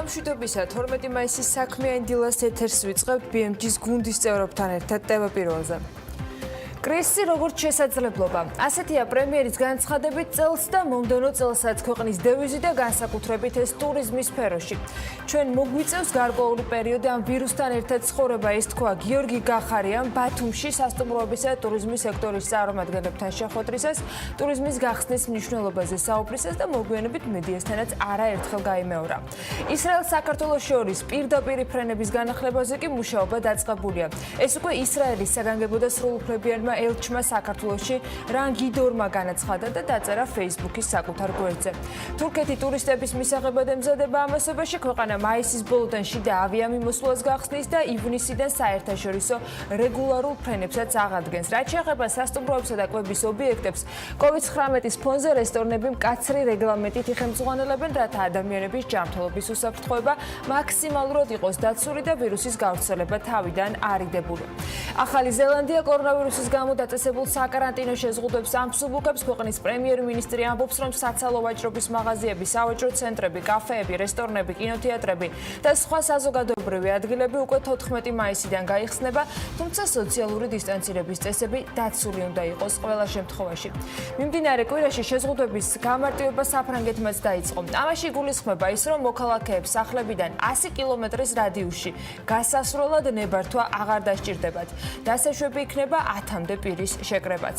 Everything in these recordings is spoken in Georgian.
მშვიდობისა 12 მაისის საქმიანი დილას ეთერს ვიწყებთ BMG-ს გუნდის წევრებთან ერთად ტევა პირველზე. კრიზისი როგორც შესაძლებლობა. ასეთია პრემიერის განცხადებით წელს და მომდევნო წელსაც ქვეყნის დევიზი და განსაკუთრებით ეს ტურიზმის სფეროში. ჩვენ მოგვიწევს გარკვეული პერიოდი ამ ვირუსთან ერთად ცხოვრება, ეს თქვა გიორგი გახარიამ ბათუმში სასტუმროებისა და ტურიზმის სექტორის წარმომადგენლებთან შეხვედრისას, ტურიზმის გახსნის მნიშვნელობაზე საუბრისას და მოგვიანებით მედიასთანაც არაერთხელ გაიმეორა. ისრაელს საქართველოს შორის პირდაპირი ფრენების განახლებაზე კი მუშაობა დაწყებულია. ეს უკვე ისრაელის საგანგებო და სრულუფლებიანმა ელჩმა საქართველოში რანგიდორმა განაცხადა და დაწერა Facebook-ის საკუთარ გვერდზე. თურქეთი ტურისტების მისაღებად ემზადება ამასობაში, ქვეყანა მაისის ბოლოდან შიდა ავიამიმოსვლას გახსნის და ივნისიდან საერთაშორისო რეგულარულ ფრენებსაც აღადგენს. რაც შეეხება სასტუმროებსა და კვების ობიექტებს, COVID-19-ის ფონზე რესტორნები მკაცრი რეგლამენტით იხელმძღვანელებენ, რათა ადამიანების ჯანმრთელობის უსაფრთხოება მაქსიმალურად იყოს დაცული და ვირუსის გავრცელება თავიდან არიდებული. ახალი ზელანდია კორონავირუსის გამო დაწესებულ საკარანტინო შეზღუდვებს ამსუბუქებს. ქვეყნის პრემიერ-მინისტრი ამბობს, რომ საცალო ვაჭრობის მაღაზიები, სავაჭრო ცენტრები, კაფეები, რესტორნები, კინოთეატრები და სხვა საზოგადოებრივი ადგილები უკვე 14 მაისიდან გაიხსნება, თუმცა სოციალური დისტანცირების წესები დაცული უნდა იყოს ყველა შემთხვევაში. მიმდინარე კვირაში შეზღუდვების გამარტივება საფრანგეთმაც დაიწყო. ამაში გულისხმობა ის, რომ მოქალაქეებს სახლებიდან 100 კილომეტრის რადიუსში გასასვლელად ნებართვა აღარ დასჭირდებათ. დასაშვები იქნება 10-მდე პირის შეკრებაც.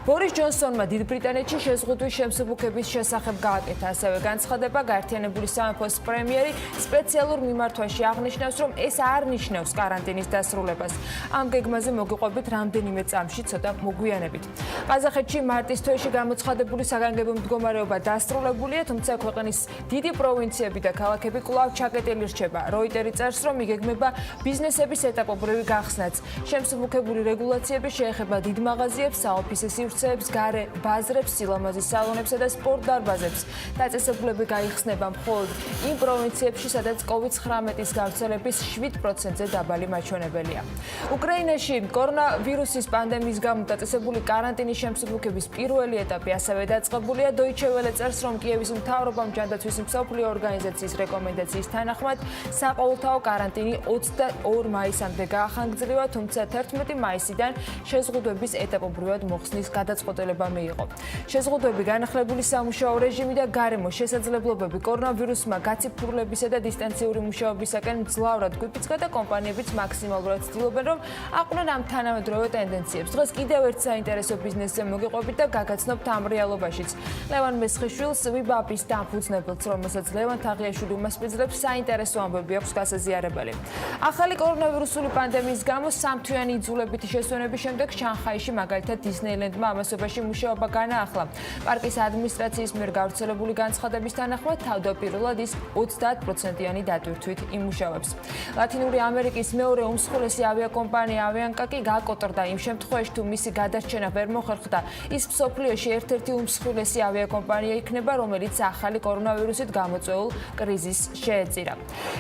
ბორის ჯონსონმა დიდ ბრიტანეთში შეზღუდვის შემსუბუქების შესახებ გააკეთა ასევე განცხადება. გაერთიანებული სამეფოს პრემიერი სპეციალურ მიმართვაში აღნიშნავს, რომ ეს არ ნიშნავს კარანტინის დასრულებას. ამ გეგმაზე მოგიყვებით რამდენიმე წამში ცოტა მოგვიანებით. ყაზახეთში მარტის თვეში გამოცხადებული საგანგებო მდგომარეობა დასრულებულია, თუმცა ქვეყნის დიდი პროვინციები და ქალაქები კვლავ ჩაკეტილი რჩება. როიტერი წერს, რომ იგეგმება ბიზნესების ეტაპობრივი გახსნაც. შემსუბუქებული რეგულაციები შეეხება დიდ მაღაზიებს, საოფისე სივრცეებს, გარე ბაზრებს, სილამაზის სალონებსა და სპორტ დარბაზებს. დაწესებულება გაიხსნება მხოლოდ იმ პროვინციებში, სადაც COVID-19-ის გავრცელების 7%-ზე დაბალი მაჩვენებელია. უკრაინაში კორონავირუსის პანდემიის გამო დაწესებული კარანტინის შემსუბუქების პირველი ეტაპი ასევე დაწყებულია. Deutsche Welle წერს, რომ კიევის მთავრობამ ჯანდაცვის მსოფლიო ორგანიზაციის რეკომენდაციის თანახმად საყოველთაო კარანტინი 22 მაისამდე გაახანგრძლივა, თუმცა 11 მაისიდან შეზღუდვების ეტაპობრივად მოხსნის გადაწყვეტილება მიიღო. შეზღუდვები განახლებული სამუშაო რეჟიმი და გარემო შესაძლებლობები კორონავირუსმა გაციფრულებისა და დისტანციური მუშაობისაკენ მძლავრად გვიფიცხა და კომპანიებიც მაქსიმალურად ცდილობენ, რომ აყვნონ ამ თანამედროვე ტენდენციებს. დღეს კიდევ ერთ საინტერესო ბიზნესზე მოგიყვებით და გაგაცნობთ ამ რეალობაშიც. ლევან მესხიშვილს ვიბაპის დამფუძნებელს, რომელსაც ლევან თაღიაშვილი უმასპინძლებს, საინტერესო ამბები აქვს გასაზიარებელი. ახალი კორონავირუსული პანდემიის გამო სამთვიანი იძულებითი შესვენების შემდეგ შანხაიში მაგალითად დისნეილენდმა ამასობაში მუშაობა განაახლა. პარკის ადმინისტრაციის მიერ გავრცელებული განცხადების თანახმად თავდაპირველად ის 30%-იანი დატვირთვით იმუშავებს. ლათინური ამერიკის მეორე უმსხვილესი ავიაკომპანია Avianca კი გაკოტრდა იმ შემთხვევაში, თუ მისი გადარჩენა ვერ მოხერხდა, ის მსოფლიოში ერთ-ერთი უმსხვილესი ავიაკომპანია იქნება, რომელიც ახალი კორონავირუსით გამოწვეულ კრიზისს შეეწირა.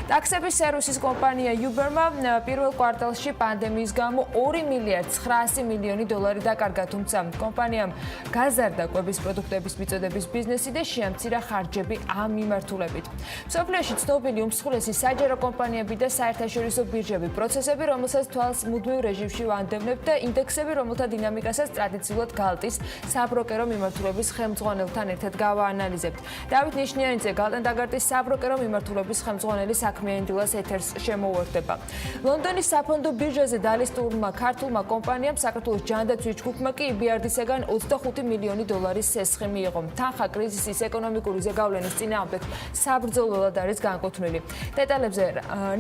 ტაქსების სერვისის კომპანია Uber-მა პირველ კვარტალში პანდემიის გამო 2 მილიარდ 900 მილიონი დოლარი დაკარგა, თუმცა კომპანიამ გაზარდა კვების პროდუქტების მიწოდების ბიზნესი და შეამცირა ხარჯები ამ მიმართულებით. მსოფლიოში ცნობილი უმსხვილესი საჯარო კომპანიები და საერთაშორისო ბირჟები, პროცესები, რომელსაც თვალს მუდმივ რეჟიმში ვანდევნებთ და ინდექსები, რომელთა დინამიკასაც ტრადიციულად გალტის საბროკერო მიმართულების ხელმძღვანელთან ერთად გავაანალიზებთ. დავით ნიშნიანიძე, გალტენ დაგარტის საბროკერო მიმართულების ხელმძღვანელი საქმიანი დილას ეთერს შემოუერთდება. ლონდონის საფონდო ბირჟაზე დალისტურმა ქართულმა კომპანიამ საქართველოს ჯანდაცვის ჯგუფმა კი EBRD-საგან 25 მილიონი დოლარის სესხი მიიღო. თანხა კრიზისის ეკონომიკური ზეგავლენის წინააღმდეგ საბრძოლველად არის განკუთვნილი. დეტალებზე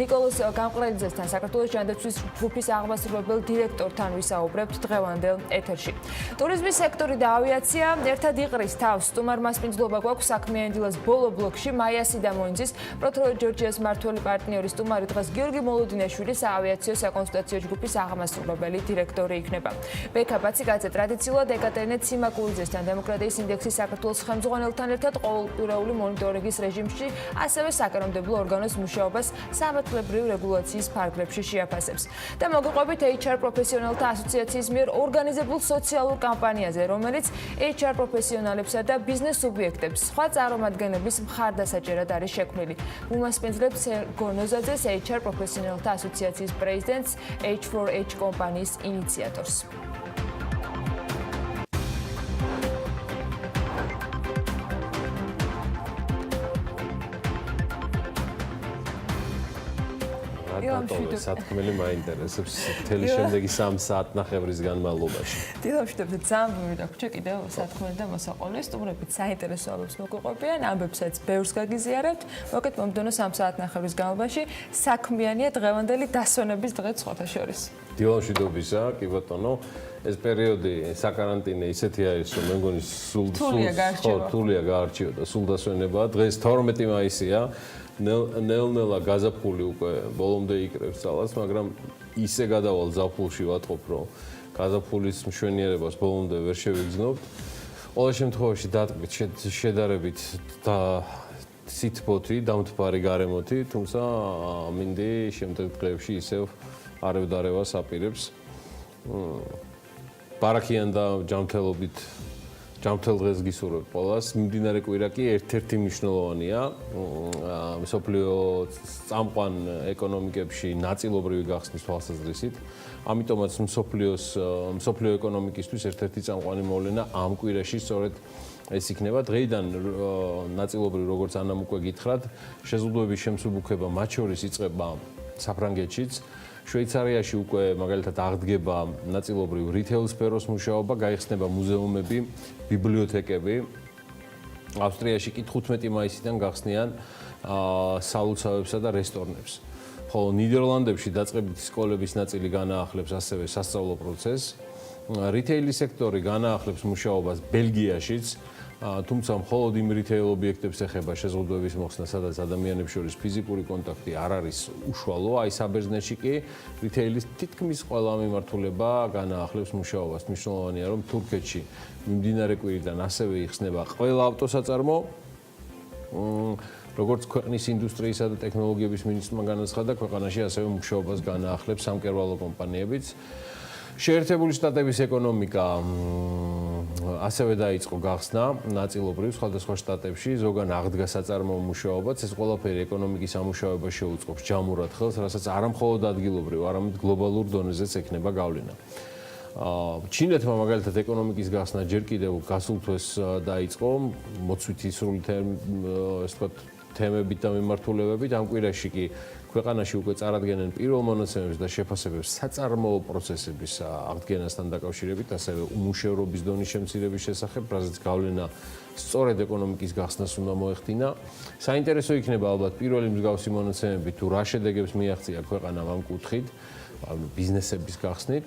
ნიკოლოზ გამყრელიძესთან, საქართველოს ჯანდაცვის ჯგუფის აღმასრულებელ დირექტორთან ვისაუბრებთ დღევანდელ ეთერში. ტურიზმის სექტორი და ავიაცია ერთად იყრის თავს. სტუმარ მასპინძლობა გვაქვს საქმიანი დილას ბოლო ბლოკში. მაია სიდამონიძის, პროთრო ჯორჯიას მმართველი პარტნიორის სტუმარი დღეს გიორგი მოლოდინაშვილის, აავიაციო საკონსულტაციო ჯგუფის აღმასრულებელი დირექტორი იქნება. ბექაბაციკაძე ტრადიციულად ეკატერინე ციმაკურიძესთან დემოკრატიის ინდექსის საქართველოს ხელმძღვანელთან ერთად ყოველკვირეული მონიტორინგის რეჟიმში, ასევე საკანონმდებლო ორგანოს მუშაობას სამართლებრივი რეგულაციის ფარგლებში შეაფასებს. და მოგიყვებით HR პროფესიონალთა ასოციაციის მიერ ორგანიზებულ სოციალურ კამპანიაზე, რომელიც HR პროფესიონალებსა და ბიზნეს სუბიექტებს სხვა წარმომადგენლების მხარდასაჭერად არის შექმნილი. უმასპინძლებს სერგო ნოზაძეს, HR პროფესიონალთა ასოციაციის პრეზიდენტს, H4H კომპანიის ინიციატორს. სათქმელი მაინტერესებს მთელი შემდეგი 3 საათნახევრის განმავლობაში. დილამშვიდობთ, ძალიან ბევრი დაგვრჩა კიდევ სათქმელი და მოსაყოლე. სტუმრებით საინტერესო ამბებს მოგვიყვებიან, ამბებსაც ბევრს გაგიზიარებთ. მოკეთ მომდევნო 3 საათნახევრის განმავლობაში საქმიანია დღევანდელი დასვენების დღეც სხვათა შორის. დილამშვიდობისა, კი ბატონო, ეს პერიოდი საკარანტინე ისეთი არის, რომ მე მგონი სულ თულია გაარჩიო და სულ დასვენებაა. დღეს 12 მაისია. ნელ-ნელა გაზაფხული უკვე ბოლომდე იკრებს ძალას, მაგრამ ისე გადავალ ზაფხულში ვატყობ, რომ გაზაფხულის მშვენიერებას ბოლომდე ვერ შევიგრძნობ. ყოველ შემთხვევაში დატკბით შედარებით და სითბოთი, დამთბარი გარემოთი, თუმცა მინდი შემდეგ დღეებში ისევ არევდარევას აპირებს. ბარაქიან და ჯანმრთელობით ჯანმრთელ დღეს გისურვებ ყველას. მიმდინარე კვირა კი ერთ-ერთი მნიშვნელოვანია მსოფლიო წამყვან ეკონომიკებში ნაწილობრივი გახსნის თვალსაზრისით. ამიტომაც მსოფლიო ეკონომიკისთვის ერთ-ერთი წამყვანი მოვლენა ამ კვირაში სწორედ ეს იქნება. დღეიდან ნაწილობრივ როგორც ანამ უკვე გითხრათ, შეზღუდვების შემსუბუქება მათ შორის იწყება საფრანგეთშიც. შვეიცარიაში უკვე მაგალითად აღდგება ნაწილობრივ რითეილ სფეროს მუშაობა, გაიხსნება მუზეუმები, ბიბლიოთეკები. ავსტრიაში კი 15 მაისიდან გახსნიან სალოცავებსა და რესტორნებს. ხოლო ნიდერლანდებში დაწყებითი სკოლების ნაწილი განაახლებს ასევე სასწავლო პროცესს. რითეილის სექტორი განაახლებს მუშაობას ბელგიაშიც. თუმცა მხოლოდ იმ რითეილ ობიექტებს ეხება შეზღუდვების მოხსნა, სადაც ადამიანებს შორის ფიზიკური კონტაქტი არ არის უშუალო. აი საბერძნეთში კი რითეილის თითქმის ყველა მიმართულება განაახლებს მუშაობას. მნიშვნელოვანია, რომ თურქეთში მიმდინარე კვირიდან ასევე იხსნება ყველა ავტოსაწარმო. როგორც ქვეყნის ინდუსტრიისა და ტექნოლოგიების მინისტრმა განაცხადა, ქვეყანაში ასევე მუშაობას განაახლებს სამკერვალო კომპანიებიც. შეერთებული შტატების ეკონომიკა ასევე დაიწყო გახსნა ნაწილობრივ სხვადასხვა შტატებში, ზოგან აღდგა საწარმოო მუშაობაც. ეს ყველაფერი ეკონომიკის ამუშავებას შეუწყობს ჯამურად ხელს, რასაც არამხოლოდ ადგილობრივ, არამედ გლობალურ დონეზეც ექნება გავლენა. ჩინეთმა მაგალითად ეკონომიკის გახსნა ჯერ კიდევ გასულ თვეს დაიწყო, მოცვითი სრული თემებით და მიმართულებებით. ამ კვირაში კი ქვეყანაში უკვე წარადგენენ პირველ მონაცემებს და შეფასებებს საწარმოო პროცესების აღდგენასთან დაკავშირებით, ასევე უმუშევრობის დონის შემცირების შესახებ, რაზეც გავლენა სწორედ ეკონომიკის გახსნას უნდა მოეხდინა. საინტერესო იქნება ალბათ პირველი მსგავსი მონაცემები თუ რა შედეგებს მიაღწია ქვეყანამ ამ კუთხით, ბიზნესების გახსნით.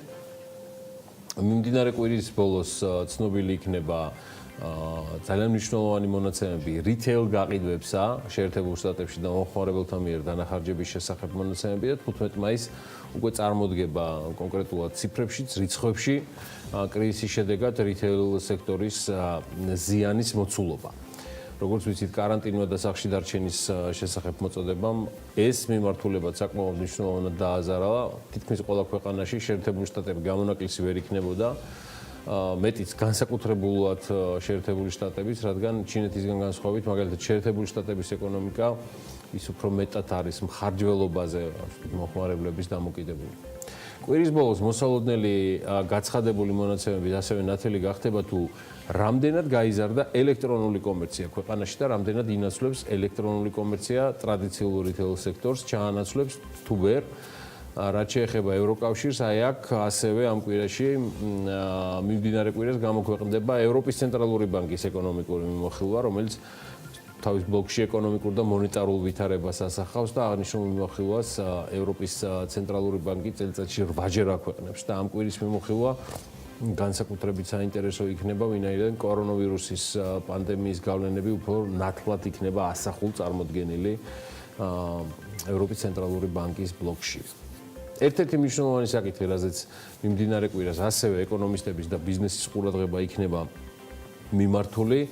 მიმდინარე კვირის ბოლოს ცნობილი იქნება ძალიან მნიშვნელოვანი მონაცემები რითეილ გაყიდვებსა შეერთებულ შტატებში და მომხმარებელთა მიერ დანახარჯების შესახებ მონაცემები და 15 მაისს უკვე წარმოდგება კონკრეტულად ციფრებშიც, რიცხვებში კრიზისის შედეგად რითეილ სექტორის ზიანის მოცულობა. როგორც ვიცით, კარანტინმა და სახლში დარჩენის შესახებ მოწოდებამ ეს მიმართულება საკმაოდ მნიშვნელოვნად დააზარა. თითქმის ყველა ქვეყანაში შეერთებული შტატები გამონაკლისი ვერ იქნებოდა. მეტიც განსაკუთრებულად შეერთებული შტატების, რადგან ჩინეთისგან განსხვავებით, მაგალითად შეერთებული შტატების ეკონომიკა ის უფრო მეტად არის მხარჯველობაზე მოხმარებლების დამოკიდებული. კვირის ბოლოს მოსალოდნელი გაცხადებული მონაცემებით ასევე ნათელი გახდება თუ რამდენად გაიზარდა ელექტრონული კომერცია ქვეყანაში და რამდენად ინაცვლებს ელექტრონული კომერცია ტრადიციულ რითეილ სექტორს, ჩაანაცვლებს თუ ვერ. რაც შეეხება ევროკავშირს, აი აქ ასევე ამ კვირაში მიმდინარე კვირას გამოქვეყნდება ევროპის ცენტრალური ბანკის ეკონომიკური მიმოხილვა, რომელიც თავის ბლოკში ეკონომიკურ და მონეტარულ ვითარებას ასახავს და აღნიშნულ მიმოხილვას ევროპის ცენტრალური ბანკი წელიწადში 8-ჯერ აქვეყნებს და ამ კვირის მიმოხილვა განსაკუთრებით საინტერესო იქნება, ვინაიდან კორონავირუსის პანდემიის გავლენები უფრო ნათლად იქნება ასახულ წარმოდგენილი ევროპის ცენტრალური ბანკის ბლოკში. ერთ-ერთი მნიშვნელოვანი საკითხი, რაზეც მიმდინარე კვირას ასევე ეკონომისტების და ბიზნესის ყურადღება იქნება მიმართული,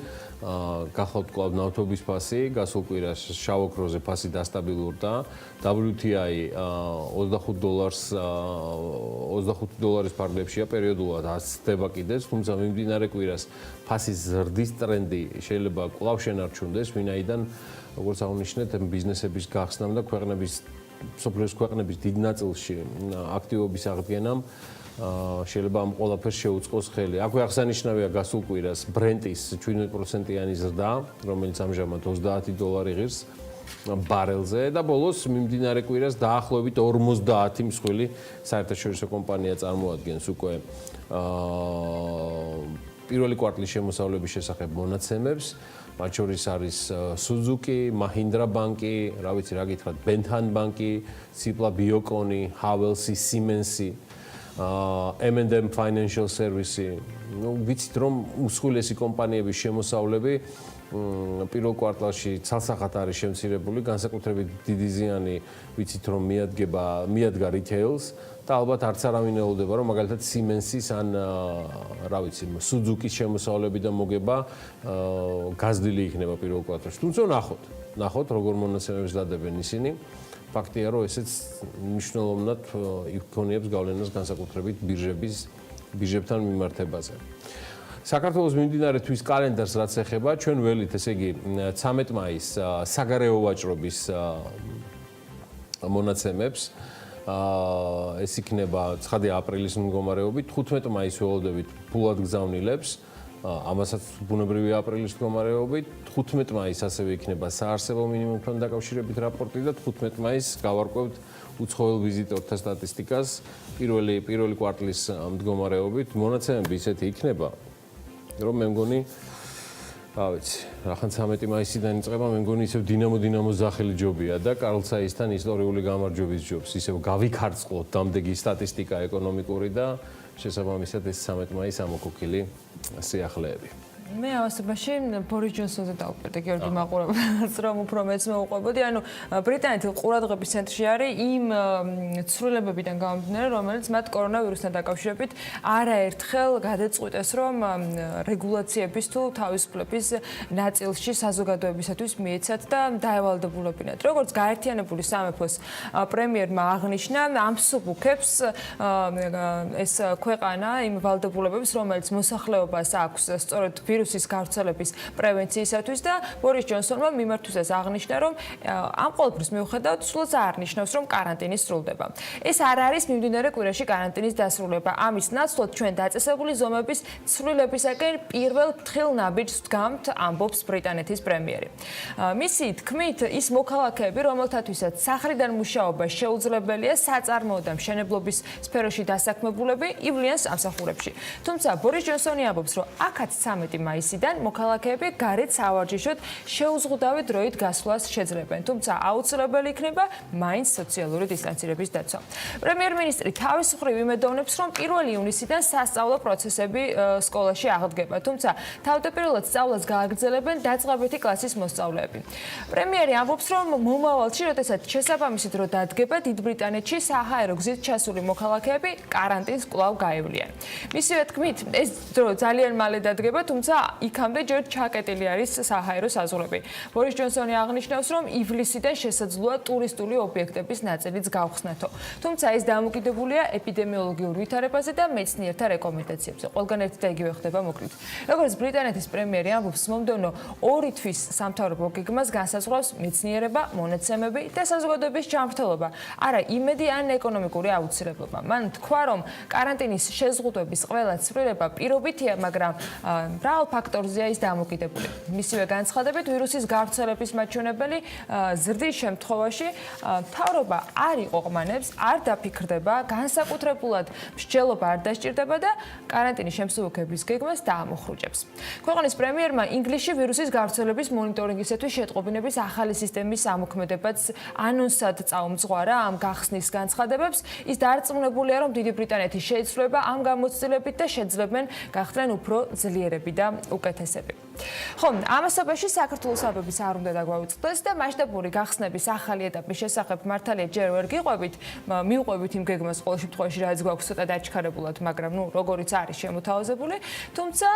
გახლავთ კვლავ ნავთობის ფასი, გასულ კვირას შავ ოქროზე ფასი დასტაბილურდა, WTI $25 ფარგლებშია, პერიოდულად ასწდება კიდეც, თუმცა მიმდინარე კვირას ფასის ზრდის ტრენდი შეიძლება კვლავ შენარჩუნდეს, ვინაიდან როგორც აღნიშნეთ, ბიზნესების გახსნამ და მსოფლიოს ქვეყნების დიდ ნაწილში აქტივობის აღდგენამ შეიძლება ამ ყველაფერს შეუწყოს ხელი. აქვე აღსანიშნავია გასულ კვირას ბრენტის 17%-იანი ზრდა, რომელიც ამჟამად $30 ღირს ბარელზე და ბოლოს მიმდინარე კვირას დაახლოებით 50 მსხვილი საერთაშორისო კომპანია წარმოადგენს უკვე პირველი კვარტლის შემოსავლების შესახებ მონაცემებს. მათ შორის არის Suzuki, Mahindra ბანკი, რა ვიცი რა გითხრათ, Bentham ბანკი, Cipla Biocon, Havells, Siemens, M&M Financial Service. ვიცით რომ მსხვილესი კომპანიების შემოსავლები პირველ კვარტალში ცალსახად არის შემცირებული, განსაკუთრებით დიდი ზიანი ვიცით რომ მიადგა retails და ალბათ არც არავინ ელოდება რომ მაგალითად Siemens-ის ან რა ვიცი Suzuki-ის შემოსავლები და მოგება გაზრდილი იქნება პირველ კვარტალში. თუმცა ნახოთ როგორ მონაცემებს დადებენ ისინი. ფაქტია რომ ესეც მნიშვნელოვნად იქონიებს გავლენას განსაკუთრებით ბირჟებთან მიმართებაზე. საქართველოს მიმდინარე თვის კალენდარს რაც ეხება, ჩვენ ველით, ესე იგი 13 მაისს საგარეო ვაჭრობის მონაცემებს. ეს იქნება ცხადია აპრილის მდგომარეობით, 15 მაისს ველოდებით ფულად გზავნილებს, ამასაც ბუნებრივი აპრილის მდგომარეობით, 15 მაისს ასევე იქნება საარსებო მინიმუმთან დაკავშირებით რაპორტი და 15 მაისს გავარკვევთ უცხოელ ვიზიტორთა სტატისტიკას პირველი კვარტლის მდგომარეობით. მონაცემები ისეთი იქნება, რომ მე მგონი, რა ვიცი, რახან 13 მაისიდან იწყება, მე მგონი ისევ დინამო ზახელი ჯობია და კარლ ცაისთან ისტორიული გამარჯვების ჯობს, ისევ გავიქარწყლოთ დამდეგი სტატისტიკა ეკონომიკური და შესაბამისად ეს 13 მაისს ამოქოქილი სიახლეები. მე ავასებაში ბორის ჯონსონზე დავუკვირდი გიორგი მაყურებელს, რომ უფრო მეც მეუყვებოდი. ანუ ბრიტანეთი ყურადღების ცენტრში არის იმ ცვლილებებიდან გამომდინარე, რომელიც მათ კორონავირუსთან დაკავშირებით არაერთხელ გადაწყვიტეს, რომ რეგულაციების თუ თავისუფლების ნაწილში საზოგადოებისათვის მიეცათ და დაევალდებულებინათ. როგორც გაერთიანებული სამეფოს პრემიერმა აღნიშნა, ამსუბუქებს ეს ქვეყანა იმ ვალდებულებებს, რომელიც მოსახლეობას აქვს სწორედ ვირუსის გავრცელების პრევენციისათვის და ბორის ჯონსონმა მიმართვისას აღნიშნა, რომ ამ ყველაფრის მიუხედავად სულაც არ ნიშნავს, რომ კარანტინი სრულდება. ეს არ არის მიმდინარე კვირაში კარანტინის დასრულება. ამის ნაცვლად ჩვენ დაწესებული ზომების ცვლილებისაკენ პირველ ფრთხილ ნაბიჯს ვდგამთ, ამბობს ბრიტანეთის პრემიერი. მისი თქმით, ის მოქალაქეები, რომელთათვისაც სახრიდან მუშაობა შეუძლებელია, საწარმოო და მშენებლობის სფეროში დასაქმებულები, ივლიან სამსახურებში. თუმცა ბორის ჯონსონი ამბობს, რომ აქაც 13 მაისიდან მოქალაქეები გარეთ სავარჯიშოდ შეუზღუდავი დროით გასვლას შეძლებენ, თუმცა აუცილებელი იქნება მაინც სოციალური დისტანცირების დაცვა. პრემიერ-მინისტრი თავის მხრივ იმედოვნებს, რომ 1 ივნისიდან სასწავლო პროცესები სკოლაში აღდგება, თუმცა თავდაპირველად სწავლას გააგრძელებენ დაწყებითი კლასის მოსწავლეები. პრემიერი ამბობს, რომ მომავალში, როდესაც შესაბამისი დრო დადგება, დიდ ბრიტანეთში საჰაერო გზით ჩასული მოქალაქეები კარანტინს კვლავ გაევლიან. მისივე თქმით, ეს დრო ძალიან მალე დადგება, თუმცა იქამდე ჯერ ჩაკეტილი არის საჰაერო საზღვრები. ბორის ჯონსონი აღნიშნავს, რომ ივლისიდან შესაძლოა ტურისტული ობიექტების ნაწილიც გავხსნათო. თუმცა ეს დამოკიდებულია ეპიდემიოლოგიურ ვითარებაზე და მეცნიერთა რეკომენდაციებზე. ყველგან ერთი და იგივე ხდება მოკლედ. როგორც ბრიტანეთის პრემიერი ამბობს, მომდევნო 2 თვის სამთავრობო გეგმას განსაზღვრავს მეცნიერება, მონაცემები და საზოგადოების ჯანმრთელობა, არა იმედი ან ეკონომიკური აუცილებლობა. მან თქვა, რომ კარანტინის შეზღუდვების ყველა ცვლილება პირობითია, მაგრამ მრავალ ფაქტორზეა ის დამოკიდებული. მისივე განცხადებით, ვირუსის გავრცელების მაჩვენებელი ზრდის შემთხვევაში მთავრობა არ იყვყმანებს, არ დაფიქრდება, განსაკუთრებულად მსჯელობა არ დასჭირდება და კარანტინის შემსუბუქების გეგმას დაამოხრუჭებს. ქვეყნის პრემიერმა ინგლისში ვირუსის გავრცელების მონიტორინგისათვის შეტყობინების ახალი სისტემის ამოქმედებაც ანონსად წაუმძღვარა ამ გახსნის განცხადებებს. ის დარწმუნებულია, რომ დიდი ბრიტანეთი შეიცვლება ამ გამოცდილებით და შეძლებენ გახდნენ უფრო ძლიერები და უკეთესები. ხო, ამასობაში საქართველოს საბაბის არ უნდა დაგვაუწყდეს და მასშტაბური გახსნების ახალი ეტაპის შესახებ მართალია ჯერ ვერ გიყვებით, მივყვებით იმ გეგმას ყოველ შემთხვევაში რაც გვაქვს ცოტა დაჩქარებულად, მაგრამ როგორიც არის შემოთავაზებული, თუმცა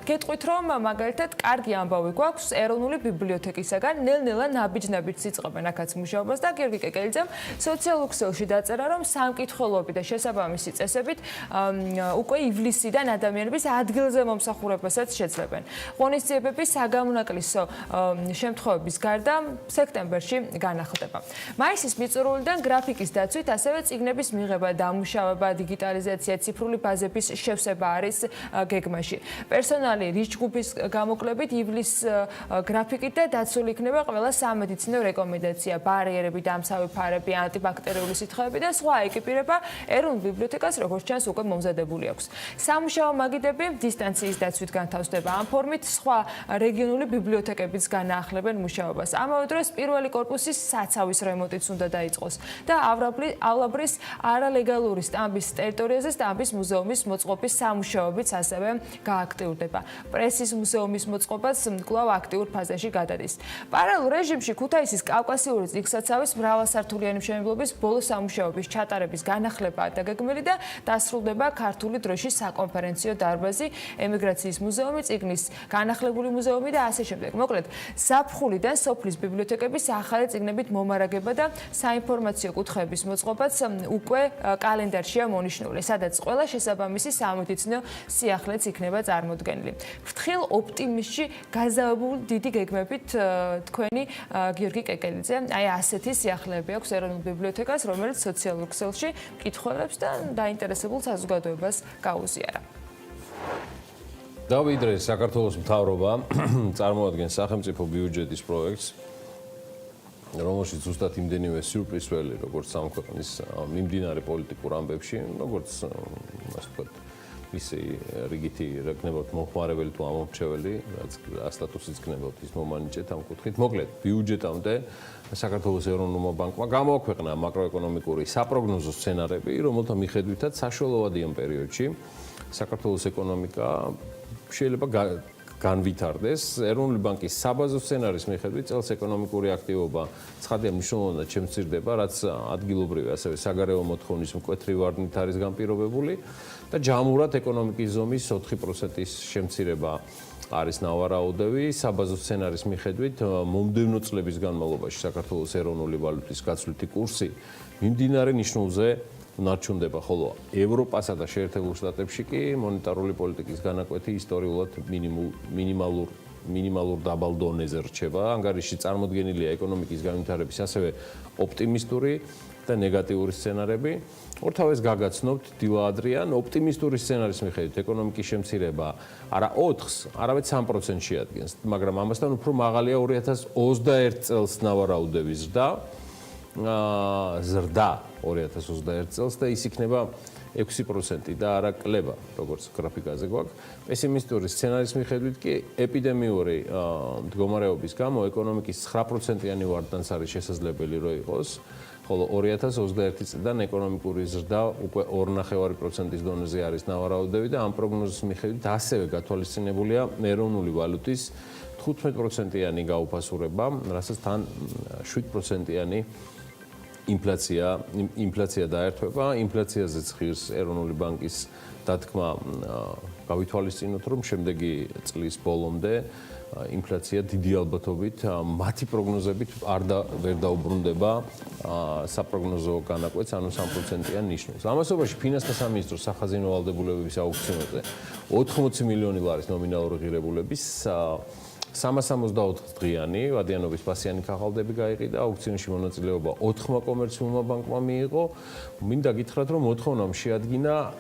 გეტყვით რომ მაგალითად კარგი ამბავი გვაქვს ეროვნული ბიბლიოთეკისაგან, ნელ-ნელა ნაბიჯ-ნაბიჯს იწყებენ აქაც მუშაობას და გიორგი კეკელიძემ სოციალურ ქსელში დაწერა რომ სამკითხველობით და შესაბამისი წესებით უკვე ივლისიდან ადამიანების ადგილზე მომსახურებასაც შეძლებენ. ღონისძიებების საგამონაკლისო შემთხვევების გარდა სექტემბერში განახლდება. მაისის მიწურულიდან გრაფიკის დაცვით, ასევე წიგნების მიღება, დამუშავება, დიგიტალიზაცია, ციფრული ბაზების შევსება არის გეგმაში. პერსონალი რიჩ-ჯგუფის გამოკლებით ივლის გრაფიკით და დაცული იქნება ყველა სამედიცინო რეკომენდაცია, ბარიერები, დამცავი ფარები, ანტიბაქტერიული სითხეები და სხვა ეკიპირება ეროვნულ ბიბლიოთეკას როგორც ჩანს უკვე მომზადებული აქვს. სამუშაო მაგიდები დისტანციის დაცვით განთავსდება ამ ფორმით, სხვა რეგიონული ბიბლიოთეკებიც განაახლებენ მუშაობას. ამავე დროს პირველი კორპუსის საცავის რემონტიც უნდა დაიწყოს დაავლაბრის არალეგალური სტამბის ტერიტორიაზე სტამბის მუზეუმის მოწყობის სამუშაოებიც ასევე გააქტიურდება. პრესის მუზეუმის მოწყობაც კვლავ აქტიურ ფაზაში გადადის. პარალელურ რეჟიმში ქუთაისის კავკასიური წიგნსაცავის მრავალსართულიანი მშენებლობის ბოლო სამუშაოების ჩატარების განახლებაა დაგეგმილი და დასრულდება ქართული დროშის საკონფერენციო დარბაზი, ემიგრაციის მუზეუმი, წიგნის განახლებული მუზეუმი და ასე შემდეგ. მოკლედ, ზაფხულიდან სოფლის ბიბლიოთეკების ახალი წიგნებით მომარაგება და საინფორმაციო კუთხეების მოწყობაც უკვე კალენდარშია მონიშნული, სადაც ყველა შესაბამისი სამედიცინო სიახლეც იქნება წარმოდგენილი. ფრთხილ ოპტიმიზმში გაზავებული დიდი გეგმებით თქვენი გიორგი კეკელიძე, აი ასეთი სიახლეები აქვს ეროვნულ ბიბლიოთეკას, რომელიც სოციალურ ქსელში მკითხველებს და დაინტერესებულ საზოგადოებას გაუზიარა. დავიდრე საქართველოს მთავრობა წარმოადგენს სახელმწიფო ბიუჯეტის პროექტს, რომელშიც ზუსტად იმდენივე სიურპრიზველი, როგორც ამ ქვეყნის მიმდინარე პოლიტიკურ ამბებში, როგორც ასე ვთქვათ, ისე რიგითი რეკნებოთ მომხმარებელი თუ ამომრჩეველი, რაც სტატუსიც გნებოთ ის მომანიჭეთ ამ კუთხით. მოკლედ, ბიუჯეტამდე საქართველოს ეროვნულმა ბანკმა გამოაქვეყნა მაკროეკონომიკური საპროგნოზო სცენარები, რომელთა მიხედვითაც საშუალოვადიან პერიოდში საქართველოს ეკონომიკა შეიძლება განვითარდეს. ეროვნული ბანკის საბაზო სცენარის მიხედვით წელს ეკონომიკური აქტივობა ცხადია მნიშვნელოვნად შემცირდება, რაც ადგილობრივი ასევე საგარეო მოთხოვნის მკვეთრი ვარდნით არის განპირობებული და ჯამურად ეკონომიკის ზომის 4%-ის შემცირება არის ნავარაუდები. საბაზო სცენარის მიხედვით მომდევნო წლების განმავლობაში საქართველოს ეროვნული ვალუტის გაცვლითი კურსი მიმდინარე ნიშნულზე ნარჩუნდება, ხოლო ევროპასა და შეერთებულ შტატებში კი მონეტარული პოლიტიკის განაკვეთი ისტორიულად მინიმალურ დაბალ დონეზე რჩება. ანგარიში წარმოდგენილია ეკონომიკის განვითარების ასევე ოპტიმისტური და ნეგატიური სცენარები. ორთავეს გაგაცნობთ დილა ადრიან, ოპტიმისტური სცენარის მიხედვით ეკონომიკის შემცირება არა 4-ს, არამედ 3% შეადგენს, მაგრამ ამასთან უფრო მაღალია 2021 წელს ნავარაუდების ზრდა 2021 წელს და ის იქნება 6% და არა კლება, როგორც გრაფიკაზე გვაქვს. პესიმისტური სცენარის მიხედვით კი ეპიდემიური მდგომარეობის გამო ეკონომიკის 9%-იანი ვარდნაც არის შესაძლებელი რომ იყოს, ხოლო 2021 წლიდან ეკონომიკური ზრდა უკვე 2.5%-ის დონეზე არის ნავარაუდები და ამ პროგნოზის მიხედვით ასევე გათვალისწინებულია ეროვნული ვალუტის 15%-იანი გაუფასურება, რასაც თან 7%-იანი ინფლაცია დაერთვება. ინფლაციაზეც ღირს ეროვნული ბანკის დათქმა გავითვალისწინოთ, რომ შემდეგი წლის ბოლომდე ინფლაცია დიდი ალბათობით მათი პროგნოზებით ვერ დაუბრუნდება საპროგნოზო განაკვეთს, ანუ 3%-იან ნიშნულს. ამასობაში ფინანსთა სამინისტროს სახაზინო ვალდებულებების აუქციონზე 80 მილიონი ლარის ნომინალური ღირებულების 364 დღიანი ვადიანობის პასიანი ქაღალდები გაიყიდა, აუქციონში მონაწილეობა 4 კომერციულმა ბანკმა მიიღო. მინდა გითხრათ, რომ მოთხოვნამ შეადგინა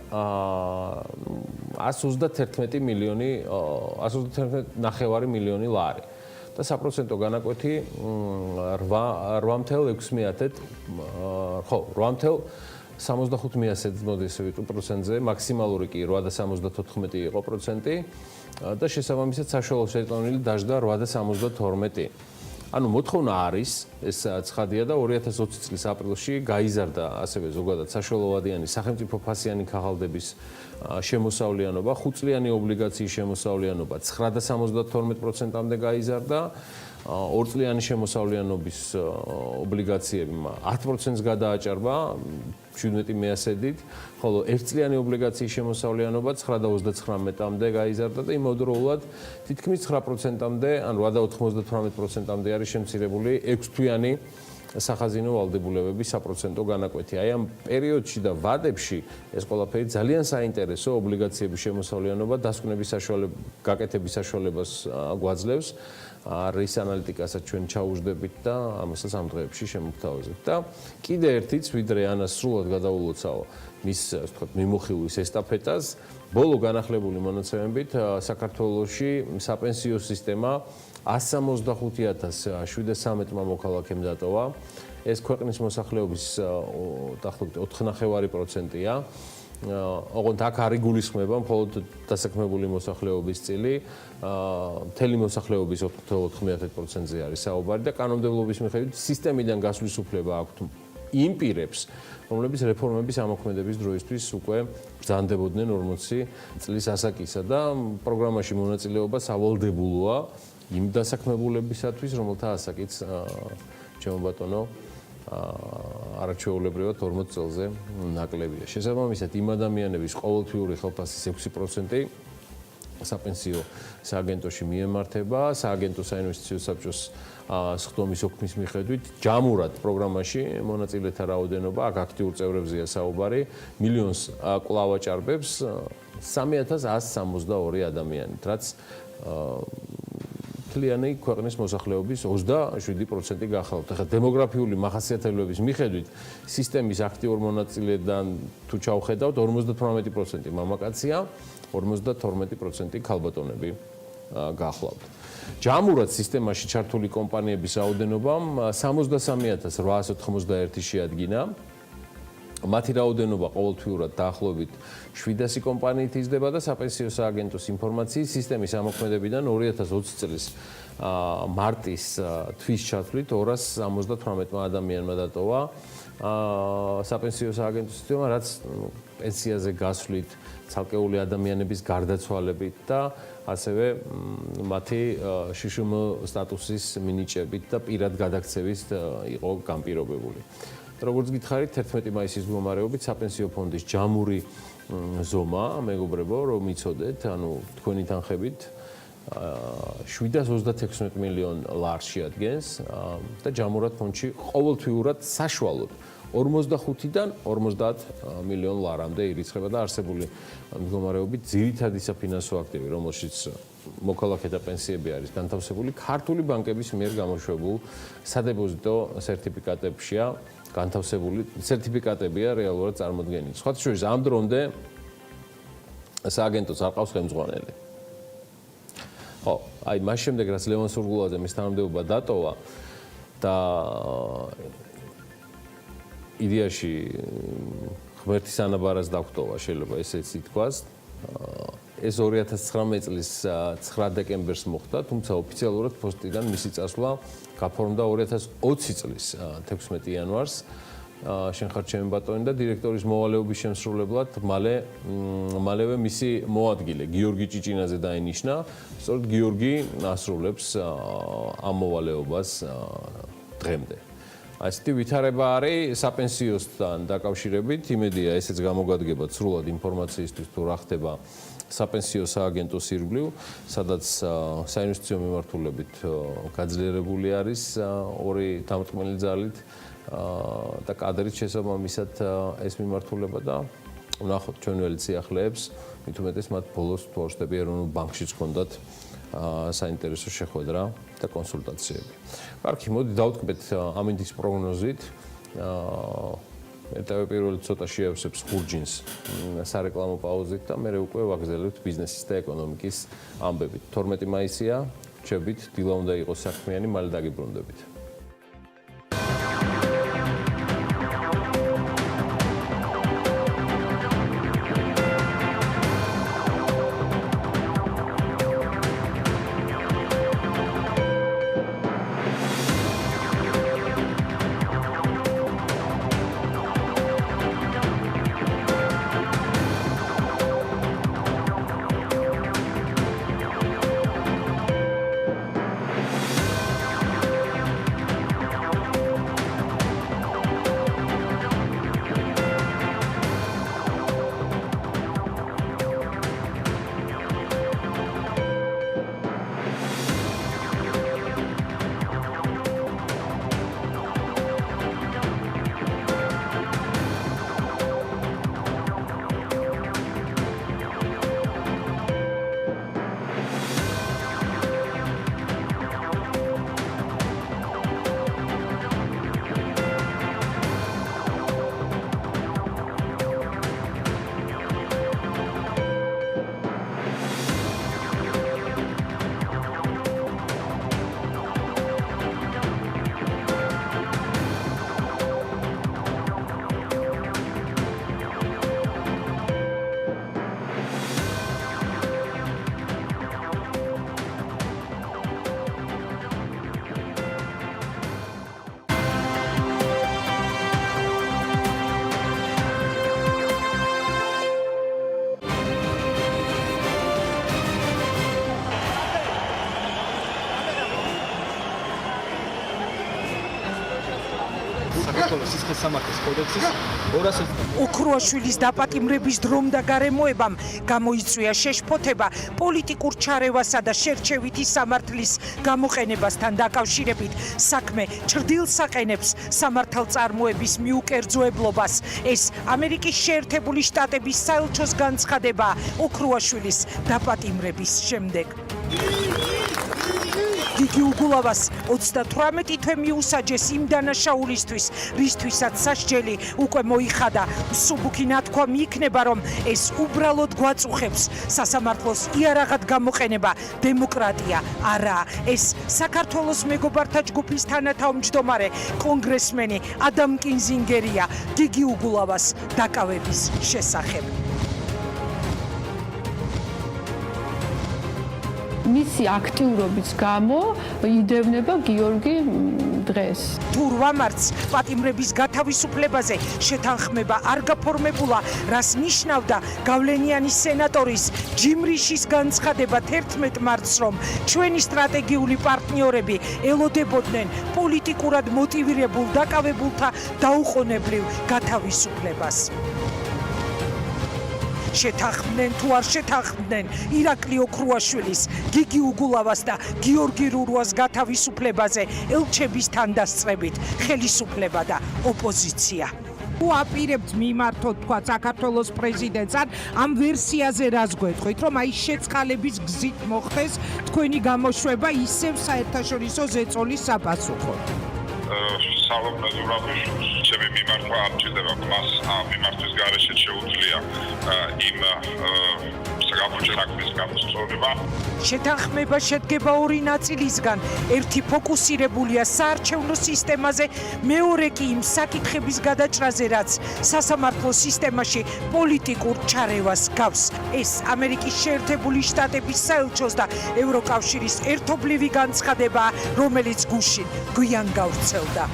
131 მილიონი ლარი და საპროცენტო განაკვეთი 8.75%-ზე, მაქსიმალური კი 8.74 იყო პროცენტი და შესაბამისად საშუალო შეწონილი დაждდა 8.72. ანუ მოთხოვნა არის, ეს ცხადია და 2020 წლის აპრილში გაიზარდა ასევე ზოგადად საშუალოვადიანი სახელმწიფო ფასიანი ქაღალდების შემოსავლიანობა, 5 წლიანი ობლიგაციის შემოსავლიანობა 9.72%-მდე გაიზარდა. 2 წლიანი შემოსავლიანობის ობლიგაციები 10%-ს გადააჭარბა 17.1-დით, ხოლო 1 წლიანი ობლიგაციის შემოსავლიანობა 9.39-მდე გაიზარდა და იმავდროულად თითქმის 9%-მდე, ან 8.98%-მდე არის შემცირებული 6 თვიანი სახაზინო ვალდებულებების საპროცენტო განაკვეთი. აი ამ პერიოდში და ვადებში ეს ყველაფერი ძალიან საინტერესო ობლიგაციების შემოსავლიანობა დასკვნების გაკეთების საშუალებას გვაძლევს. რის ანალიტიკასაც ჩვენ ჩაუждებით და ამასაც ამ დღეებში შემოგთავაზებთ. და კიდე ერთიც, ვიდრე ანას სრულად გადაულოცავ მის, ასე ვთქვათ, მიმოხილვის ესტაფეტას, ბოლო განახლებული მონაცემებით საქართველოში საპენსიო სისტემა 165,713 მოქალაქემ დატოვა. ეს ქვეყნის მოსახლეობის დაახლოებით 4.5%-ია. ოღონდ აქ არ იგულისხმება მხოლოდ დასაქმებული მოსახლეობის წილი, მთელი მოსახლეობის 4.9%-ზე არის საუბარი და კანონმდებლობის მიხედვით სისტემიდან გასვლის უფლება აქვთ იმ პირებს, რომლებიც რეფორმების ამოქმედების დროისთვის უკვე ბრძანდებოდნენ 40 წლის ასაკისა და პროგრამაში მონაწილეობა სავალდებულოა იმ დასაქმებულებისათვის, რომელთა ასაკიც ჩემო ბატონო არაჩვეულებრივად 40 წელზე ნაკლებია. შესაბამისად, იმ ადამიანების ყოველთვიური ხელფასის 6% საპენსიო სააგენტოში მიემართება, სააგენტო საინვესტიციო საბჭოს სხდომის ოქმის მიხედვით ჯამურად პროგრამაში მონაწილეთა რაოდენობა, აქ აქტიურ წევრებზეა საუბარი, მილიონს კვლავ აჭარბებს 3,162 ადამიანით, რაც მთლიანი ქვეყნის მოსახლეობის 27% გახლავთ. ახლა დემოგრაფიული მახასიათებლების მიხედვით სისტემის აქტიურ მონაწილეებიდან თუ ჩავხედავთ 58% მამაკაცია, 52% ქალბატონები გახლავთ. ჯამურად სისტემაში ჩართული კომპანიების რაოდენობამ 63,891 შეადგინა. მათი რაოდენობა ყოველთვიურად დაახლოებით 700 კომპანიით იზრდება და საპენსიო სააგენტოს ინფორმაციის სისტემის ამოქმედებიდან 2020 წლის მარტის თვის ჩათვლით 278 ადამიანმა დატოვა საპენსიო სააგენტოს სისტემა, რაც პენსიაზე გასვლით, ცალკეული ადამიანების გარდაცვალებით და ასევე მათი შშმ სტატუსის მინიჭებით და პირად გადაქცევით იყო განპირობებული. როგორც გითხარით, 11 მაისის მდგომარეობით საპენსიო ფონდის ჯამური ზომა, მეგობრებო, რომ იცოდეთ, ანუ თქვენი თანხებით 736 მილიონ ლარს შეადგენს და ჯამურად ფონდში ყოველთვიურად საშუალოდ 45-დან 50 მილიონ ლარამდე ირიცხება და არსებული მდგომარეობით ძირითადი საფინანსო აქტივი, რომელშიც მოქალაქეთა პენსიები არის განთავსებული, ქართული ბანკების მიერ გამოშვებულ სადებოზიტო სერტიფიკატებშია განთავსებული სერტიფიკატებია რეალურად წარმოდგენილი. სხვათა შორის ამ დრომდე სააგენტოს არ ყავს ხელმძღვანელი. ხო, აი მას შემდეგ რაც ლევან სურგულაძე მის თანამდებობა დატოვა და იდეაში ღმერთის ანაბარას დაგტოვა, შეიძლება ესეც ითქვას. ეს 2019 წლის 9 დეკემბერს მოხდა, თუმცა ოფიციალურად პოსტიდან მისი წასვლა გაფორმდა 2020 წლის 16 იანვარს. შენ ხარ ჩემი ბატონი და დირექტორის მოვალეობის შემსრულებლად მალევე მისი მოადგილე გიორგი ჭიჭინაძე დაინიშნა. სწორედ გიორგი ასრულებს ამ მოვალეობას დღემდე. ასეთი ვითარება არის საპენსიოსთან დაკავშირებით. იმედია, ესეც გამოგვადგება სრულად ინფორმაციისთვის თუ რა ხდება საპენსიო სააგენტოს ირგვლივ, სადაც საინვესტიციო მიმართულებით გაძლიერებული არის ორი დამრტყმელი ძალით და კადრით შესაბამისად ეს მიმართულება და ვნახოთ ჩვენ ველით სიახლეებს, მით უმეტეს მათ ბოლოს თვალშები ეროვნულ ბანკშიც ჰქონდათ საინტერესო შეხვედრა და კონსულტაციები. კარგი, მოდი დავტკბეთ ამინდის პროგნოზით. ერთავე პირველი ცოტა შეავსებს ხურჯინს სარეკლამო პაუზით და მერე უკვე ვაგრძელებთ ბიზნესის და ეკონომიკის ამბებით. 12 მაისია, რჩებით, დილა უნდა იყოს საქმიანი, მალე დაგიბრუნდებით. საქართველოს სისხლისამართლის კოდექსის 200 ოქროაშვილის დაპატიმრების დრომ და გარემოებამ გამოიწვია შეშფოთება პოლიტიკურ ჩარევასა და შერჩევითი სამართლის გამოყენებასთან დაკავშირებით. საქმე ჩრდილს აყენებს სამართალწარმოების მიუკერძოებლობას. ეს ამერიკის შეერთებული შტატების საელჩოს განცხადება ოქროაშვილის დაპატიმრების შემდეგ. გიგი უგულავას 38 თვე მიუსაჯეს იმ დანაშაულისთვის, რისთვისაც სასჯელი უკვე მოიხადა. მსუბუქი ნათქვამი იქნება, რომ ეს უბრალოდ გვაწუხებს სასამართლოს იარაღად გამოყენება დემოკრატია არაა. ეს საქართველოს მეგობართა ჯგუფის თანათავმჯდომარე კონგრესმენი ადამ კინზინგერია გიგი უგულავას დაკავების შესახებ. მისი აქტიურობის გამო იდევნება გიორგი დღეს. თურვა მარტს პატიმრების გათავისუფლებაზე შეთანხმება არ გაფორმებულა, რას ნიშნავდა გავლენიანი სენატორის ჯიმ რიშის განცხადება 11 მარტს, რომ ჩვენი სტრატეგიული პარტნიორები ელოდებოდნენ პოლიტიკურად მოტივირებულ დაკავებულთა დაუყოვნებლივ გათავისუფლებას. შეთანხმდნენ თუ არ შეთანხმდნენ ირაკლი ოქროაშვილის, გიგი უგულავას და გიორგი რურუას გათავისუფლებაზე ელჩების თანდასწრებით ხელისუფლება და ოპოზიცია. თუ აპირებთ მიმართოთ თქვა საქართველოს პრეზიდენტს, ამ ვერსიაზე რას გვეტყვით, რომ აი შეწყალების გზით მოხდეს თქვენი გამოშვება ისევ საერთაშორისო ზეწოლის საფასუხოდ. სალომე ზურაბიშვილს ჩემი მიმართვა არ ჭირდება, მას ამ მიმართვის გარეშე შეუძლია იმ საკუთარ საქმის გამოსწორება. შეთანხმება შედგება ორი ნაწილისგან. ერთი ფოკუსირებულია საარჩევნო სისტემაზე, მეორე კი იმ საკითხების გადაჭრაზე, რაც სასამართლო სისტემაში პოლიტიკურ ჩარევას გავს. ეს ამერიკის შეერთებული შტატების საელჩოს და ევროკავშირის ერთობლივი განცხადებაა, რომელიც გუშინ გვიან გავრცელდა.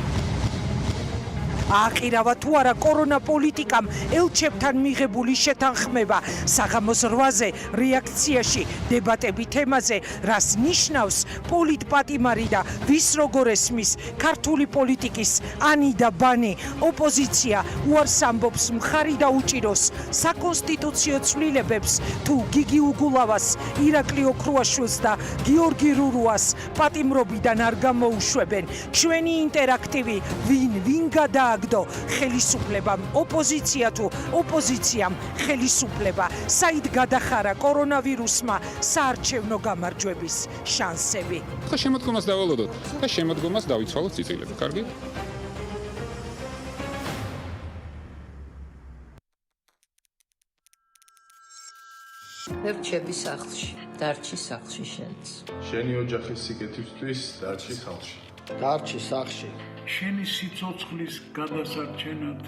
აყირავა თუ არა კორონა პოლიტიკამ ელჩებთან მიღებული შეთანხმება. საღამოს 8-ზე რეაქციაში დებატები თემაზე, რას ნიშნავს პოლიტპატიმარი და ვის როგორ ესმის ქართული პოლიტიკის ანი და ბანი. ოპოზიცია უარს ამბობს მხარი დაუჭიროს საკონსტიტუციო ცვლილებებს, თუ გიგი უგულავას, ირაკლი ოქროაშვილს და გიორგი რურუას პატიმრობიდან არ გამოუშვებენ. ჩვენი ინტერაქტივი ვინ გადააგდო ხელისუფლებამ, ოპოზიცია თუ ოპოზიციამ ხელისუფლება. საით გადახარა კორონავირუსმა საარჩევნო გამარჯვების შანსები. ხო, შემოდგომას დავალოდოთ და შემოდგომას დავიცვალოთ წიწილები. კარგი? მე რჩები სახლში, დარჩი სახლში შენც. შენი ოჯახის სიკეთისთვის დარჩი სახლში. დარჩი სახლში. შენი სიცოცხლის გადასარჩენად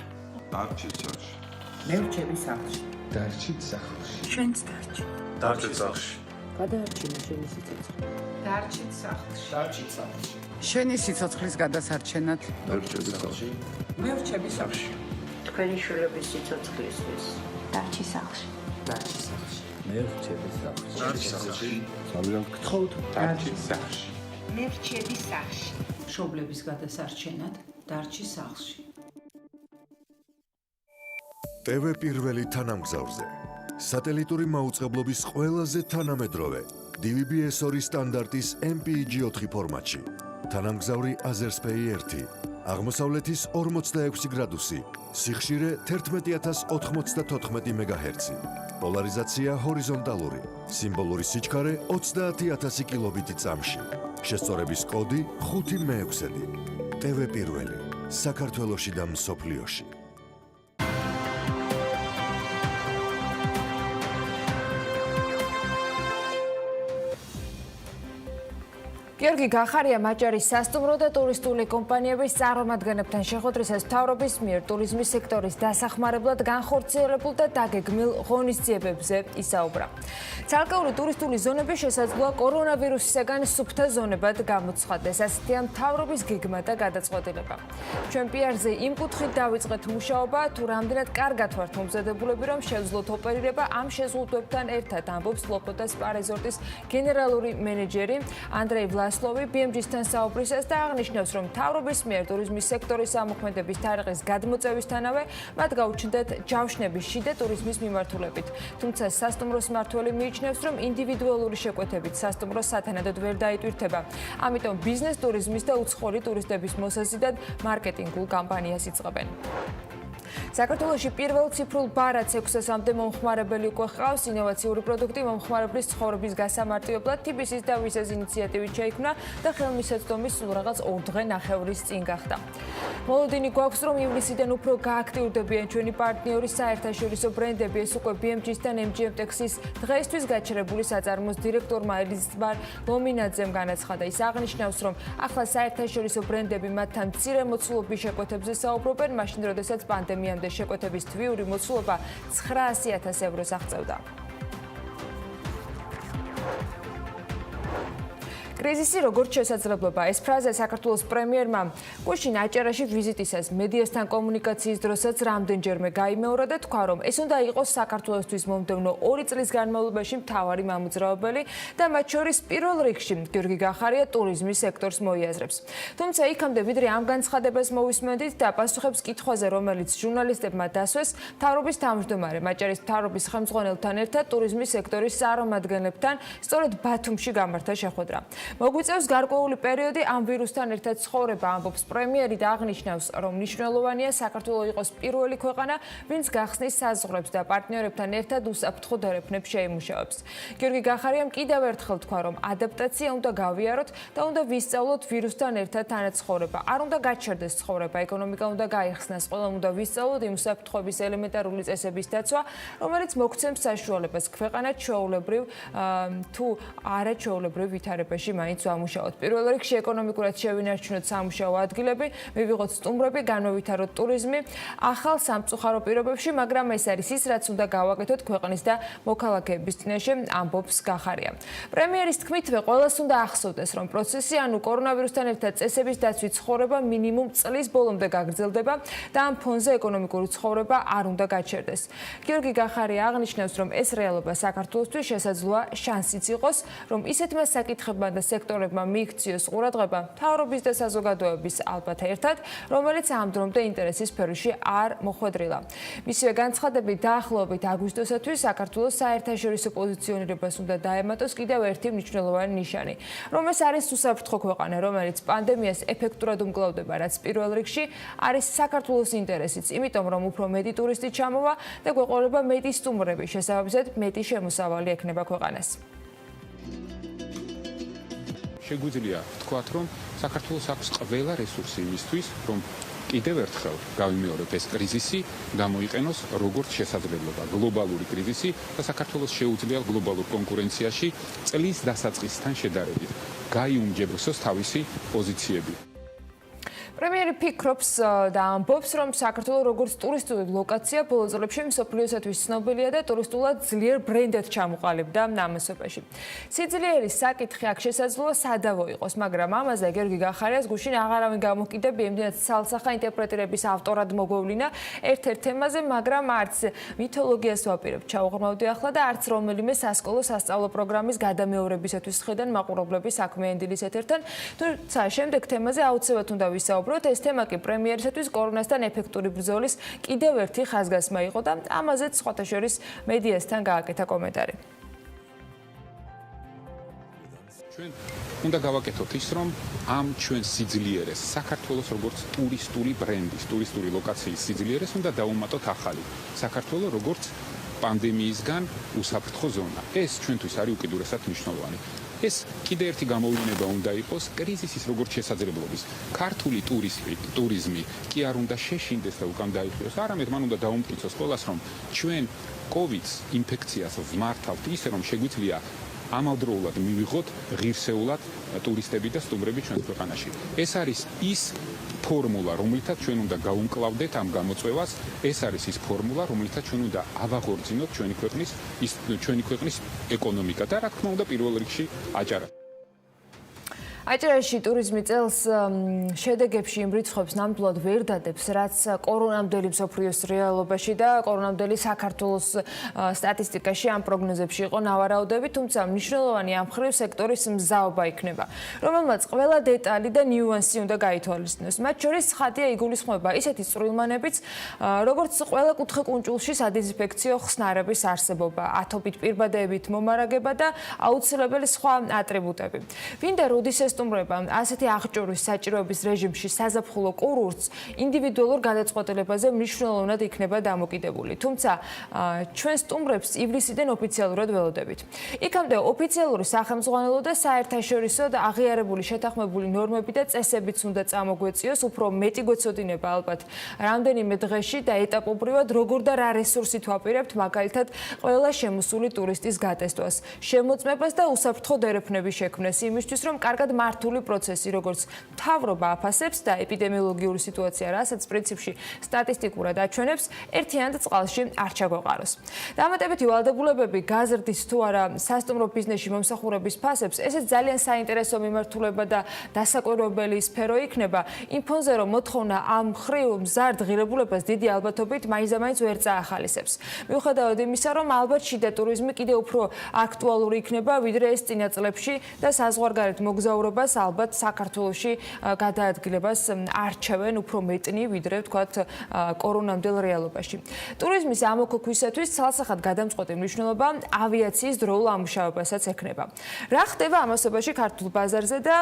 დარჩი სახლში. მე რჩები სახლში, დარჩი სახლში. შენც დარჩი. დარჩი სახლში. გადაარჩინე შენი სიცოცხლე. დარჩი სახლში. დარჩი სახლში. შენი სიცოცხლის გადასარჩენად დარჩი სახლში. მე რჩები სახლში. თქვენი შვილების სიცოცხლისთვის. დარჩი სახლში. დარჩი სახლში. მე რჩები სახლში. დარჩი სახლში. ძალიან გთხოვთ. დარჩი სახლში. მე რჩები სახლში. მშობლების გადასარჩენად დარჩი სახლში. TV პირველი თანამგზავრზე სატელიტური მაუწყებლობის ყველაზე თანამედროვე DVB-S2 სტანდარტის MPEG-4 ფორმატში. თანამგზავრი Azerspay 1, აღმოსავლეთის 46 გრადუსი, სიხშირე 11094 MHz, პოლარიზაცია ჰორიზონტალური, სიმბოლური სიჩქარე 30000 კილობიტი წამში. შესწორების კოდი 566. TV პირველი საქართველოში და მსოფლიოში. გიორგი გახარია მაჭარის სასტუმრო და ტურისტული კომპანიების წარმომადგენლებთან შეხვედრისას მთავრობის მიერ ტურიზმის სექტორის დასახმარებლად განხორციელებულ და დაგეგმილ ღონისძიებებზე ისაუბრა. ცალკეული ტურისტული ზონები შესაძლოა კორონავირუსისაგან სუფთა ზონებად გამოცხადდეს. ასეთია მთავრობის გეგმა და გადაწყვეტილება. ჩვენ PR-ზე იმ კუთხით დავიწყეთ მუშაობა, თუ რამდენად კარგად ვართ მომზადებულები, რომ შევძლოთ ოპერირება ამ შეზღუდვებთან ერთად, ამბობს ლოპოტა სპა რეზორტის გენერალური მენეჯერი ანდრეი მასლოვი BMG-სთან საუბრისას და აღნიშნავს, რომ მთავრობის მიერ ტურიზმის სექტორის ამოქმედების თარიღის გადმოწევისთანავე მათ გაუჩნდათ ჯავშნების შიდა ტურიზმის მიმართულებით. თუმცა სასტუმროს მმართველი მიიჩნევს, რომ ინდივიდუალური შეკვეთებით სასტუმრო სათანადოდ ვერ დაიტვირთება. ამიტომ ბიზნეს ტურიზმის და უცხოური ტურისტების მოსაზიდად მარკეტინგულ კამპანიას იწყებენ. საქართველოში პირველ ციფრულ ბარათს 600-მდე მომხმარებელი უკვე ჰყავს. ინოვაციური პროდუქტი მომხმარებლის ცხოვრების გასამარტივებლად TBC-ის და WISE-ის ინიციატივით შეიქმნა და ხელმისაწვდომის სულ რაღაც 2 დღე ნახევრის წინ გახდა. მოლოდინი გვაქვს, რომ ივლისიდან უფრო გააქტიურდებიან ჩვენი პარტნიორი საერთაშორისო ბრენდები. ეს უკვე BMG-სთან MGM Texas-ის დღეისთვის გაჩერებული საწარმოს დირექტორმა ელიზბარ ლომინაძემ განაცხადა. ის აღნიშნავს, რომ ახლა საერთაშორისო ბრენდები მათთან მცირე მოცულობის შეკვეთებზე საუბრობენ, მაშინ როდესაც პანდემიამდე შეკვეთების თვიური მოცულობა 900,000 ევროს აღწევდა. კრიზისი როგორც შესაძლებლობა. ეს ფრაზა საქართველოს პრემიერმა გუშინ აჭარაში ვიზიტისას მედიასთან კომუნიკაციის დროსაც რამდენჯერმე გაიმეორა და თქვა, რომ ეს უნდა იყოს საქართველოსთვის მომდევნო 2 წლის განმავლობაში მთავარი მამოძრავებელი და მათ შორის პირველ რიგში გიორგი გახარია ტურიზმის სექტორს მოიაზრებს. თუმცა იქამდე ვიდრე ამ განცხადებას მოვისმენდით და პასუხებს კითხვაზე, რომელიც ჟურნალისტებმა დასვეს, მთავრობის თავმჯდომარე აჭარის მთავრობის ხელმძღვანელთან ერთად ტურიზმის სექტორის წარმომადგენლებთან სწორედ ბათუმში გამართა შეხვედრა. მოგვიწევს გარკვეული პერიოდი ამ ვირუსთან ერთად ცხოვრება, ამბობს პრემიერი და აღნიშნავს, რომ მნიშვნელოვანია საქართველოს იყოს პირველი ქვეყანა, ვინც გახსნის საზღვრებს და პარტნიორებთან ერთად უსაფრთხო დერეფნებს შეიმუშავებს. გიორგი გახარიამ კიდევ ერთხელ თქვა, რომ ადაპტაცია უნდა გავიაროთ და უნდა ვისწავლოთ ვირუსთან ერთად თანაცხოვრება. არ უნდა გაჩერდეს ცხოვრება, ეკონომიკა უნდა გაიხსნას, ყველამ უნდა ვისწავლოთ იმ უსაფრთხოების ელემენტარული წესების დაცვა, რომელიც მოგცემს საშუალებას ქვეყანა ჩვეულებრივ თუ არა ჩვეულებრივ ვითარებაში მაინც ვამუშაოთ. პირველ რიგში ეკონომიკურად შევინარჩუნოთ სამუშაო ადგილები, მივიღოთ სტუმრები, განვავითაროთ ტურიზმი ახალ სამწუხარო პირობებში, მაგრამ ეს არის ის, რაც უნდა გავაკეთოთ ქვეყნის და მოქალაქეების წინაშე, ამბობს გახარია. პრემიერის თქმითვე ყველას უნდა ახსოვდეს, რომ პროცესი, ანუ კორონავირუსთან ერთად წესების დაცვით ცხოვრება მინიმუმ წლის ბოლომდე გაგრძელდება და ამ ფონზე ეკონომიკური ცხოვრება არ უნდა გაჩერდეს. გიორგი გახარია აღნიშნავს, რომ ეს რეალობა საქართველოსთვის შესაძლოა შანსიც იყოს, რომ ისეთმა საკითხებმა და სექტორებმა მიიქციოს ყურადღება მთავრობის და საზოგადოების ალბათ ერთად, რომელიც ამ დრომდე ინტერესის სფეროში არ მოხვედრილა. მისივე განცხადებით დაახლოებით აგვისტოსათვის საქართველოს საერთაშორისო პოზიციონირებას უნდა დაემატოს კიდევ ერთი მნიშვნელოვანი ნიშანი, რომ ეს არის უსაფრთხო ქვეყანა, რომელიც პანდემიას ეფექტურად უმკლავდება, რაც პირველ რიგში არის საქართველოს ინტერესიც, იმიტომ რომ უფრო მეტი ტურისტი ჩამოვა და გვეყოლება მეტი სტუმრები, შესაბამისად მეტი შემოსავალი ექნება ქვეყანას. შეგვიძლია ვთქვათ, რომ საქართველოს აქვს ყველა რესურსი იმისთვის, რომ კიდევ ერთხელ გავიმეორებ ეს კრიზისი გამოიყენოს როგორც შესაძლებლობა, გლობალური კრიზისი და საქართველოს შეუძლია გლობალურ კონკურენციაში წლის დასაწყისთან შედარებით გაიუმჯობესოს თავისი პოზიციები. პრემიერი ფიქრობს და ამბობს, რომ საქართველოს როგორც ტურისტული ლოკაცია ბოლო წლებში მსოფლიოსათვის ცნობილია და ტურისტულად ძლიერ ბრენდად ჩამოყალიბდა ამასობაში. სიძლიერის საკითხი აქ შესაძლოა სადავო იყოს, მაგრამ ამაზე გიორგი გახარიას გუშინ აღარავინ გამოკიდა BMG-ს ცალსახა ინტერპრეტირების ავტორად მოგვევლინა ერთ-ერთ თემაზე, მაგრამ არც მითოლოგიას ვაპირებ ჩაუღრმავდი ახლა და არც რომელიმე სასკოლო სასწავლო პროგრამის გადამეორებისათვის ხედან მაყურებლების საქმიანი დილის ეთერთან. თუმცა შემდეგ თემაზე აუცილებლად უნდა ვისაუბროთ. ეს თემა კი პრემიერისათვის კორონასთან ეფექტური ბრძოლის კიდევ ერთი ხაზგასმა იყო და ამაზეც სხვათა შორის მედიასთან გააკეთა კომენტარი. ჩვენ უნდა გავაკეთოთ ის, რომ ამ ჩვენ სიძლიერეს საქართველოს როგორც ტურისტული ბრენდის, ტურისტული ლოკაციის სიძლიერეს უნდა დავუმატოთ ახალი. საქართველოს როგორც პანდემიისგან უსაფრთხო ზონა. ეს ჩვენთვის არის უკიდურესად მნიშვნელოვანი. ეს კიდევ ერთი გამოვლინება უნდა იყოს კრიზისის როგორც შესაძლებლობის. ქართული ტურიზმი კი არ უნდა შეშინდეს და უკან დაიხიოს, არამედ მან უნდა დაუმტკიცოს ყველას, რომ ჩვენ COVID-ს ინფექციას ვმართავთ ისე, რომ შეგვიძლია ამავდროულად მივიღოთ ღირსეულად ტურისტები და სტუმრები ჩვენს ქვეყანაში. ეს არის ის ფორმულა, რომელითაც ჩვენ უნდა გაუმკლავდეთ ამ გამოწვევას, ეს არის ის ფორმულა, რომელითაც ჩვენ უნდა ავაღორძინოთ ჩვენი ქვეყნის ეკონომიკა და რა თქმა უნდა პირველ რიგში აჭარა. აჭარაში ტურიზმი წელს შედეგებში იმ რიცხვებს ნამდვილად ვერ დადებს, რაც კორონამდელი მსოფლიოს რეალობაში და კორონამდელი საქართველოს სტატისტიკაში ამ პროგნოზებში იყო ნავარაუდები, თუმცა მნიშვნელოვანი ამ მხრივ სექტორის მზაობა იქნება, რომელმაც ყველა დეტალი და ნიუანსი უნდა გაითვალისწინოს. მათ შორის ხადია იგულისხმება ისეთი წვრილმანებიც, როგორც ყველა კუთხე კუნჭულში სადეზინფექციო ხსნარების არსებობა, ათობით პირბადეებით მომარაგება და აუცილებელი სხვა ატრიბუტები. ვინდა როდის ესტუმრება ასეთი აღჭურვის საჭიროების რეჟიმში საზაფხულო კურორტს ინდივიდუალურ გადაწყვეტილებაზე მნიშვნელოვნად იქნება დამოკიდებული. თუმცა ჩვენ სტუმრებს ივლისიდან ოფიციალურად ველოდებით. იქამდე ოფიციალური სახელმძღვანელო და საერთაშორისო და აღიარებული შეთანხმებული ნორმები და წესებიც უნდა წამოგვეწიოს, უფრო მეტი გვეცოდინება ალბათ რამდენიმე დღეში და ეტაპობრივად როგორ და რა რესურსით ვაპირებთ მაგალითად ყველა შემოსული ტურისტის გატესტვას, შემოწმებას და უსაფრთხო დერეფნების შექმნას იმისთვის, რომ კარგად მართული პროცესი, როგორც მთავრობა აფასებს და ეპიდემიოლოგიური სიტუაცია, რასაც პრინციპში სტატისტიკურად აჩვენებს, ერთიანად წყალში არ ჩაგვეყაროს. დამატებითი ვალდებულებები გაზრდის თუ არა სასტუმრო ბიზნესში მომსახურების ფასებს, ესეც ძალიან საინტერესო მიმართულება და დასაკვირვებელი სფერო იქნება. იმ ფონზე, რომ მოთხოვნა ამ მხრივ მზარდ ღირებულებას დიდი ალბათობით მაინც ვერ წაახალისებს. მიუხედავად იმისა, რომ ალბათ შიდა ტურიზმი კიდევ უფრო აქტუალური იქნება, ვიდრე ეს წინა წლებში და საზღვარგარეთ მოგზაურობას ალბათ საქართველოში გადაადგილებას არჩევენ უფრო მეტნი, ვიდრე ვთქვათ კორონამდელ რეალობაში. ტურიზმის ამოქოქვისათვის ცალსახად გადამწყვეტი მნიშვნელობა ავიაციის დროულ ამუშავებასაც ექნება. რა ხდება ამასობაში ქართულ ბაზარზე და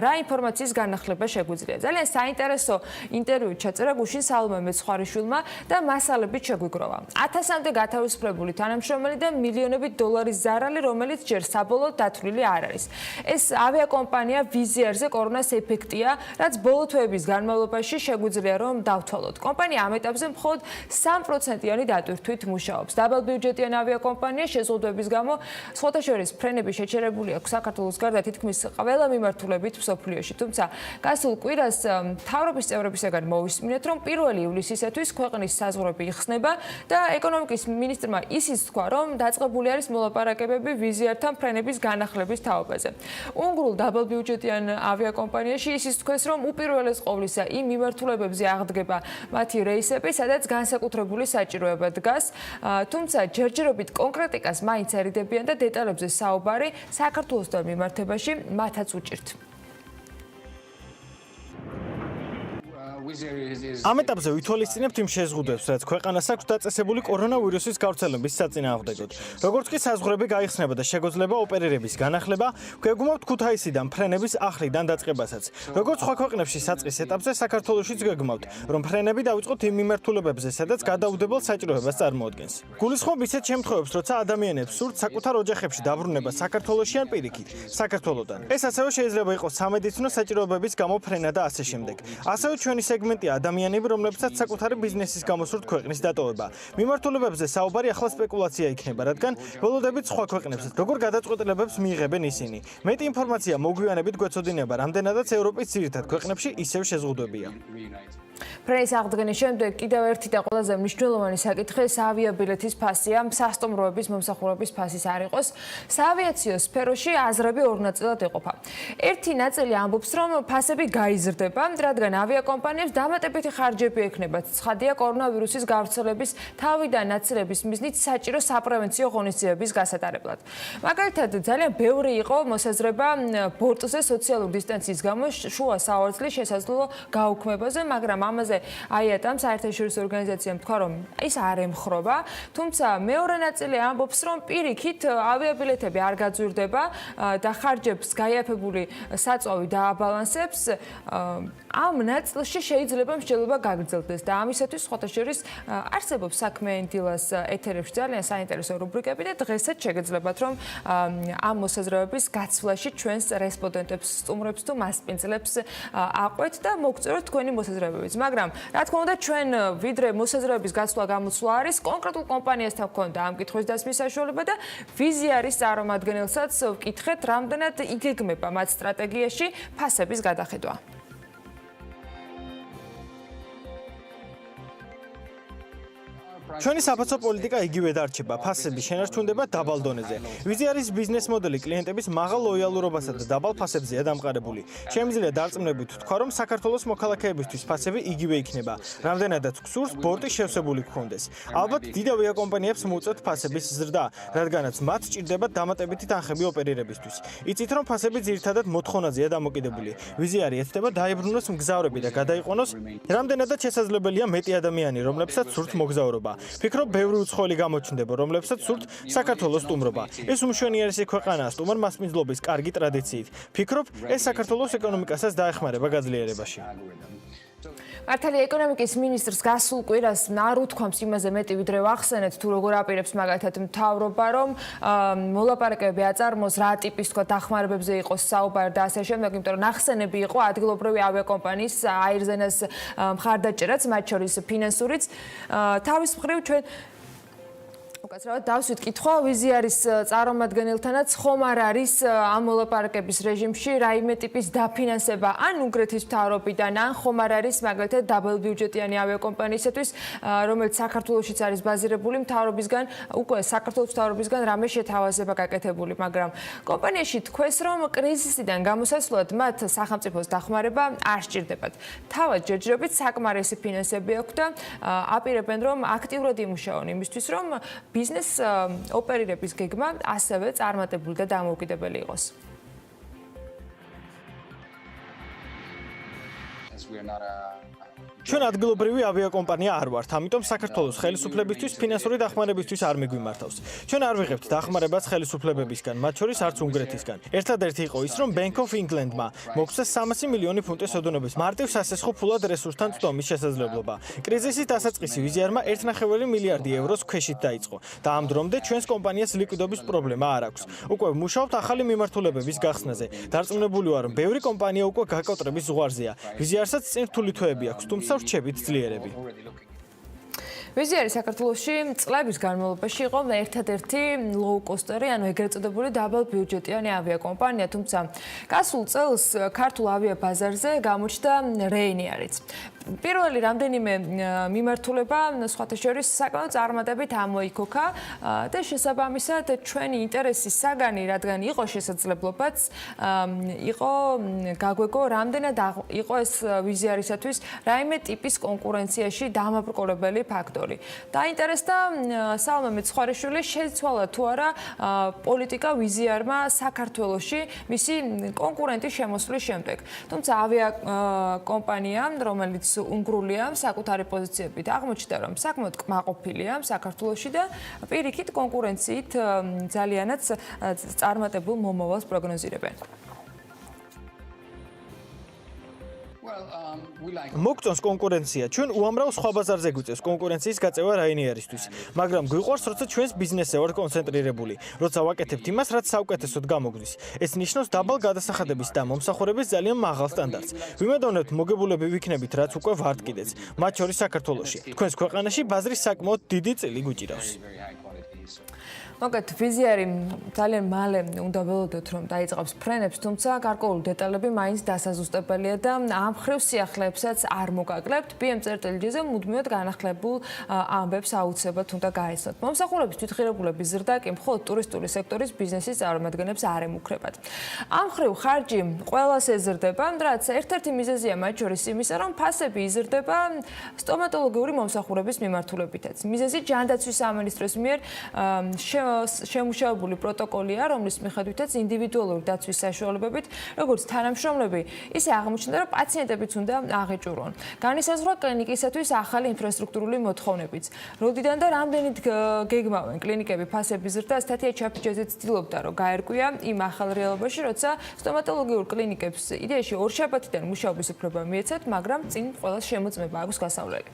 რა ინფორმაციის განახლება შეგვიძლია? ძალიან საინტერესო ინტერვიუ ჩაწერა გუშინ სალომე მეცხვარიშვილმა და მასალებით შეგვიგროვა. 1000-მდე გათავისუფლებული თანამშრომელი და მილიონობით დოლარის ზარალი, რომელიც ჯერ საბოლოოდ დათვლილი არ არის. ეს ავიაკომპანია ვიზიარზე კორონას ეფექტია, რაც ბოლო თვეების განმავლობაში შეგვიძლია რომ დავთვალოთ. კომპანია ამ ეტაპზე მხოლოდ 3%-იანი დატვირთვით მუშაობს. დაბალბიუჯეტიან ავიაკომპანია შეზღუდვების გამო სხვათა შორის ფრენები შეჩერებული აქვს საქართველოს გარდა თითქმის ყველა მიმართულებით მსოფლიოში. თუმცა გასულ კვირას მთავრობის წევრებისაგან მოვისმინეთ, რომ 1 ივლისისათვის ქვეყნის საზღვრები იხსნება და ეკონომიკის მინისტრმა ისიც თქვა, რომ დაწყებული არის მოლაპარაკებები ვიზიართან ფრენების განახლების თაობაზე. უნგრულ დაბალბიუჯეტიან ავიაკომპანიაში ისიც თქვეს, რომ უპირველეს ყოვლისა იმ მიმართულებებზე აღდგება მათი რეისები, სადაც განსაკუთრებული საჭიროება დგას, თუმცა ჯერჯერობით კონკრეტიკას მაინც ერიდებიან და დეტალებზე საუბარი საქართველოსთან მიმართებაში მათაც უჭირთ. ამ ეტაპზე ვითვალისწინებთ იმ შეზღუდვებს, რაც ქვეყანას აქვს დაწესებული კორონავირუსის გავრცელების საწინააღმდეგოდ. როგორც კი საზღვრები გაიხსნება და შეგვეძლება ოპერირების განახლება, გვეგმავთ ქუთაისიდან ფრენების ახლიდან დაწყებასაც. როგორც სხვა ქვეყნებში საწყის ეტაპზე, საქართველოშიც გვეგმავთ, რომ ფრენები დავიწყოთ იმ მიმართულებებზე, სადაც გადაუდებელ საჭიროებას წარმოადგენს. გულისხმობ ისეთ შემთხვევებს, როცა ადამიანებს სურთ საკუთარ ოჯახებში დაბრუნება საქართველოში ან პირიქით, საქართველოდან. ეს ასევე შეიძლება იყოს სამედიცინო საჭიროებების გამო ფრენა და ასე შემდეგ. ასევე ჩვენი სეგმენტია ადამიანები, რომლებსაც საკუთარი ბიზნესის გამო სურთ ქვეყნის დატოვება. მიმართულებებზე საუბარი ახლა სპეკულაცია იქნება, რადგან ველოდებით სხვა ქვეყნებს, როგორ გადაწყვეტილებებს მიიღებენ ისინი. მეტი ინფორმაცია მოგვიანებით გვეცოდინება, რამდენადაც ევროპის ძირითად ქვეყნებში ისევ შეზღუდვებია. ფრენის აღდგენის შემდეგ კიდევ ერთი და ყველაზე მნიშვნელოვანი საკითხი საავიაბილეთის ფასია, სასტუმროების მომსახურების ფასის არ იყოს. საავიაციო სფეროში აზრები ორ ნაწილად იყოფა. ერთი ნაწილი ამბობს, რომ ფასები გაიზრდება, რადგან ავიაკომპანიებს დამატებითი ხარჯები ექნებათ. ცხადია კორონავირუსის გავრცელების თავიდან ნაცილების მიზნით საჭირო საპრევენციო ღონისძიებების გასატარებლად. მაგალითად, ძალიან ბევრი იყო მოსაზრება ბორტზე სოციალური დისტანციის გამო შუა საوارწლის შესაძლო გაუქმებაზე, მაგრამ ამაზე აიატამ საერთაშორისო ორგანიზაციამ თქვა, რომ ის არ ემხრობა, თუმცა მეორე ნაწილი ამბობს, რომ პირიქით ავიაბილეთები არ გაძვირდება და ხარჯებს გაიაფებული საწვავი დააბალანსებს, ამ ნაწილში შეიძლება მსჯელობა გაგრძელდეს და ამისათვის სხვათა შორის არსებობს საქმე დილას ეთერებში ძალიან საინტერესო რუბრიკები და დღესაც შეგეძლებათ, რომ ამ მოსაზრებების გაცვლაში ჩვენს რესპონდენტებს, სტუმრებს თუ მასპინძლებს აყვეთ და მოგწეროთ თქვენი მოსაზრებებიც. მაგრამ რა თქმა უნდა ჩვენ ვიდრე მოსაზრებების გაცვლა გამოცვლა არის კონკრეტულ კომპანიასთან გვქონდა ამ კითხვის დასმის საშუალება და ვიზიარის წარმომადგენელსაც ვკითხეთ რამდენად იგეგმება მათ სტრატეგიაში ფასების გადახედვა. ჩვენი საფასო პოლიტიკა იგივე დარჩება, ფასები შენარჩუნდება დაბალ დონეზე. ვიზი არის ბიზნეს მოდელი კლიენტების მაღალ ლოიალურობასა და დაბალ ფასებზეა დამყარებული. შემიძლია დარწმუნებით ვთქვა, რომ საქართველოს მოქალაქეებისთვის ფასები იგივე იქნება. რამდენადაც გსურს ბორტი შევსებული გქონდეს. ალბათ დიდ ავიაკომპანიებს მოუწევთ ფასების ზრდა, რადგანაც მათ სჭირდება დამატებითი თანხები ოპერირებისთვის. იცით, რომ ფასები ძირითადად მოთხოვნაზეა დამოკიდებული. ვიზი არის ეთდება დაებრუნოს მგზავრები და გადაიყვანოს რამდენადაც შესაძლებელია მეტი ადამიანი, რომლებსაც სურთ მოგზაურობა. ფიქრობ, ბევრი უცხოელი გამოჩნდება, რომლებსაც სურთ საქართველოს სტუმრობა. ეს უმშვენიერესი ქვეყანაა სტუმარ მასპინძლობის კარგი ტრადიციით. ფიქრობ, ეს საქართველოს ეკონომიკასაც დაეხმარება გაძლიერებაში. მართალია ეკონომიკის მინისტრს გასულ კვირას არ უთქვამს იმაზე მეტი ვიდრე ვახსენეთ თუ როგორ აპირებს მაგალითად მთავრობა რომ მოლაპარაკებები აწარმოოს რა ტიპის თქვა დახმარებებზე იყოს საუბარი და ასე შემდეგ, იმიტომ რომ ნახსენები იყო ადგილობრივი ავიაკომპანიის აირზენას მხარდაჭერაც, მათ შორის ფინანსურიც. თავის მხრივ ჩვენ უკაცრავად დავსვით კითხვა, ვიზი არის წარმომადგენელთანაც ხომ არ არის ამ მოლაპარაკების რეჟიმში რაიმე ტიპის დაფინანსება ან უნგრეთის მთავრობიდან, ან ხომ არ არის მაგალითად დაბალბიუჯეტიანი ავიაკომპანიისათვის, რომელიც საქართველოშიც არის ბაზირებული მთავრობისგან, უკვე საქართველოს მთავრობისგან რამე შეთავაზება გაკეთებული, მაგრამ კომპანიაში თქვეს, რომ კრიზისიდან გამოსასვლელად მათ სახელმწიფოს დახმარება არ სჭირდებათ. თავად ჯერჯერობით საკმარისი ფინანსები აქვთ და აპირებენ, რომ აქტიურად იმუშაონ იმისთვის, რომ ბიზნეს ოპერირების გეგმა ასევე წარმატებული და დამოუკიდებელი იყოს. ჩვენ ადგილობრივი ავიაკომპანია არ ვართ, ამიტომ საქართველოს ხელისუფლებისთვის ფინანსური დახმარებისთვის არ მიგვიმართავს. ჩვენ არ ვიღებთ დახმარებას ხელისუფლებებისგან, მათ შორის არც უნგრეთისგან. ერთადერთი იყო ის, რომ Bank of England-მა მოგცეს 300 მილიონი ფუნტის ოდენობის მარტივ სასესხო ფულად რესურსთან წვდომის შესაძლებლობა. კრიზისის დასაწყისი ვიზიარმა 1,5 მილიარდი ევროს ქვეშით დაიწყო და ამ დრომდე ჩვენს კომპანიას ლიკვიდობის პრობლემა არ აქვს. უკვე მუშაობთ ახალი მიმართულებების გახსნაზე. დარწმუნებული ვარ, რომ ბევრი კომპანია უკვე გაკოტრების ზღვარზეა. ვიზიარსაც წინ რთული თვეები აქვს, თუმცა რჩებით ძლიერები. ვიზი არის საქართველოში წლების განმავლობაში იყო ერთადერთი low-cost-ერი, ანუ ეგრეთ წოდებული დაბალბიუჯეტიანი ავიაკომპანია, თუმცა გასულ წელს ქართულ ავიაბაზარზე გამოჩნდა Ryanair-იც. პირველი რამდენიმე მიმართულება სხვათა შორის საკმაოდ წარმატებით ამოიქოქა და შესაბამისად ჩვენი ინტერესის საგანი, რადგან იყო შესაძლებლობაც, იყო გაგვეგო რამდენად იყო ეს ვიზიარისათვის რაიმე ტიპის კონკურენციაში დამაბრკოლებელი ფაქტორი. დაინტერესდა სალმა მეცხვარეშვილი შეცვალა თუ არა პოლიტიკა ვიზიარმა საქართველოში მისი კონკურენტის შემოსვლის შემდეგ. თუმცა ავიაკომპანია, რომელიც უნგრულია, საკუთარი პოზიციებით აღმოჩნდა, რომ საკმაოდ კმაყოფილია საქართველოში და პირიქით კონკურენციით ძალიანაც წარმატებულ მომავალს პროგნოზირებენ. მოგწონს კონკურენცია. ჩვენ უამრავ სხვა ბაზარზე გვიწევს კონკურენციის გაწევა Ryanair-ისთვის, მაგრამ გვიყვარს, როცა ჩვენს ბიზნესზე ვართ კონცენტრირებული, როცა ვაკეთებთ იმას, რაც საუკეთესოდ გამოგვდის. ეს ნიშნავს დაბალ გადასახადების და მომსახურების ძალიან მაღალ სტანდარტს. ვიმედოვნებთ, მოგებულები ვიქნებით, რაც უკვე ვართ კიდეც, მათ შორის საქართველოში. თქვენს ქვეყანაში ბაზრის საკმაოდ დიდი წილი გვიჭირავს. მოგეთ ვიზიარი ძალიან მალე უნდა ველოდოთ რომ დაიწყებს ფრენებს, თუმცა გარკვეული დეტალები მაინც დასაზუსტებელია და ამ ხრივ სიახლეებსაც არ მოგაკლებთ. BM-წერტილიჯეზე მუდმივად განახლებულ ამბებს აუცილებლად უნდა გაეცნოთ. მომსახურების თვითღირებულების ზრდა კი მხოლოდ ტურისტული სექტორის ბიზნესის წარმომადგენლებს არ ემუქრებათ. ამ ხრივ ხარჯი ყველას ეზრდება, რაც ერთ-ერთი მიზეზია მათ შორის იმისა, რომ ფასები იზრდება სტომატოლოგიური მომსახურების მიმართულებითაც. მიზეზი ჯანდაცვის სამინისტროს მიერ შემუშავებული პროტოკოლია, რომლის მიხედვითაც ინდივიდუალური დაცვის საშუალებებით, როგორც თანამშრომლები, ისე აღმოჩნდა, რომ პაციენტებიც უნდა აღეჭურონ. განისაზღვრა კლინიკისათვის ახალი ინფრასტრუქტურული მოთხოვნებიც. როდიდან და რამდენით გეგმავენ კლინიკები ფასების ზრდას, სტატია ჩაფიჯაძე ცდილობდა, რომ გაერკვია იმ ახალ რეალობაში, როცა სტომატოლოგიურ კლინიკებს იდეაში ორშაბათიდან მუშაობის უფლება მიეცათ, მაგრამ წინ ყველას შემოწმება აქვს გასავლელი.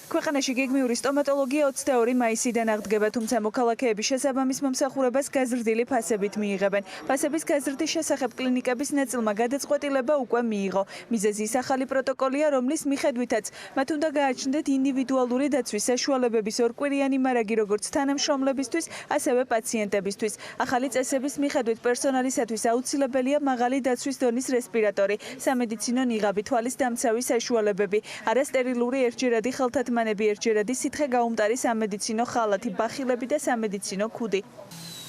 ქვეყანაში გეგმიური სტომატოლოგია 22 მაისიდან აღდგება, თუმცა მოქალაქეები შესაბამის მომსახურებას გაზრდილი ფასებით მიიღებენ. ფასების გაზრდის შესახებ კლინიკების ნაწილმა გადაწყვეტილება უკვე მიიღო. მიზეზი ის ახალი პროტოკოლია, რომლის მიხედვითაც მათ უნდა გააჩნდეთ ინდივიდუალური დაცვის საშუალებების ორკვირიანი მარაგი როგორც თანამშრომლებისთვის, ასევე პაციენტებისთვის. ახალი წესების მიხედვით პერსონალისათვის აუცილებელია მაღალი დაცვის დონის რესპირატორი, სამედიცინო ნიღაბი, თვალის დამცავი საშუალებები, არასტერილური ერთჯერადი ხელთათმანები, ერთჯერადი სითხე გაუმტარი სამედიცინო ხალათი, ბახილები და სამედიცინო ქუდი.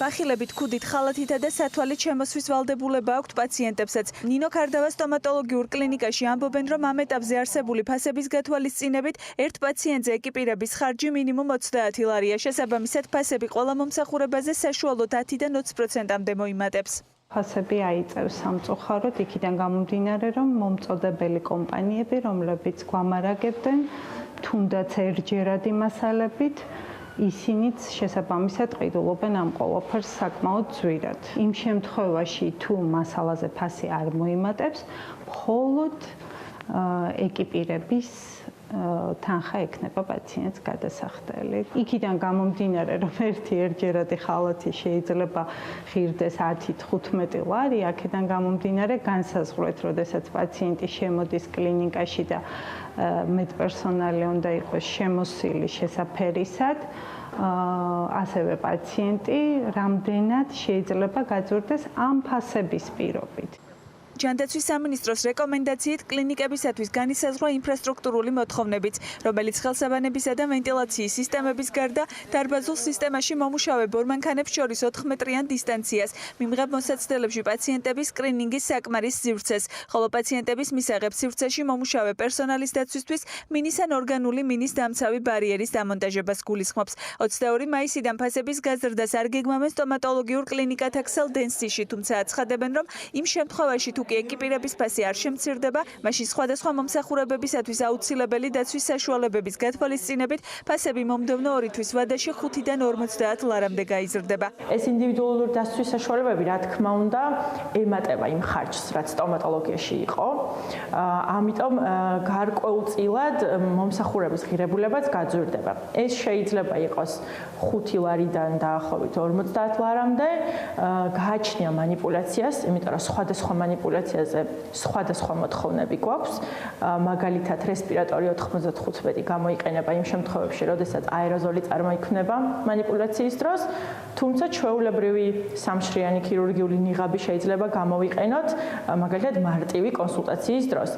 ბახილებით, ქუდით, ხალათითა და სათვალით შემოსვის ვალდებულება აქვთ პაციენტებსაც. ნინო ქარდავა სტომატოლოგიურ კლინიკაში ამბობენ, რომ ამ ეტაპზე არსებული ფასების გათვალისწინებით ერთ პაციენტზე ეკიპირების ხარჯი მინიმუმ 30 ლარია. შესაბამისად, ფასები ყველა მომსახურებაზე საშუალოდ 10-დან 20%-მდე მოიმატებს. ფასები აიწევს სამწუხაროდ იქიდან გამომდინარე, რომ მომწოდებელი კომპანიები, რომლებიც გვამარაგებდნენ თუნდაც ერთჯერადი მასალებით, ისინიც შესაბამისად ყიდულობენ ამ ყველაფერს საკმაოდ ძვირად. იმ შემთხვევაში, თუ მასალაზე ფასი არ მოიმატებს, მხოლოდ ეკიპირების თანხა ექნება პაციენტს გადასახდელი. იქიდან გამომდინარე, რომ ერთჯერადი ხალათი შეიძლება ღირდეს 10-15 ლარი, აქედან გამომდინარე განსაზღვრეთ, როდესაც პაციენტი შემოდის კლინიკაში და მედპერსონალი უნდა იყოს შემოსილი შესაფერისად, ასევე პაციენტი რამდენად შეიძლება გაძვირდეს ამ ფასების პირობით. ჯანდაცვის სამინისტროს რეკომენდაციით კლინიკებისათვის განისაზღვრა ინფრასტრუქტურული მოთხოვნებიც, რომელიც ხელსაბანებისა და ვენტილაციის სისტემების გარდა დარბაზულ სისტემაში მომუშავე ბორმანქანებს შორის 4 მეტრიან დისტანციას, მიმღებ მოსაცდელებში პაციენტების სკრინინგის საკმარის სივრცეს, ხოლო პაციენტების მისაღებ სივრცეში მომუშავე პერსონალის დაცვისთვის მინის ან ორგანული მინის დამცავი ბარიერის დამონტაჟებას გულისხმობს. 22 მაისიდან ფასების გაზრდას არ გეგმავენ სტომატოლოგიურ კლინიკათა ქსელდენსიში, თუმცა აცხადებენ, რომ იმ შემთხვევაში თუ ეკიპირების ფასი არ შემცირდება, მაშინ სხვადასხვა მომსახურებებისათვის აუცილებელი დაცვის საშუალებების გათვალისწინებით ფასები მომდევნო 2 თვის ვადაში 5-დან 50 ლარამდე გაიზრდება. ეს ინდივიდუალური დაცვის საშუალებები, რა თქმა უნდა, ემატება იმ ხარჯს, რაც სტომატოლოგიაში იყო. ამიტომ გარკვეულწილად მომსახურების ღირებულებაც გაძვირდება. ეს შეიძლება იყოს 5 ლარიდან დაახლოებით 50 ლარამდე. გააჩნია манипуляციას, იმიტომ რომ სხვადასხვა манипуляციაზე სხვადასხვა მოთხოვნები გვაქვს. მაგალითად, რესპირატორი 95 გამოიყენება იმ შემთხვევებში, როდესაც აეროზოლი წარმოიქმნება манипуляციის დროს, თუმცა ჩვეულებრივი სამშრიანი ქირურგიული ნიღაბი შეიძლება გამოვიყენოთ, მაგალითად, მარტივი კონსულტაციის დროს.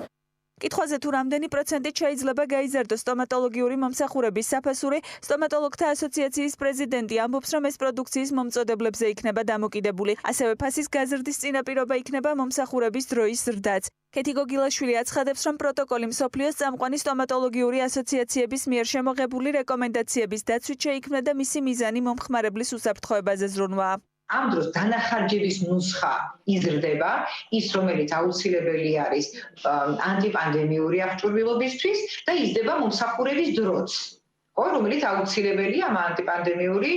კითხვაზე თუ რამდენი პროცენტით შეიძლება გაიზარდოს სტომატოლოგიური მომსახურების საფასური, სტომატოლოგთა ასოციაციის პრეზიდენტი ამბობს, რომ ეს პროდუქციის მომწოდებლებზე იქნება დამოკიდებული. ასევე ფასის გაზრდის წინაპირობა იქნება მომსახურების დროის ზრდაც. კეთი გოგილაშვილი აცხადებს, რომ პროტოკოლი მსოფლიოს წამყვანი სტომატოლოგიური ასოციაციების მიერ შემოღებული რეკომენდაციების დაცვით შეიქმნა და მისი მიზანი მომხმარებლის უსაფრთხოებაზე ზრუნვაა. ამ დროს დანახარჯების ნუსხა იზრდება, ის რომელიც აუცილებელი არის ანტიპანდემიური აღჭურვილობისთვის და იზრდება მომსახურების დროც. რომელიც აუცილებელია ამ ანტიპანდემიური,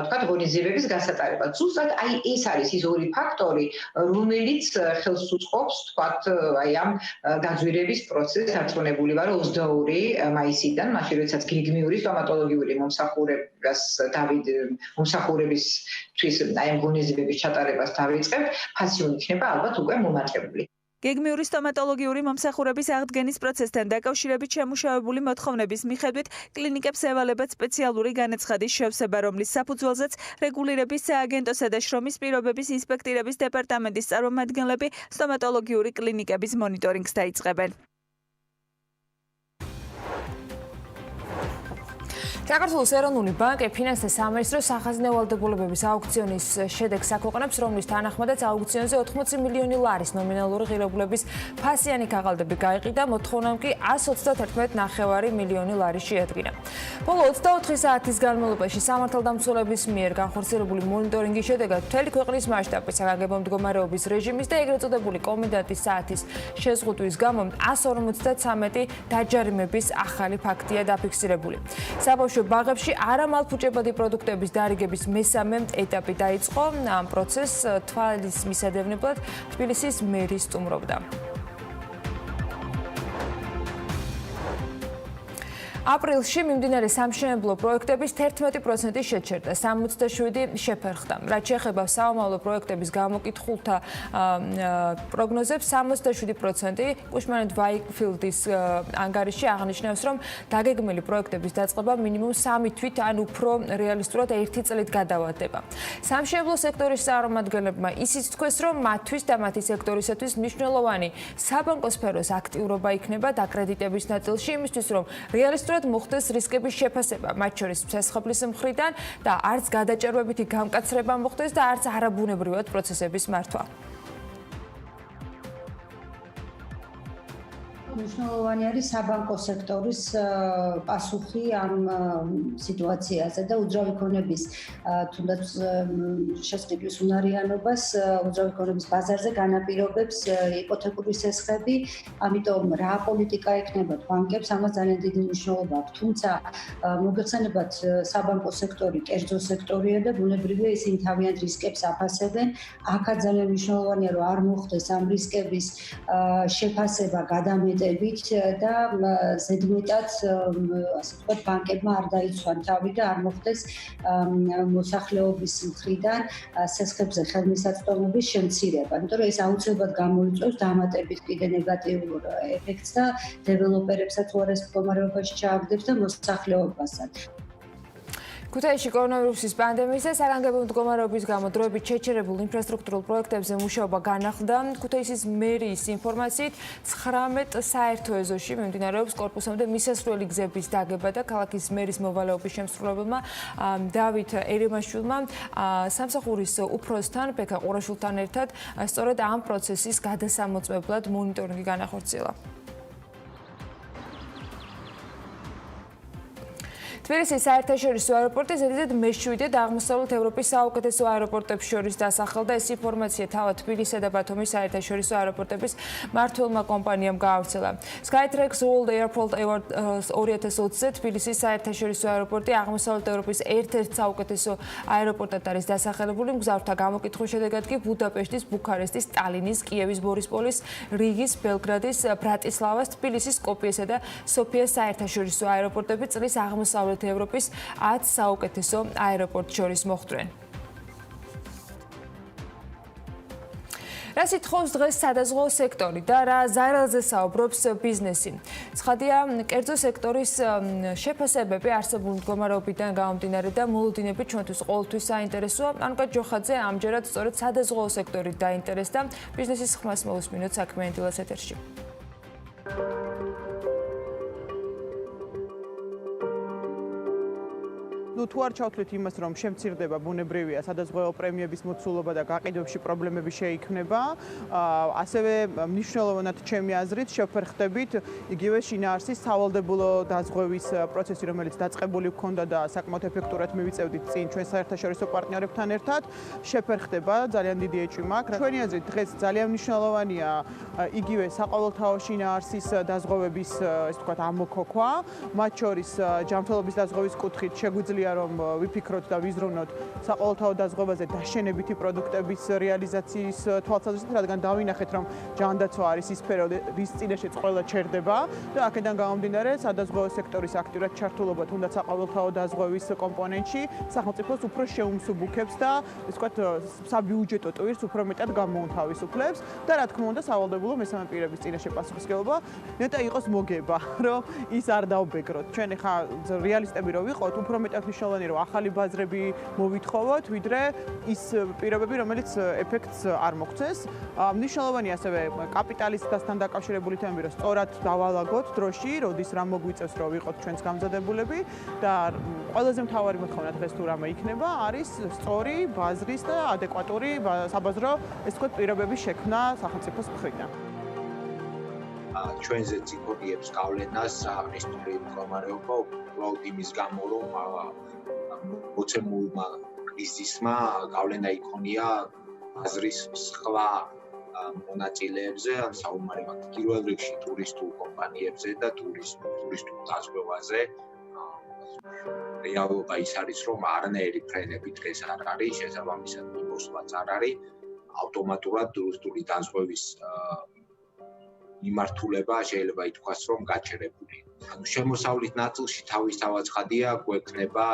თქვათ, ღონისძიებების გასატარებად. ზუსტად აი ეს არის ის ორი ფაქტორი, რომელიც ხელს უწყობს, თქვათ, აი ამ გაძვირების პროცესს. დარწმუნებული ვარ, 22 მაისიდან, მაშინ როდესაც გეგმიური სტომატოლოგიური მომსახურებისთვის აი ამ ღონისძიებების ჩატარებას დავიწყებთ, ფასი იქნება ალბათ უკვე მომატებული. გეგმიური სტომატოლოგიური მომსახურების აღდგენის პროცესთან დაკავშირებით შემუშავებული მოთხოვნების მიხედვით კლინიკებს ევალებათ სპეციალური განაცხადის შევსება, რომლის საფუძველზეც რეგულირების სააგენტოსა და შრომის პირობების ინსპექტირების დეპარტამენტის წარმომადგენლები სტომატოლოგიური კლინიკების მონიტორინგს დაიწყებენ. საქართველოს ეროვნული ბანკი ფინანსთა სამინისტროს სახაზინო ვალდებულებების აუქციონის შედეგს აქვეყნებს, რომლის თანახმადაც აუქციონზე 80 მილიონი ლარის ნომინალური ღირებულების ფასიანი ქაღალდები გაიყიდა, მოთხოვნამ კი 131.5 მილიონი ლარი შეადგინა. ბოლო 24 საათის განმავლობაში სამართალდამცველების მიერ განხორციელებული მონიტორინგის შედეგად მთელი ქვეყნის მასშტაბით საგანგებო მდგომარეობის რეჟიმის და ეგრეთ წოდებული კომენდანტის საათის შეზღუდვის გამო 153 დაჯარიმების ახალი ფაქტია დაფიქსირებული. ბაღებში არამალფუჭებადი პროდუქტების დარიგების მესამე ეტაპი დაიწყო. ამ პროცესს თვალის მისადევნებლად თბილისის მერი სტუმრობდა. აპრილში მიმდინარე სამშენებლო პროექტების 11% შეჩერდა, 67 შეფერხდა. რაც შეეხება საომავლო პროექტების გამოკითხულთა პროგნოზებს, 67% კუშმან და ვაიკფილდის ანგარიში აღნიშნავს, რომ დაგეგმილი პროექტების დაწყება მინიმუმ 3 თვით ან უფრო რეალისტურად 1 წლით გადავარდება. სამშენებლო სექტორის წარმომადგენლებმა ისიც თქვეს, რომ მათთვის და მათი სექტორისათვის მნიშვნელოვანი საბანკო სფეროს აქტიურობა იქნება დაკრედიტების ნაწილში, იმისთვის რომ რეალისტურად მოხდეს რისკების შეფასება, მათ შორის ცესხებლის მხრიდან და არც გადაჭერბებითი გამკაცრება მოხდეს და არც არაბუნებრივად პროცესების მართვა. მნიშვნელოვანი არის საბანკო სექტორის პასუხი ამ სიტუაციაზე და უძრავი ქონების თუნდაც შესყიდვის უნარიანობას უძრავი ქონების ბაზარზე განაპირობებს იპოთეკური სესხები, ამიტომ რა პოლიტიკა ექნებათ ბანკებს, ამას ძალიან დიდი მნიშვნელობა აქვს. თუმცა მოგეხსენებათ საბანკო სექტორი, კერძო სექტორია და ბუნებრივია ისინი თავიანთ რისკებს აფასებენ. აქაც ძალიან მნიშვნელოვანია რომ არ მოხდეს ამ რისკების შეფასება გადამეტებით და ზედმეტად ასე ვთქვათ ბანკებმა არ დაიცვან თავი და არ მოხდეს მოსახლეობის მხრიდან სესხებზე ხელმისაწვდომობის შემცირება. იმიტომ რომ ეს აუცილებლად გამოიწვევს დამატებით კიდე ნეგატიურ ეფექტს და დეველოპერებსაც უარეს მდგომარეობაში ჩააგდებს და მოსახლეობასაც. ქუთაისში კორონავირუსის პანდემიის და საგანგებო მდგომარეობის გამო დროებით შეჩერებულ ინფრასტრუქტურულ პროექტებზე მუშაობა განახლდა. ქუთაისის მერიის ინფორმაციით 19 საერთო ეზოში მიმდინარეობს კორპუსამდე მისასვლელი გზების დაგება და ქალაქის მერის მოვალეობის შემსრულებელმა დავით ერიმაშვილმა სამსახურის უფროსთან ბექა ყურაშვილთან ერთად სწორედ ამ პროცესის გადასამოწმებლად მონიტორინგი განახორციელა. თბილისის საერთაშორისო აეროპორტი ზედიზედ მე-7 და აღმოსავლეთ ევროპის საუკეთესო აეროპორტებს შორის დასახელდა. ეს ინფორმაცია თავად თბილისისა და ბათუმის საერთაშორისო აეროპორტების მმართველმა კომპანიამ გაავრცელა. Skytrax World Airport Award 2020-ზე თბილისის საერთაშორისო აეროპორტი აღმოსავლეთ ევროპის ერთ-ერთ საუკეთესო აეროპორტად არის დასახელებული. მგზავრთა გამოკითხვის შედეგად კი ბუდაპეშტის, ბუქარესტის, ტალინის, კიევის, ბორისპოლის, რიგის, ბელგრადის, ბრატისლავას, თბილისის, სკოპიესა და სოფიას საერთაშორისო აეროპორტები წლის აღმოსავლეთ ევროპის 10 საუკეთესო აეროპორტს შორის მოხვდნენ. რა სიტყვის დღეს სადაზღვო სექტორი და რა ზარალზე საუბრობს ბიზნესი. ცხადია, კერძო სექტორის შეფასებები არსებული მდგომარეობიდან გამომდინარე და მოლოდინები ჩვენთვის ყოველთვის საინტერესოა. ანუკა ჯოხაძე ამჯერად სწორედ სადაზღვო სექტორით დაინტერესდა. ბიზნესის ხმას მოусმინოთ საქმიანი დილას ეთერში. თუ არ ჩავთვლით იმას, რომ შემცირდება ბუნებრივია სადაზღვევო პრემიების მოცულობა და გაყიდვებში პრობლემები შეიქმნება, ასევე მნიშვნელოვნად ჩემი აზრით შევფერხდებით იგივე შინაარსის სავალდებულო დაზღვევის პროცესი, რომელიც დაწყებული ჰქონდა და საკმაოდ ეფექტურად მივიწევდით წინ ჩვენ საერთაშორისო პარტნიორებთან ერთად, შევფერხდება, ძალიან დიდი ეჭვი მაქვს. ჩვენი აზრით დღეს ძალიან მნიშვნელოვანია იგივე საყოველთაო შინაარსის დაზღვევების, ესე ვთქვათ, ამოქოქვა, მათ შორის ჯანმრთელობის დაზღვევის კუთხით შეგვიძლია რომ ვიფიქროთ და ვიზრუნოთ საყოველთაო დაზღვევაზე დაშენებითი პროდუქტების რეალიზაციის თვალსაზრისით, რადგან დავინახეთ, რომ ჯანდაცვა არის ის სფერო, რის წინაშეც ყველა ჩერდება და აქედან გამომდინარე სადაზღვევო სექტორის აქტიურად ჩართულობა თუნდაც საყოველთაო დაზღვევის კომპონენტში სახელმწიფოს უფრო შეუმსუბუქებს და ესე ვთქვათ საბიუჯეტო ტვირთს უფრო მეტად გამოუთავისუფლებს და რა თქმა უნდა სავალდებულო მესამე პირების წინაშე პასუხისმგებლობა ნეტა იყოს მოგება, რომ ის არ დავბეგროთ. ჩვენ ხა რეალისტები რო ვიყოთ, უფრო მეტად მნიშვნელოვანია რომ ახალი ბაზრები მოვითხოვოთ, ვიდრე ის პირობები, რომელიც ეფექტს არ მოგვცეს. მნიშვნელოვანია ასევე კაპიტალისტთან დაკავშირებული თემები, რომ სწორად დავალაგოთ დროში, როდის რა მოგვიწევს, რომ ვიყოთ ჩვენს გამზადებულები და ყველაზე მთავარი მოთხოვნა დღეს თუ რამე იქნება, არის სწორი ბაზრის და ადეკვატური საბაზრო, ესე ვთქვათ, პირობების შექმნა სახელმწიფოს მხრიდან. ჩვენზე ციკორიებს გავლენას აღნიშნული მდგომარეობა უბრალოდ იმის გამო, რომ მოცემულმა კრიზისმა გავლენა იქონია ბაზრის სხვა მონაწილეებზე, ან საუბარი მაქვს პირველ რიგში ტურისტულ კომპანიებზე და ტურისტულ დაზღვევაზე. რეალობა ის არის, რომ არანაირი ფრენები დღეს არ არის, შესაბამისად მოსვლაც არ არის, ავტომატურად ტურისტული დაზღვევის მიმართულება შეიძლება ითქვას, რომ გაჩერებული. ანუ შემოსავლის ნაწილში თავისთავად ცხადია, გვექნება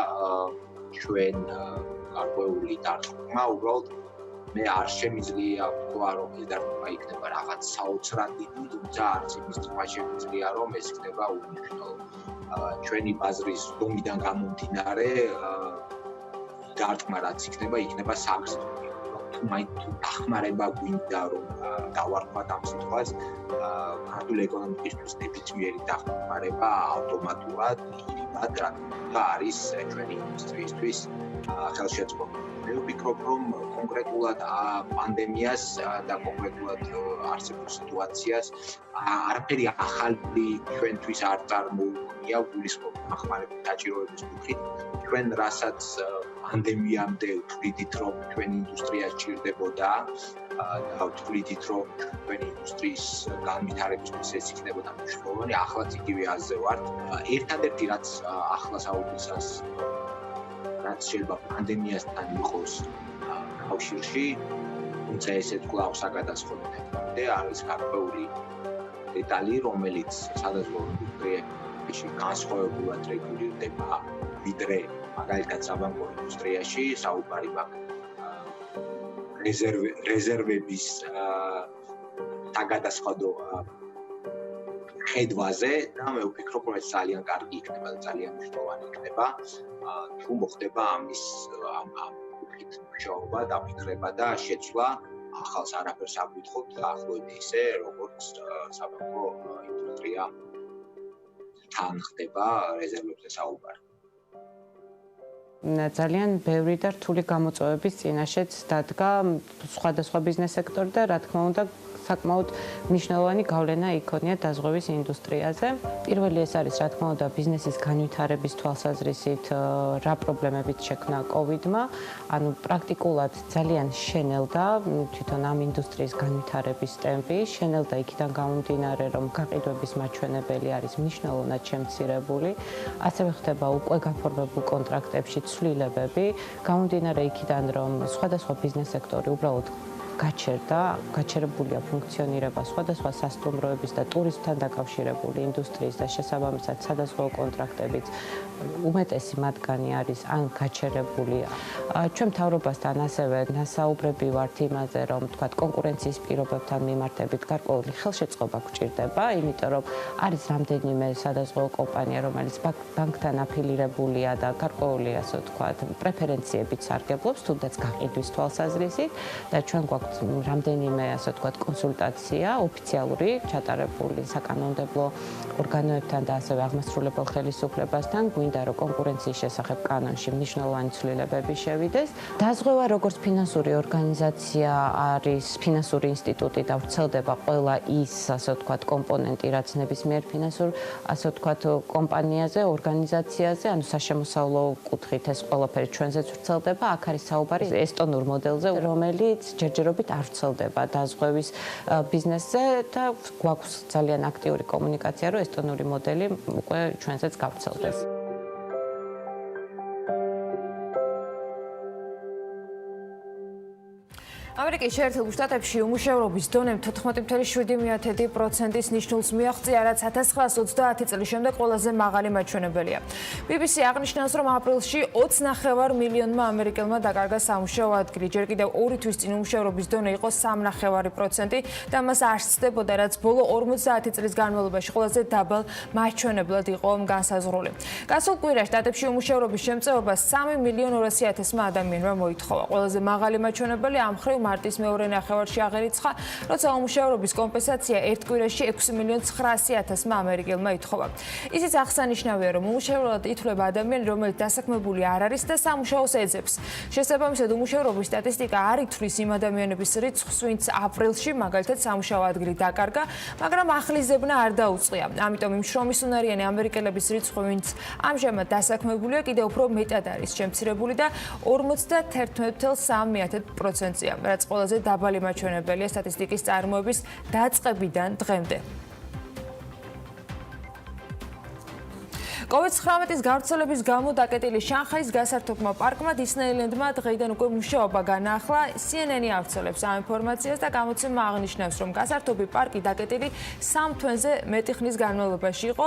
ჩვენ გარკვეული დარტყმა, უბრალოდ მე არ შემიძლია ვთქვა, რომ ეს დარტყმა იქნება რაღაც საოცრად დიდი, თუმცა არც იმის თქმა შემიძლია, რომ ეს იქნება უმნიშვნელო. ჩვენი ბაზრის დომიდან გამომდინარე, დარტყმა რაც იქნება საგრძნობი. თუ დახმარება გვინდა, რომ დავარქვათ ამ სიტყვას, ქართული ეკონომიკისთვის ნებისმიერი დახმარება ავტომატურად ირიბად, რა არის ჩვენი ინდუსტრიისთვის ხელშეწყობილი. მე ვფიქრობ, რომ კონკრეტულად პანდემიას და კონკრეტულად არსებულ სიტუაციას არაფერი ახალი ჩვენთვის არ წარმოუქმნია გულისხმობ დახმარების საჭიროების მუხით. ჩვენ რასაც პანდემიამდე ვთვლიდით, რომ ჩვენი ინდუსტრია სჭირდებოდა და ვთვლიდით, რომ ჩვენი ინდუსტრიის განვითარებისთვის ეს იქნებოდა მნიშვნელოვანი, ახლაც იგივე აზრზე ვართ. ერთადერთი რაც ახლა საუბრისას რაც შეიძლება პანდემიასთან იყოს კავშირში, თუმცა ესეც კვლავ საგადასხადებია, არის გარკვეული დეტალი, რომელიც სადაზღვევო ინდუსტრიაში განსხვავებულად რეგულირდება, ვიდრე მაგალითად საბანკო ინდუსტრიაში საუბარი მაქვს რეზერვების საგადასხადო ხედვაზე და მე ვფიქრობ, რომ ეს ძალიან კარგი იქნება და ძალიან მნიშვნელოვანი იქნება. თუ მოხდება ამის მუშაობა, დაფიქრება და შეცვლა, ახალს არაფერს არ ვიტყობ, დაახლოებით ისე, როგორც საბანკო ინდუსტრია თან ხდება რეზერვებზე საუბარი. ძალიან ბევრი და რთული გამოწვევების წინაშეც დადგა სხვადასხვა ბიზნეს სექტორი და რა თქმა უნდა საკმაოდ მნიშვნელოვანი გავლენა იქონია დაზღვევის ინდუსტრიაზე. პირველი ეს არის, რა თქმა უნდა, ბიზნესის განვითარების თვალსაზრისით, რა პრობლემებით შექმნა COVID-მა, ანუ პრაქტიკულად ძალიან შენელდა თვითონ ამ ინდუსტრიის განვითარების ტემპი, შენელდა იქიდან გამომდინარე, რომ გაყიდვების მაჩვენებელი არის მნიშვნელოვნად შემცირებული, ასევე ხდება უკვე გაფორმებულ კონტრაქტებში ცვლილებები, გამომდინარე იქიდან, რომ სხვადასხვა ბიზნეს სექტორი უბრალოდ გაჩერებულია ფუნქციონირება სხვადასხვა სასტუმროების და ტურიზმთან დაკავშირებული ინდუსტრიის და შესაბამისად სადაზღვევო კონტრაქტებიც უმეტესი მათგანი არის ან გაჩერებული. ჩვენ მთავრობასთან ასევე ნასაუბრები ვართ იმაზე, რომ თქვათ კონკურენციის პირობებთან მიმართებით გარკვეული ხელშეწყობა გვჭირდება, იმიტომ რომ არის რამდენიმე სადაზღვევო კომპანია, რომელიც ბანკთან აფილირებულია და გარკვეული ასე ვთქვათ პრეფერენციებით სარგებლობს, თუნდაც გაყიდვის თვალსაზრისით და ჩვენ გვაქვს რამდენიმე ასე ვთქვათ კონსულტაცია ოფიციალური ჩატარებული საკანონმდებლო ორგანოებთან და ასევე აღმასრულებელ ხელისუფლებასთან გვინდა რომ კონკურენციის შესახებ კანონში მნიშვნელოვანი ცვლილებები შევიდეს. დაზღვევა როგორც ფინანსური ორგანიზაცია არის ფინანსური ინსტიტუტი და ვრცელდება ყველა ის ასე ვთქვათ კომპონენტი, რაც ნებისმიერ ფინანსურ ასე ვთქვათ კომპანიაზე, ორგანიზაციაზე, ანუ საშემოსავლო კუთხით ეს ყველაფერი ჩვენზეც ვრცელდება. აქ არის საუბარი ესტონურ მოდელზე, რომელიც ჯერჯერობით არ ვრცელდება დაზღვევის ბიზნესზე და გვაქვს ძალიან აქტიური კომუნიკაცია, რომ ესტონური მოდელი უკვე ჩვენზეც გავრცელდეს. ამერიკის შეერთებულ შტატებში უმუშევრობის დონემ 14.7%-ის ნიშნულს მიაღწია, რაც 1930 წლის შემდეგ ყველაზე მაღალი მაჩვენებელია. BBC აღნიშნავს, რომ აპრილში 20.5 მილიონმა ამერიკელმა დაკარგა სამუშაო ადგილი. ჯერ კიდევ 2 თვის წინ უმუშევრობის დონე იყო 3.5% და მას არ სცდებოდა, რაც ბოლო 50 წლის განმავლობაში ყველაზე დაბალ მაჩვენებლად იყო განსაზღვრული. გასულ კვირაში შტატებში უმუშევრობის შემწეობა 3.200.000 ადამიანმა მოითხოვა. ყველაზე მაღალი მაჩვენებელი ამ მხრივ მარტის მეორე ნახევარში აღერიცხა, როცა უმუშევრობის კომპენსაცია ერთ კვირაში 6.900.000 ამერიკელმა ითხოვა. ისიც აღსანიშნავია, რომ უმუშევრად ითვლება ადამიანი, რომელიც დასაქმებული არ არის და სამუშაოს ეძებს. შესაბამისად, უმუშევრობის სტატისტიკა არ ითვლის იმ ადამიანების რიცხვს, ვინც აპრილში მაგალითად სამუშაო ადგილი დაკარგა, მაგრამ ახლიზებნა არ დაუწყია. ამიტომ იმ შრომისუნარიანი ამერიკელების რიცხვი, ვინც ამჟამად დასაქმებულია, კიდევ უფრო მეტად არის შემცირებული და 51.3%-ია. რაც ყველაზე დაბალი მაჩვენებელია სტატისტიკის წარმოების დაწყებიდან დღემდე. COVID-19-ის გავრცელების გამო დაკეტილი შანხაის გასართობმა პარკმა Disneyland-მა დღეიდან უკვე მუშაობა განაახლა. CNN-ი ავრცელებს ამ ინფორმაციას და გამოცემა აღნიშნავს, რომ გასართობი პარკი დაკეტილი 3 თვეზე მეტი ხნის განმავლობაში იყო,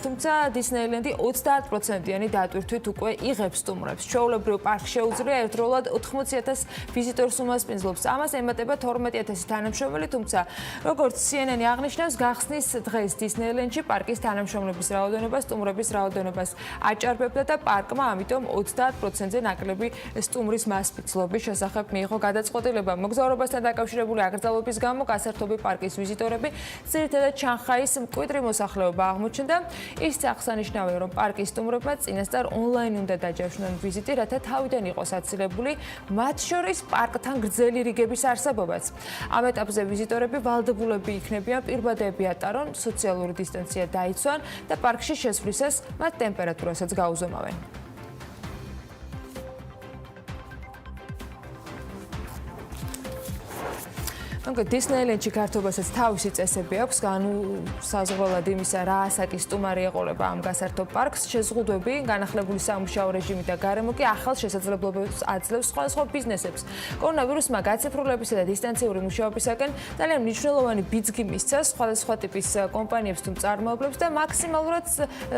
თუმცა Disneyland-ი 30%-იანი დატვირთვით უკვე იღებს სტუმრებს. ჩვეულებრივ პარკს შეუძლია ერთდროულად 80,000 ვიზიტორს უმასპინძლობს. ამას ემატება 12,000 თანამშრომელი, თუმცა როგორც CNN-ი აღნიშნავს, გახსნის დღეს Disneyland-ში პარკის თანამშრომლების რაოდენობა სტუმრების რაოდენობას აჭარბებდა და პარკმა ამიტომ 30%-ზე ნაკლები სტუმრის მასპინძლობის შესახებ მიიღო გადაწყვეტილება. მოგზაურობასთან დაკავშირებული აკრძალვების გამო გასართობი პარკის ვიზიტორები ძირითადად შანხაის მკვიდრი მოსახლეობა აღმოჩნდა. ის აღსანიშნავია, რომ პარკის სტუმრებმა წინასწარ ონლაინ უნდა დაჯავშნონ ვიზიტი, რათა თავიდან იყოს აცილებული, მათ შორის პარკთან გრძელი რიგების არსებობაც. ამ ეტაპზე ვიზიტორები ვალდებულები იქნებიან პირბადეები ატარონ, სოციალური დისტანცია დაიცვან და პარკში შესვლისას მათ ტემპერატურასაც გაუზომავენ. Disneyland-ში გართობასაც თავისი წესები აქვს, განუსაზღვრელად იმისა, რა ასაკის სტუმარი ეყოლება ამ გასართობ პარკს, შეზღუდვები, განახლებული სამუშაო რეჟიმი და გარემო კი ახალ შესაძლებლობებს აძლევს სხვადასხვა ბიზნესებს. კორონავირუსმა გაციფრულებისა და დისტანციური მუშაობისაკენ ძალიან მნიშვნელოვანი ბიძგი მისცა სხვადასხვა ტიპის კომპანიებს თუ მწარმოებლებს და მაქსიმალურად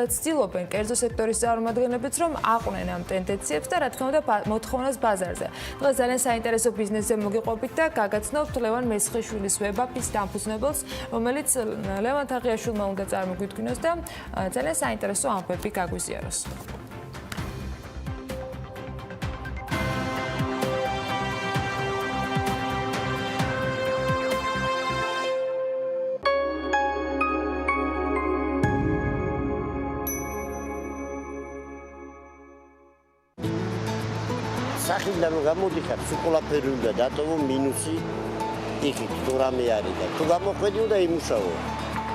ცდილობენ კერძო სექტორის წარმომადგენლებიც, რომ აყვნენ ამ ტენდენციებს და რა თქმა უნდა მოთხოვნას ბაზარზე. დღეს ძალიან საინტერესო ბიზნესზე მოგიყვებით და გაგაცნობთ ლევან მესხიშვილის ვებაპის დამფუძნებელს, რომელიც ლევან თაღიაშვილმა უნდა წარმოგვიდგინოს და ძალიან საინტერესო ამბები გაგვიზიაროს. სახიდან გამოდიხარ, სულაფერი უნდა დატოვო მინუსი იქით თუ რამე არის და თუ გამოყვედი უნდა იმუშაო.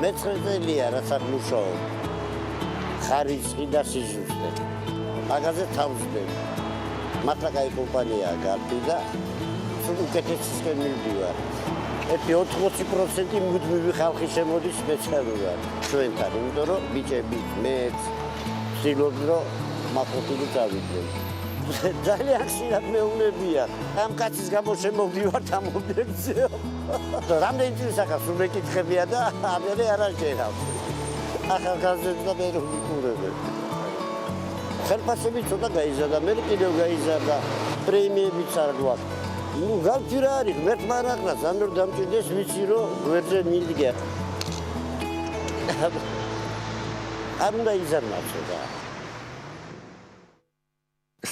მე-19 წელია რაც არ მუშაობ. ხარისხი და სიზუსტე. მაგაზე თავს ვდებ. მართლა კაი კომპანიაა გარდი და სულ უკეთესისკენ მივდივარ. ერთი 80% მუდმივი ხალხი შემოდის მეცხედავარ ჩვენთან, იმიტომ რომ ბიჭები მეც ვცდილობ რომ მაყურებელი წავიდნენ. ძალიან ხშირად მეუბნებია. ამ კაცის გამო შემოვდივარ ამ ობიექტზე. რამდენი წელს ახლა სულ მეკითხებია და ამერე არ აღჭერავ. ახალგაზრდა და მე რომ ვიყურებე. ხელფასები ცოტა გაიზარდა, მე კიდევ გაიზარდა. პრემიებიც არ გვაქვს. ნუ გავჭი რა არის, ღმერთმა არ აკრას, ამ რომ დამჭირდეს ვიცი რომ გვერდზე მიდგა. არ უნდა იზარმა ცოტა.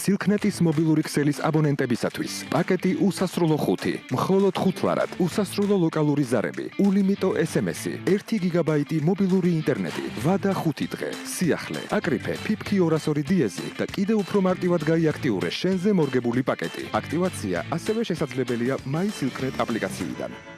Silknet-ის მობილური ქსელის აბონენტებისათვის პაკეტი უსასრულო 5, მხოლოდ 5 ლარად, უსასრულო ლოკალური ზარები, ულიმიტო SMS-ი, 1 გიგაბაიტი მობილური ინტერნეტი, ვადა 5 დღე, სიახლე, აკრიფე, ფიფქი 202 დიეზი და კიდევ უფრო მარტივად გაიაქტიურე შენზე მორგებული პაკეტი. აქტივაცია ასევე შესაძლებელია My Silknet აპლიკაციიდან.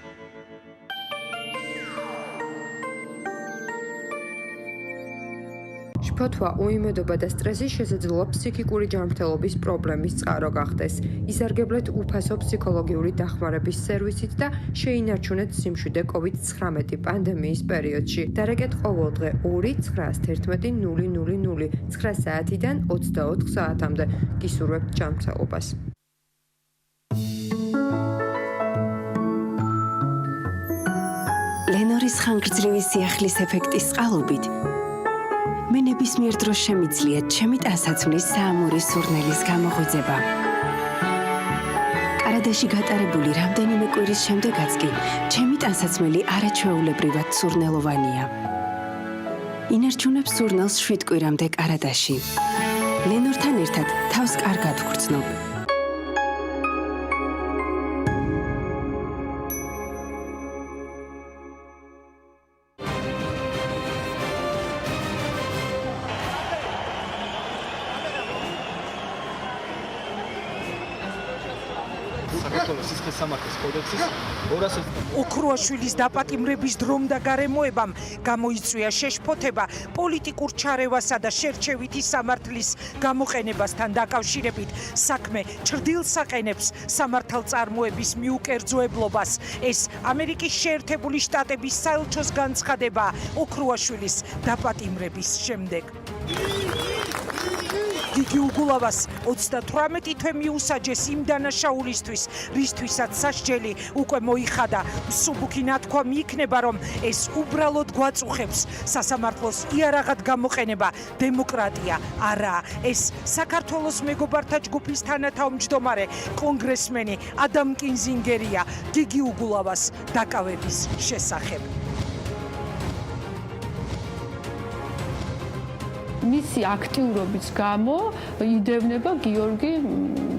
შფოთვა, უიმედობა და სტრესი შესაძლოა ფსიქიკური ჯანმრთელობის პრობლემის წყარო გახდეს. ისარგებლეთ უფასო ფსიქოლოგიური დახმარების სერვისით და შეინარჩუნეთ სიმშვიდე COVID-19 პანდემიის პერიოდში. დარეკეთ ყოველდღე 2-911-000 9 საათიდან 24 საათამდე. გისურვებთ ჯანმრთელობას. ლენორის ხანგრძლივი სიახლის ეფექტის წყალობით მე ნებისმიერ დროს შემიძლია ჩემი ტანსაცმლის საამური სურნელის გამოღვიძება. კარადაში გატარებული რამდენიმე კვირის შემდეგაც კი ჩემი ტანსაცმელი არაჩვეულებრივად სურნელოვანია. ინარჩუნებს სურნელს 7 კვირამდე კარადაში. ლენორთან ერთად თავს კარგად ვგრძნობ. საქართველოს სისხლისამართლის კოდექსის 200 ოქროაშვილის დაპატიმრების დრომ და გარემოებამ გამოიწვია შეშფოთება პოლიტიკურ ჩარევასა და შერჩევითი სამართლის გამოყენებასთან დაკავშირებით. საქმე ჩრდილს აყენებს სამართალწარმოების მიუკერძოებლობას. ეს ამერიკის შეერთებული შტატების საელჩოს განცხადება ოქროაშვილის დაპატიმრების შემდეგ. გიგი უგულავას 38 თვე მიუსაჯეს იმ დანაშაულისთვის, რისთვისაც სასჯელი უკვე მოიხადა. მსუბუქი ნათქვამი იქნება, რომ ეს უბრალოდ გვაწუხებს სასამართლოს იარაღად გამოყენება დემოკრატია არაა. ეს საქართველოს მეგობართა ჯგუფის თანათავმჯდომარე კონგრესმენი ადამ კინზინგერია გიგი უგულავას დაკავების შესახებ. მისი აქტიურობის გამო იდევნება გიორგი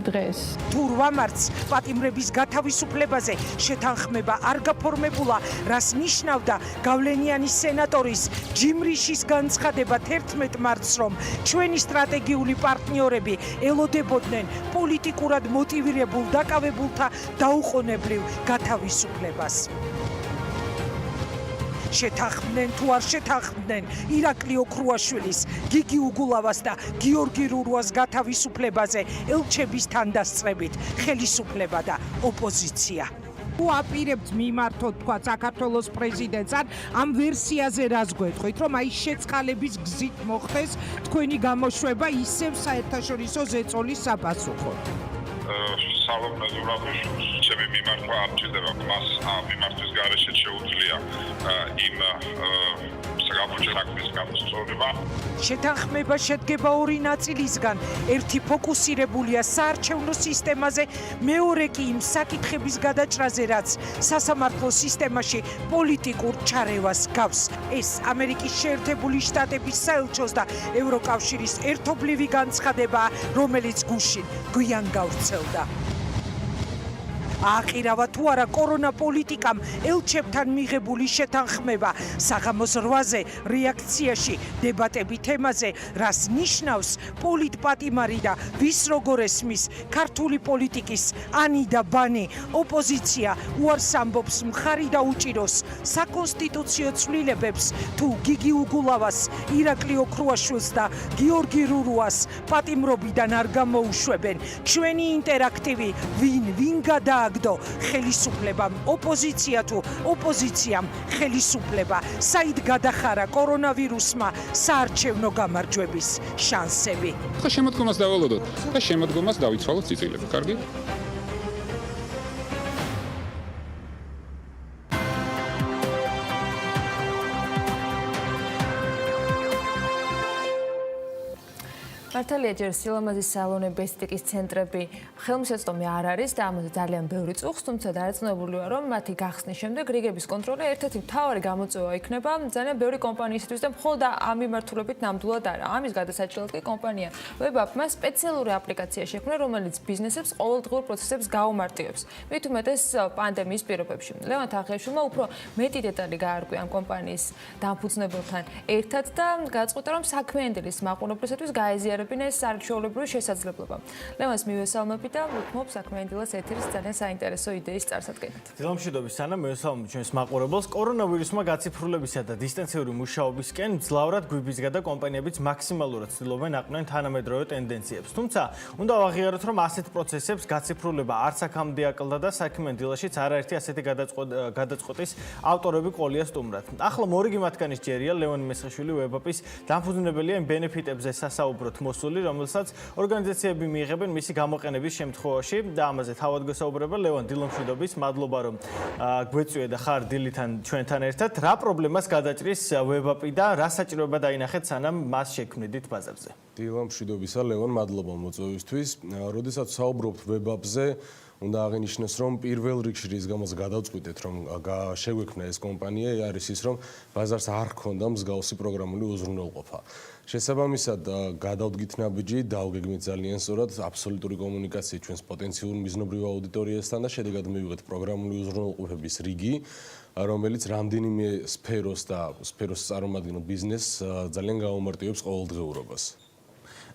დღეს. თუ 8 მარტს პატიმრების გათავისუფლებაზე შეთანხმება არ გაფორმებულა, რას ნიშნავდა გავლენიანი სენატორის ჯიმ რიშის განცხადება 11 მარტს, რომ ჩვენი სტრატეგიული პარტნიორები ელოდებოდნენ პოლიტიკურად მოტივირებულ დაკავებულთა დაუყოვნებლივ გათავისუფლებას. შეთანხმდნენ თუ არ შეთანხმდნენ ირაკლი ოქროაშვილის, გიგი უგულავას და გიორგი რურუას გათავისუფლებაზე ელჩების თანდასწრებით ხელისუფლება და ოპოზიცია. თუ აპირებთ მიმართოთ თქვა საქართველოს პრეზიდენტს ამ ვერსიაზე რას გვეტყვით, რომ აი შეწყალების გზით მოხდეს თქვენი გამოშვება ისევ საერთაშორისო ზეწოლის საფასუხოდ. სალომე ზურაბიშვილს ჩემი მიმართვა არ ჭირდება, მას მიმართვის გარეშე შეუძლია იმ საკუთარ საქმის გამოსწორება. შეთანხმება შედგება ორი ნაწილისგან. ერთი ფოკუსირებულია საარჩევნო სისტემაზე, მეორე კი იმ საკითხების გადაჭრაზე, რაც სასამართლო სისტემაში პოლიტიკურ ჩარევას გავს. ეს ამერიკის შეერთებული შტატების საელჩოს და ევროკავშირის ერთობლივი განცხადებაა, რომელიც გუშინ გვიან გავრცელდა. აყირავა თუ არა კორონა პოლიტიკამ ელჩებთან მიღებული შეთანხმება. საღამოს 8-ზე რეაქციაში დებატები თემაზე, რას ნიშნავს პოლიტპატიმარი და ვის როგორ ესმის ქართული პოლიტიკის ანი და ბანი. ოპოზიცია უარს ამბობს მხარი დაუჭიროს საკონსტიტუციო ცვლილებებს, თუ გიგი უგულავას, ირაკლი ოქროაშვილს და გიორგი რურუას პატიმრობიდან არ გამოუშვებენ. ჩვენი ინტერაქტივი ვინ გადააგდო ხელისუფლებამ, ოპოზიცია თუ ოპოზიციამ ხელისუფლება, საით გადახარა კორონავირუსმა საარჩევნო გამარჯვების შანსები. ხო შემოდგომას დავალოდოთ და შემოდგომას დავიცვალოთ წიწილები, კარგი? მართალია ჯერ სილამაზის სალონები, ესთეტიკის ცენტრები ხელმისაწვდომი არ არის და ამაზე ძალიან ბევრი წუხს, თუმცა დარწმუნებულია, რომ მათი გახსნის შემდეგ რიგების კონტროლი ერთ-ერთი მთავარი გამოწვევა იქნება ძალიან ბევრი კომპანიისთვის და მხოლოდ ამ მიმართულებით ნამდვილად არა. ამის გადასაჭრელად კი კომპანია WebApp-მა სპეციალური აპლიკაცია შექმნა, რომელიც ბიზნესებს ყოველდღიურ პროცესებს გაუმარტივებს. მით უმეტეს პანდემიის პირობებში. ლევან თაღიაშვილმა უფრო მეტი დეტალი გაარკვია ამ კომპანიის დამფუძნებელთან ერთად და გაწყვიტა, რომ საქმიანობის მაყურებლისათვის გაეზიარებინა ეს არჩეულებრივი შესაძლებლობა. ლევანს მივესალმები და ვუთმობ საქმიანობას ეთერის ძალიან საინტერესო იდეის წარსადგენად. დილამშვიდობის სანამ მივესალმებით ჩვენს მაყურებელს. კორონავირუსმა გაციფრულებისა და დისტანციური მუშაობისკენ მძლავრად გვიბიზგა და კომპანიებიც მაქსიმალურად ცდილობენ აყვნեն თანამედროვე ტენდენციებს. თუმცა, უნდა ვაღიაროთ, რომ ასეთ პროცესებს გაციფრულება არც აქამდე აკლდა და საქმიანობაშიც არაერთი ასეთი გადაწყვეტის ავტორები ყოლია სტუმრად. ახლა მორიგი მათგანის ჯერია ლევან მესხიშვილი WebApp-ის დამფუძნებელია იმ ბენეფიტებზე სასაუბროთ მოსული, რომელსაც ორგანიზაციები მიიღებენ მისი გამოყენების შემთხვევაში და ამაზე თავად გესაუბრება ლევან დილამშვიდობის. მადლობა რომ გვეწვია და ხარ დილიდან ჩვენთან ერთად. რა პრობლემას გადაჭრის WebApp-ი და რა საჭიროება დაინახეთ სანამ მას შექმნიდით ბაზარზე? დილამშვიდობისა ლევან, მადლობა მოწვევისთვის. როდესაც საუბრობთ WebApp-ზე, უნდა აღინიშნოს, რომ პირველ რიგში რის გამოც გადავწყვიტეთ, რომ შეგვექმნა ეს კომპანია, არის ის, რომ ბაზარს არ ჰქონდა მსგავსი პროგრამული უზრუნველყოფა. შესაბამისად, გადავდგით ნაბიჯი, დავგეგმეთ ძალიან სწორად აბსოლუტური კომუნიკაცია ჩვენს პოტენციურ მიზნობრივ აუდიტორიასთან და შედეგად მივიღეთ პროგრამული უზრუნველყოფების რიგი, რომელიც რამდენიმე სფეროს წარმოადგენს ბიზნესს ძალიან გაუმარტივებს ყოველდღიურობას.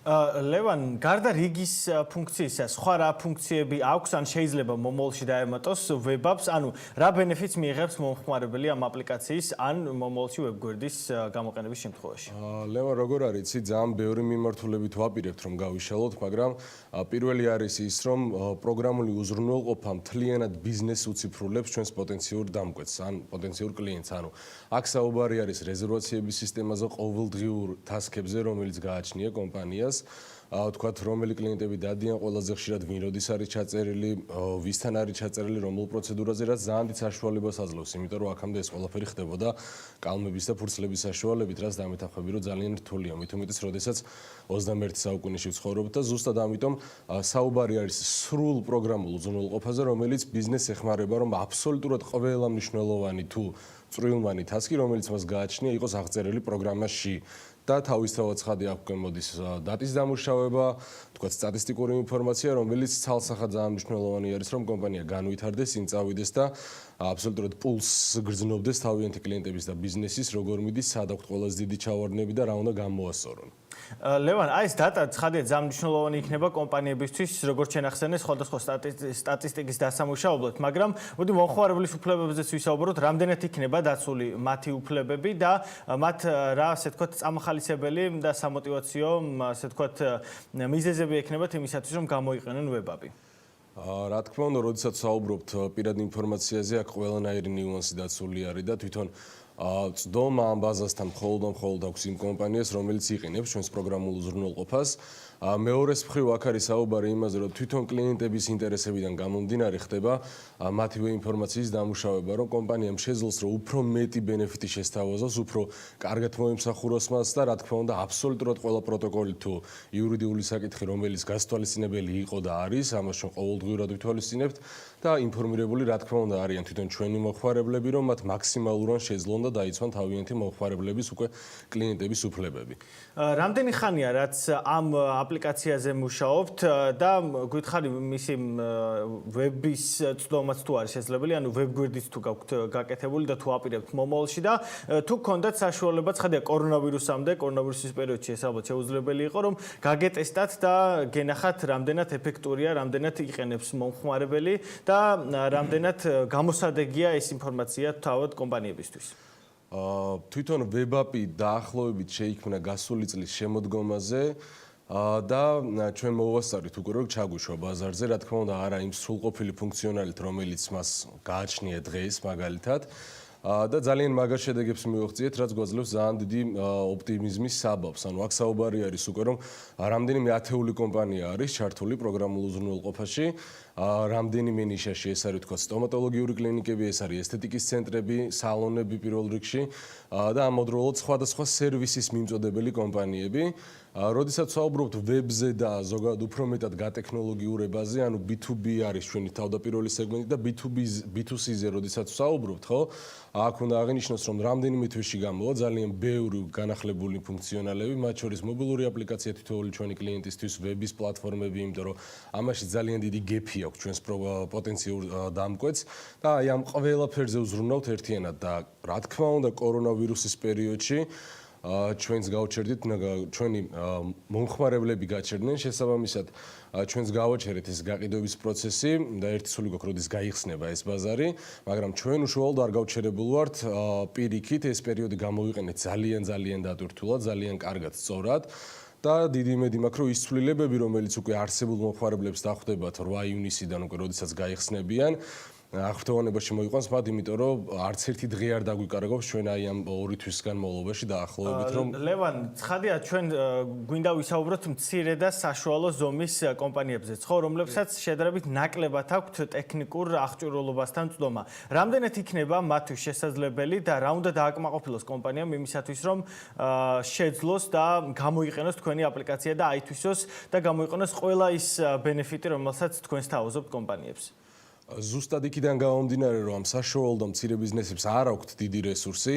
ლევან, გარდა რიგის ფუნქციისა, სხვა რა ფუნქციები აქვს, ან შეიძლება მომავალში დაემატოს ვებაპს, ანუ რა ბენეფიტს მიიღებს მომხმარებელი ამ აპლიკაციის ან მომავალში ვებგვერდის გამოყენების შემთხვევაში? ლევან, როგორ არის, ძალიან ბევრი მიმართულებით ვაპირებთ, რომ გავიშალოთ, მაგრამ პირველი არის ის, რომ პროგრამული უზრუნველყოფა მთლიანად ბიზნესს უციფრულებს ჩვენს პოტენციურ დამკვეთს, ან პოტენციურ კლიენტს, ანუ აქ საუბარი არის რეზერვაციების სისტემაზე, ყოველდღიურ ტასკებზე, რომელიც გააჩნია კომპანიას. ვთქვათ, რომელი კლიენტები დადიან ყველაზე ხშირად, ვინ როდის არის ჩაწერილი, ვისთან არის ჩაწერილი, რომელ პროცედურაზე, რაც ძალიან დიდ საშუალებას აძლევს, იმიტომ რომ აქამდე ეს ყველაფერი ხდებოდა კალმების და ფურცლების საშუალებით, რაც დამეთანხმები, რომ ძალიან რთულია, მით უმეტეს, როდესაც 21 საუკუნეში ვცხოვრობთ და ზუსტად ამიტომ საუბარი არის სრულ პროგრამულ უზრუნველყოფაზე, რომელიც ბიზნესს ეხმარება, რომ აბსოლუტურად ყველა მნიშვნელოვანი თუ წვრილმანი ტასკი, რომელიც მას გააჩნია, იყოს აღწერილი პროგრამაში. და თავისთავად ცხადი აქ მოდის დატის დამუშავება, თქვათ სტატისტიკური ინფორმაცია, რომელიც ცალსახად ძალიან მნიშვნელოვანი არის, რომ კომპანია განვითარდეს, წინ წავიდეს და აბსოლუტურად პულსს გრძნობდეს თავიანთი კლიენტების და ბიზნესის, როგორ მიდის, სად აქვთ ყველაზე დიდი ჩავარდნები და რა უნდა გამოასწორონ. ლევან, აი ეს დატა ცხადია ძალიან მნიშვნელოვანი იქნება კომპანიებისთვის, როგორც შენახსენე, სხვადასხვა სტატისტიკის დასამუშავებლად, მაგრამ მოდი მომხმარებლის უფლებებზეც ვისაუბროთ, რამდენად იქნება დაცული მათი უფლებები და მათ რა, ასე ვთქვათ, წამახალისებელი და სამოტივაციო, ასე ვთქვათ, მიზეზები ექნებათ იმისათვის, რომ გამოიყენონ ვებაპი. რა თქმა უნდა, როდესაც საუბრობთ პირად ინფორმაციაზე, აქ ყველანაირი ნიუანსი დაცული არის და თვითონ წდომა ამ ბაზასთან მხოლოდ აქვს იმ კომპანიას, რომელიც იყენებს ჩვენს პროგრამულ უზრუნველყოფას. მეორეს მხრივ აქ არის საუბარი იმაზე, რომ თვითონ კლიენტების ინტერესებიდან გამომდინარე ხდება მათივე ინფორმაციის დამუშავება, რომ კომპანიამ შეძლოს, რომ უფრო მეტი ბენეფიტი შესთავაზოს, უფრო კარგად მოემსახუროს მას და რა თქმა უნდა, აბსოლუტურად ყველა პროტოკოლი თუ იურიდიული საკითხი, რომელიც გასათვალისწინებელი იყო და არის, ამას ჩვენ ყოველდღიურად ვითვალისწინებთ და ინფორმირებული რა თქმა უნდა არიან თვითონ ჩვენი მომხმარებლები, რომ მათ მაქსიმალურად შეძლონ და დაიცვან თავიანთი მომხმარებლების უკვე კლიენტების უფლებები. რამდენი ხანია, რაც ამ აპლიკაციაზე მუშაობთ და გვითხარი მისი ვების წდომაც თუ არის შესაძლებელი, ანუ ვებგვერდიც თუ გაქვთ გაკეთებული და თუ აპირებთ მომავალში და თუ გქონდათ საშუალება, ცხადია კორონავირუსის პერიოდში ეს ალბათ შეუძლებელი იყო, რომ გაგეტესტათ და გენახათ რამდენად ეფექტურია, რამდენად იყენებს მომხმარებელი და რამდენად გამოსადეგია ეს ინფორმაცია თავად კომპანიებისთვის. თვითონ ვებაპი დაახლოებით შეიქმნა გასული წლის შემოდგომაზე და ჩვენ მოვასწარით უკვე რომ ჩაგვიშვა ბაზარზე, რა თქმა უნდა, არა იმ სრულყოფილი ფუნქციონალით, რომელიც მას გააჩნია დღეს მაგალითად. და ძალიან მაგარ შედეგებს მივაღწიეთ, რაც გვაძლევს ძალიან დიდი ოპტიმიზმის საბაბს. ანუ აქ საუბარი არის უკვე რომ რამდენიმე ათეული კომპანია არის ჩართული პროგრამულ უზრუნველყოფაში, რამდენიმე ნიშაში ეს არის თქვა სტომატოლოგიური კლინიკები, ეს არის ესთეტიკის ცენტრები, სალონები პირველ რიგში და ამავდროულად სხვადასხვა სერვისის მიმწოდებელი კომპანიები. როდესაც საუბრობთ ვებზე და ზოგადად უფრო მეტად გატექნოლოგიურებაზე, ანუ B2B არის ჩვენი თავდაპირველი სეგმენტი და B2C-ზე როდესაც საუბრობთ, ხო? აქ უნდა აღინიშნოს, რომ რამდენიმე თვეში გამოვა ძალიან ბევრი განახლებული ფუნქციონალები, მათ შორის მობილური აპლიკაცია თითოეული ჩვენი კლიენტისთვის, ვების პლატფორმები, იმიტომ რომ ამაში ძალიან დიდი გეფი აქვს ჩვენს პოტენციურ დამკვეთს და აი ამ ყველაფერზე ვზრუნავთ ერთიანად და რა თქმა უნდა კორონავირუსის პერიოდში ჩვენს გავჩერდით, ჩვენი მომხმარებლები გაჩერდნენ, შესაბამისად ჩვენს გავაჩერეთ ეს გაყიდვების პროცესი და ერთი სული გვაქვს, როდის გაიხსნება ეს ბაზარი, მაგრამ ჩვენ უშუალოდ არ გავჩერებულ ვართ პირიქით, ეს პერიოდი გამოვიყენეთ ძალიან დატვირთულად, ძალიან კარგად, სწორად. და დიდი იმედი მაქვს, რომ ის ცვლილებები, რომელიც უკვე არსებულ მომხმარებლებს დახვდებათ 8 ივნისიდან უკვე, როდესაც გაიხსნებიან, აღფრთოვანებაში მოიყვანს მათ, იმიტომ რომ არც ერთი დღე არ დაგვიკარგავს ჩვენ აი ამ 2 თვის განმავლობაში დაახლოებით, რომ ლევან, ცხადია ჩვენ გვინდა ვისაუბროთ მცირე და საშუალო ზომის კომპანიებზეც, ხო, რომლებსაც შედარებით ნაკლებად აქვთ ტექნიკურ აღჭურვილობასთან წდომა. რამდენად იქნება მათთვის შესაძლებელი და რა უნდა დააკმაყოფილოს კომპანიამ იმისათვის, რომ შეძლოს და გამოიყენოს თქვენი აპლიკაცია და აითვისოს და გამოიყენოს ყველა ის ბენეფიტი, რომელსაც თქვენს თავაზობთ კომპანიებს. ზუსტად იქიდან გამომდინარე, რომ ამ საშუალო და მცირე ბიზნესებს არ აქვთ დიდი რესურსი,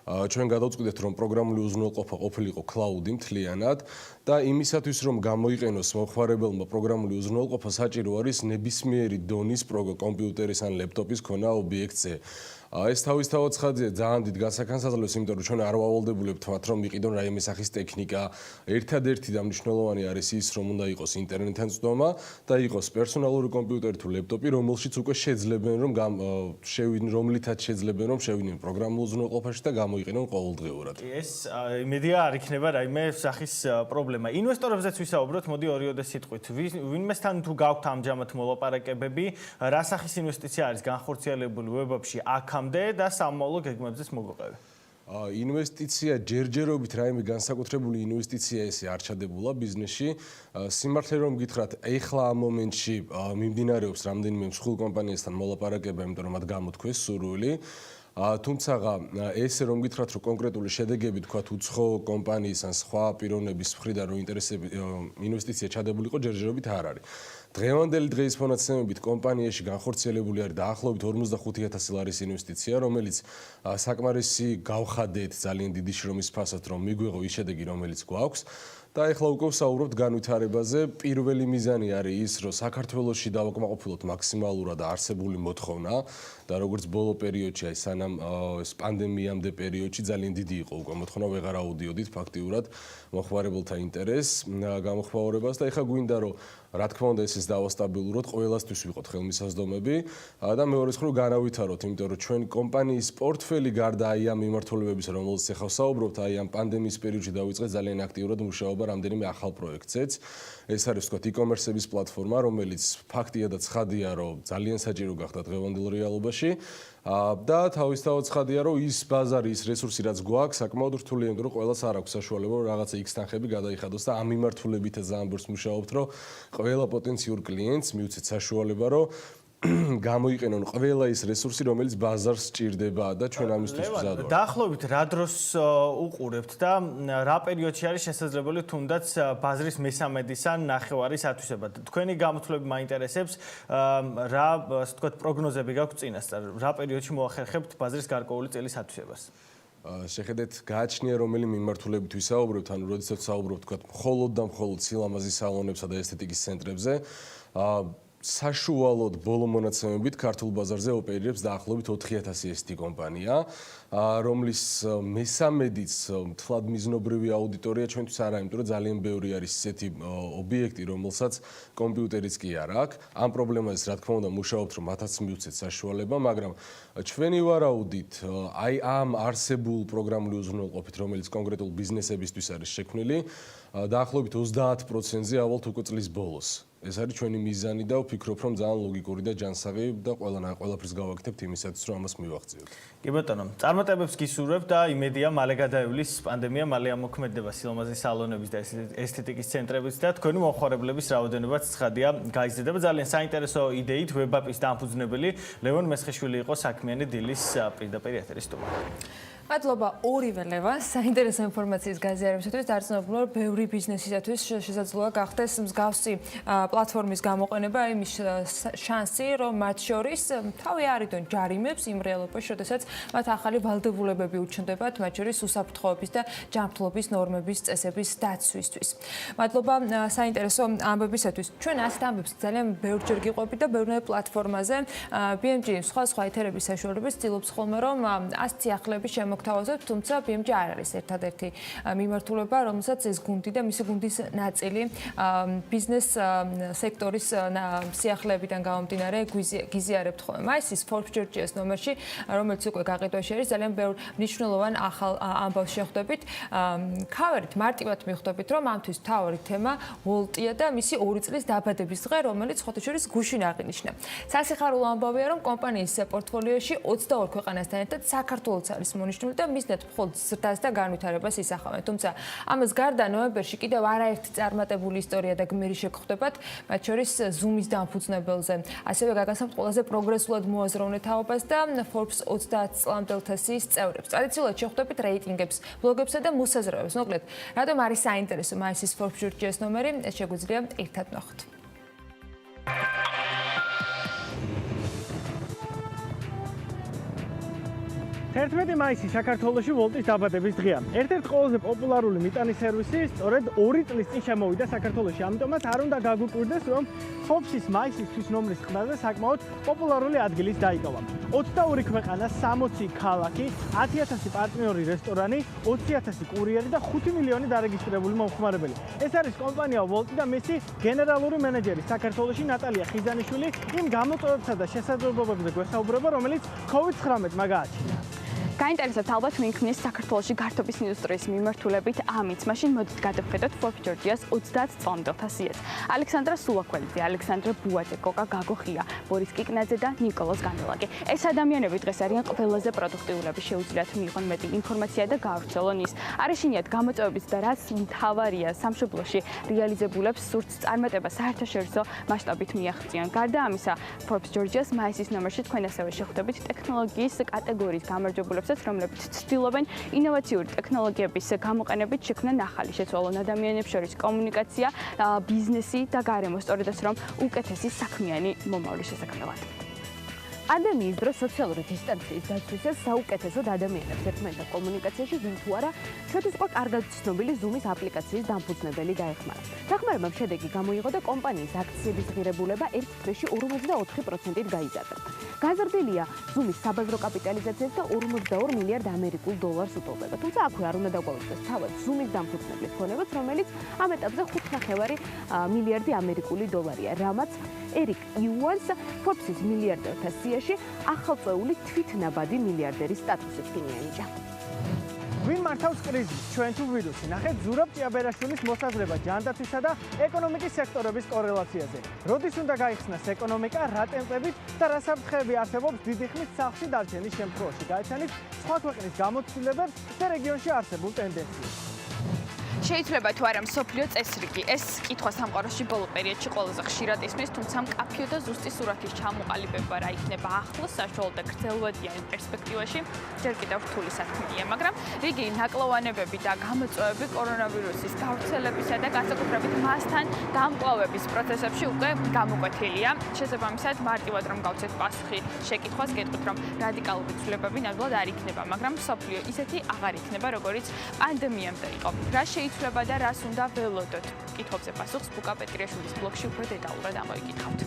ჩვენ გადავწყვიტეთ, რომ პროგრამული უზრუნველყოფა ყოფილიყო cloud-ი მთლიანად და იმისათვის, რომ გამოიყენოს მომხმარებელმა პროგრამული უზრუნველყოფა, საჭირო არის ნებისმიერი დონის კომპიუტერის ან ლეპტოპის ქონა ობიექტზე. ეს თავისთავად ცხადია ძალიან დიდ გასახანსაზღვრელს, იმიტომ რომ ჩვენ არ ვავალდებულებთ მათ რომ იყიდონ რაიმე სახის ტექნიკა. ერთადერთი და მნიშვნელოვანი არის ის, რომ უნდა იყოს ინტერნეტთან წვდომა და იყოს პერსონალური კომპიუტერი თუ ლეპტოპი, რომელშიც უკვე შეძლებენ რომ რომლითაც შეძლებენ რომ შევიდნენ პროგრამულ უზრუნველყოფაში და გამოიყენონ ყოველდღიურად. ეს იმედია არ იქნება რაიმე სახის პრობლემა. ინვესტორებზეც ვისაუბროთ, მოდი ორიოდე სიტყვით. ვინმესთან თუ გაქვთ ამჟამად მოლაპარაკებები, რა სახის ინვესტიცია არის განხორციელებული ვებაპში აქამდე და სამომავლო გეგმებზეც მოგოყევი. ინვესტიცია ჯერჯერობით რაიმე განსაკუთრებული ინვესტიცია ესე არ ჩადებულა ბიზნესში. სიმართლე რომ გითხრათ, ეხლა ამ მომენტში მიმდინარეობს რამდენიმე მსხვილ კომპანიასთან მოლაპარაკება, იმიტომ რომ მათ გამოთქვეს სურვილი. თუმცა ესე რომ გითხრათ, რომ კონკრეტული შედეგები თქვათ უცხო კომპანიის ან სხვა პიროვნების მხრიდან რომ ინვესტიცია ჩადებული იყო, ჯერჯერობით არ არის. დღევანდელი დღის მონაცემებით კომპანიაში განხორციელებული არის დაახლოებით 45000 ლარის ინვესტიცია, რომელიც საკმარისი გავხადეთ ძალიან დიდი შრომის ფასად, რომ მიგვიღო ის შედეგი, რომელიც გვაქვს. და ეხლა უკვე ვსაუბრობთ განვითარებაზე. პირველი მიზანი არის ის, რომ საქართველოში დავაკმაყოფილოთ მაქსიმალურად არსებული მოთხოვნა და როგორც ბოლო პერიოდში, აი სანამ ეს პანდემიამდე პერიოდში ძალიან დიდი იყო უკვე მოთხოვნა, ვეღარ აუდიოდით ფაქტიურად მოხმარებელთა ინტერესს, გამოხმაურებას და ეხლა გვინდა რომ რა თქმა უნდა ეს დავასტაბილუროთ, ყველასთვის ვიყოთ ხელმისაწვდომები და მეორე მხრივ განავითაროთ, იმიტომ რომ ჩვენი კომპანიის პორტფელი გარდა აი ამ მიმართულებების, რომელზეც ახლა ვსაუბრობთ, აი ამ პანდემიის პერიოდში დავიწყეთ ძალიან აქტიურად მუშაობა რამდენიმე ახალ პროექტზეც. ეს არის ვთქვათ e-commerce-ების პლატფორმა, რომელიც ფაქტია და ცხადია, რომ ძალიან საჭირო გახდა დღევანდელ რეალობაში. და თავისთავად ცხადია, რომ ის ბაზარი, ის რესურსი, რაც გვაქვს, საკმაოდ რთულია, იმიტომ რომ ყველას არ აქვს საშუალება, რომ რაღაცა X თანხები გადაიხადოს და ამ მიმართულებითაც ძალიან ბევრს მუშაობთ, რომ ყველა პოტენციურ კლიენტს მივცეთ საშუალება, რომ გამოიყენონ ყველა ის რესურსი, რომელიც ბაზარს სჭირდება და ჩვენ ამისთვის მზად ვართ. დაახლოებით რა დროს უყურებთ და რა პერიოდში არის შესაძლებელი თუნდაც ბაზრის მესამედის ან ნახევარის ათვისება? თქვენი გამოთვლები მაინტერესებს, რა ასე ვთქვათ პროგნოზები გაქვთ წინასწარ? რა პერიოდში მოახერხებთ ბაზრის გარკვეული წელის ათვისებას? შეხედეთ, გააჩნია რომელი მიმართულებით ვისაუბრებთ, ანუ როდესაც ვსაუბრობთ თქვათ მხოლოდ და მხოლოდ სილამაზის სალონებსა და ესთეტიკის ცენტრებზე, საშუალოდ ბოლო მონაცემებით ქართულ ბაზარზე ოპერირებს დაახლოებით 4000 ესეთი კომპანია, რომლის მესამედიც თლად მიზნობრივი აუდიტორია ჩვენთვის არა, იმიტომ რომ ძალიან ბევრი არის ესეთი ობიექტი, რომელსაც კომპიუტერიც კი არ აქვს. ამ პრობლემაზეც რა თქმა უნდა მუშაობთ, რომ მათაც მივცეთ საშუალება, მაგრამ ჩვენი ვარაუდით, აი ამ არსებულ პროგრამული უზრუნველყოფით, რომელიც კონკრეტულ ბიზნესებისთვის არის შექმნილი, დაახლოებით 30%-ზე ავალთ უკვე წლის ბოლოს. ეს არის ჩვენი მიზანი და ვფიქრობ, რომ ძალიან ლოგიკური და ჯანსაღი და ყველაფერს გავაკეთებთ იმისათვის, რომ ამას მივაღწიოთ. კი ბატონო, წარმატებებს გისურვებ და იმედია მალე გადაივლის პანდემია, მალე ამოქმედება სილამაზის სალონების და ესთეტიკის ცენტრების და თქვენი მომხმარებლების რაოდენობაც ცხადია გაიზრდება. ძალიან საინტერესო იდეით ვებაპის დამფუძნებელი ლევონ მესხიშვილი იყო საქმიანი დილის პირდაპირ ეთერის სტუმარი. მადლობა ორივე ლევანს საინტერესო ინფორმაციის გაზიარებისათვის. დარწმუნებული ვარ, ბევრი ბიზნესისათვის შესაძლოა გახდეს მსგავსი პლატფორმის გამოყენება, იმის შანსი, რომ მათ შორის თავი არიდონ ჯარიმებს იმ რეალობაში, როდესაც მათ ახალი ვალდებულებები უჩნდებათ, მათ შორის უსაფრთხოების და ჯანმრთელობის ნორმების წესების დაცვისთვის. მადლობა საინტერესო ამბებისათვის. ჩვენ ასეთ ამბებს ძალიან ბევრჯერ გიყვებით და ბევრ პლატფორმაზე BMG სხვა ეთერების საშუალებით ცდილობს ხოლმე, რომ ასეთი ახლების თავაზობთ, თუმცა BMG არ არის ერთადერთი მიმართულება, რომელსაც ეს გუნდი და მისი გუნდის ნაწილი ბიზნეს სექტორის სიახლეებიდან გამომდინარე გიზიარებთ ხოლმე. მაისის Forbes Georgia's ნომერში, რომელიც უკვე გაყიდვაში არის, ძალიან ბევრ მნიშვნელოვან ახალ ამბავს შეხვდებით. ქავერით მარტივად მიხვდებით, რომ ამთვის მთავარი თემა Wolt-ია და მისი 2 წლის დაბადების დღე, რომელიც სხვათა შორის გუშინ აღინიშნა. სასიხარულო ამბავია, რომ კომპანიის პორტფოლიოში 22 ქვეყანასთან ერთად საქართველოც არის მონიშნული და მისდევთ მხოლოდ ზრდას და განვითარებას ისახავენ. თუმცა ამას გარდა ნოემბერში კიდევ არაერთი წარმატებული ისტორია და გმირი შეგხვდებათ, მათ შორის Zoom-ის დამფუძნებელზე. ასევე გაგაცნობთ ყველაზე პროგრესულად მოაზროვნე თაობას და Forbes 30 წლამდელთა სიის წევრებს. ტრადიციულად შევხვდებით რეიტინგებს, ბლოგებსა და მოსაზრებებს. მოკლედ, რატომ არის საინტერესო მაისის Forbes Georgia's ნომერი, ეს შეგვიძლია ერთად ვნახოთ. 11 მაისი საქართველოში ვოლტის დაბადების დღეა. ერთ-ერთი ყველაზე პოპულარული მიტანის სერვისი სწორედ 2 წლის წინ შემოვიდა საქართველოში. ამიტომაც არ უნდა გაგვიკვირდეს, რომ Forbes-ის მაისისთვის ნომრის ყდაზე საკმაოდ პოპულარული ადგილის დაიკავა. 22 ქვეყანა, 60 ქალაქი, 10,000 პარტნიორი რესტორანი, 20,000 კურიერი და 5 მილიონი დარეგისტრირებული მომხმარებელი. ეს არის კომპანია Volt და მისი გენერალური მენეჯერი საქართველოში ნატალია ხიზანიშვილი იმ გამოწვევებსა და შესაძლებლობებზე გვესაუბრება, რომელიც COVID-19 მაგააჩინა. გაინტერესებთ ალბათ ვინ ქმნის საქართველოში გართობის ინდუსტრიის მიმართულებით ამით. მაშინ მოდით გადავხედოთ Forbes Georgia-ს 30 წლამდელთა სიას. ალექსანდრა სულაკველიძე, ალექსანდრა ბუაძე, კოკა გაგოხია, ბორის კიკნაძე და ნიკოლოზ განელაკი. ეს ადამიანები დღეს არიან ყველაზე პროდუქტიულები, შეუძლიათ მიიღონ მეტი ინფორმაცია და გაავრცელონ ის. არ ეშინიათ გამოწვევების და რაც მთავარია სამშობლოში რეალიზებულებს სურთ წარმატება საერთაშორისო მასშტაბით მიაღწიონ. გარდა ამისა, Forbes Georgia-ს მაისის ნომერში თქვენ ასევე შეხვდებით ტექნოლოგიის კატეგორიის გამარჯვებულებს, რომლებიც ცდილობენ ინოვაციური ტექნოლოგიების გამოყენებით შექმნან ახალი შეცვალონ ადამიანებს შორის კომუნიკაცია, ბიზნესი და გარემო, სწორედაც რომ უკეთესი საქმიანი მომავლის შესაქმნელად. პანდემიის დროს სოციალური დისტანციის დაცვისას საუკეთესოდ ადამიანებს ერთმანეთთან კომუნიკაციაში ვინ თუ არა ჩვენთვის ყო კარგად ცნობილი Zoom-ის აპლიკაციის დამფუძნებელი დაეხმარა. დახმარებამ შედეგი გამოიღო და კომპანიის აქციების ღირებულება ერთ თვეში 54%-ით გაიზარდა. გაზრდილია Zoom-ის საბაზრო კაპიტალიზაციაც და 42 მილიარდ ამერიკულ დოლარს უტოლდება. თუმცა აქვე არ უნდა დაგვაუწყდეს თავად Zoom-ის დამფუძნებლის ფონებაც, რომელიც ამ ეტაპზე 5.5 მილიარდი ამერიკული დოლარია, რამაც ერიკ იუანს Forbes-ის მილიარდერთა სიაში ახალწეული თვითნაბადი მილიარდერის სტატუსით განიანიჭა. ვინ მართავს კრიზისს, ჩვენ თუ ვირუსი? ნახეთ ზურაბ ჭიაბერაშვილის მოსაზრება ჯანდაცვისა და ეკონომიკის სექტორების კორელაციაზე. როდის უნდა გაიხსნას ეკონომიკა, რა ტემპებით და რა საფრთხეები არსებობს დიდი ხნის სახლში დარჩენის შემთხვევაში? გაიცანით სხვა ქვეყნის გამოცდილებებს და რეგიონში არსებულ ტენდენციებს. შეიძლება თუ არა მსოფლიო წესრიგი. ეს კითხვა სამყაროში ბოლო პერიოდში ყველაზე ხშირად ისმის, თუმცა მკაფიო და ზუსტი სურათის ჩამოყალიბება რა იქნება ახლოს, საშუალო და გრძელვადიან პერსპექტივაში, ჯერ კიდევ რთული საქმეა, მაგრამ რიგი ნაკლოვანებები და გამოწვევები კორონავირუსის გავრცელებისა და განსაკუთრებით მასთან გამკლავების პროცესებში უკვე გამოკვეთილია. შესაბამისად, მარტივად რომ გავცეთ პასუხი შეკითხვას, გეტყვით, რომ რადიკალური ცვლილებები ნამდვილად არ იქნება, მაგრამ მსოფლიო ისეთი აღარ იქნება, როგორიც პანდემიამდე იყო. რა იცვლება და რას უნდა ველოდოთ? კითხვებზე პასუხს ბუკა პეტრიაშვილის ბლოგში უფრო დეტალურად ამოიკითხავთ.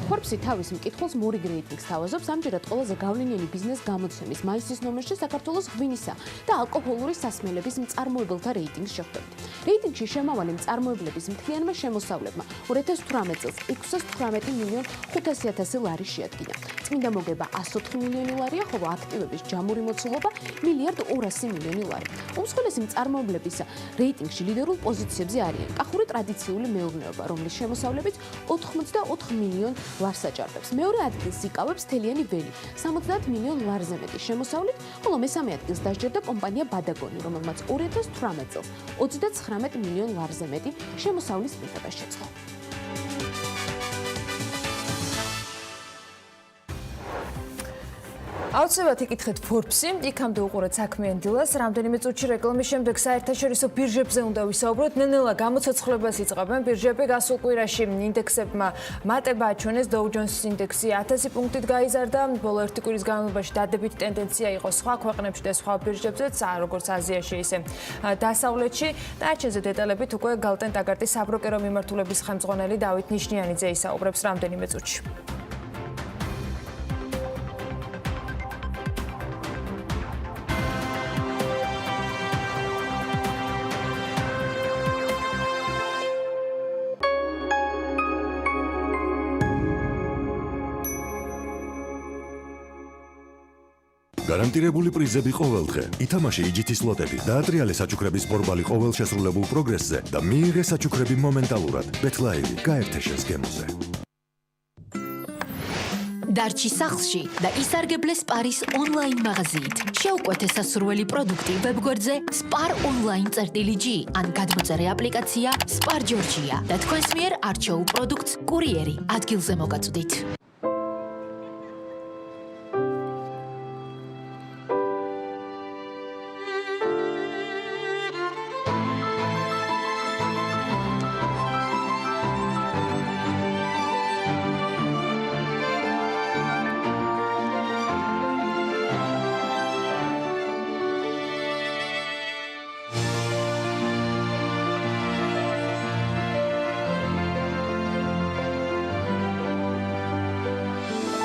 Forbes-ი თავის მკითხველს მორიგ რეიტინგს თავაზობს, ამჯერად ყველაზე გავლენიანი ბიზნეს გამოცემის მაისის ნომერში საქართველოს ღვინისა და ალკოჰოლური სასმელების მწარმოებელთა რეიტინგს შეხვდებით. რეიტინგში შემავალი მწარმოებლების მთლიანმა შემოსავლებმა 2018 წელს 618 მილიონ 500.000 ლარი შეადგინა. წმინდა მოგება 104 მილიონი ლარია, ხოლო აქტივების ჯამური მოცულობა მილიარდ 200 მილიონი ლარი. უმსხვილესი მწარმოებლების რეიტინგში ლიდერულ პოზიციებზე არიან კახური ტრადიციული მეურნეობა, რომლის შემოსავლებით 84 მილიონ ლარს აჭარბებს. მეორე ადგილს იკავებს თელიანი ველი, 70 მილიონ ლარზე მეტი შემოსავლით, ხოლო მესამე ადგილს დასჯერდა კომპანია ბადაგონი, რომელმაც 2018 წელს 39 მილიონ ლარზე მეტი შემოსავლის მიღება შეძლო. აუცილებლად იკითხეთ Forbes-ი, იქამდე უყურეთ საქმიან დილას, რამდენიმე წუთში რეკლამის შემდეგ საერთაშორისო ბირჟებზე უნდა ვისაუბროთ. ნელ-ნელა გამოცოცხლებას იწყებენ ბირჟები. გასულ კვირაში ინდექსებმა მატება აჩვენეს, Dow Jones-ის ინდექსი 1000 პუნქტით გაიზარდა. ბოლო ერთი კვირის განმავლობაში დადებითი ტენდენცია იყო სხვა ქვეყნებში და სხვა ბირჟებზეც, როგორც აზიაში, ისე დასავლეთში. დარჩენზე დეტალებით უკვე გალტენ ტაგარტის საბროკერო მიმართულების ხელმძღვანელი დავით ნიშნიანიძე ისაუბრებს რამდენიმე წუთში. გარანტირებული პრიზები ყოველდღე. ითამაშე იჯითის ლოტები, დაატრიალე საჩუქრების ბორბალი ყოველ შესრულებულ პროგრესზე და მიიღე საჩუქრები მომენტალურად. BetLive გაერთე შენს გემოზე. დარჩი სახლში და ისარგებლე Spar-ის ონლაინ მაღაზიით. შეუკვეთე სასურველი პროდუქტი ვებგვერდზე spar.online.g ან გადმოწერე აპლიკაცია Spar Georgia და თქვენს მიერ არჩეულ პროდუქტს კურიერი ადგილზე მოგაწვდით.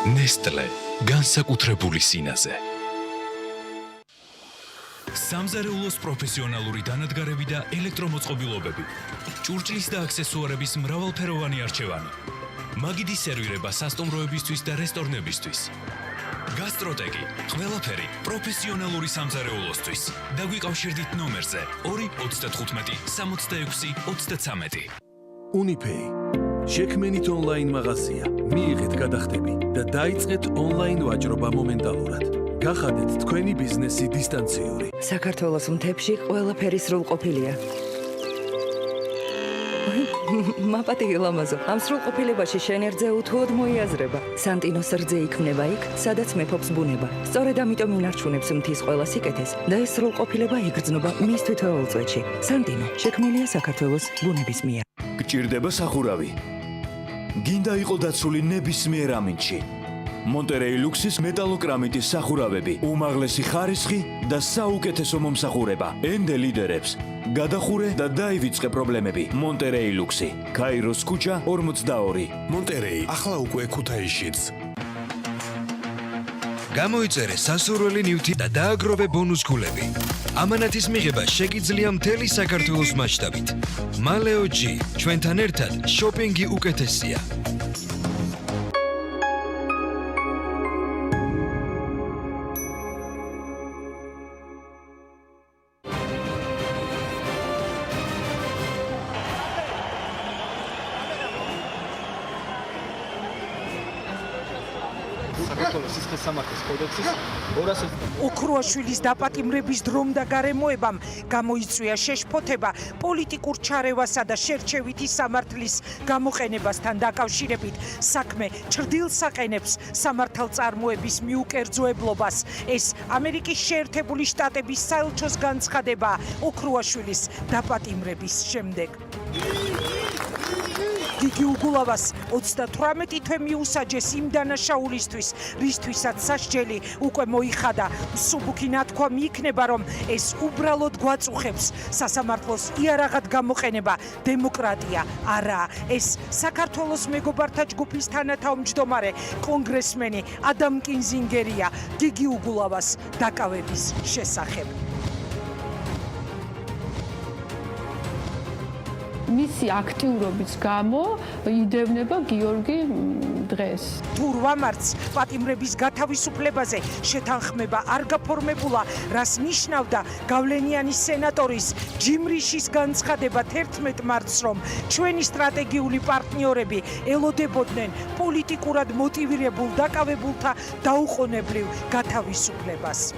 Nestle განსაკუთრებული სინაზე. სამზარეულოს პროფესიონალური დანადგარები და ელექტრომოწყობილობები. ჭურჭლის და აქსესუარების მრავალფეროვანი არჩევანი. მაგიდი სერვირება სასტუმროებისთვის და რესტორნებისთვის. გასტროტეკი, ყველაფერი პროფესიონალური სამზარეულოსთვის. დაგვიკავშირდით ნომერზე 295 66 33. Unipay. შექმენით ონლაინ მაღაზია. მიიღეთ გადახდები და დაიწყეთ ონლაინ ვაჭრობა მომენტალურად. გახადეთ თქვენი ბიზნესი დისტანციური. საქართველოს მთებში ყველაფერი სრულყოფილია. მაპატი ლამაზო, ამ სრულყოფილებაში შენი რძე უთუოდ მოიაზრება. სანტინოს რძე იქმნება იქ, სადაც მეფობს ბუნება. სწორედ ამიტომ ინარჩუნებს მთის ყველა სიკეთეს და ეს სრულყოფილება იგრძნობა მის თითოეულ წვეთში. სანტინო შექმნილია საქართველოს ბუნების მიერ. გჭირდება სახურავი. გინდა იყო დაცული ნებისმიერ ამინდში. მონტერეი ლუქსის მეტალოკრამიტის სახურავები, უმაღლესი ხარისხი და საუკეთესო მომსახურება. ენდე ლიდერებს. გადახურე და დაივიწყე პრობლემები. მონტერეი ლუქსი. კაიროს ქუჩა 42. მონტერეი ახლა უკვე ქუთაისშიც. გამოიწერე სასურველი ნივთი და დააგროვე ბონუს ქულები. ამანათის მიღება შეგიძლია მთელი საქართველოს მასშტაბით. მალეო ჯი, ჩვენთან ერთად შოპინგი უკეთესია. საქართველოს სისხლისამართლის კოდექსის 200 ოქროაშვილის დაპატიმრების დრომ და გარემოებამ გამოიწვია შეშფოთება პოლიტიკურ ჩარევასა და შერჩევითი სამართლის გამოყენებასთან დაკავშირებით. საქმე ჩრდილს აყენებს სამართალწარმოების მიუკერძოებლობას. ეს ამერიკის შეერთებული შტატების საელჩოს განცხადება ოქროაშვილის დაპატიმრების შემდეგ. გიგი უგულავას 38 თვე მიუსაჯეს იმ დანაშაულისთვის, რისთვისაც სასჯელი უკვე მოიხადა. მსუბუქი ნათქვამი იქნება, რომ ეს უბრალოდ გვაწუხებს სასამართლოს იარაღად გამოყენება. დემოკრატია არა, ეს საქართველოს მეგობართა ჯგუფის თანათავმჯდომარე კონგრესმენი ადამ კინზინგერია გიგი უგულავას დაკავების შესახებ. მისი აქტიურობის გამო იდევნება გიორგი დღეს. თუ 8 მარტს პატიმრების გათავისუფლებაზე შეთანხმება არ გაფორმებულა, რას ნიშნავდა გავლენიანი სენატორის ჯიმ რიშის განცხადება 11 მარტს, რომ ჩვენი სტრატეგიული პარტნიორები ელოდებოდნენ პოლიტიკურად მოტივირებულ დაკავებულთა დაუყოვნებლივ გათავისუფლებას.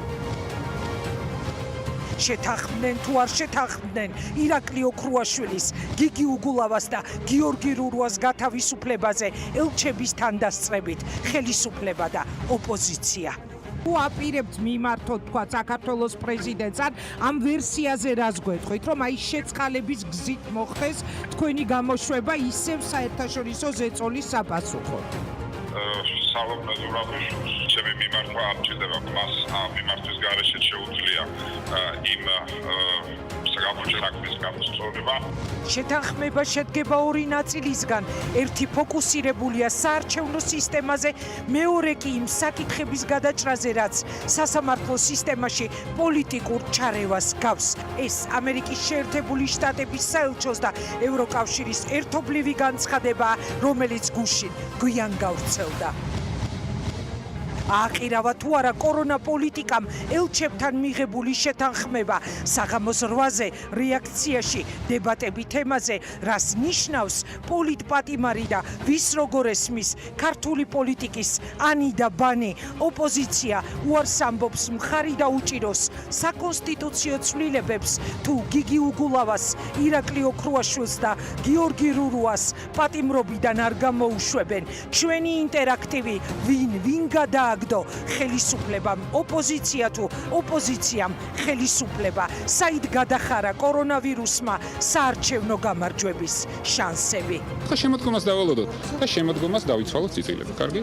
შეთანხმდნენ თუ არ შეთანხმდნენ ირაკლი ოქრუაშვილის, გიგი უგულავას და გიორგი რურუას გათავისუფლებაზე ელჩების თანდასწრებით ხელისუფლება და ოპოზიცია. თუ აპირებთ მიმართოთ თქვა საქართველოს პრეზიდენტს, ამ ვერსიაზე რას გვეტყვით, რომ აი შეწყალების გზით მოხდეს თქვენი გამოშვება ისევ საერთაშორისო ზეწოლის საფასუხოდ. სალომე ზურაბიშვილს ჩემი მიმართვა არ ჭირდება, მას მიმართვის გარეშე შეუძლია იმ საკუთარ საქმის გამოსწორება. შეთანხმება შედგება ორი ნაწილისგან. ერთი ფოკუსირებულია საარჩევნო სისტემაზე, მეორე კი იმ საკითხების გადაჭრაზე, რაც სასამართლო სისტემაში პოლიტიკურ ჩარევას გავს. ეს ამერიკის შეერთებული შტატების საელჩოს და ევროკავშირის ერთობლივი განცხადებაა, რომელიც გუშინ გვიან გავრცელდა. აყირავა თუ არა კორონა პოლიტიკამ ელჩებთან მიღებული შეთანხმება. საღამოს 8-ზე რეაქციაში დებატები თემაზე, რას ნიშნავს პოლიტპატიმარი და ვის როგორ ესმის ქართული პოლიტიკის ანი და ბანი. ოპოზიცია უარს ამბობს მხარი და უჭიროს საკონსტიტუციო ცვლილებებს, თუ გიგი უგულავას, ირაკლი ოქრუაშვილს და გიორგი რურუას პატიმრობიდან არ გამოუშვებენ. ჩვენი ინტერაქტივი ვინ გადააგდო ხელისუფლებამ, ოპოზიცია თუ ოპოზიციამ ხელისუფლება. საით გადახარა კორონავირუსმა საარჩევნო გამარჯვების შანსები. ხო, შემოდგომას დავალოდოთ და შემოდგომას დავიცვალოთ წიწილები. კარგი?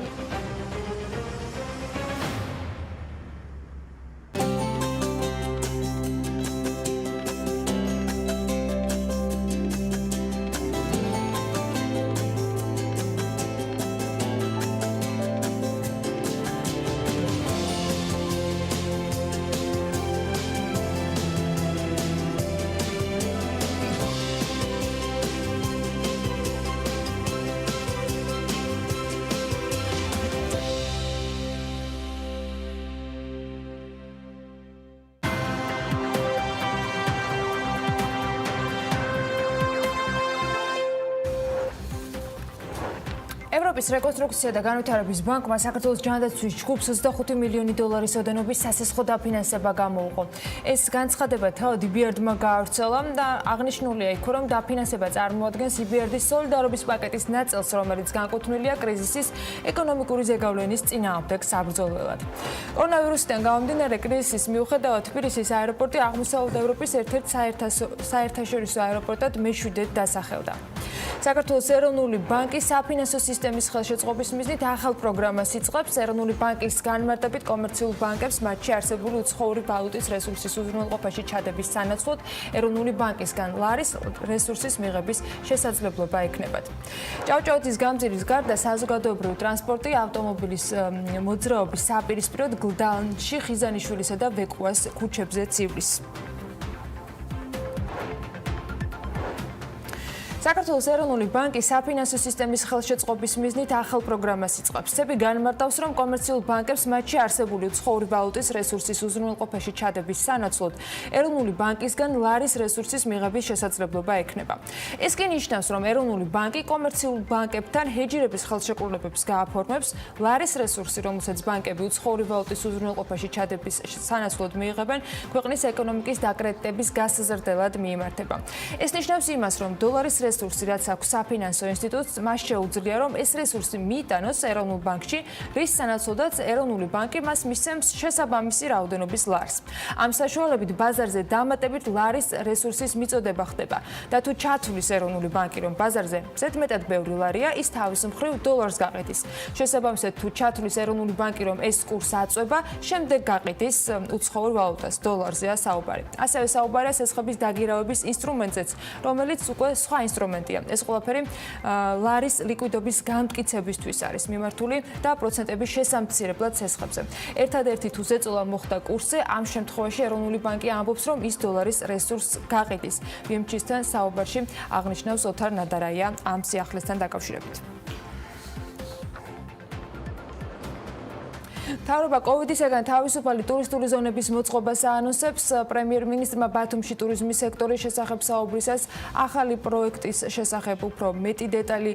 ევროპის რეკონსტრუქცია და განვითარების ბანკმა საქართველოს ჯანდაცვის ჯგუფს 25 მილიონი დოლარის ოდენობის სასესხო დაფინანსება გამოუყო. ეს განცხადება თავად EBRD-მა გაავრცელა და აღნიშნულია იქ, რომ დაფინანსება წარმოადგენს EBRD-ის სოლიდარობის პაკეტის ნაწილს, რომელიც განკუთვნილია კრიზისის ეკონომიკური ზეგავლენის წინააღმდეგ საბრძოლველად. კორონავირუსიდან გამომდინარე კრიზისის მიუხედავად თბილისის აეროპორტი აღმოსავლეთ ევროპის ერთ-ერთ საერთაშორისო აეროპორტად მეშვიდედ დასახელდა. საქართველოს ეროვნული ბანკის საფინანსო სისტემის ხელშეწყობის მიზნით ახალ პროგრამას იწყებს. ეროვნული ბანკის განმარტებით კომერციულ ბანკებს მათში არსებული უცხოური ვალუტის რესურსის უზრუნველყოფაში ჩადების სანაცვლოდ ეროვნული ბანკისგან ლარის რესურსის მიღების შესაძლებლობა ექნებათ. ჭავჭავეთის გამზირის გარდა საზოგადოებრივი ტრანსპორტი, ავტომობილის მოძრაობის საპირისპიროდ გლდანში, ხიზანიშვილისა და ვეკუას ქუჩებზე ცივლის. საქართველოს ეროვნული ბანკი საფინანსო სისტემის ხელშეწყობის მიზნით ახალ პროგრამას იწყებს. ცები განმარტავს, რომ კომერციულ ბანკებს მათში არსებული უცხოური ვალუტის რესურსის უზრუნველყოფაში ჩადების სანაცვლოდ ეროვნული ბანკისგან ლარის რესურსის მიღების შესაძლებლობა ექნება. ეს კი ნიშნავს, რომ ეროვნული ბანკი კომერციულ ბანკებთან ჰეჯირების ხელშეკრულებებს გააფორმებს, ლარის რესურსი, რომელსაც ბანკები უცხოური ვალუტის უზრუნველყოფაში ჩადების სანაცვლოდ მიიღებენ, ქვეყნის ეკონომიკის დაკრედიტების გასაზრდელად მიემართება. ეს ნიშნავს იმას, რომ დოლარის რესურსი, რაც აქვს საფინანსო ინსტიტუტს, მას შეუძლია, რომ ეს რესურსი მიიტანოს ეროვნულ ბანკში, რის სანაცვლოდაც ეროვნული ბანკი მას მისცემს შესაბამისი რაოდენობის ლარს. ამ საშუალებით ბაზარზე დამატებით ლარის რესურსის მიწოდება ხდება და თუ ჩათვლის ეროვნული ბანკი, რომ ბაზარზე ზედმეტად ბევრი ლარია, ის თავის მხრივ დოლარს გაყიდის. შესაბამისად, თუ ჩათვლის ეროვნული ბანკი, რომ ეს კურსი აწვება, შემდეგ გაყიდის უცხოურ ვალუტას, დოლარზეა საუბარი. ასევე საუბარია სესხების დაგირავების ინსტრუმენტზეც, რომელიც უკვე სხვა ინსტრუმენტია. ეს ყველაფერი ლარის ლიკვიდობის განმტკიცებისთვის არის მიმართული და პროცენტების შესამცირებლად სესხებზე. ერთადერთი თუ ზეწოლა მოხდა კურსზე, ამ შემთხვევაში ეროვნული ბანკი ამბობს, რომ ის დოლარის რესურსს გაყიდის. BMG-სთან საუბარში აღნიშნავს ოთარ ნადარაია ამ სიახლესთან დაკავშირებით. მთავრობა კოვიდისგან თავისუფალი ტურისტული ზონების მოწყობას აანონსებს. პრემიერ-მინისტრმა ბათუმში ტურიზმის სექტორის შესახებ საუბრისას ახალი პროექტის შესახებ უფრო მეტი დეტალი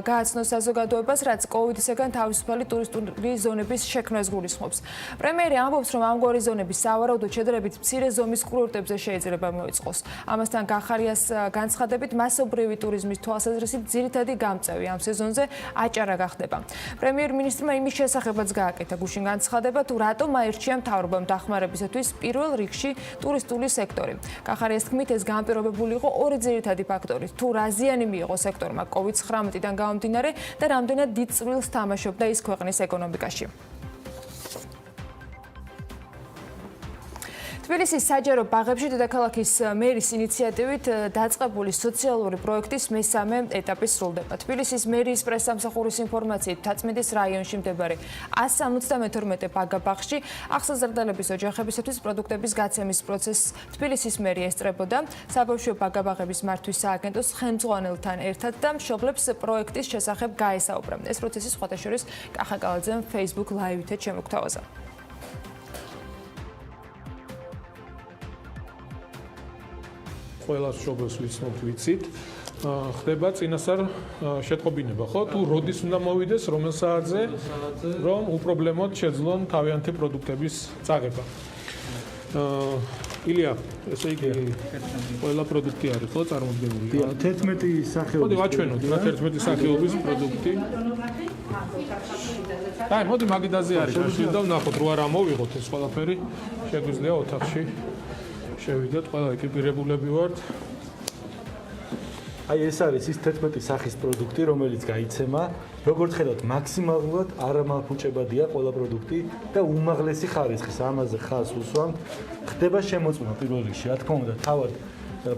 გააცნო საზოგადოებას, რაც კოვიდისგან თავისუფალი ტურისტული ზონების შექმნას გულისხმობს. პრემიერი ამბობს, რომ ამგვარი ზონების სავარაუდოდ შედარებით მცირე ზომის კურორტებზე შეიძლება მოიწყოს. ამასთან გახარიას განცხადებით, მასობრივი ტურიზმის თვალსაზრისით ძირითადი გამწევი ამ სეზონზე აჭარა გახდება. პრემიერ-მინისტრმა იმის შესახებაც გააკეთა გუშინ განცხადება, თუ რატომ აირჩია მთავრობამ დახმარებისათვის პირველ რიგში ტურისტული სექტორი. გახარიას თქმით, ეს განპირობებული იყო ორი ძირითადი ფაქტორით: თუ რა ზიანი მიიღო სექტორმა COVID-19-დან გამომდინარე და რამდენად დიდ წვლილს თამაშობდა ის ქვეყნის ეკონომიკაში. თბილისის საჯარო ბაღებში დედაქალაქის მერის ინიციატივით დაწყებული სოციალური პროექტის მესამე ეტაპი სრულდება. თბილისის მერიის პრესსამსახურის ინფორმაციით, თაცმედის რაიონში მდებარე 172 ბაღში ახსაზრდელების ოჯახებისათვის პროდუქტების გაცემის პროცესს თბილისის მერია ესწრებოდა. საბავშვო ბაღების მართვის სააგენტოს ხელმძღვანელთან ერთად და მშობლებს პროექტის შესახებ გაესაუბრა. ეს პროცესი სხვათა შორის კახა კალაძემ Facebook Live-ით შემოგთავაზა. ყველა მშობელს ვიცით, ხდება წინასწარ შეტყობინება, ხო? თუ როდის უნდა მოვიდეს, რომელ საათზე, რომ უპრობლემოდ შეძლონ თავიანთი პროდუქტების წაღება. ილია, ესე იგი, ყველა პროდუქტი არის, ხო, წარმოდგენილი? 11 სახეობის. მოდი ვაჩვენოთ, რა 11 სახეობის პროდუქტი. აი, მოდი მაგიდაზე არის, და ვნახოთ, რო არ ამოვიღოთ ეს ყველაფერი, შეგვიძლია ოთახში შევიდეთ, ყველა ეკიპირებულები ვართ. აი ეს არის ის 11 სახის პროდუქტი, რომელიც გაიცემა. როგორც ხედავთ, მაქსიმალურად არამაფუჭებადია ყველა პროდუქტი და უმაღლესი ხარისხის, ამაზე ხაზს უსვამთ. ხდება შემოწმება პირველ რიგში, რა თქმა უნდა, თავად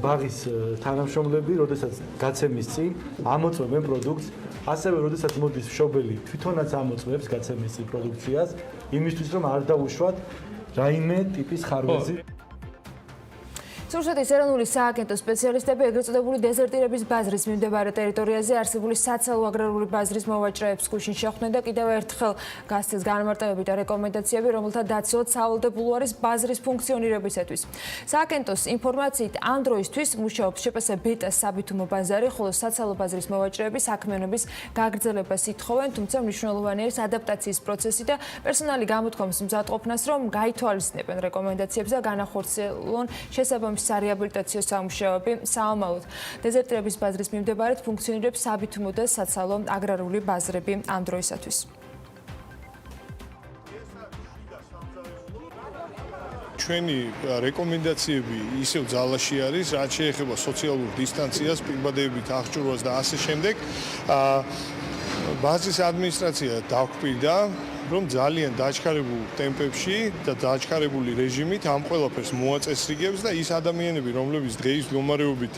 ბაღის თანამშრომლები, როდესაც გაცემის წინ ამოწმებენ პროდუქტს, ასევე როდესაც მოდის მშობელი, თვითონაც ამოწმებს გაცემის წინ პროდუქციას, იმისთვის რომ არ დაუშვათ რაიმე ტიპის ხარვეზი. რუსეთის ეროვნული სააგენტოს სპეციალისტები ეგრეთ წოდებული დეზერტირების ბაზრის მიმდებარე ტერიტორიაზე არსებული საცალო აგრარული ბაზრის მოვაჭრეებს გუშინ შეხვდნენ და კიდევ ერთხელ გასცეს განმარტებები და რეკომენდაციები, რომელთა დაცვად სავალდებულო არის ბაზრის ფუნქციონირებისათვის. სააგენტოს ინფორმაციით ამ დროისთვის მუშაობს შპს ბეტას საბითუმო ბაზარი, ხოლო საცალო ბაზრის მოვაჭრეები საქმიანობის გაგრძელებას ითხოვენ, თუმცა მნიშვნელოვანი არის ადაპტაციის პროცესი და პერსონალი გამოთქვამს მზადყოფნას, რომ გაითვალისწინებენ რეკომენდაციებს და განახორციელონ შესაბამისი სარეაბილიტაციო სამუშაოები. საომალოდ დეზერტირების ბაზრის მიმდებარედ ფუნქციონირებს საბითუმო და საცალო აგრარული ბაზრები ამ დროისათვის. ჩვენი რეკომენდაციები ისევ ძალაში არის, რაც შეეხება სოციალურ დისტანციას, პირბადეებით აღჭურვას და ასე შემდეგ. ბაზრის ადმინისტრაცია დაგვკვირდა, რომ ძალიან დაჩქარებულ ტემპებში და დაჩქარებული რეჟიმით ამ ყველაფერს მოაწესრიგებს და ის ადამიანები, რომლებიც დღეის მდგომარეობით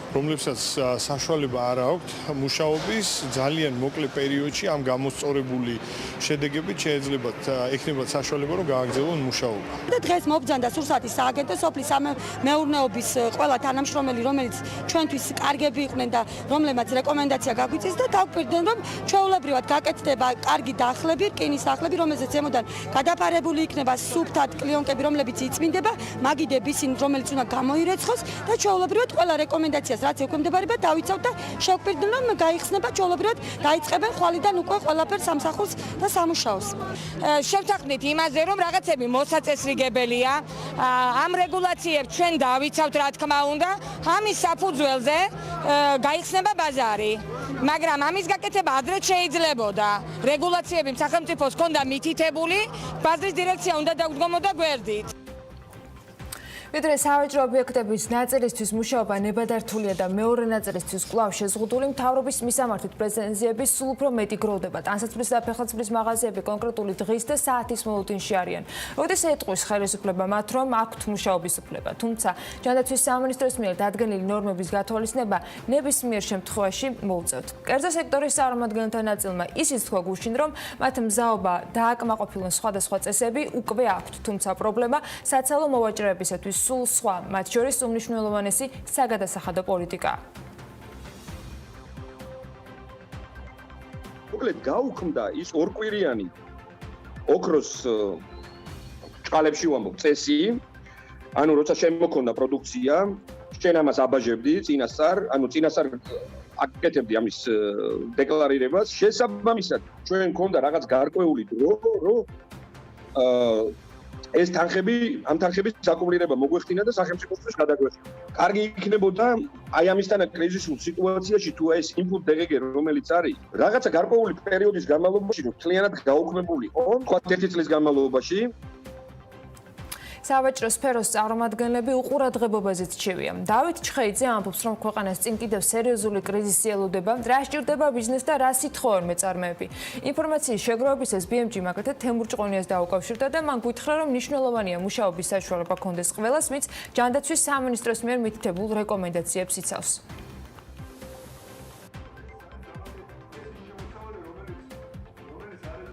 რომლებსაც საშუალება არ აქვთ მუშაობის ძალიან მოკლე პერიოდში ამ გამოსწორებული შედეგებით შეეძლებათ ექნებათ საშუალება რომ გააგრძელონ მუშაობა. და დღეს მობრძანდა სურსათის სააგენტო სოფლის მეურნეობის ყველა თანამშრომელი, რომელიც ჩვენთვის კარგები იყვნენ და რომლებმაც რეკომენდაცია გაგვიწეს და დაგვკვირდნენ, რომ ჩვეულებრივად გაკეთდება კარგი დახლები, რკინის დახლები, რომელზეც ზემოდან გადაფარებული იქნება სუფთად კლიონკები, რომლებიც იწმინდება, მაგიდები ისინი, რომელიც უნდა გამოირეცხოს და ჩვეულებრივად ყველა რეკომენდაცია რაც ექვემდებარება დავიცავთ და შევკვირდნენ რომ გაიხსნება ჩვეულებრივად დაიწყებენ ხვალიდან უკვე ყველაფერს სამსახურს და სამუშაოს. შევთანხმდით იმაზე რომ რაღაცები მოსაწესრიგებელია. ამ რეგულაციებს ჩვენ დავიცავთ რა თქმა უნდა. ამის საფუძველზე გაიხსნება ბაზარი. მაგრამ ამის გაკეთება ადრე შეიძლებოდა. რეგულაციები სახელმწიფოს ჰქონდა მითითებული, ბაზრის დირექცია უნდა დაგვდგომოდა გვერდით. ვიდრე სავაჭრო ობიექტების ნაწილისთვის მუშაობა ნებადართულია და მეორე ნაწილისთვის კვლავ შეზღუდული, მთავრობის მისამართით პრეტენზიები სულ უფრო მეტი გროვდება. ტანსაცმლის და ფეხსაცმლის მაღაზიები კონკრეტული დღის და საათის მოლოდინში არიან. როდის ეტყვის ხელისუფლება მათ, რომ აქვთ მუშაობის უფლება. თუმცა ჯანდაცვის სამინისტროს მიერ დადგენილი ნორმების გათვალისწინება ნებისმიერ შემთხვევაში მოუწევთ. კერძო სექტორის წარმომადგენელთა ნაწილმა ისიც თქვა გუშინ, რომ მათ მზაობა დააკმაყოფილონ სხვადასხვა წესები უკვე აქვთ. თუმცა პრობლემა საცალო მოვაჭრეებისათვის სულ სხვა, მათ შორის უმნიშვნელოვანესი საგადასახადო პოლიტიკაა. მოკლედ გაუქმდა ის ორკვირიანი ოქროს ჭყალებში ვამბობ წესი, ანუ როცა შემოქონდა პროდუქცია, შენ ამას აბაჟებდი წინასწარ, ანუ წინასწარ აკეთებდი ამის დეკლარირებას, შესაბამისად ჩვენ მქონდა რაღაც გარკვეული დრო, რომ ეს ამ თანხების საკუმულირება მოგვეხდინა და სახელმწიფოსთვის გადაგვეხდა. კარგი იქნებოდა აი ამისთანა კრიზისულ სიტუაციაში თუ ეს input DGG რომელიც არის, რაღაცა გარკვეული პერიოდის განმავლობაში მთლიანად გაუქმებულიყო, თქვა 1 წლის განმავლობაში. სავაჭრო სფეროს წარმომადგენლები უყურადღებობაზეც რჩევიან. დავით ჩხეიძე ამბობს, რომ ქვეყანას წინ კიდევ სერიოზული კრიზისი ელოდება, რა სჭირდება ბიზნეს და რა სითხოვენ მეწარმეები. ინფორმაციის შეგროვებისას BMG მაგალითად თემურ ჭყონიას დაუკავშირდა და მან გითხრა, რომ მნიშვნელოვანია მუშაობის საშუალება ჰქონდეს ყველას, ვინც ჯანდაცვის სამინისტროს მიერ მითითებულ რეკომენდაციებს იცავს.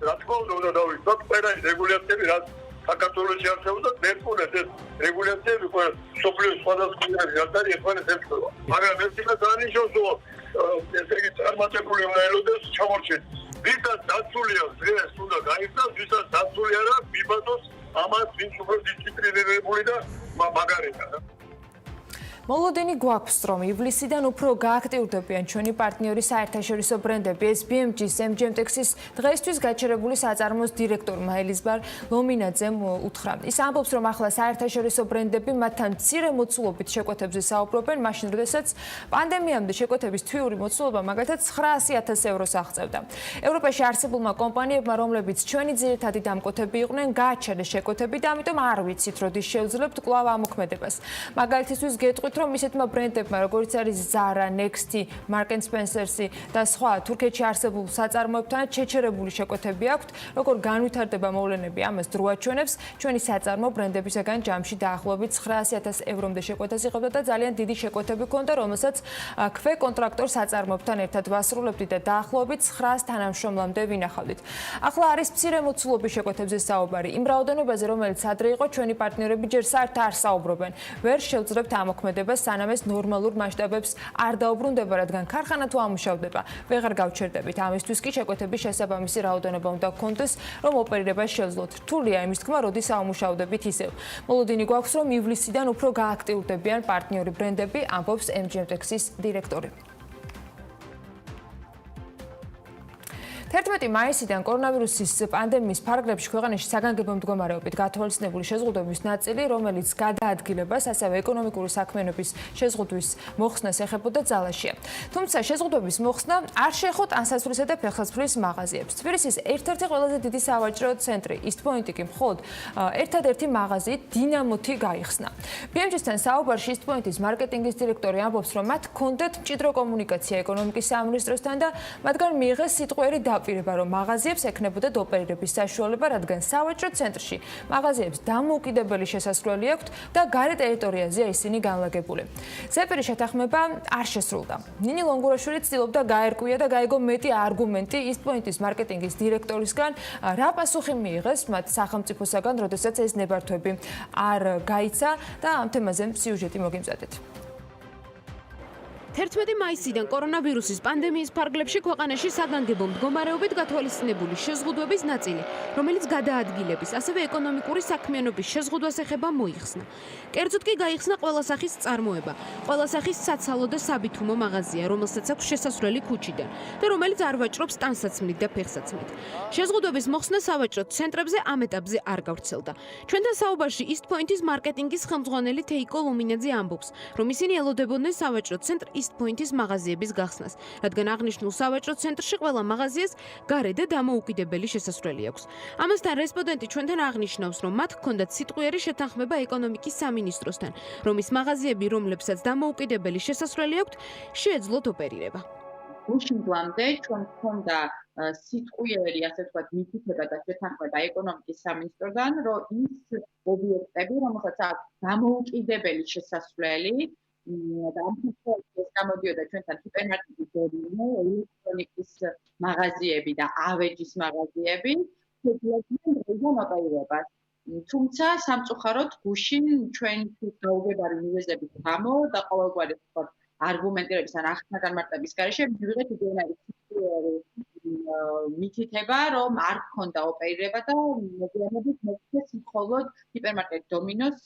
რა თქმა უნდა დავიცვათ ყველა რეგულაციები რაც საქართველოში არსებობს მერკუნეს ეს რეგულაციები ყველა სოფლიოს სხვადასხვა რეგულაციები არის ერთმანეთს ემთხვევა. მაგრამ ეს იქნება დანიშნოს რომ ესე იგი წარმატებული უნდა ელოდეს ჩამორჩენილი. ვისაც დაცულია დღეს უნდა გაიხსნას, ვისაც დაცული არა, მიბადოს ამას ვინც უფრო დისციპლინირებული და მაგარია. მოლოდინი გვაქვს, რომ ივლისიდან უფრო გააქტიურდებიან ჩვენი პარტნიორი საერთაშორისო ბრენდები. ეს BMG-ის MGMTEX-ის დღეისთვის გაჩერებული საწარმოს დირექტორმა ელიზბარ ლომინაძემ უთხრა. ის ამბობს, რომ ახლა საერთაშორისო ბრენდები მათთან მცირე მოცულობით შეკვეთებზე საუბრობენ, მაშინ როდესაც პანდემიამდე შეკვეთების თვიური მოცულობა მაგალითად 900,000 ევროს აღწევდა. ევროპაში არსებულმა კომპანიებმა, რომლებიც ჩვენი ძირითადი დამკვეთები იყვნენ, გააჩერეს შეკვეთები და ამიტომ არ ვიცით, როდის შევძლებთ კვლავ ამოქმედებას. მაგალითისთვის გეტყვით რომ ისეთმა ბრენდებმა, როგორც არის Zara, Next, Marks and Spencer-ი და სხვა თურქეთში არსებულ საწარმოებთან შეჩერებული შეკვეთები აქვთ, როგორ განვითარდება მოვლენები ამას დრო აჩვენებს. ჩვენი საწარმო ბრენდებისაგან ჯამში დაახლოებით 900,000 ევრომდე შეკვეთას იღებდა და ძალიან დიდი შეკვეთები ჰქონდა, რომელსაც ქვე კონტრაქტორ საწარმოებთან ერთად ვასრულებდით და დაახლოებით 900 თანამშრომლამდე ვინახავდით. ახლა არის მცირე მოცულობის შეკვეთებზე საუბარი. იმ რაოდენობაზე, რომელიც ადრე იყო, ჩვენი პარტნიორები ჯერ საერთოდ არ საუბრობენ. ვერ შევძლებთ ამოქმედებას, სანამ ეს ნორმალურ მასშტაბებს არ დაუბრუნდება, რადგან ქარხანა თუ ამუშავდება, ვეღარ გავჩერდებით. ამისთვის კი შეკვეთების შესაბამისი რაოდენობა უნდა გქონდეს, რომ ოპერირება შევძლოთ. რთულია იმის თქმა, როდის ამუშავდებით ისევ. მოლოდინი გვაქვს, რომ ივლისიდან უფრო გააქტიურდებიან პარტნიორი ბრენდები, ამბობს MGM Texas დირექტორი. 11 მაისიდან კორონავირუსის პანდემიის ფარგლებში ქვეყანაში საგანგებო მდგომარეობით გათვალისწინებული შეზღუდვების ნაწილი, რომელიც გადაადგილებას, ასევე ეკონომიკური საქმიანობის შეზღუდვის მოხსნას ეხებოდა ძალაშია. თუმცა შეზღუდვების მოხსნა არ შეეხოთ ანსაცმლისა და ფეხსაცმლის მაღაზიებს. თბილისის ერთ-ერთი ყველაზე დიდი სავაჭრო ცენტრი East Point-ი კი მხოლოდ ერთადერთი მაღაზი დინამოთი გაიხსნა. BMG-სთან საუბარში East Point-ის მარკეტინგის დირექტორი ამბობს, რომ მათ ჰქონდათ მჭიდრო კომუნიკაცია ეკონომიკის სამინისტროსთან და მათგან მიიღეს სიტყვიერი დაპირება, რომ მაღაზიებს ექნებოდათ ოპერირების საშუალება, რადგან სავაჭრო ცენტრში მაღაზიებს დამოუკიდებელი შესასვლელი აქვთ და გარე ტერიტორიაზეა ისინი განლაგებული. ზეპირი შეთანხმება არ შესრულდა. ნინი ლონგურაშვილი ცდილობდა გაერკვია და გაიგო მეტი არგუმენტი East Point-ის მარკეტინგის დირექტორისგან, რა პასუხი მიიღეს მათ სახელმწიფოსაგან, როდესაც ეს ნებართვები არ გაიცა და ამ თემაზე სიუჟეტი მოგიმზადეთ. 11 მაისიდან კორონავირუსის პანდემიის ფარგლებში ქვეყანაში საგანგებო მდგომარეობით გათვალისწინებული შეზღუდვების ნაწილი, რომელიც გადაადგილების, ასევე ეკონომიკური საქმიანობის შეზღუდვას ეხება მოიხსნა. კერძოდ კი გაიხსნა ყველა სახის წარმოება, ყველა სახის საცალო და საბითუმო მაღაზია, რომელსაც აქვს შესასვლელი ქუჩიდან და რომელიც არ ვაჭრობს ტანსაცმლით და ფეხსაცმლით. შეზღუდვების მოხსნა სავაჭრო ცენტრებზე ამ ეტაპზე არ გავრცელდა. ჩვენთან საუბარში East Point-ის მარკეტინგის ხელმძღვანელი თეიკო ლუმინაძე ამბობს, რომ ისინი ელოდებოდნენ სავაჭრო ცენტრ East Point-ის მაღაზიების გახსნას, რადგან აღნიშნულ სავაჭრო ცენტრში ყველა მაღაზიას გარე და დამოუკიდებელი შესასვლელი აქვს. ამასთან რესპონდენტი ჩვენთან აღნიშნავს, რომ მათ ჰქონდათ სიტყვიერი შეთანხმება ეკონომიკის სამინისტროსთან, რომ ის მაღაზიები, რომლებსაც დამოუკიდებელი შესასვლელი აქვთ, შეეძლოთ ოპერირება. გუშინდლამდე ჩვენ ჰქონდა სიტყვიერი, ასე ვთქვათ, მითითება და შეთანხმება ეკონომიკის სამინისტროსთან, რომ ის ობიექტები, რომელსაც აქვს დამოუკიდებელი შესასვლელი, და ამ შემთხვევაში გამოდიოდა ჩვენთან ჰიპერმარკეტის დომინო, ელექტრონიკის მაღაზიები და ავეჯის მაღაზიები, შეძლებდნენ რეჟიმ ოპერირებას. თუმცა სამწუხაროდ გუშინ ჩვენი გაუგებარი მიზეზების გამო და ყოველგვარი არგუმენტირების ან ახსნა განმარტების გარეშე მივიღეთ იდეური მითითება, რომ არ ჰქონდა ოპერირება და მოგვიანებით მოხდეს მხოლოდ ჰიპერმარკეტ დომინოს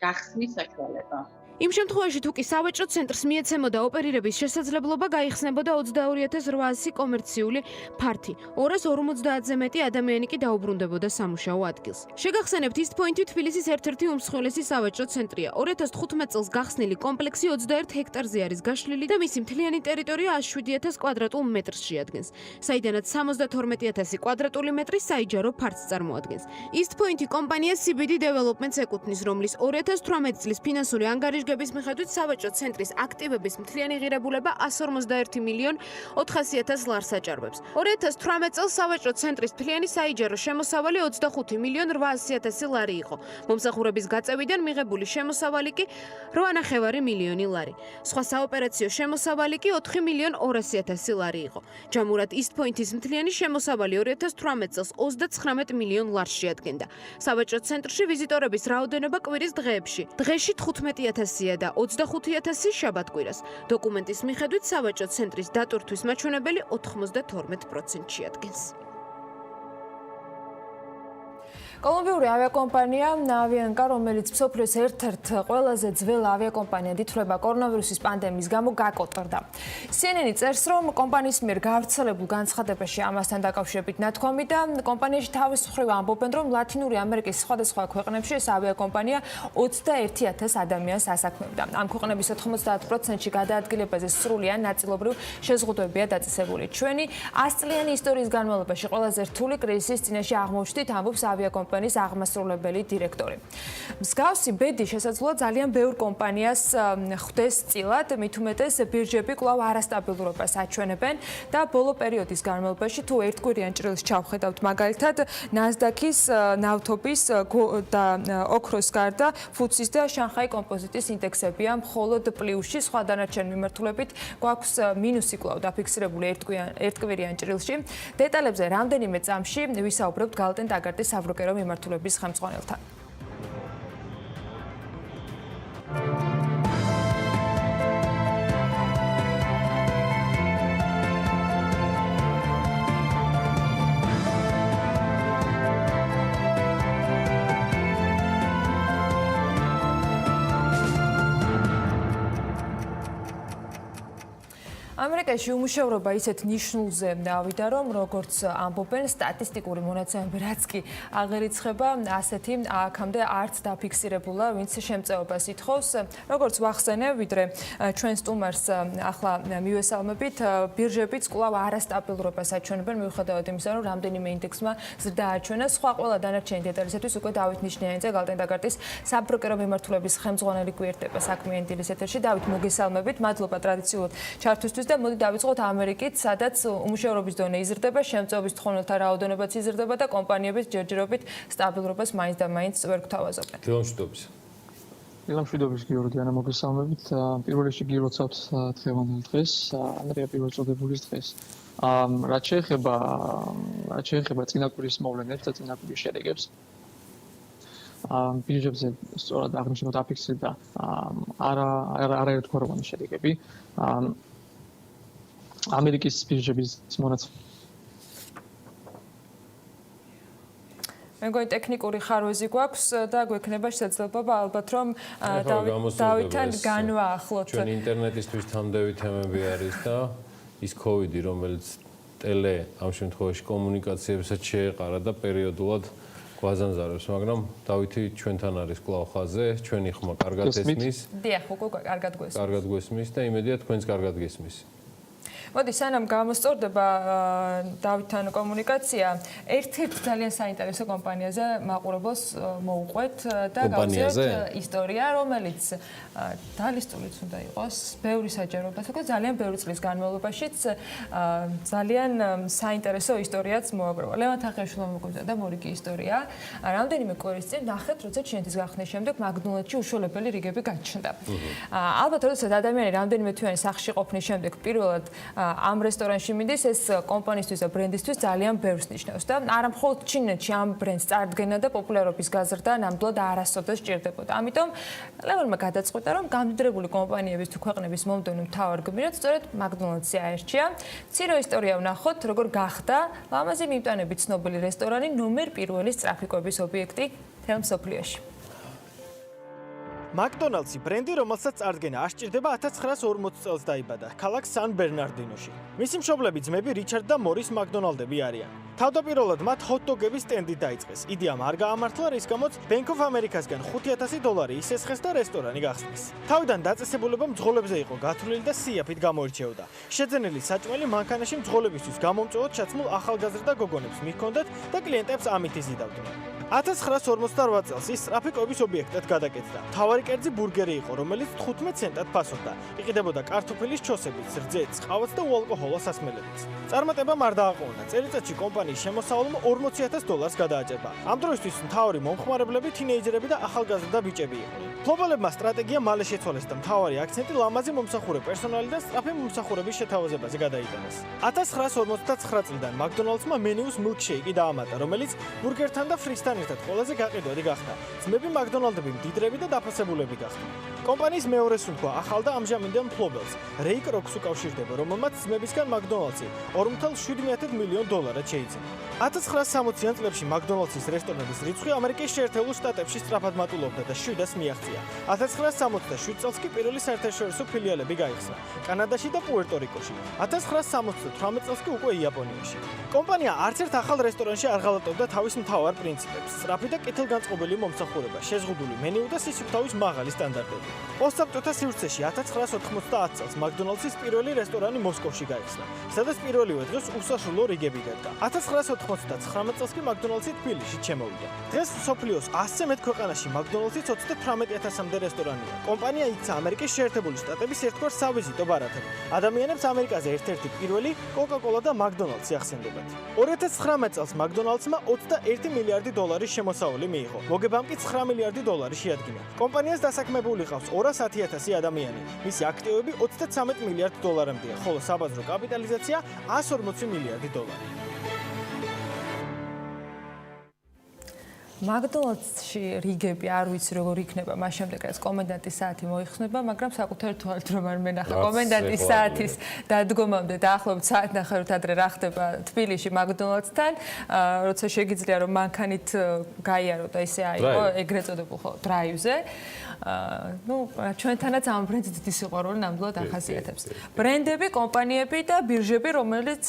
გახსნის საშუალება. იმ შემთხვევაში თუ კი სავაჭრო ცენტრს მიეცემოდა ოპერირების შესაძლებლობა, გაიხსნებოდა 22,800 კომერციული ფართი. 250-ზე მეტი ადამიანი კი დაუბრუნდებოდა სამუშაო ადგილს. შეგახსენებთ, East Point-ი თბილისის ერთ-ერთი უმსხვილესი სავაჭრო ცენტრია. 2015 წელს გახსნილი კომპლექსი 21 ჰექტარზე არის გაშლილი და მისი მთლიანი ტერიტორია 107,000 კვადრატულ მეტრს შეადგენს, საიდანაც 72,000 კვადრატული მეტრი საიჯარო ფართს წარმოადგენს. East Point-ი კომპანია CBD Developments ეკუთვნის, რომლის 2018 წლის ფინანსური ანგარიშგების მიხედვით სავაჭრო ცენტრის აქტივების მთლიანი ღირებულება 151,400,000 ლარს აჭარბებს. 2018 წელს სავაჭრო ცენტრის მთლიანი საიჯარო შემოსავალი 25,800,000 ლარი იყო. მომსახურების გაწევიდან მიღებული შემოსავალი კი 8,5 მილიონი ლარი. სხვა საოპერაციო შემოსავალი კი 4,200,000 ლარი იყო. ჯამურად East Point-ის მთლიანი შემოსავალი 2018 წელს 39 მილიონ ლარს შეადგენდა. სავაჭრო ცენტრში ვიზიტორების რაოდენობა კვირის დღეებში. დღეში 15,000 და 25,000 შაბათ-კვირას. დოკუმენტის მიხედვით სავაჭრო ცენტრის დატვირთვის მაჩვენებელი 92% შეადგენს. კოლუმბიური ავიაკომპანია Avianca, რომელიც მსოფლიოს ერთ-ერთ ყველაზე ძველ ავიაკომპანიად ითვლება კორონავირუსის პანდემიის გამო გაკოტრდა. CNN-ი წერს, რომ კომპანიის მიერ გავრცელებულ განცხადებაში ამასთან დაკავშირებით ნათქვამი და კომპანიაში თავის მხრივ ამბობენ, რომ ლათინური ამერიკის სხვადასხვა ქვეყნებში ეს ავიაკომპანია 21,000 ადამიანს ასაქმებდა. ამ ქვეყნების 90%-ში გადაადგილებაზე სრული ან ნაწილობრივ შეზღუდვებია დაწესებული. ჩვენი 100 წლიანი ისტორიის განმავლობაში ყველაზე რთული კრიზისის წინაშე აღმოჩნდით, ამბობს ავიაკომპანია კომპანიის აღმასრულებელი დირექტორი. მსგავსი ბედი შესაძლოა ძალიან ბევრ კომპანიას ხვდეს წილად, მით უმეტეს ბირჟები კვლავ არასტაბილურობას აჩვენებენ და ბოლო პერიოდის განმავლობაში თუ ერთკვირიან ჭრილს ჩავხედავთ მაგალითად NASDAQ-ის, ნავთობის და ოქროს გარდა ფუცის და შანხაი კომპოზიტის ინდექსებია მხოლოდ პლუსში, სხვა დანარჩენ მიმართულებით გვაქვს მინუსი კვლავ დაფიქსირებული ერთკვირიან ჭრილში. დეტალებზე რამდენიმე წამში ვისაუბრებთ გალტენ ტაგარტის საბროკერო მიმართულების ხელმძღვანელთან. ამერიკაში უმუშევრობა ისეთ ნიშნულზე დავიდა, რომ როგორც ამბობენ სტატისტიკური მონაცემები, რაც კი აღერიცხება, ასეთი აქამდე არც დაფიქსირებულა, ვინც შემწეობას ითხოვს. როგორც ვახსენე, ვიდრე ჩვენ სტუმარს ახლა მივესალმებით, ბირჟებიც კვლავ არასტაბილურობას აჩვენებენ, მიუხედავად იმისა, რომ რამდენიმე ინდექსმა ზრდა აჩვენა. სხვა ყველა დანარჩენი დეტალისათვის უკვე დავით ნიშნიანიძე, გალტენ ტაგარტის საბროკერო მიმართულების ხელმძღვანელი გვერდება საქმიანი დილის ეთერში. დავით, მოგესალმებით, მადლობა ტრადიციულად ჩართვისთვის. და მოდი დავიწყოთ ამერიკით, სადაც უმუშევრობის დონე იზრდება, შემწეობის თხოვნელთა რაოდენობაც იზრდება და კომპანიების ჯერჯერობით სტაბილურობას მაინც და მაინც ვერ გვთავაზობენ. დილამშვიდობის. დილამშვიდობის გიორგი, ანა მოგესალმებით. პირველ რიგში გილოცავთ დღევანდელ დღეს, ამერიკა პირველ წოდებულის დღეს. რაც შეეხება წინაკვირის მოვლენებს და წინაკვირის შედეგებს, ბირჟებზე სწორად აღნიშნოთ აფიქსირდა არაერთგვაროვანი შედეგები. ამერიკის ბირჟების მონაცემები. მეგონი ტექნიკური ხარვეზი გვაქვს და გვექნება შესაძლებლობა ალბათ რომ დავითთან განვაახლოთ. ჩვენ ინტერნეტისთვის თამდევი თემები არის და ის COVID-ი, რომელიც ტელე ამ შემთხვევაში კომუნიკაციებსაც შეეყარა და პერიოდულად გვაზანზარებს, მაგრამ დავითი ჩვენთან არის კვლავ ხაზზე, ჩვენი ხმა კარგად ესმის. დიახ, უკვე კარგად გვესმის. კარგად გვესმის და იმედია თქვენს კარგად გესმის. მოდი, სანამ გამოსწორდება დავითთან კომუნიკაცია, ერთ-ერთ ძალიან საინტერესო კომპანიაზე მაყურებელს მოუყვეთ და გავუძიოთ ისტორია, რომელიც დალისტულიც უნდა იყოს, ბევრი საჯაროებას, უკვე ძალიან ბევრი წლის განმავლობაშიც ძალიან საინტერესო ისტორიაც მოაგროვა. ლევან თახიაშვილმა მოგვიწოდა მორიგი ისტორია. რამდენიმე კვირის წინ ნახეთ, როცა ჩინეთის გახსნის შემდეგ მაგდონალდში უშუალებელი რიგები გაჩნდა. ალბათ, როდესაც ადამიანი რამდენიმე თვიანი სახლში ყოფნის შემდეგ პირველად ამ რესტორანში მიდის, ეს კომპანიისთვის და ბრენდისთვის ძალიან ბევრს ნიშნავს და არა მხოლოდ ჩინეთში ამ ბრენდს წარდგენა და პოპულარობის გაზრდა ნამდვილად არასოდეს სჭირდებოდა. ამიტომ ლევანმა გადაწყვიტა, რომ გამდიდრებული კომპანიების თუ ქვეყნების მომდევნო მთავარ გმირად სწორედ მაგდონალდსი აერჩია. მცირე ისტორია ვნახოთ, როგორ გახდა ლამაზი მიმტანებით ცნობილი რესტორანი ნომერ პირველი სწრაფი კვების ობიექტი მთელ მსოფლიოში. McDonald's-ი ბრენდი, რომელსაც წარდგენა არ სჭირდება 1940 წელს დაიბადა ქალაქ სან ბერნარდინოში. მისი მშობლები ძმები რიჩარდ და მორის McDonald-ები არიან. თავდაპირველად მათ ჰოთ-დოგების სტენდი დაიწყეს. იდეამ არ გაამართლა, რის გამოც Bank of America-სგან $5,000 ისესხეს და რესტორანი გახსნეს. თავიდან დაწესებულება მძღოლებზე იყო გათვლილი და სიაფით გამოირჩეოდა. შეძენილი საჭმელი მანქანაში მძღოლებისთვის გამომწვევად ჩაცმულ ახალგაზრდა გოგონებს მიჰქონდათ და კლიენტებს ამით იზიდავდნენ. 1958 წელს ის სწრაფი კვების ობიექტად გადაკეთდა. მთავარი კერძი ბურგერი იყო, რომელიც 15 ცენტად ფასობდა. იყიდებოდა კარტოფილის ჩოსებით, რძეც, ყავაც და უალკოჰოლო სასმელებიც. წარმატებამ არ დააყოვნა. წელიწადში კომპანიის შემოსავლომ $40,000 გადააჭერბა. ამ დროისთვის მთავარი მომხმარებლები თინეიჯერები და ახალგაზრდა ბიჭები იყვნენ. ფლობელებმა სტრატეგია მალე შეცვალეს და მთავარი აქცენტი ლამაზი მომსახურე პერსონალი და სწრაფი მომსახურების შეთავაზებაზე გადაიტანეს. 1959 წლიდან McDonald's-მა მენიუს milkshake-ი დაამატა, რომელიც ბურგერთან და ფრისთან ერთად ყველაზე გაყიდვადი გახდა. ძმები McDonald-ები მდიდრები და დაფასებულები გახდნენ. კომპანიის მეორე სუნთქვა ახალ და ამჟამინდელ მფლობელს, რეი კროკს უკავშირდება, რომელმაც ძმებისგან McDonald's-ი $2.7 მილიონ შეიძინა. 1960-იან წლებში McDonald's-ის რესტორნების რიცხვი ამერიკის შეერთებულ შტატებში სწრაფად მატულობდა და 700-ს მიაღწია. 1967 წელს კი პირველი საერთაშორისო ფილიალები გაიხსნა კანადაში და პუერტო-რიკოში. 1978 წელს კი უკვე იაპონიაში. კომპანია არც ერთ ახალ რესტორანში არ ღალატობდა თავის მთავარ პრინციპებს: სწრაფი და კეთილგანწყობილი მომსახურება, შეზღუდული მენიუ და სისუფთავის მაღალი სტანდარტები. პოსტსაბჭოთა სივრცეში 1990 წელს მაკდონალდსის პირველი რესტორანი მოსკოვში გაიხსნა, სადაც პირველივე დღეს უსაშვილო რიგები დადგა. 1999 წელს კი მაკდონალდსი თბილისში შემოვიდა. დღეს მსოფლიოს 100-ზე მეტ ქვეყანაში მაკდონალდსის 38000-მდე რესტორანია. კომპანია იქცა ამერიკის შეერთებული შტატების ერთგვარ სავიზიტო ბარათად. ადამიანებს ამერიკაზე ერთ-ერთი პირველი კოკა-კოლა და მაკდონალდსი ახსენდებათ. 2019 წელს მაკდონალდსმა 21 მილიარდი დოლარის შემოსავალი მიიღო. მოგებამ კი 9 მილიარდი დოლარი შეადგინა. კომპანიას დასაქმებული ყავს 210,000 ადამიანი. მისი აქტივები 33 მილიარდ დოლარამდეა, ხოლო საბაზრო კაპიტალიზაცია 140 მილიარდი დოლარი. მაკდონალდსში რიგები არ ვიცი როგორ იქნება, მას შემდეგ ეს კომენდანტის საათი მოიხსნება, მაგრამ საკუთარი თვალით რომ არ მენახა კომენდანტის საათის დადგომამდე დაახლოებით საათნახევრით ადრე რა ხდება თბილისში მაკდონალდსთან, როცა შეგიძლია რომ მანქანით გაიარო და ისე აიღო ეგრეთ წოდებულ დრაივზე. ჩვენთანაც ამ ბრენდს დიდი სიყვარული ნამდვილად ახასიათებს. ბრენდები, კომპანიები და ბირჟები, რომელიც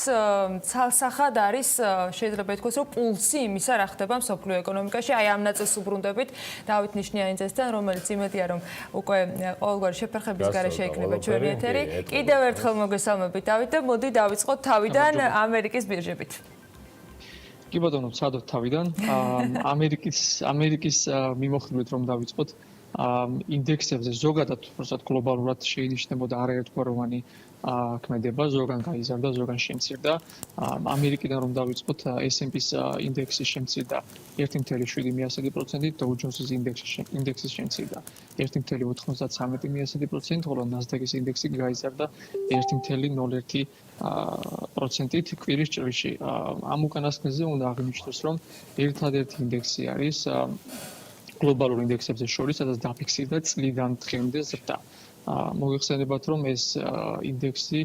ცალსახად არის, შეიძლება ითქვას, რომ პულსი იმისა, რა ხდება მსოფლიო ეკონომიკაში, აი ამ ნაწილს უბრუნდებით დავით ნიშნიანიძესთან, რომელიც იმედია, რომ უკვე ყოველგვარი შეფერხების გარეშე იქნება ჩვენი ეთერი. კიდევ ერთხელ მოგესალმებით დავით და მოდი დავიწყოთ თავიდან ამერიკის ბირჟებით. კი ბატონო, ვცადოთ თავიდან. ამერიკის მიმოხილვით რომ დავიწყოთ, ინდექსებზე ზოგადად უბრალოდ გლობალურად შეინიშნებოდა არაერთგვაროვანი ქმედება, ზოგან გაიზარდა, ზოგან შემცირდა. ამერიკიდან რომ დავიწყოთ, S&P-ს ინდექსი შემცირდა 1.7%, Dow Jones-ის ინდექსი შემცირდა 1.93%, ხოლო Nasdaq-ის ინდექსი გაიზარდა 1.01%-ით კვირის ჭრილში. ამ უკანასკნელზე უნდა აღინიშნოს, რომ ერთადერთი ინდექსი არის გლობალურ ინდექსებზე შორის, სადაც დაფიქსირდა წლიდან დღემდე ზრდა. მოგეხსენებათ, რომ ეს ინდექსი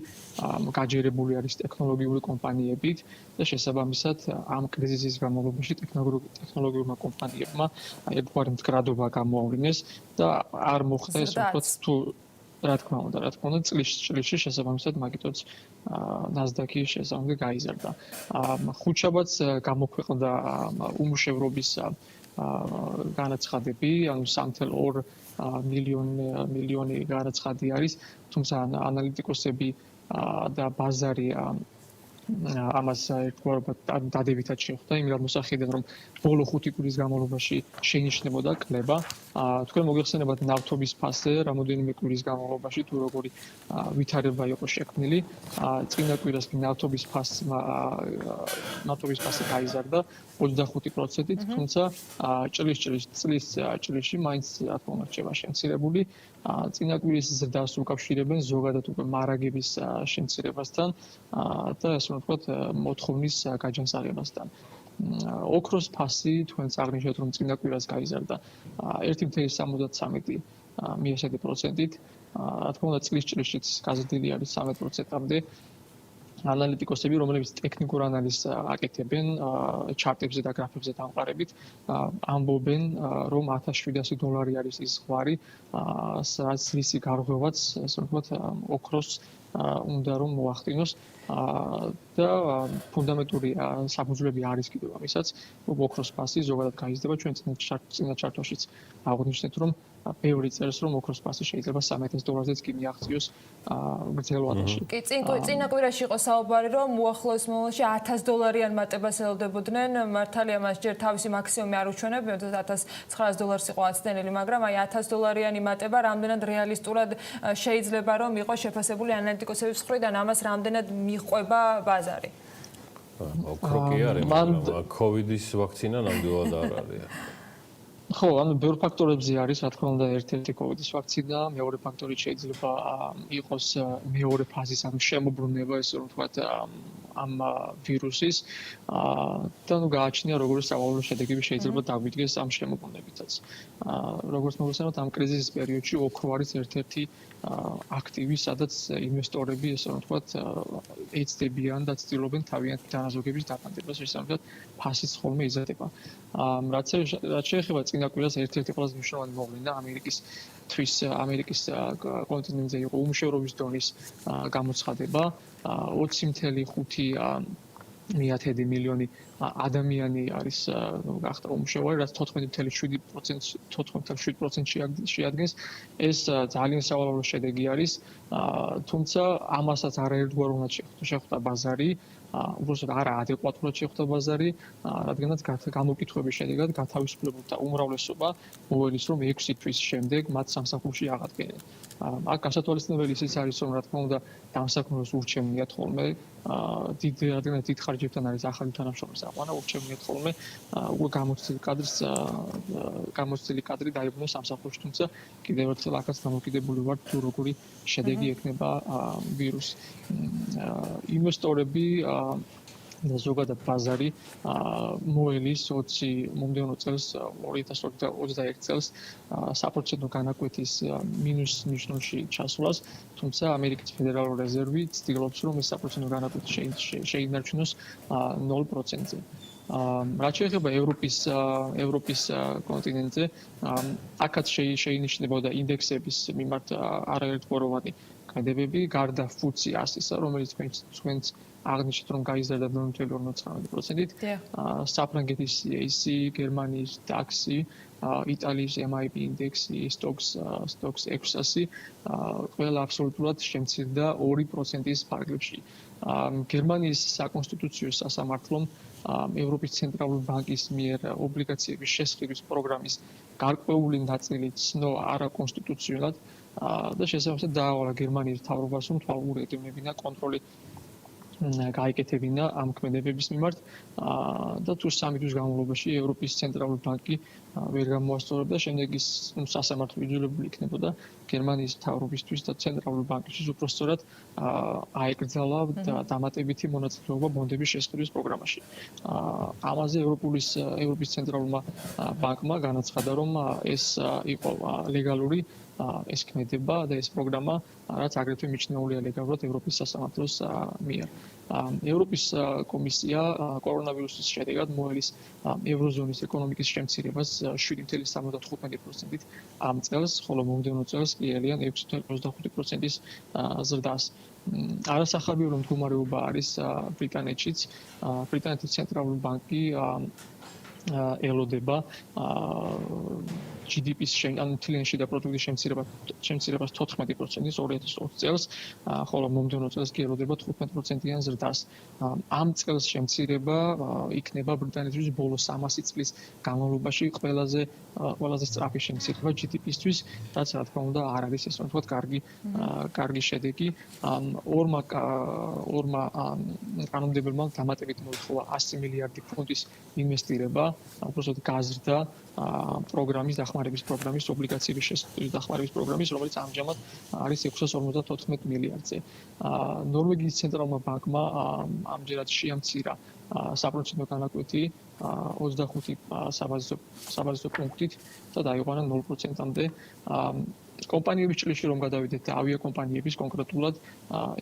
გაჯერებული არის ტექნოლოგიური კომპანიებით და შესაბამისად ამ კრიზისის განმავლობაში ტექნოლოგიურმა კომპანიებმა ერთგვარი მდგრადობა გამოავლინეს და არ მოხდა ეს უფრო თუ რა თქმა უნდა, წლისში შესაბამისად მაგითაც Nasdaq-ი შესაბამისად გაიზარდა. ხუთშაბათს გამოქვეყნდა უმუშევრობის განაცხადები, ანუ 3.2 მილიონი განაცხადი არის, თუმცა ანალიტიკოსები და ბაზარი ამას ერთგვარად დადებითად შეხვდა, იმ მოსახედად, რომ ბოლო 5 კვირის განმავლობაში შეინიშნებოდა კლება. თქვენ მოგეხსენებათ ნავთობის ფასზე, რამოდენიმე კვირის განმავლობაში თუ როგორი ვითარება იყო შექმნილი. წინა კვირას კი ნავთობის ფასი გაიზარდა 25%-ით, თუმცა წლის ჭრილში მაინც რა თქმა უნდა რჩება შემცირებული. წინა კვირის ზრდას უკავშირებენ ზოგადად უკვე მარაგების შემცირებასთან და ასე ვთქვათ, მოთხოვნის გაჯანსაღებასთან. ოქროს ფასი თქვენ აღნიშნეთ, რომ წინა კვირას გაიზარდა 1.73%-ით. რა თქმა უნდა, წლის ჭრილშიც გაზრდილი არის 13%-მდე. ანალიტიკოსები, რომლებიც ტექნიკურ ანალიზს აკეთებენ ჩარტებზე და გრაფებზე დამყარებით, ამბობენ, რომ $1,700 არის ის ზღვარი, რაც მისი გარღვევაც, ასე ვთქვათ, ოქროს უნდა რომ მოახდინოს და ფუნდამენტური საფუძვლები არის კიდევ ამისაც, რომ ოქროს ფასი ზოგადად გაიზრდება. ჩვენ წინა ჩარტაშიც აღვნიშნეთ, რომ ბევრი წერს, რომ ოქროს ფასი შეიძლება $3,000-ზეც კი მიაღწიოს გრძელ ვადაში. კი, წინა კვირაში იყო საუბარი, რომ უახლოეს მომავალში $1,000-იან მატებას ელოდებოდნენ. მართალია მას ჯერ თავისი მაქსიმუმი არ უჩვენებია, $1,900 იყო აცდენილი, მაგრამ აი $1,000-იანი მატება რამდენად რეალისტურად შეიძლება რომ იყოს შეფასებული ანალიტიკოსების მხრიდან, ამას რამდენად მიყვება ბაზარი. ოქრო კი არის, მაგრამ COVID-ის ვაქცინა ნამდვილად არ არის. ხო, ანუ ბევრ ფაქტორებზე არის, რა თქმა უნდა, ერთ-ერთი COVID-ის ვაქცინა, მეორე ფაქტორი შეიძლება იყოს მეორე ფაზის, ანუ შემოbrunება, ესე რომ ვთქვათ, ამ ვირუსის და ნუ გააჩნია როგორი სამომავლო შედეგები შეიძლება დაგვიდგეს ამ შემოbrunებითაც. როგორც მოგესალმებით, ამ კრიზისის პერიოდში ოქრო არის ერთ-ერთი აქტივი, სადაც ინვესტორები, ესე რომ ვთქვათ, ეცდებიან და ცდილობენ თავიანთი დანაზოგების დაბანდებას, შესაბამისად, ფასიც ხოლმე იზრდება. რაც შეეხება წინა კვირას ერთ-ერთი ყველაზე მნიშვნელოვანი მოვლენა ამერიკის კონტინენტზე იყო უმუშევრობის დონის გამოცხადება 20.5 მიათედი მილიონი ადამიანი არის გახდა უმუშევარი, რაც 14.7% შეადგენს. ეს ძალიან სავალალო შედეგი არის, თუმცა ამასაც არაერთგვაროვნად შეხვდა ბაზარი, უბრალოდ არა ადეკვატურად შეხვდა ბაზარი, რადგანაც გამოკითხვების შედეგად გათავისუფლებულთა უმრავლესობა მოელის, რომ 6 თვის შემდეგ მათ სამსახურში აღადგენენ. აქ გასათვალისწინებელი ისიც არის, რომ რა თქმა უნდა დამსაქმებელს ურჩევნიათ ხოლმე რადგანაც დიდ ხარჯებთან არის ახალი თანამშრომლის აყვანა, ურჩევნიათ ხოლმე უკვე გამოცდილი კადრი დაიბრუნოს სამსახურში, თუმცა კიდევ ერთხელ აქაც დამოკიდებული ვართ თუ როგორი შედეგი ექნება ვირუსი. ინვესტორები და ზოგადად ბაზარი მოელის 20 მომდევნო წელს 2021 წელს საპროცენტო განაკვეთის მინუს ნიშნულში ჩასვლას, თუმცა ამერიკის ფედერალური რეზერვი ცდილობს, რომ ეს საპროცენტო განაკვეთი შეინარჩუნოს 0%-ზე. რაც შეეხება ევროპის კონტინენტზე, აქაც შეინიშნებოდა ინდექსების მიმართ არაერთგვაროვანი კადებები, გარდა FTSE 100-ისა, რომელიც თქვენც აღნიშნეთ, რომ გაიზარდა 0.49%-ით, საფრანგეთის CAC, გერმანიის DAX-ი, იტალიის MIB ინდექსი, STOXX 600 ყველა აბსოლუტურად შემცირდა 2%-ის ფარგლებში. გერმანიის საკონსტიტუციო სასამართლომ ევროპის ცენტრალური ბანკის მიერ ობლიგაციების შესყიდვის პროგრამის გარკვეული ნაწილი ცნო არაკონსტიტუციონალად და შესაბამისად დაავალა გერმანიის მთავრობას, რომ თვალყური ედევნებინა კონტროლი გაიკეთებინა ამ ქმედებების მიმართ და თუ 3 თვის განმავლობაში ევროპის ცენტრალური ბანკი ვერ გამოასწორებდა, შემდეგ ის სასამართლო იძულებული იქნებოდა გერმანიის მთავრობისთვის და ცენტრალური ბანკისთვის უпростоრად აეკრძალა დამატებითი მონაწილეობა ბონდების შესყიდვის პროგრამაში. ამაზე ევროპის ცენტრალურმა ბანკმა განაცხადა, რომ ეს იყო ლეგალური ეს ქმედება და ეს პროგრამა, რაც აგრეთვე მიჩნეულია ლეგალურად ევროპის სასამართლოს მიერ. ევროპის კომისია კორონავირუსის შედეგად მოელის ევროზონის ეკონომიკის შემცირებას 7.75%-ით ამ წელს, ხოლო მომდევნო წელს კი ელიან 6.25%-ის ზრდას. არასახარბიელო მდგომარეობა არის ბრიტანეთშიც. ბრიტანეთის ცენტრალური ბანკი ელოდება GDP-ს ან მთლიანი შიდა პროდუქტის შემცირებას 14%-ის 2020 წელს, ხოლო მომდევნო წელს კი ელოდება 15%-იან ზრდას. ამ წელს შემცირება იქნება ბრიტანეთის ბოლო 300 წლის განმავლობაში ყველაზე სწრაფი შემცირება GDP-ისთვის, რაც რა თქმა უნდა არ არის ესე ვთქვათ კარგი შედეგი. ორმა კანონმდებელმა დამატებით მოითხოვა 100 მილიარდი ფუნტის ინვესტირება, უბრალოდ გაზრდა პროგრამის დახმარების პროგრამის ობლიგაციების შესყიდვის დახმარების პროგრამის, რომელიც ამჟამად არის 654 მილიარდზე. ნორვეგიის ცენტრალურმა ბანკმა ამჯერად შეამცირა საპროცენტო განაკვეთი 25 საბაზისო პუნქტით და დაიყვანა 0%-მდე. კომპანიების ჭრილში რომ გადავიდეთ და ავიაკომპანიების კონკრეტულად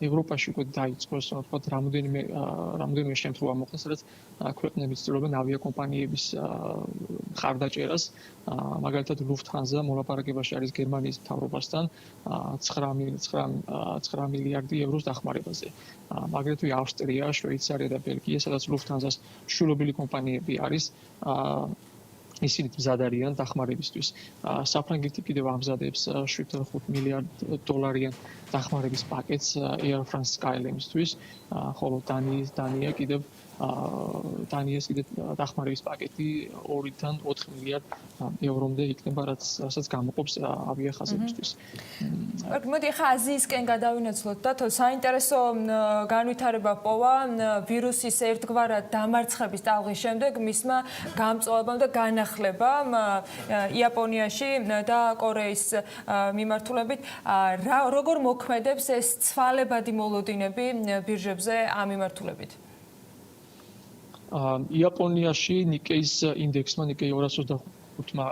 ევროპაში უკვე დაიწყო ასე ვთქვათ რამდენიმე შემთხვევა მოხდა, სადაც ქვეყნები ცდილობენ ავიაკომპანიების ხარდაჭერას. მაგალითად Lufthansa მოლაპარაკებაში არის გერმანიის მთავრობასთან 9 მილიარდი ევროს დახმარებაზე. აგრეთვე ავსტრია, შვეიცარია და ბელგია, სადაც Lufthansa-ს შვილობილი კომპანიები არის ისინი მზად არიან დახმარებისთვის. საფრანგეთი კიდევ ამზადებს 7.5 მილიარდ დოლარიან დახმარების პაკეტს Air France KLM-ისთვის, ხოლო დანია კიდევ დანიას კიდევ დახმარების პაკეტი 2-დან 4 მილიარდ ევრომდე იქნება, რასაც გამოყოფს ავიახაზებისთვის. მოდი ახლა აზიისკენ გადავინაცვლოთ და საინტერესო განვითარება პოვა ვირუსის ერთგვარად დამარცხების ტალღის შემდეგ მისმა გამწვავებამ და განახლებამ იაპონიაში და კორეის მიმართულებით. როგორ მოქმედებს ეს ცვალებადი მოლოდინები ბირჟებზე ამ მიმართულებით? იაპონიაში ნიკეის ინდექსმა ნიკეი 225-მა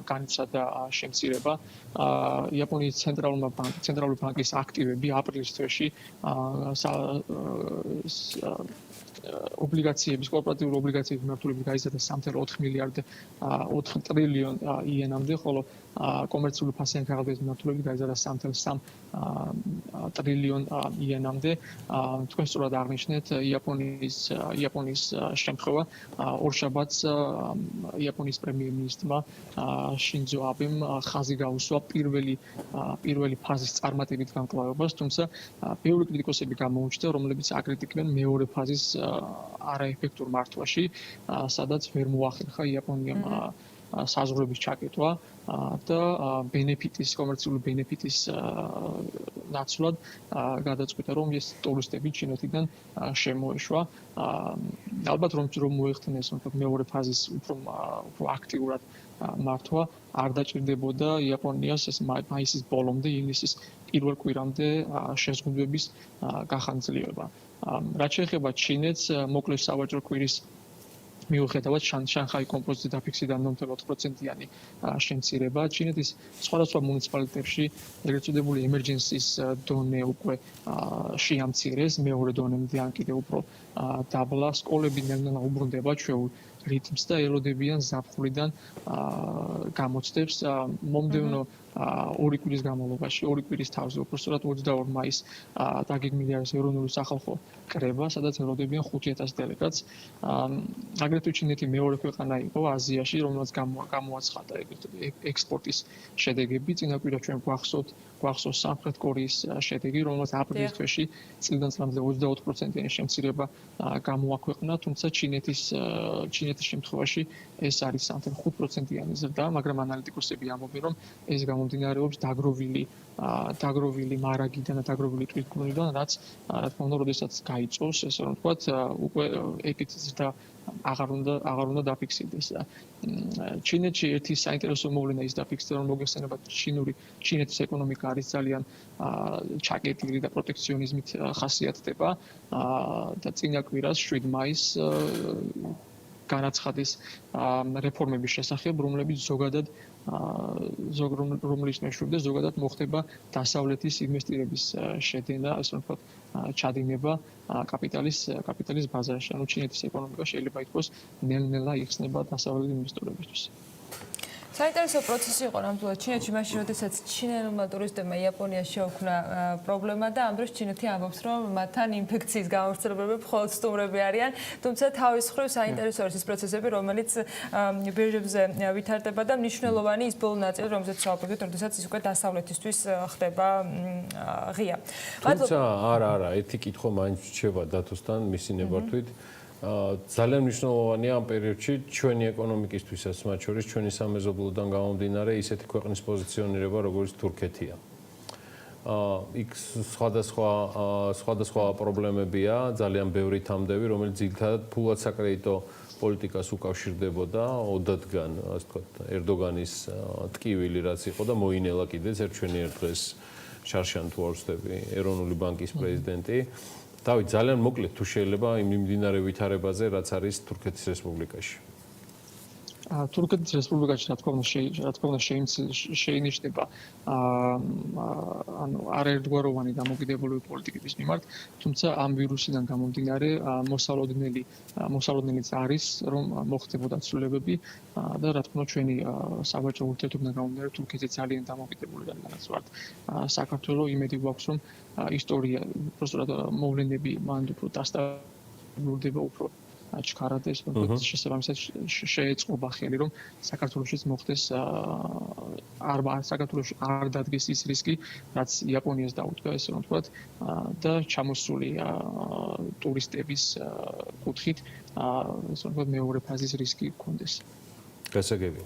განიცადა შემცირება. იაპონიის ცენტრალური ბანკის აქტივები აპრილის თვეში ობლიგაციების, კორპორატიული ობლიგაციების მიმართულებით გაიზარდა 3.4 მილიარდ 4 ტრილიონ იენამდე, ხოლო კომერციული ფასიანი ქაღალდის მიმართულებით გაიზარდა 3.3 ტრილიონ იენამდე. თქვენ სწორად აღნიშნეთ იაპონიის შემთხვევა. ორშაბათს იაპონიის პრემიერ-მინისტრმა შინძო აბემ ხაზი გაუსვა პირველი ფაზის წარმატებით განკლავებას, თუმცა ბევრი კრიტიკოსები გამოუჩნდა, რომლებიც აკრიტიკებენ მეორე ფაზის არაეფექტურ მართვაში, სადაც ვერ მოახერხა იაპონიამ საზღვრების ჩაკეტვა და კომერციული ბენეფიტის ნაცვლად გადაწყვიტა, რომ ეს ტურისტები ჩინეთიდან შემოეშვა. ალბათ რომ მოეხდინეს მეორე ფაზის უფრო აქტიურად მართვა, არ დაჭირდებოდა იაპონიას ეს მაისის ბოლომდე, ივნისის პირველ კვირამდე შეზღუდვების გახანგრძლივება. რაც შეეხება ჩინეთს, მოკლე სავაჭრო კვირის მიუხედავად შანხაი კომპოზიტის დაფიქსირდა 0.4%-იანი შემცირება. ჩინეთის სხვადასხვა მუნიციპალიტეტებში ეგრეთ წოდებული emergency-ის დონე უკვე შეამცირეს, მეორე დონემდე ან კიდევ უფრო დაბლა. სკოლები ნელ-ნელა უბრუნდება ჩვეულ რიტმს და ელოდებიან ზაფხულიდან გამოცდებს. მომდევნო 2 კვირის განმავლობაში, 2 კვირის თავზე, უბრალოდ 22 მაისს დაგეგმილი არის ეროვნული სახალხო კრება, სადაც ელოდებიან 5,000 დელეგატს. აგრეთვე ჩინეთი მეორე ქვეყანა იყო აზიაში, რომელსაც გამოაცხადა ექსპორტის შედეგები. წინა კვირა ჩვენ გვახსოვს სამხრეთ კორეის შედეგი, რომელსაც აპრილის თვეში წლიდან წლამდე 24%-იანი შემცირება გამოაქვეყნა, თუმცა ჩინეთის შემთხვევაში ეს არის 3.5%-იანი ზრდა, მაგრამ ანალიტიკოსები ამბობენ, რომ ეს გამომდინარეობს დაგროვილი მარაგიდან და დაგროვილი ტვირთგუნიდან, რაც რა თქმა უნდა, როდესაც გაიწოს, ესე რომ ვთქვათ, უკვე ეგეთი ზრდა აღარ უნდა დაფიქსირდეს. ჩინეთში ერთი საინტერესო მოვლენა ის დაფიქსირდა, რომ მოგეხსენებათ ჩინეთის ეკონომიკა არის ძალიან ჩაკეტილი და პროტექციონიზმით ხასიათდება და წინა კვირას 7 მაისს განაცხადეს რეფორმების შესახებ, რომლებიც რომლის მეშვეობდე ზოგადად მოხდება დასავლეთის ინვესტირების შეძენა, ასე რომ ვთქვათ, ჩადინება კაპიტალის ბაზარში. ანუ ჩინეთის ეკონომიკა შეიძლება ითქვას ნელ-ნელა იხსნება დასავლელი ინვესტორებისთვის. საინტერესო პროცესი იყო ნამდვილად ჩინეთში, მაშინ როდესაც ჩინელმა ტურისტებმა იაპონიაში შეუქმნა პრობლემა და ამ დროს ჩინეთი ამბობს, რომ მათთან ინფექციის გამავრცელებელები მხოლოდ სტუმრები არიან, თუმცა თავის მხრივ საინტერესო არის ეს პროცესები, რომელიც ბირჟებზე ვითარდება და მნიშვნელოვანი ის ბოლო ნაწილი, რომელზეც ვსაუბრობთ, როდესაც ის უკვე დასავლეთისთვის ხდება ღია. თუმცა არა, ერთი კითხვა მაინც რჩება დათოსთან მისი ნებართვით. ძალიან მნიშვნელოვანია ამ პერიოდში ჩვენი ეკონომიკისთვისაც, მათ შორის ჩვენი სამეზობლოდან გამომდინარე ისეთი ქვეყნის პოზიციონირება, როგორც თურქეთია. იქ სხვადასხვა პრობლემებია, ძალიან ბევრი თამდები, რომელიც ძირითადად ფულად საკრედიტო პოლიტიკას უკავშირდებოდა ოდადგან, ასე ვთქვათ, ერდოგანის ტკივილი რაც იყო და მოინელა კიდეც ერთვენიერ დღეს შარშან თუ არ ვცდები, ეროვნული ბანკის პრეზიდენტი. დავით, ძალიან მოკლედ თუ შეიძლება იმ მიმდინარე ვითარებაზე, რაც არის თურქეთის რესპუბლიკაში. თურქეთის რესპუბლიკაში რა თქმა უნდა შეინიშნება ანუ არაერთგვაროვანი დამოკიდებულება პოლიტიკის მიმართ, თუმცა ამ ვირუსიდან გამომდინარე მოსალოდნელიც არის, რომ მოხდებოდა ცვლილებები და რა თქმა უნდა ჩვენი სავაჭრო ურთიერთობიდან გამომდინარე თურქეთი ძალიან დამოკიდებული რადგანაც ვართ საქართველოს, იმედი გვაქვს, რომ ისტორია უბრალოდ მოვლენები მანდ უფრო დასტაბილურდება უფრო ჩქარად ეს შესაბამისად შეეწყობა ხელი რომ საქართველოშიც მოხდეს საქართველოში არ დადგეს ის რისკი რაც იაპონიას დაუდგა ესე რომ ვთქვათ და ჩამოსული ტურისტების კუთხით ესე რომ ვთქვათ მეორე ფაზის რისკი გქონდეს. გასაგებია.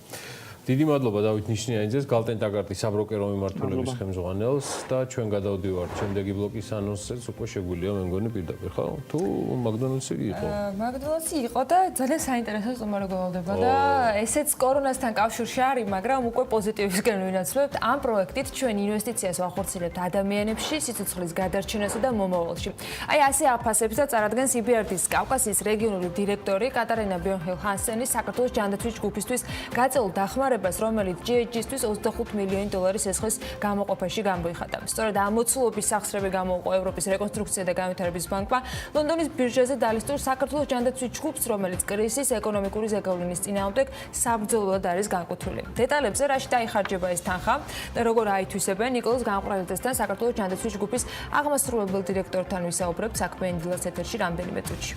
დიდი მადლობა დავით ნიშნიანიძეს, გალტენ ტაგარტის საბროკერო მიმართულების ხელმძღვანელს და ჩვენ გადავდივართ შემდეგი ბლოკის ანონსებს, უკვე შეგვიძლია მე მგონი პირდაპირ, ხო? თუ მაკდონალდსი იყო? მაკდონალდსი იყო და ძალიან საინტერესო სტუმარი გველოდება და ესეც კორონასთან კავშირში არის, მაგრამ უკვე პოზიტივისკენ ვინაცვლებთ. ამ პროექტით ჩვენ ინვესტიციას ვახორციელებთ ადამიანებში, სიცოცხლის გადარჩენასა და მომავალში. აი ასე აფასებს და წარადგენს EBRD-ის კავკასიის რეგიონული დირექტორი კატარინა ბიორნჰილ-ჰანსენი საქართველოს ჯანდაცვის ჯგუფისთვის გაწეულ დახმარებას განვითარებას, რომელიც GHG-ისთვის 25 მილიონი დოლარის ესხის გამოყოფაში გამოიხატა. სწორედ ამ მოცულობის სახსრები გამოუყო ევროპის რეკონსტრუქცია და განვითარების ბანკმა ლონდონის ბირჟაზე დალისტურ საქართველოს ჯანდაცვის ჯგუფს, რომელიც კრიზისის ეკონომიკური ზეგავლენის წინააღმდეგ საბრძოლოდ არის განკუთვნილი. დეტალებზე რაში დაიხარჯება ეს თანხა და როგორ აითვისებენ ნიკოლოზ განყვრალიძესთან საქართველოს ჯანდაცვის ჯგუფის აღმასრულებელ დირექტორთან ვისაუბრებთ საქმე დილას ეთერში რამდენიმე წუთში.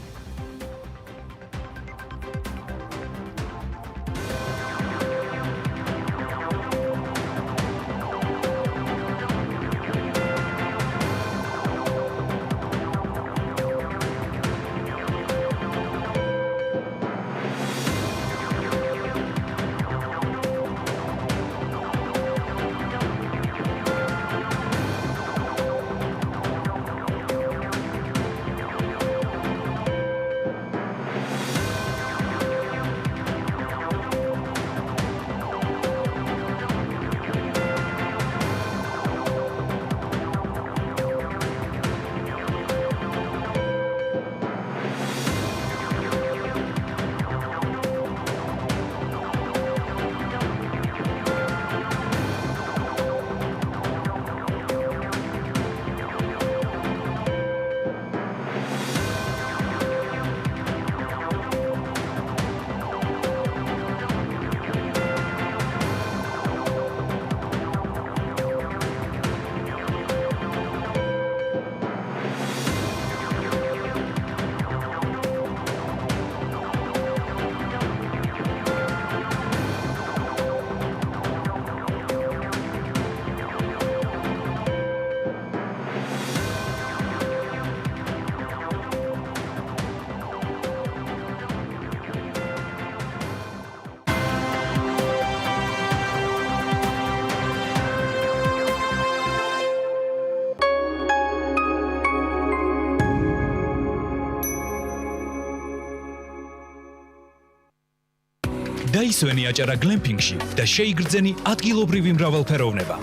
დაისვენი აჭარა გლემპინგში და შეიგრძენი ადგილობრივი მრავალფეროვნება.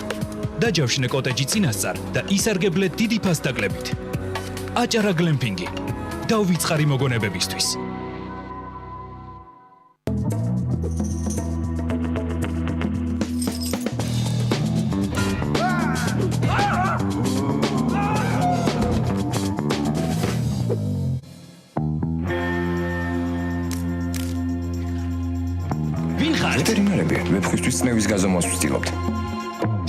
დაჯავშნე კოტეჯი წინასწარ და ისარგებლე დიდი ფასდაკლებით. აჭარა გლემპინგი. დაუვიწყარი მოგონებებისთვის. ვეტერინარები ვეფხვისთვის წნევის გაზომვას ვცდილობთ.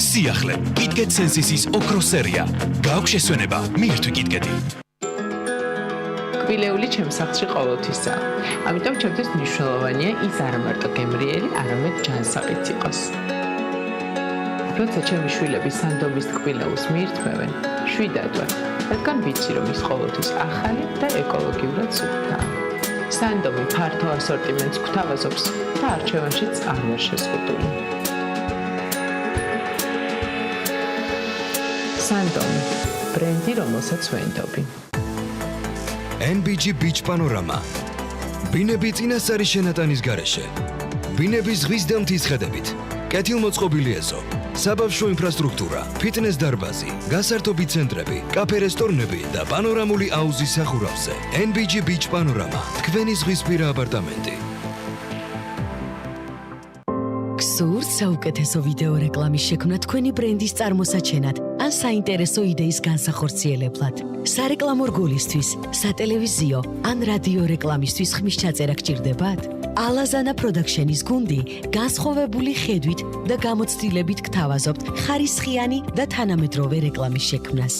სიახლე, კიტკეტ სენსისის ოქროს სერია. გააქვს შესვენება, მიირთვი კიტკეტი. კბილეული ჩემს სახლში ყოველთვისაა. ამიტომ ჩემთვის მნიშვნელოვანია ის არა მარტო გემრიელი, არამედ ჯანსაღიც იყოს. როცა ჩემი შვილები სანდომის კბილეულს მიირთმევენ, შვიდად ვარ, რადგან ვიცი, რომ ის ყოველთვის ახალი და ეკოლოგიურად სუფთაა. სანდომი ფართო ასორტიმენტს გვთავაზობს და არჩევანშიც არ ვარ შეზღუდული. სანდომი, ბრენდი, რომელსაც ვენდობი. NBG Beach Panorama. ბინები წინასწარი შენატანის გარეშე. ბინების ზღვის და მთის ხედებით. კეთილმოწყობილი ეზო. საბავშვო ინფრასტრუქტურა, ფიტნეს დარბაზი, გასართობი ცენტრები, კაფე-რესტორნები და პანორამული აუზი სახურავზე. NBG Beach Panorama. თქვენი ზღვისპირა აპარტამენტი. გსურთ საუკეთესო ვიდეო რეკლამის შექმნა თქვენი ბრენდის წარმოსაჩენად ან საინტერესო იდეის განსახორციელებლად. სარეკლამო რგოლისთვის, სატელევიზიო ან რადიო რეკლამისთვის ხმის ჩაწერა გჭირდებათ? ალაზანა პროდაქშენის გუნდი განსხვავებული ხედვით და გამოცდილებით გთავაზობთ ხარისხიანი და თანამედროვე რეკლამის შექმნას.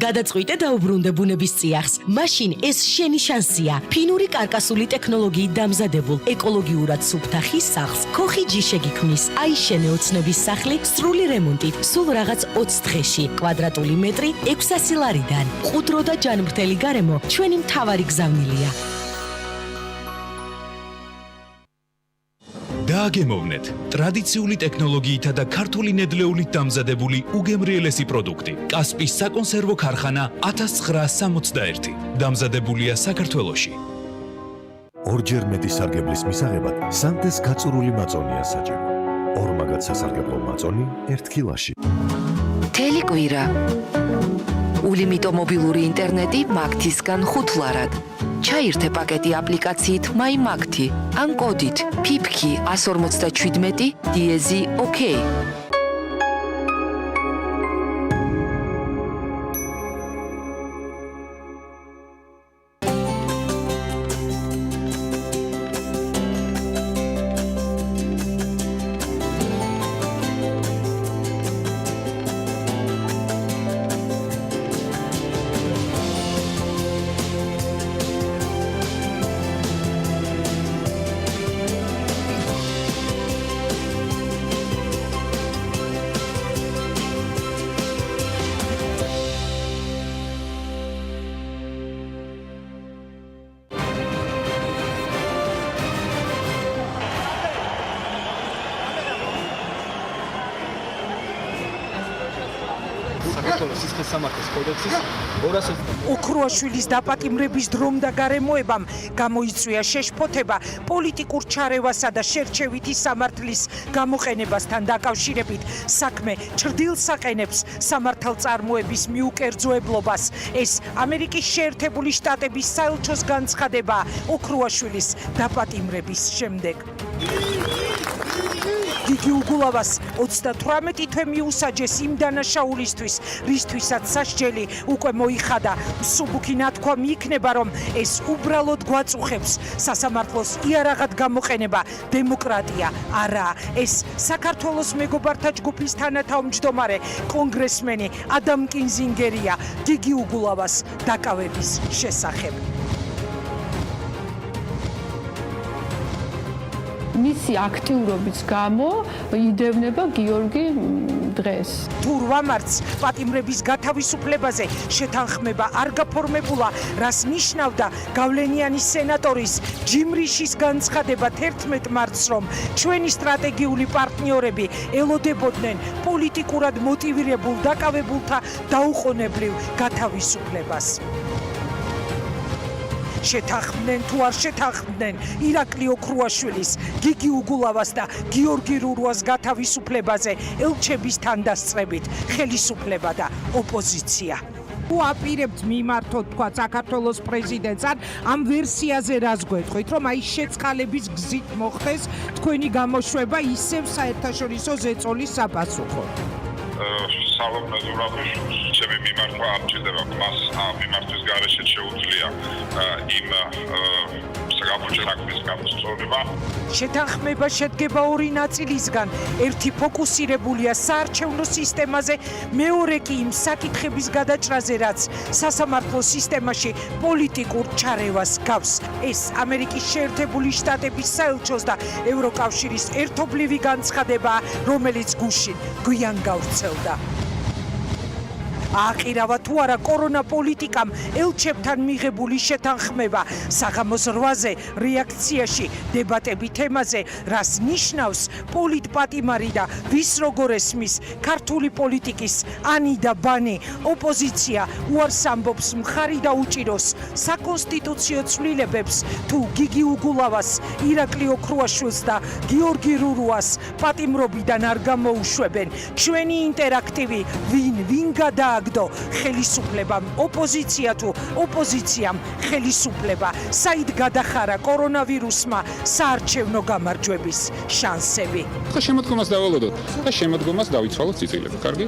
გადაწყვიტე და უბრუნდე ბუნების წიაღს. მაშინ ეს შენი შანსია. ფინური კარკასული ტექნოლოგიით დამზადებულ ეკოლოგიურად სუფთა ხის სახლს ქოხი ჯიშე გიქმნის. აიშენე ოცნების სახლი სრული რემონტით, სულ რაღაც 20 დღეში. კვადრატული მეტრი 600 ლარიდან. ყუდრო და ჯანმრთელი გარემო ჩვენი მთავარი გზავნილია. დააგემოვნეთ ტრადიციული ტექნოლოგიითა და ქართული ნედლეულით დამზადებული უგემრიელესი პროდუქტი. კასპის საკონსერვო ქარხანა 1961. დამზადებულია საქართველოში. ორჯერ მეტი სარგებლის მისაღებად სანტეს გაწურული მაწონია საჭირო. ორმაგად სასარგებლო მაწონი 1 კილოში. თელი კვირა. ულიმიტო მობილური ინტერნეტი მაგთისგან 5 ლარად. ჩაირთე პაკეტი აპლიკაციით MyMakti ან კოდით PIPKI 157 დიეზი OK. საქართველოს სისხლისამართლის კოდექსის 220 ოქროაშვილის დაპატიმრების დრომ და გარემოებამ გამოიწვია შეშფოთება პოლიტიკურ ჩარევასა და შერჩევითი სამართლის გამოყენებასთან დაკავშირებით. საქმე ჩრდილს აყენებს სამართალწარმოების მიუკერძოებლობას. ეს ამერიკის შეერთებული შტატების საელჩოს განცხადება ოქროაშვილის დაპატიმრების შემდეგ. გიგი უგულავას 38 თვე მიუსაჯეს იმ დანაშაულისთვის, რისთვისაც სასჯელი უკვე მოიხადა. მსუბუქი ნათქვამი იქნება, რომ ეს უბრალოდ გვაწუხებს სასამართლოს იარაღად გამოყენება დემოკრატია არაა. ეს საქართველოს მეგობართა ჯგუფის თანათავმჯდომარე კონგრესმენი ადამ კინზინგერია გიგი უგულავას დაკავების შესახებ. მისი აქტიურობის გამო იდევნება გიორგი დღეს. თუ 8 მარტს პატიმრების გათავისუფლებაზე შეთანხმება არ გაფორმებულა, რას ნიშნავდა გავლენიანი სენატორის ჯიმ რიშის განცხადება 11 მარტს, რომ ჩვენი სტრატეგიული პარტნიორები ელოდებოდნენ პოლიტიკურად მოტივირებულ დაკავებულთა დაუყოვნებლივ გათავისუფლებას. შეთანხმდნენ თუ არ შეთანხმდნენ ირაკლი ოქროაშვილის, გიგი უგულავას და გიორგი რურუას გათავისუფლებაზე ელჩების თანდასწრებით ხელისუფლება და ოპოზიცია. თუ აპირებთ მიმართოთ თქვა საქართველოს პრეზიდენტს ამ ვერსიაზე რას გვეტყვით, რომ აი შეწყალების გზით მოხდეს თქვენი გამოშვება ისევ საერთაშორისო ზეწოლის საპასუხოდ. სალომე ზურაბიშვილს ჩემი მიმართვა არ ჭირდება, მას მიმართვის გარეშე შეუძლია იმ საკუთრების გამოსწორება. შეთანხმება შედგება ორი ნაწილისგან. ერთი ფოკუსირებულია საარჩევნო სისტემაზე, მეორე კი იმ საკითხების გადაჭრაზე, რაც სასამართლო სისტემაში პოლიტიკურ ჩარევას გავს. ეს ამერიკის შეერთებული შტატების საელჩოს და ევროკავშირის ერთობლივი განცხადებაა, რომელიც გუშინ გვიან გავრცელდა. აყირავა თუ არა კორონა პოლიტიკამ ელჩებთან მიღებული შეთანხმება. საღამოს 8-ზე რეაქციაში დებატები თემაზე, რას ნიშნავს პოლიტპატიმარი და ვის როგორ ესმის ქართული პოლიტიკის ანი და ბანი. ოპოზიცია უარს ამბობს მხარი დაუჭიროს საკონსტიტუციო ცვლილებებს, თუ გიგი უგულავას, ირაკლი ოქროაშვილს და გიორგი რურუას პატიმრობიდან არ გამოუშვებენ. ჩვენი ინტერაქტივი ვინ გადააგდო ხელისუფლებამ, ოპოზიცია თუ ოპოზიციამ ხელისუფლება. საით გადახარა კორონავირუსმა საარჩევნო გამარჯვების შანსები. ხო, შემოდგომას დავალოდოთ და შემოდგომას დავიცვალოთ წიწილები. კარგი?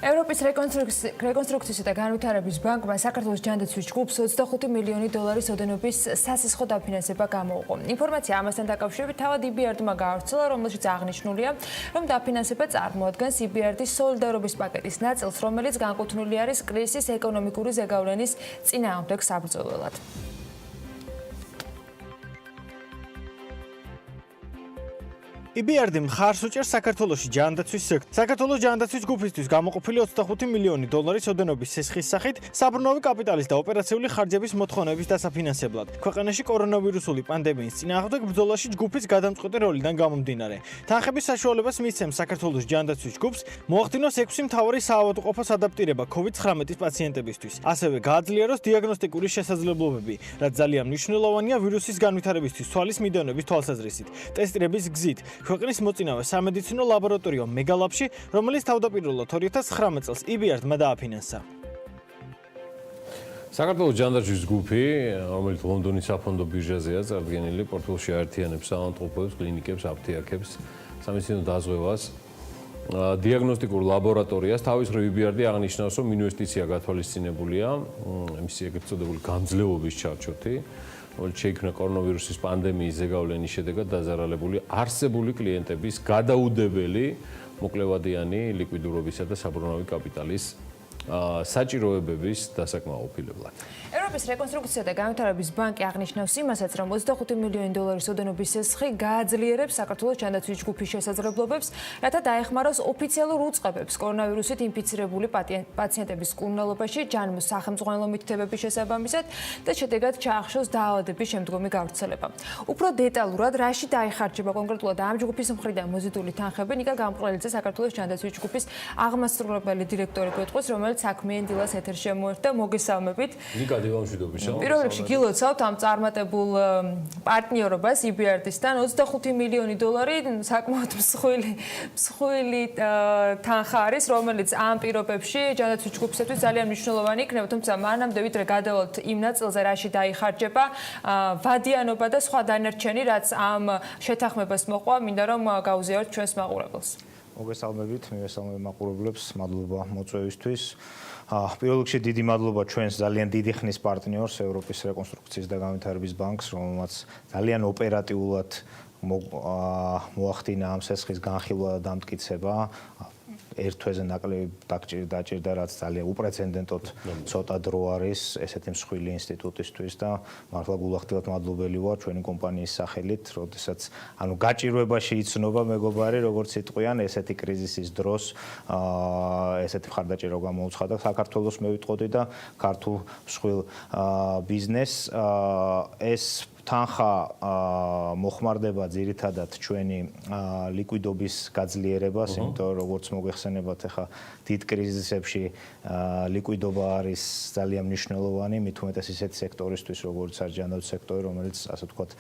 ევროპის რეკონსტრუქციისა და განვითარების ბანკმა საქართველოს ჯანდაცვის ჯგუფს 25 მილიონი დოლარის ოდენობის სასისხო დაფინანსება გამოუყო. ინფორმაცია ამასთან დაკავშირებით თავად EBRD-მა გაავრცელა, რომელშიც აღნიშნულია, რომ დაფინანსება წარმოადგენს EBRD-ის სოლიდარობის პაკეტის ნაწილს, რომელიც განკუთვნილი არის კრიზისის ეკონომიკური ზეგავლენის წინააღმდეგ საბრძოლველად. EBRD მხარს უჭერს საქართველოში ჯანდაცვის სექტორს. საქართველოს ჯანდაცვის ჯგუფისთვის გამოყოფილი 25 მილიონი დოლარის ოდენობის სესხის სახით საბრუნავი კაპიტალის და ოპერაციული ხარჯების მოთხოვნების დასაფინანსებლად. ქვეყანაში კორონავირუსული პანდემიის წინააღმდეგ ბრძოლაში ჯგუფის გადამწყვეტი როლიდან გამომდინარე. თანხების საშუალებას მისცემს საქართველოს ჯანდაცვის ჯგუფს მოახდინოს 6 მთავარი საავადმყოფოს ადაპტირება COVID-19 პაციენტებისთვის. ასევე გააძლიეროს დიაგნოსტიკური შესაძლებლობები, რაც ძალიან მნიშვნელოვანია ვირუსის განვითარებისთვის თვალის მიდევნების თვალსაზრისით. ტესტირების გზით ქვეყნის მოწინავე სამედიცინო ლაბორატორიო მეგალაბში, რომელიც თავდაპირველად 2019 წელს EBRD-მა დააფინანსა. საქართველოს ჯანდაცვის ჯგუფი, რომელიც ლონდონის საფონდო ბირჟაზეა წარდგენილი, პორტფელში აერთიანებს საავადმყოფოებს, კლინიკებს, აფთიაქებს, სამედიცინო დაზღვევას, დიაგნოსტიკურ ლაბორატორიას. თავის მხრივ EBRD აღნიშნავს, რომ ინვესტიცია გათვალისწინებულია მისი ეგრეთ წოდებული გამძლეობის ჩარჩოთი, რომელიც შეიქმნა კორონავირუსის პანდემიის ზეგავლენის შედეგად დაზარალებული არსებული კლიენტების გადაუდებელი მოკლევადიანი ლიკვიდურობისა და საბრუნავი კაპიტალის საჭიროებების დასაკმაყოფილებლად. ევროპის რეკონსტრუქცია და განვითარების ბანკი აღნიშნავს იმასაც, რომ 25 მილიონი დოლარის ოდენობის სესხი გააძლიერებს საქართველოს ჯანდაცვის ჯგუფის შესაძლებლობებს, რათა დაეხმაროს ოფიციალურ უწყებებს კორონავირუსით ინფიცირებული პაციენტების კურნალობაში ჯანმრთელობის სახელმძღვანელო მითითებების შესაბამისად და შედეგად ჩაახშოს დაავადების შემდგომი გავრცელება. უფრო დეტალურად რაში დაიხარჯება კონკრეტულად ამ ჯგუფის მხრიდან მოზიდული თანხები, ნიკა გამყრელიძე საქართველოს ჯანდაცვის ჯგუფის აღმასრულებელი დირექტორი გვეტყვის, რომელიც საქმიან დილას ეთერში შემოერთდა. მოგესალმებით. პირველ რიგში გილოცავთ ამ წარმატებულ პარტნიორობას EBRD-სთან 25 მილიონი დოლარი საკმაოდ მსხვილი თანხა არის, რომელიც ამ პირობებში ჯანდაცვის ჯგუფისათვის ძალიან მნიშვნელოვანი იქნება, თუმცა მანამდე ვიდრე გადავალთ იმ ნაწილზე, რაში დაიხარჯება ვადიანობა და სხვა დანარჩენი, რაც ამ შეთანხმებას მოყვა, მინდა რომ გაუზიაროთ ჩვენს მაყურებელს. მოგესალმებით, მივესალმებ მაყურებლებს, მადლობა მოწვევისთვის. პირველ რიგში დიდი მადლობა ჩვენს ძალიან დიდი ხნის პარტნიორს, ევროპის რეკონსტრუქციის და განვითარების ბანკს, რომელმაც ძალიან ოპერატიულად მოახდინა ამ სესხის განხილვა და დამტკიცება. ერთ თვეზე ნაკლები დაჭირდა, რაც ძალიან უპრეცედენტოდ ცოტა დრო არის ესეთი მსხვილი ინსტიტუტისთვის და მართლა გულახდილად მადლობელი ვარ ჩვენი კომპანიის სახელით, როდესაც გაჭირვებაში იცნობა მეგობარი, როგორც იტყვიან, ესეთი კრიზისის დროს ესეთი მხარდაჭერა გამოუცხადა საქართველოს მე ვიტყოდი და ქართულ მსხვილ ბიზნესს. ეს თანხა მოხმარდება ძირითადად ჩვენი ლიკვიდობის გაძლიერებას, იმიტომ რომ როგორც მოგეხსენებათ, ახლა დიდ კრიზისებში ლიკვიდობა არის ძალიან მნიშვნელოვანი, მით უმეტეს ისეთი სექტორისთვის, როგორც არის ჯანდაცვის სექტორი, რომელიც ასე ვთქვათ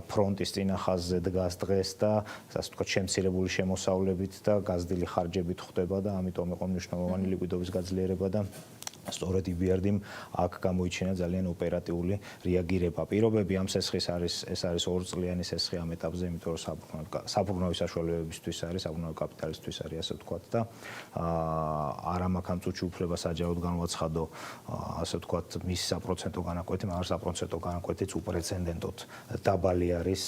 ფრონტის წინა ხაზზე დგას დღეს და ასე ვთქვათ შემცირებული შემოსავლებით და გაზრდილი ხარჯებით ხდება და ამიტომ იყო მნიშვნელოვანი ლიკვიდობის გაძლიერება და სწორედ EBRD-მ აქ გამოიჩინა ძალიან ოპერატიული რეაგირება. პირობები ამ სესხის ეს არის ორწლიანი სესხი ამ ეტაპზე, იმიტომ რომ საბრუნავი საშუალებებისთვის არის, საბრუნავი კაპიტალისთვის არის, ასე ვთქვათ და არა მაქვს ამ წუთში უფლება საჯაროდ განვაცხადო, ასე ვთქვათ, მის საპროცენტო განაკვეთი, მაგრამ საპროცენტო განაკვეთიც უპრეცედენტოდ დაბალი არის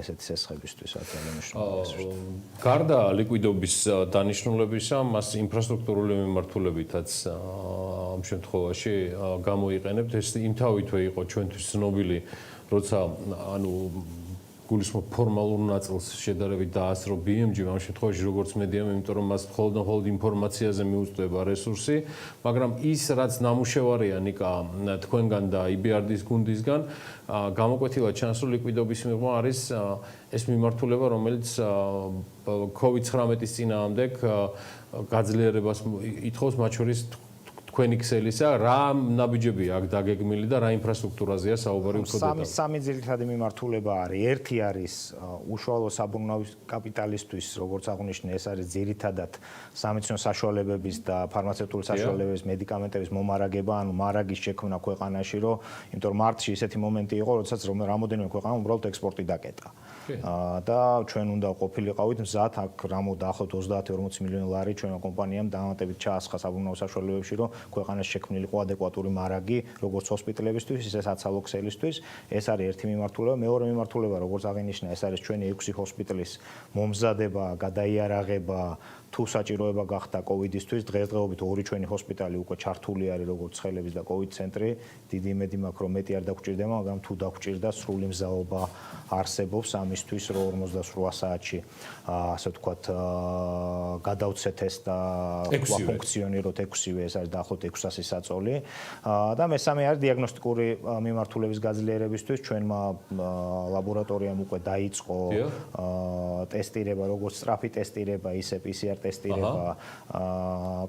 ესეთი სესხებისთვის, ძალიან მნიშვნელოვანი. გარდა ლიკვიდობის დანიშნულებისა, მას ინფრასტრუქტურული მიმართულებითაც ამ შემთხვევაში გამოიყენებთ. ეს იმთავითვე იყო ჩვენთვის ცნობილი, როცა გულისხმობ ფორმალურ ნაწილს შედარებით დაასწრო BMG-მა ამ შემთხვევაში როგორც მედიამ, იმიტომ რომ მას მხოლოდ ინფორმაციაზე მიუწვდება რესურსი, მაგრამ ის რაც ნამუშევარია ნიკა თქვენგან და EBRD-ის გუნდისგან, გამოკვეთილად ჩანს, რომ ლიკვიდობის მიღმა არის ეს მიმართულება, რომელიც COVID-19-ის წინააღმდეგ გაძლიერებას ითხოვს, მათ შორის თქვენი ქსელისა, რა ნაბიჯებია აქ დაგეგმილი და რა ინფრასტრუქტურაზეა საუბარი უფრო დეტალურად? სამი ძირითადი მიმართულება არის. ერთი არის უშუალო საბურნაო კაპიტალისტვის, როგორც აღნიშნე, ეს არის ძირითადად სამედიცინო საშუალებების და ფარმაცევტული საშუალებების, მედიკამენტების მომარაგება, ანუ მარაგის შექმნა ქვეყანაში, რომ იმიტომ რომ მარტში ისეთი მომენტი იყო, როდესაც რამდენიმე ქვეყანა უბრალოდ ექსპორტი დაკეტა. და ჩვენ უნდა ყოფილიყავით მზად აქ დაახლოებით 30-40 მილიონი ლარი ჩვენმა კომპანიამ დამატებით ჩაასხა საბურნაო საშუალებებში, რომ ქვეყანაში შექმნილიყო ადეკვატური მარაგი, როგორც ჰოსპიტალებისთვის, ისე საცალო ქსელისთვის. ეს არის ერთი მიმართულება. მეორე მიმართულება, როგორც აღინიშნა, ეს არის ჩვენი 6 ჰოსპიტალის მომზადება, გადაიარაღება, თუ საჭიროება გახდა კოვიდისთვის, დღესდღეობით 2 ჩვენი ჰოსპიტალი უკვე ჩართული არის როგორც ცხელების და კოვიდ ცენტრი. დიდი იმედი მაქვს, რომ მეტი არ დაგჭირდება, მაგრამ თუ დაგჭირდა, სრული მზაობა არსებობს ამისთვის, რომ 48 საათში ასე ვთქვათ, გადავცეთ ეს და ფუნქციონიროთ 6-ვე, ეს არის დაახლოებით 600 საწოლი. და მესამე არის დიაგნოსტიკური მიმართულების გაძლიერებისთვის. ჩვენმა ლაბორატორიამ უკვე დაიწყო ტესტირება, როგორც სწრაფი ტესტირება, ისე PCR ტესტირება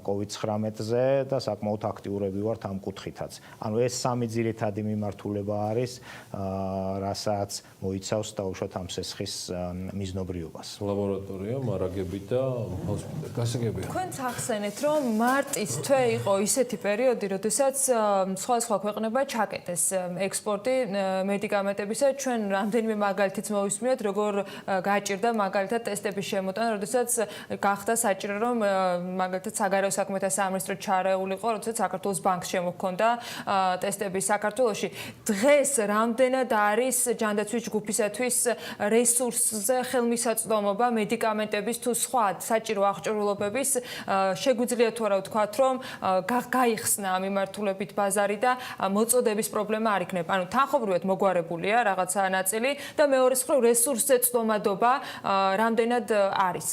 COVID-19-ზე და საკმაოდ აქტიურები ვართ ამ კუთხითაც. ანუ ეს სამი ძირითადი მიმართულება არის, რასაც მოიცავს დაუშვათ ამ სესხის მიზნობრიობას. ლაბორატორია, მარაგები და ჰოსპიტალი. გასაგებია. თქვენ ახსენეთ, რომ მარტის თვე იყო ისეთი პერიოდი, როდესაც სხვა ქვეყნებმა ჩაკეტეს ექსპორტი მედიკამენტებისა. ჩვენ რამდენიმე მაგალითიც მოვისმინეთ, როგორ გაჭირდა მაგალითად ტესტების შემოტანა, როდესაც გახდა საჭირო, რომ მაგალითად საგარეო საქმეთა სამინისტრო ჩარეულიყო, როდესაც საქართველოს ბანკს შემოჰქონდა ტესტები საქართველოში. დღეს რამდენად არის ჯანდაცვის ჯგუფისათვის რესურსზე ხელმისაწვდომობა მედიკამენტების თუ სხვა საჭირო აღჭურვილობების შეგვიძლია თუ არა ვთქვათ, რომ გაიხსნა ამ მიმართულებით ბაზარი და მოწოდების პრობლემა არ იქნება. ანუ თანხობრივად მოგვარებულია რაღაცა ნაწილი და მეორე მხრივ რესურსზე წვდომადობა რამდენად არის.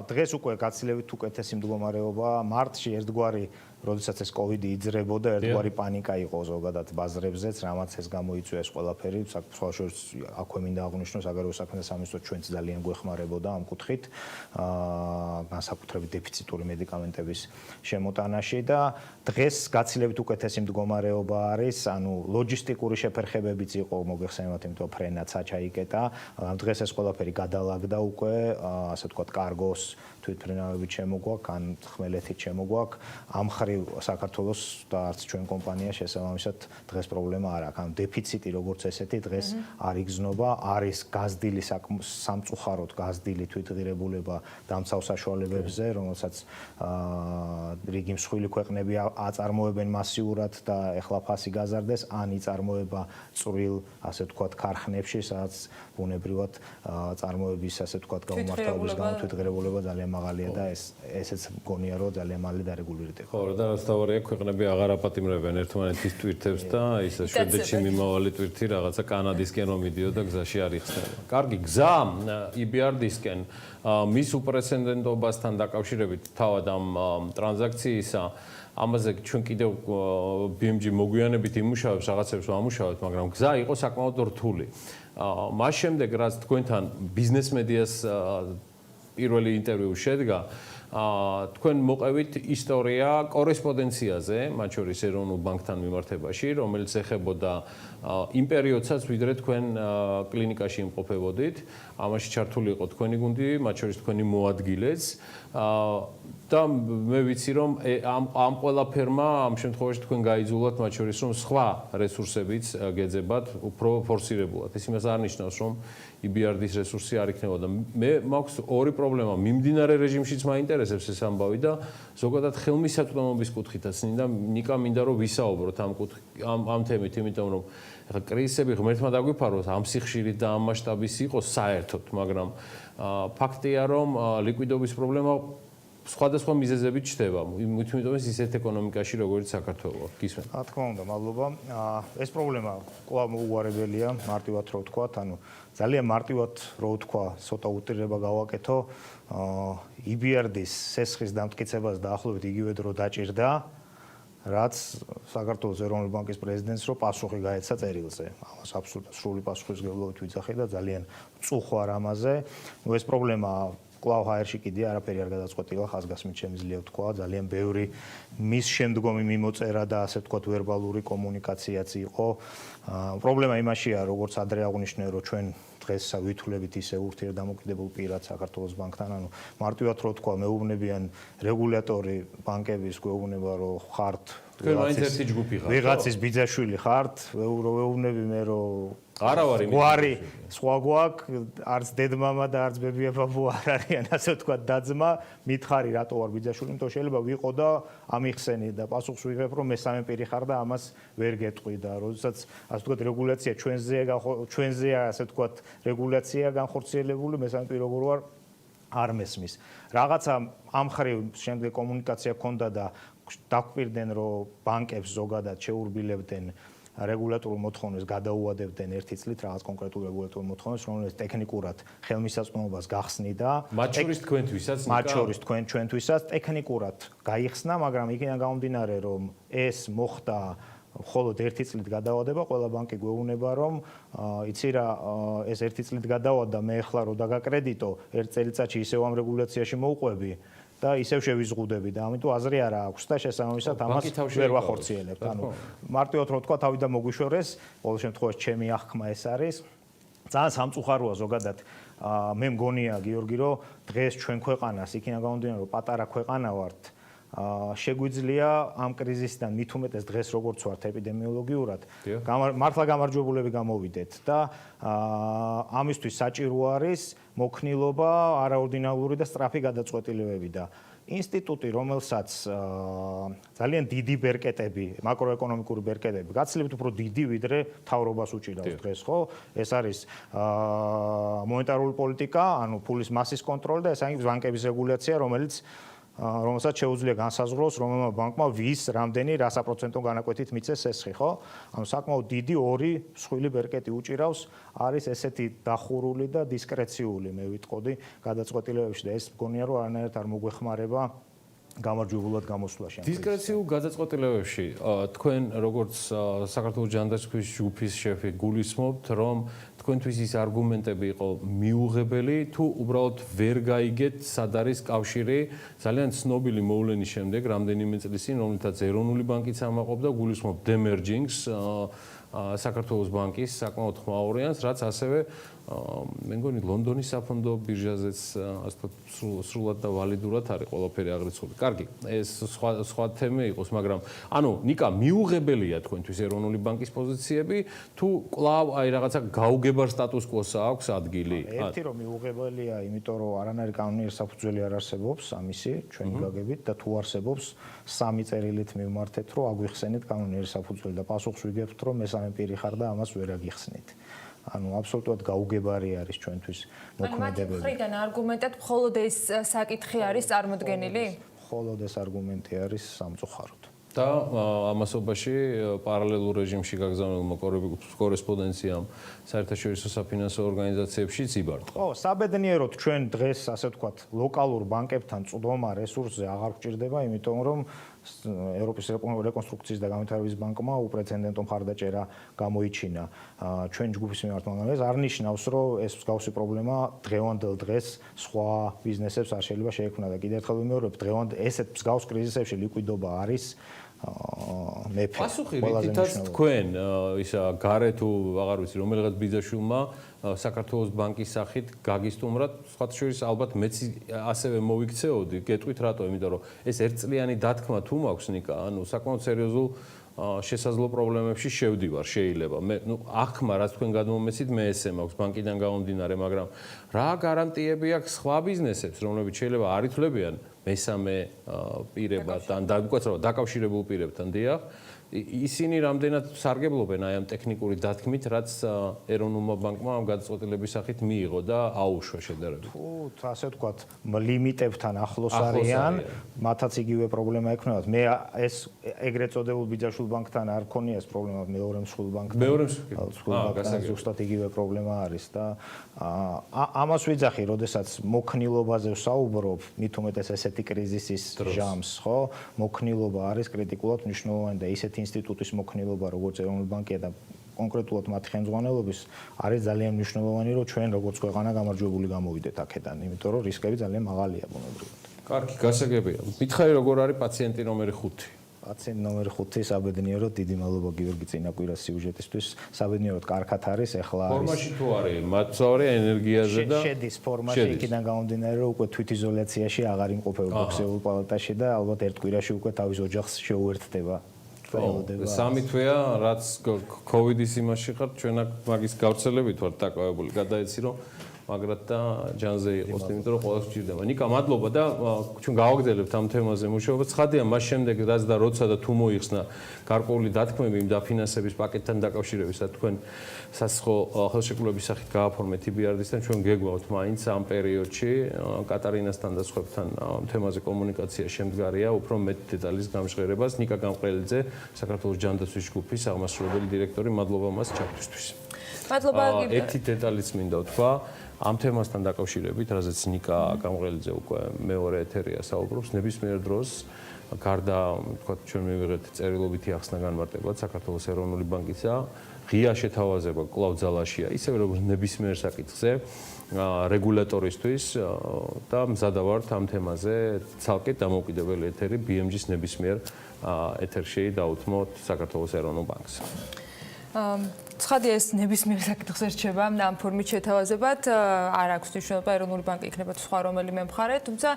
დღეს უკვე გაცილებით უკეთესი მდგომარეობა. მარტში ერთგვარი როდესაც ეს კოვიდი იძრებოდა, ერთგვარი პანიკა იყო ზოგადად ბაზრებზეც, რამაც ეს გამოიწვია ეს ყველაფერი. სხვა შორის აქვე მინდა აღვნიშნო, საგარეო საქმეთა სამინისტრო ჩვენც ძალიან გვეხმარებოდა ამ კუთხით, განსაკუთრებით დეფიციტური მედიკამენტების შემოტანაში და დღეს გაცილებით უკეთესი მდგომარეობა არის, ანუ ლოჯისტიკური შეფერხებებიც იყო, მოგეხსენებათ, იმიტომ რომ ფრენაც ჩაიკეტა. დღეს ეს ყველაფერი გადალაგდა უკვე, ასე ვთქვათ, კარგოს თვითფრენავებით შემოგვაქვს, ან ხმელეთით შემოგვაქვს. ამ მხრივ საქართველოს და არც ჩვენ კომპანია შესაბამისად დღეს პრობლემა არ აქვს. ანუ დეფიციტი როგორც ესეთი დღეს არ იგრძნობა, არის გაზრდილი სამწუხაროდ გაზრდილი თვითღირებულება დამცავ საშუალებებზე, რომელსაც რიგი მსხვილი ქვეყნები აწარმოებენ მასიურად და ეხლა ფასი გაზარდეს, ან იწარმოება წვრილ, ასე ვთქვათ, ქარხნებში, სადაც ბუნებრივად წარმოების, ასე ვთქვათ, გამომართვების გამო თვითღირებულება ძალიან მაღალია და ესეც მგონია, რომ ძალიან მალე დარეგულირდება. ხო, და რაც თავარია, ქვეყნები აღარ აპატიმრებენ ერთმანეთის ტვირთებს და ისე შვედეთში მიმავალი ტვირთი რაღაცა კანადისკენ რომ მიდიოდა გზაში არ იხსნება. კარგი, გზა EBRD-სკენ მის უპრეცედენტობასთან დაკავშირებით თავად ამ ტრანზაქციისა ამაზე ჩვენ კიდევ BMG მოგვიანებით იმუშავებს, რაღაცებს ვამუშავებთ, მაგრამ გზა იყო საკმაოდ რთული. მას შემდეგ, რაც თქვენთან ბიზნეს მედიას პირველი ინტერვიუ შედგა, თქვენ მოყევით ისტორია კორესპონდენციაზე, მათ შორის ეროვნულ ბანკთან მიმართებაში, რომელიც ეხებოდა იმ პერიოდსაც, ვიდრე თქვენ კლინიკაში იმყოფებოდით. ამაში ჩართული იყო თქვენი გუნდი, მათ შორის თქვენი მოადგილეც. და მე ვიცი, რომ ამ ყველაფერმა ამ შემთხვევაში თქვენ გაიძულოთ, მათ შორის რომ სხვა რესურსებიც გეძებათ უფრო ფორსირებულად. ეს იმას არ ნიშნავს, რომ EBRD-ის რესურსი არ იქნებოდა. მე მაქვს ორი პრობლემა. მიმდინარე რეჟიმშიც მაინტერესებს ეს ამბავი და ზოგადად ხელმისაწვდომობის კუთხითაც ნიკა მინდა რომ ვისაუბროთ ამ თემით, იმიტომ რომ ეხლა კრიზისები ღმერთმა დაგვიფაროს, ამ სიხშირით და ამ მასშტაბის იყოს საერთოდ, მაგრამ ფაქტია, რომ ლიკვიდობის პრობლემა სხვადასხვა მიზეზებით ჩნდება. იმიტომ ისეთ ეკონომიკაში, როგორც საქართველოს. გისმენთ? რა თქმა უნდა, მადლობა. ეს პრობლემა კვლავ მოუღარებელია, მარტივად რო ვთქვა, ანუ ძალიან მარტივად რო ვთქვა, ცოტა უტრირება გავაკეთო. EBRD-ის სესხის დამტკიცებას დაახლოებით იგივე დრო დაჭირდა, რაც საქართველოს ეროვნული ბანკის პრეზიდენტს რო პასუხი გაეცა წერილზე. ამას აბსოლუტურად სრული პასუხისმგებლობით ვიძახი და ძალიან წუხ ვარ ამაზე. ეს პრობლემა კლავ ჰაერში კიდე არაფერი არ გადაწყვეტილა, ხაზგასმით შემიძლია ვთქვა, ძალიან ბევრი მის შემდგომი მიმოწერა და ასე ვთქვათ ვერბალური კომუნიკაციაც იყო. პრობლემა იმაშია, როგორც ადრე აღვნიშნე, რომ ჩვენ დღეს ვითვლებით ისე ურთიერთდამოკიდებულ პირად საქართველოს ბანკთან, ანუ მარტივად რო თქვა, მეუბნებიან რეგულატორი ბანკების გვეუბნება, რომ ხართ ვიღაცის ბიძაშვილი ხართ, ვეუბნები მე რომ გვარი სხვა გვაქვს, არც დედმამა და არც ბებია-ბაბუ არ არიან, ასე ვთქვათ, დაძმა, მითხარი რატო ვარ ბიძაშვილი, იმიტომ შეიძლება ვიყო და ამიხსენი და პასუხს ვიღებ, რომ მესამე პირი ხარ და ამას ვერ გეტყვი და როდესაც ასე ვთქვათ რეგულაცია ჩვენზეა, ასე ვთქვათ, რეგულაცია განხორციელებული, მესამე პირი როგორ ვარ არ მესმის. რაღაცა ამ ხრივ შემდეგ კომუნიკაცია ჰქონდა და დაგვირდნენ, რომ ბანკებს ზოგადად შეურბილებდნენ რეგულატორულ მოთხოვნებს გადაუადებდნენ ერთი წლით რაღაც კონკრეტულ რეგულატორულ მოთხოვნებს, რომელიც ტექნიკურად ხელმისაწვდომობას გახსნიდა. მათ შორის თქვენთვისაც, მათ შორის ჩვენთვისაც ტექნიკურად გაიხსნა, მაგრამ იქიდან გამომდინარე, რომ ეს მოხდა მხოლოდ ერთი წლით გადავადება, ყველა ბანკი გვეუბნება, რომ იცი რა, ეს ერთი წლით გადავადა, მე ახლა რო დაგაკრედიტო, ერთ წელიწადში ისევ ამ რეგულაციაში მოვყვები და ისევ შევიზღუდები და ამიტომ აზრი არა აქვს და შესაბამისად ამას ვერ ვახორციელებთ. ანუ მარტივად რო თქვა, თავიდან მოგვიშორეს, ყოველ შემთხვევაში ჩემი აღქმა ეს არის. ძალიან სამწუხაროა ზოგადად. მე მგონია, გიორგი, რომ დღეს ჩვენ ქვეყანას იქიდან გამომდინარე, რომ პატარა ქვეყანა ვართ, შეგვიძლია ამ კრიზისიდან მით უმეტეს დღეს როგორც ვართ ეპიდემიოლოგიურად მართლა გამარჯვებულები გამოვიდეთ და ამისთვის საჭირო არის მოქნილობა, არაორდინალური და სწრაფი გადაწყვეტილებები და ინსტიტუტი, რომელსაც ძალიან დიდი ბერკეტები, მაკროეკონომიკური ბერკეტები, გაცილებით უფრო დიდი ვიდრე მთავრობას უჭირავს დღეს, ხო? ეს არის მონეტარული პოლიტიკა, ანუ ფულის მასის კონტროლი და ეს არის ბანკების რეგულაცია, რომელსაც შეუძლია განსაზღვროს, რომელმა ბანკმა ვის, რამდენი, რა საპროცენტო განაკვეთით მიწეს ესხი, ხო? ანუ საკმაოდ დიდი ორი მსხვილი ბერკეტი უჭირავს, არის ესეთი დახურული და დისკრეციული, მე ვიტყოდი, გადაწყვეტილებებში და ეს მგონია, რომ არანაირად არ მოგვეხმარება გამარჯვებულად გამოსვლაში. დისკრეციულ გადაწყვეტილებებში თქვენ როგორც საქართველოს ჯანდაცვის ჯგუფის შეფი გულისხმობთ, რომ თქვენთვის ის არგუმენტები იყო მიუღებელი თუ უბრალოდ ვერ გაიგეთ სად არის კავშირი ძალიან ცნობილი მოვლენის შემდეგ რამდენიმე წლის წინ, რომელთაც ეროვნული ბანკიც ამაყობდა გულისხმობ დემერჯინგს საქართველოს ბანკის საკმაოდ ხმაურიანს, რაც ასევე მე მგონი ლონდონის საფონდო ბირჟაზეც ასე ვთქვათ სრულად და ვალიდურად არის ყველაფერი აღრიცხული. კარგი, ეს სხვა თემა იყოს, მაგრამ ანუ ნიკა მიუღებელია თქვენთვის ეროვნული ბანკის პოზიციები თუ კვლავ აი რაღაცა გაუგებარ სტატუს კვოს აქვს ადგილი? ერთი რომ მიუღებელია, იმიტომ რომ არანაირი კანონიერი საფუძველი არ არსებობს ამისი ჩვენი გაგებით და თუ არსებობს 3 წერილით მივმართეთ, რომ აგვიხსენეთ კანონიერი საფუძველი და პასუხს ვიგებთ, რომ მესამე პირი ხარ და ამას ვერ აგიხსნით. ანუ აბსოლუტურად გაუგებარი არის ჩვენთვის მოქმედებები. ანუ მათ მხრიდან არგუმენტად მხოლოდ ეს საკითხი არის წარმოდგენილი? მხოლოდ ეს არგუმენტი არის სამწუხაროდ. და ამასობაში პარალელურ რეჟიმში გაგზავნილმა კორესპონდენციამ საერთაშორისო საფინანსო ორგანიზაციებშიც იბარდა. ხო, საბედნიეროდ ჩვენ დღეს ასე ვთქვათ, ლოკალურ ბანკებთან წვდომა რესურსზე აღარ გვჭირდება, იმიტომ რომ ევროპის რეკონსტრუქციის და განვითარების ბანკმა უპრეცედენტო მხარდაჭერა გამოიჩინა ჩვენ ჯგუფის მიმართ, მაგრამ ეს არ ნიშნავს, რომ ეს მსგავსი პრობლემა დღევანდელ დღეს სხვა ბიზნესებს არ შეიძლება შეექმნა და კიდევ ერთხელ ვიმეორებ, დღევანდელ ესეთ მსგავს კრიზისებში ლიკვიდობა არის მეფე. პასუხი რითაც თქვენ ისა გარე თუ აღარ ვიცი რომელიღაც ბიძაშვილმა საქართველოს ბანკის სახით გაგისტუმრათ, სხვათა შორის ალბათ მეც ასევე მოვიქცეოდი, გეტყვით რატო, იმიტომ რომ ეს ერთწლიანი დათქმა თუ მაქვს ნიკა, ანუ საკმაოდ სერიოზულ შესაძლო პრობლემებში შევდივარ, შეიძლება. მე აღქმა რაც თქვენ გადმომეცით, მე ესე მაქვს ბანკიდან გამომდინარე, მაგრამ რა გარანტიები აქვს სხვა ბიზნესებს, რომლებიც შეიძლება არ ითვლებიან მესამე პირებთან, დაკავშირებულ პირებთან, დიახ. ისინი რამდენად სარგებლობენ აი ამ ტექნიკური დათქმით, რაც ეროვნულმა ბანკმა ამ გადაწყვეტილების სახით მიიღო და აუშვა შედარებით. თუ ასე ვთქვათ, ლიმიტებთან ახლოს არიან, მათაც იგივე პრობლემა ექნებათ. მე ეს ეგრეთ წოდებულ ბიძაშვილ ბანკთან არ მქონია ეს პრობლემა, მეორე მსხვილ ბანკთან. მეორე მსხვილ ბანკთან ზუსტად იგივე პრობლემა არის და ამას ვიძახი, როდესაც მოქნილობაზე ვსაუბრობ, მით უმეტეს ესეთი კრიზისის ჟამს, ხო? მოქნილობა არის კრიტიკულად მნიშვნელოვანი და ისეთი ინსტიტუტის მოქნილობა, როგორც ეროვნული ბანკია და კონკრეტულად მათი ხელმძღვანელობის არის ძალიან მნიშვნელოვანი, რომ ჩვენ როგორც ქვეყანა გამარჯვებული გამოვიდეთ აქედან, იმიტომ რომ რისკები ძალიან მაღალია ბუნებრივად. კარგი, გასაგებია. მითხარი როგორ არის პაციენტი ნომერი 5? პაციენტ ნომერი 5 საბედნიეროდ დიდი მადლობა გიორგი წინაკვირას სიუჟეტისთვის. საბედნიეროდ კარგად არის, ახლა არის. ფორმაში თუ არის, მათსავრი ენერგიაზე და შედის ფორმაში, იქიდან გამომდინარე, რომ უკვე თვითიზოლაციაში აღარ იმყოფება ბოქსეულ პალატაში და ალბათ ერთ კვირაში უკვე თავის ოჯახს შეუერთდება. სამი თვეა, რაც COVID-ის იმაში ხარ, ჩვენ აქ მაგის გავრცელებით ვართ დაკავებული, გადაეცი რომ მაგრად და ჯანზე იყოს, იმიტომ რომ ყველას გჭირდება. ნიკა, მადლობა და ჩვენ გავაგრძელებთ ამ თემაზე მუშაობა. ცხადია, მას შემდეგ რაც და როცა და თუ მოიხსნა გარკვეული დათქმები იმ დაფინანსების პაკეტთან დაკავშირებისას თქვენ სასახო ხელშეკრულების სახით გააფორმეთ IBRD-სთან, ჩვენ გეგმავთ მაინც ამ პერიოდში კატარინასთან და სხვებთან ამ თემაზე კომუნიკაცია შემდგარია, უფრო მეტ დეტალის გამჟღერებას. ნიკა გამყრელიძე, საქართველოს ჯანდაცვის ჯგუფის აღმასრულებელი დირექტორი, მადლობა მას ჩართვისთვის. მადლობა. ერთი დეტალიც მინდა ვთქვა. ამ თემასთან დაკავშირებით, რაზეც ნიკა გამყრელიძე უკვე მეორე ეთერია საუბრობს, ნებისმიერ დროს გარდა თქვა ჩვენ მივიღეთ წერილობითი ახსნა განმარტებად საქართველოს ეროვნული ბანკისა, ღია შეთავაზება კვლავ ძალაშია, ისევე როგორც ნებისმიერ საკითხზე რეგულატორისთვის და მზადა ვართ ამ თემაზე ცალკე დამოუკიდებელი ეთერი BMG-ს ნებისმიერ ეთერში დაუთმოთ საქართველოს ეროვნულ ბანკს. ცხადია ეს ნებისმიერ საკითხს ერჩება ამ ფორმით შეთავაზებად, არ აქვს მნიშვნელობა ეროვნული ბანკი იქნება თუ სხვა რომელიმე მხარე, თუმცა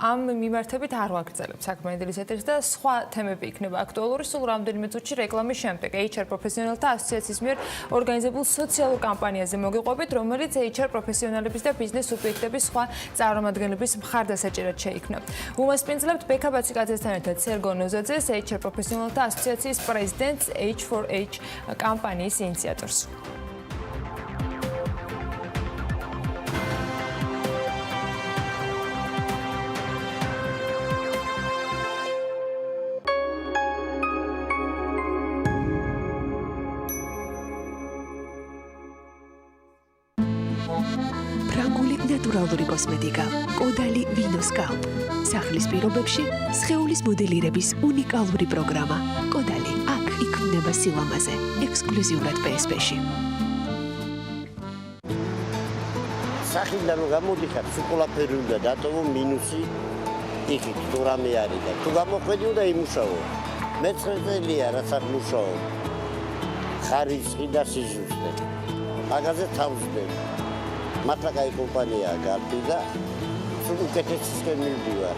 ამ მიმართებით არ ვაგრძელებ საქმიანობის ეთერს და სხვა თემები იქნება აქტუალური სულ რამდენიმე წუთში რეკლამის შემდეგ. HR პროფესიონალთა ასოციაციის მიერ ორგანიზებულ სოციალურ კამპანიაზე მოგიყვებით, რომელიც HR პროფესიონალების და ბიზნეს სუბიექტების სხვა წარმომადგენლების მხარდასაჭერად შეიქმნა. უმასპინძლებთ ბექა ბაციკაძესთან ერთად სერგო ნოზაძეს, HR პროფესიონალთა ასოციაციის პრეზიდენტს, H4H კამპანიის ინიციატორს. ფრანგული ნატურალური კოსმეტიკა, კოდალი ვინოს კალპ. სახლის პირობებში სხეულის მოდელირების უნიკალური პროგრამა. კოდალი აქ იქმნება სილამაზე, ექსკლუზიურად PSP-ში. სახიდან გამოდიხარ, სულ უნდა დატოვო მინუსი იქით თუ რამე არის და თუ გამოყვედი უნდა იმუშაო. მეცხრე წელია რაც არ მუშაობ. ხარისხი და სიზუსტე. მაგაზე თავს ვდებ. მართლა კაი კომპანიაა გარდი და სულ უკეთესისკენ მივდივარ.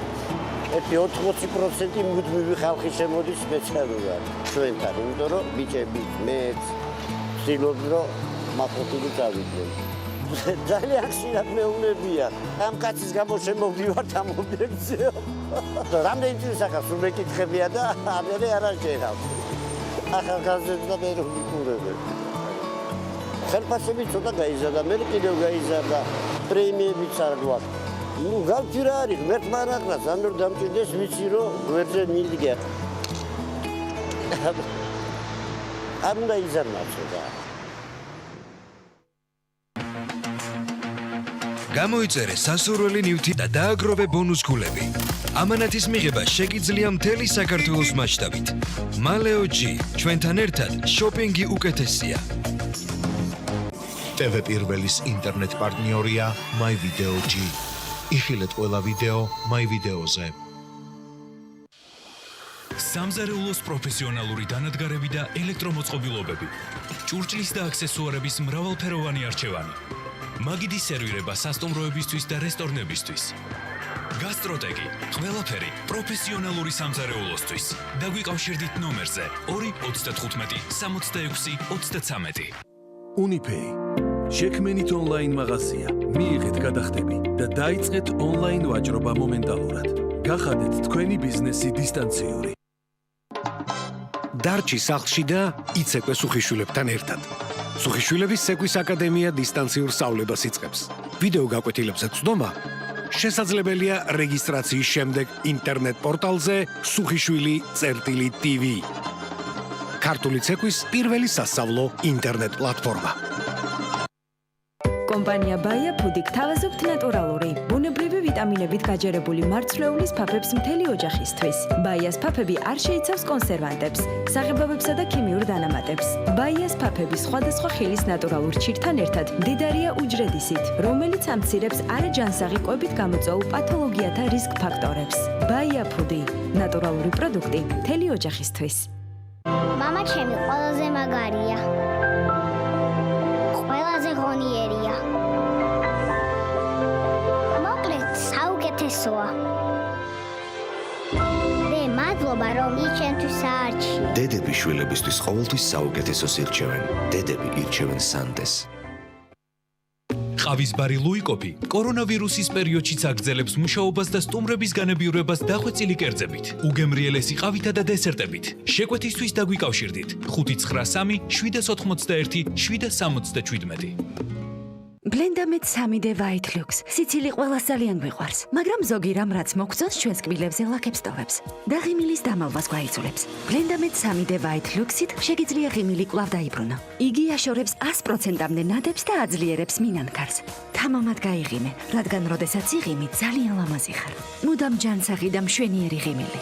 ერთი 80% მუდმივი ხალხი შემოდის სპეციალურად ჩვენთან, იმიტომ რომ ბიჭები მეც ვცდილობ რომ მახოთილი წავიდნენ. ძალიან ხშირად მეუბნებია, ამ კაცის გამო შემოვდივართ ამ ობიექტზე. რამდენი წლის ახალ მეკითხებია და ამერე არ აღჭერავ. ახალგაზრდებს და მე რომ ვიყურებებ. ხელფასები ცოტა გაიზარდა, მე კიდევ გაიზარდა, პრემიებიც არ გვაქვს. ნუ გავთი რა არის, ღმერთმა არ აკრას, ამ რომ დამჭირდეს ვიცი რომ გვერდზე მიდგა. არ უნდა იზარმა ცოტა. გამოიწერე სასურველი ნივთი და დააგროვე ბონუს გულები. ამანათის მიღება შეგიძლია მთელი საქართველოს მასშტაბით. Maleo G, ჩვენთან ერთად შოპინგი უკეთესია. TV პირველის ინტერნეტ პარტნიორია My Video G. იხილეთ ყველა ვიდეო My Video-ზე. სამზარეულოს პროფესიონალური დანადგარები და ელექტრომოწყობილობები. ჭურჭლის და აქსესუარების მრავალფეროვანი არჩევანი. მაგიდის სერვირება სასტუმროებისთვის და რესტორნებისთვის. გასტროტეკი, ყველაფერი პროფესიონალური სამზარეულოსთვის. დაგვიკავშირდით ნომერზე 295 66 33. Unipay. შექმენით ონლაინ მაღაზია. მიიღეთ გადახდები და დაიწყეთ ონლაინ ვაჭრობა მომენტალურად. გახადეთ თქვენი ბიზნესი დისტანციური. დარჩი სახლში და იცეკვე სუხიშვილებთან ერთად. სუხიშვილების ცეკვის აკადემია დისტანციურ სწავლებას იწყებს. ვიდეო გაკვეთილებზე ცნობა შესაძლებელია რეგისტრაციის შემდეგ ინტერნეტ პორტალზე sukhishvili.tv. ქართული ცეკვის პირველი სასწავლო ინტერნეტ პლატფორმა. კომპანია ბაია ფუდი გთავაზობთ ნატურალური, ბუნებრივი ვიტამინებით გაჯერებული მარცვლეულის ფაფებს მთელი ოჯახისთვის. ბაიას ფაფები არ შეიცავს კონსერვანტებს, საღებავებსა და ქიმიურ დანამატებს. ბაიას ფაფები სხვადასხვა ხილის ნატურალურ ჩირთან ერთად მდიდარია უჯრედისით, რომელიც ამცირებს არაჯანსაღი კვებით გამოწვეულ პათოლოგიათა რისკ ფაქტორებს. ბაია ფუდი, ნატურალური პროდუქტი მთელი ოჯახისთვის. მამა ჩემი ყველაზე მაგარია. ყველაზე ღონიერია. მოკლედ, საუკეთესოა. მადლობა რომ იჩენთვის აარჩია. დედები შვილებისთვის ყოველთვის საუკეთესოს ირჩევენ. დედები ირჩევენ სანტეს. ყავისბარი ლუიკოპი კორონავირუსის პერიოდშიც აგრძელებს მუშაობას და სტუმრების განებივრებას დახვეწილი კერძებით, უგემრიელესი ყავითა და დესერტებით. შეკვეთისთვის დაგვიკავშირდით 593 781 767. Blendamет 3D White Lux. სიცილი ყველას ძალიან გვიყვარს, მაგრამ ზოგი რამ რაც მოგწონს ჩვენს კბილებზე ლაქებს ტოვებს და ღიმილის დამალვას გვაიწულებს. Blendamет 3D White Lux-ით შეგიძლია ღიმილი კვლავ დაიბრუნო. იგი აშორებს 100%-მდე ნადებს და აძლიერებს მინანქარს. თამამად გაიღიმე, რადგან როდესაც იღიმი ძალიან ლამაზი ხარ. მუდამ ჯანსაღი და მშვენიერი ღიმილი.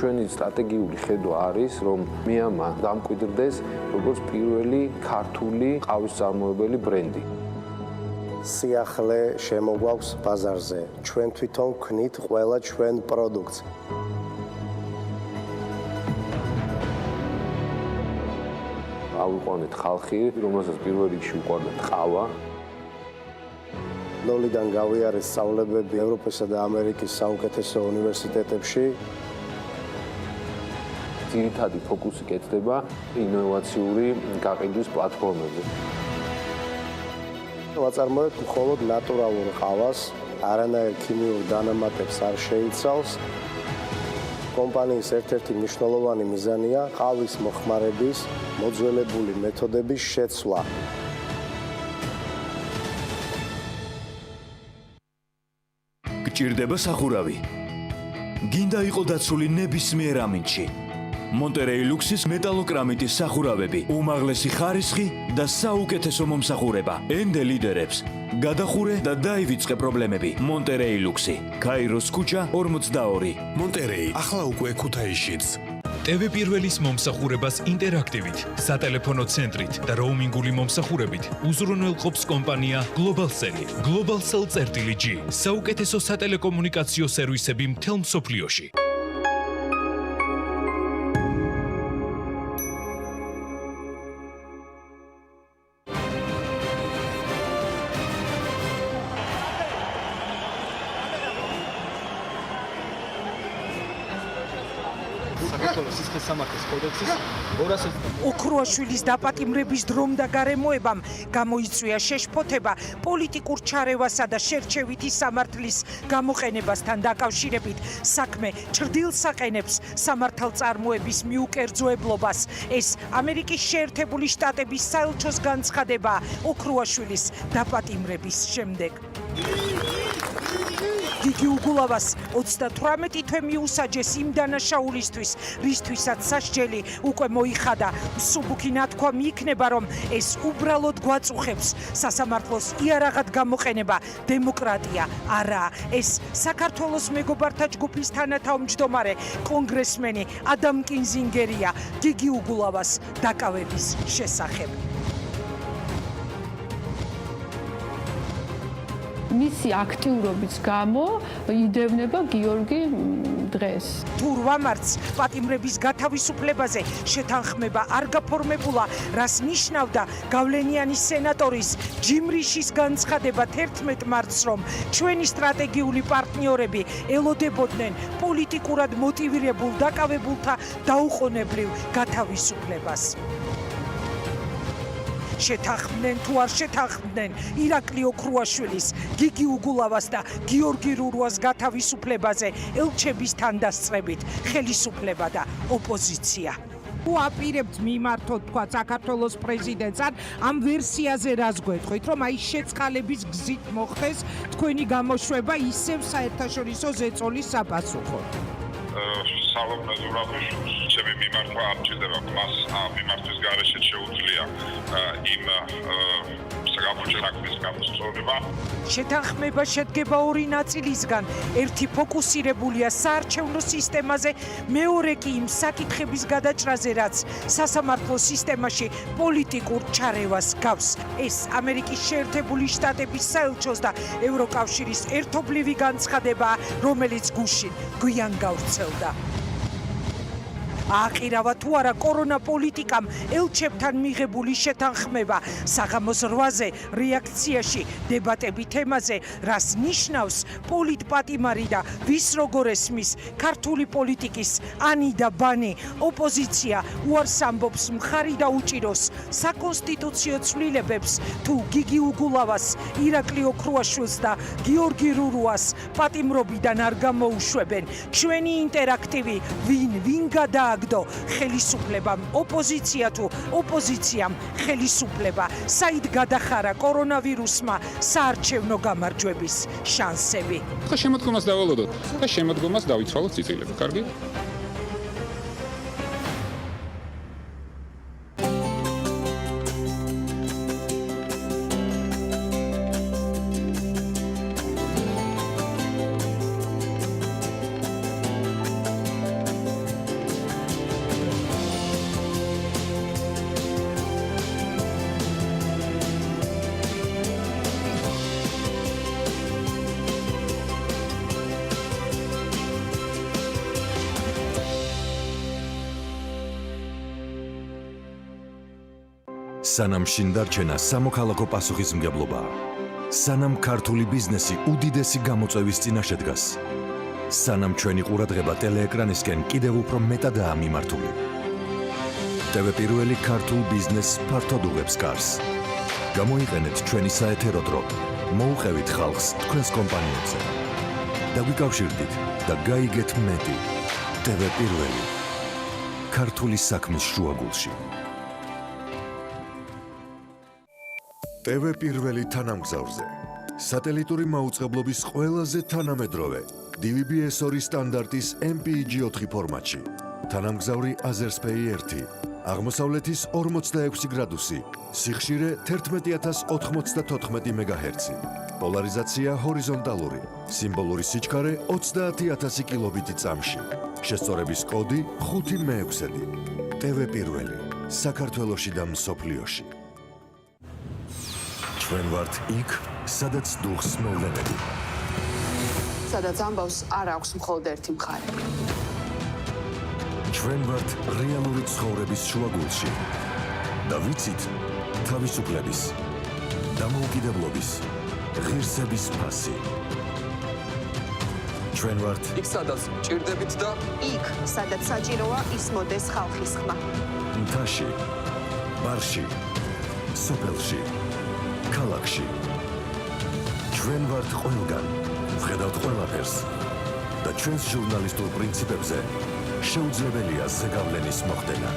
ჩვენი სტრატეგიული ხედვა არის, რომ მიამა დამკვიდრდეს როგორც პირველი ქართული ყავის წარმოებელი ბრენდი. სიახლე შემოგვაქვს ბაზარზე. ჩვენ თვითონ ვქნით ყველა ჩვენ პროდუქტს. ავიყვანეთ ხალხი, რომელსაც პირველ რიგში უყვარდათ ყავა. ნოლიდან გავიარეთ სწავლებები ევროპისა და ამერიკის საუკეთესო უნივერსიტეტებში. ძირითადი ფოკუსი კეთდება ინოვაციური გაყიდვის პლატფორმებზე. ვაწარმოებთ მხოლოდ ნატურალურ ყავას, არანაირ ქიმიურ დანამატებს არ შეიცავს. კომპანიის ერთ-ერთი მნიშვნელოვანი მიზანია ყავის მოხმარების მოძველებული მეთოდების შეცვლა. გჭირდება სახურავი. გინდა იყო დაცული ნებისმიერ ამინდში. მონტერეი ლუქსის მეტალოკრამიტის სახურავები, უმაღლესი ხარისხი და საუკეთესო მომსახურება. ენდე ლიდერებს. გადახურე და დაივიწყე პრობლემები. მონტერეი ლუქსი. ქაიროს ქუჩა 42. მონტერეი, ახლა უკვე ქუთაისშიც. TV პირველის მომსახურებას ინტერაქტივით, სატელეფონო ცენტრით და როუმინგული მომსახურებით უზრუნველყოფს კომპანია Globalcell. Globalcell.G. საუკეთესო სატელეკომუნიკაციო სერვისები მთელ მსოფლიოში. ოქროაშვილის დაპატიმრების დრომ და გარემოებამ გამოიწვია შეშფოთება პოლიტიკურ ჩარევასა და შერჩევითი სამართლის გამოყენებასთან დაკავშირებით. საქმე ჩრდილს აყენებს სამართალწარმოების მიუკერძოებლობას. ეს ამერიკის შეერთებული შტატების საელჩოს განცხადება ოქროაშვილის დაპატიმრების შემდეგ. გიგი უგულავას 38 თვე მიუსაჯეს იმ დანაშაულისთვის, რისთვისაც სასჯელი უკვე მოიხადა. მსუბუქი ნათქვა მიიქნება, რომ ეს უბრალოდ გვაწუხებს სასამართლოს იარაღად გამოყენება. დემოკრატია არა, ეს საქართველოს მეგობართა ჯგუფის თანათავმჯდომარე კონგრესმენი ადამ კინზინგერია გიგი უგულავას დაკავების შესახებ. მისი აქტიურობის გამო იდევნება გიორგი დღეს. თუ 8 მარტს პატიმრების გათავისუფლებაზე შეთანხმება არ გაფორმებულა, რას ნიშნავდა გავლენიანი სენატორის ჯიმ რიშის განცხადება 11 მარტს, რომ ჩვენი სტრატეგიული პარტნიორები ელოდებოდნენ პოლიტიკურად მოტივირებულ დაკავებულთა დაუყოვნებლივ გათავისუფლებას. შეთანხმდნენ თუ არ შეთანხმდნენ ირაკლი ოქრუაშვილის, გიგი უგულავას და გიორგი რურვას გათავისუფლებაზე ელჩების თანდასწრებით ხელისუფლება და ოპოზიცია. თუ აპირებთ მიმართოთ თქვა საქართველოს პრეზიდენტს, ამ ვერსიაზე რას გვეტყვით, რომ აი შეწყალების გზით მოხდეს თქვენი გამოშვება ისევ საერთაშორისო ზეწოლის sapasukho. სალომე ზურაბიშვილს ჩემი მიმართვა არ ჭირდება, მას მიმართვის გარეშე შეუძლია იმ გამოჩა საქმის გამოსწორება. შეთანხმება შედგება ორი ნაწილისგან. ერთი ფოკუსირებულია საარჩევნო სისტემაზე, მეორე კი იმ საკითხების გადაჭრაზე, რაც სასამართლო სისტემაში პოლიტიკურ ჩარევას გავს. ეს ამერიკის შეერთებული შტატების საელჩოს და ევროკავშირის ერთობლივი განცხადებაა, რომელიც გუშინ გვიან გავრცელდა. აყირავა თუ არა კორონა პოლიტიკამ ელჩებთან მიღებული შეთანხმება საღამოს 8-ზე რეაქციაში დებატები თემაზე, რას ნიშნავს პოლიტპატიმარი და ვის როგორ ესმის ქართული პოლიტიკის ანი და ბანი. ოპოზიცია უარს ამბობს მხარი დაუჭიროს საკონსტიტუციო ცვლილებებს თუ გიგი უგულავას, ირაკლი ოქრუაშვილს და გიორგი რურუას პატიმრობიდან არ გამოუშვებენ. ჩვენი ინტერაქტივი ვინ გადააგდო ხელისუფლებამ, ოპოზიცია თუ ოპოზიციამ ხელისუფლება, საით გადახარა კორონავირუსმა საარჩევნო გამარჯვების შანსები. ხო შემოდგომას დავალოდოთ და შემოდგომას დავიცვალოთ წიწილები. კარგი? სანამ შინ დარჩენა სამოქალაქო პასუხისმგებლობაა. სანამ ქართული ბიზნესი უდიდესი გამოწვევის წინაშე დგას. სანამ ჩვენი ყურადღება ტელეეკრანისკენ კიდევ უფრო მეტადაა მიმართული. TV პირველი ქართულ ბიზნესს ფართოდ უღებს კარს. გამოიყენეთ ჩვენი საეთერო დრო. მოუყევით ხალხს თქვენს კომპანიებზე. დაგვიკავშირდით და გაიგეთ მეტი. TV პირველი. ქართული საქმის შუაგულში. TV პირველი თანამგზავრზე. სატელიტური მაუწყებლობის ყველაზე თანამედროვე DVB-S2 სტანდარტის MPEG-4 ფორმატში. თანამგზავრი Azerspay 1, აღმოსავლეთის 46 გრადუსი, სიხშირე 11094 MHz, პოლარიზაცია ჰორიზონტალური, სიმბოლური სიჩქარე 30000 კილობიტი წამში, შესწორების კოდი 5/6. TV პირველი, საქართველოში და მსოფლიოში. ჩვენ ვართ იქ, სადაც დუხს მოვლენები. სადაც ამბავს არ აქვს მხოლოდ ერთი მხარე. ჩვენ ვართ რეალური ცხოვრების შუაგულში. და ვიცით, თავისუფლების, დამოუკიდებლობის, ღირსების ფასი. ჩვენ ვართ იქ, სადაც ჭირდებით და იქ, სადაც საჭიროა ისმოდეს ხალხის ხმა. მთაში, ბარში, სოფელში. ქალაქში. ჩვენ ვართ ყველგან, ვხედავთ ყველაფერს და ჩვენს ჟურნალისტურ პრინციპებზე შეუძლებელია ზეგავლენის მოხდენა.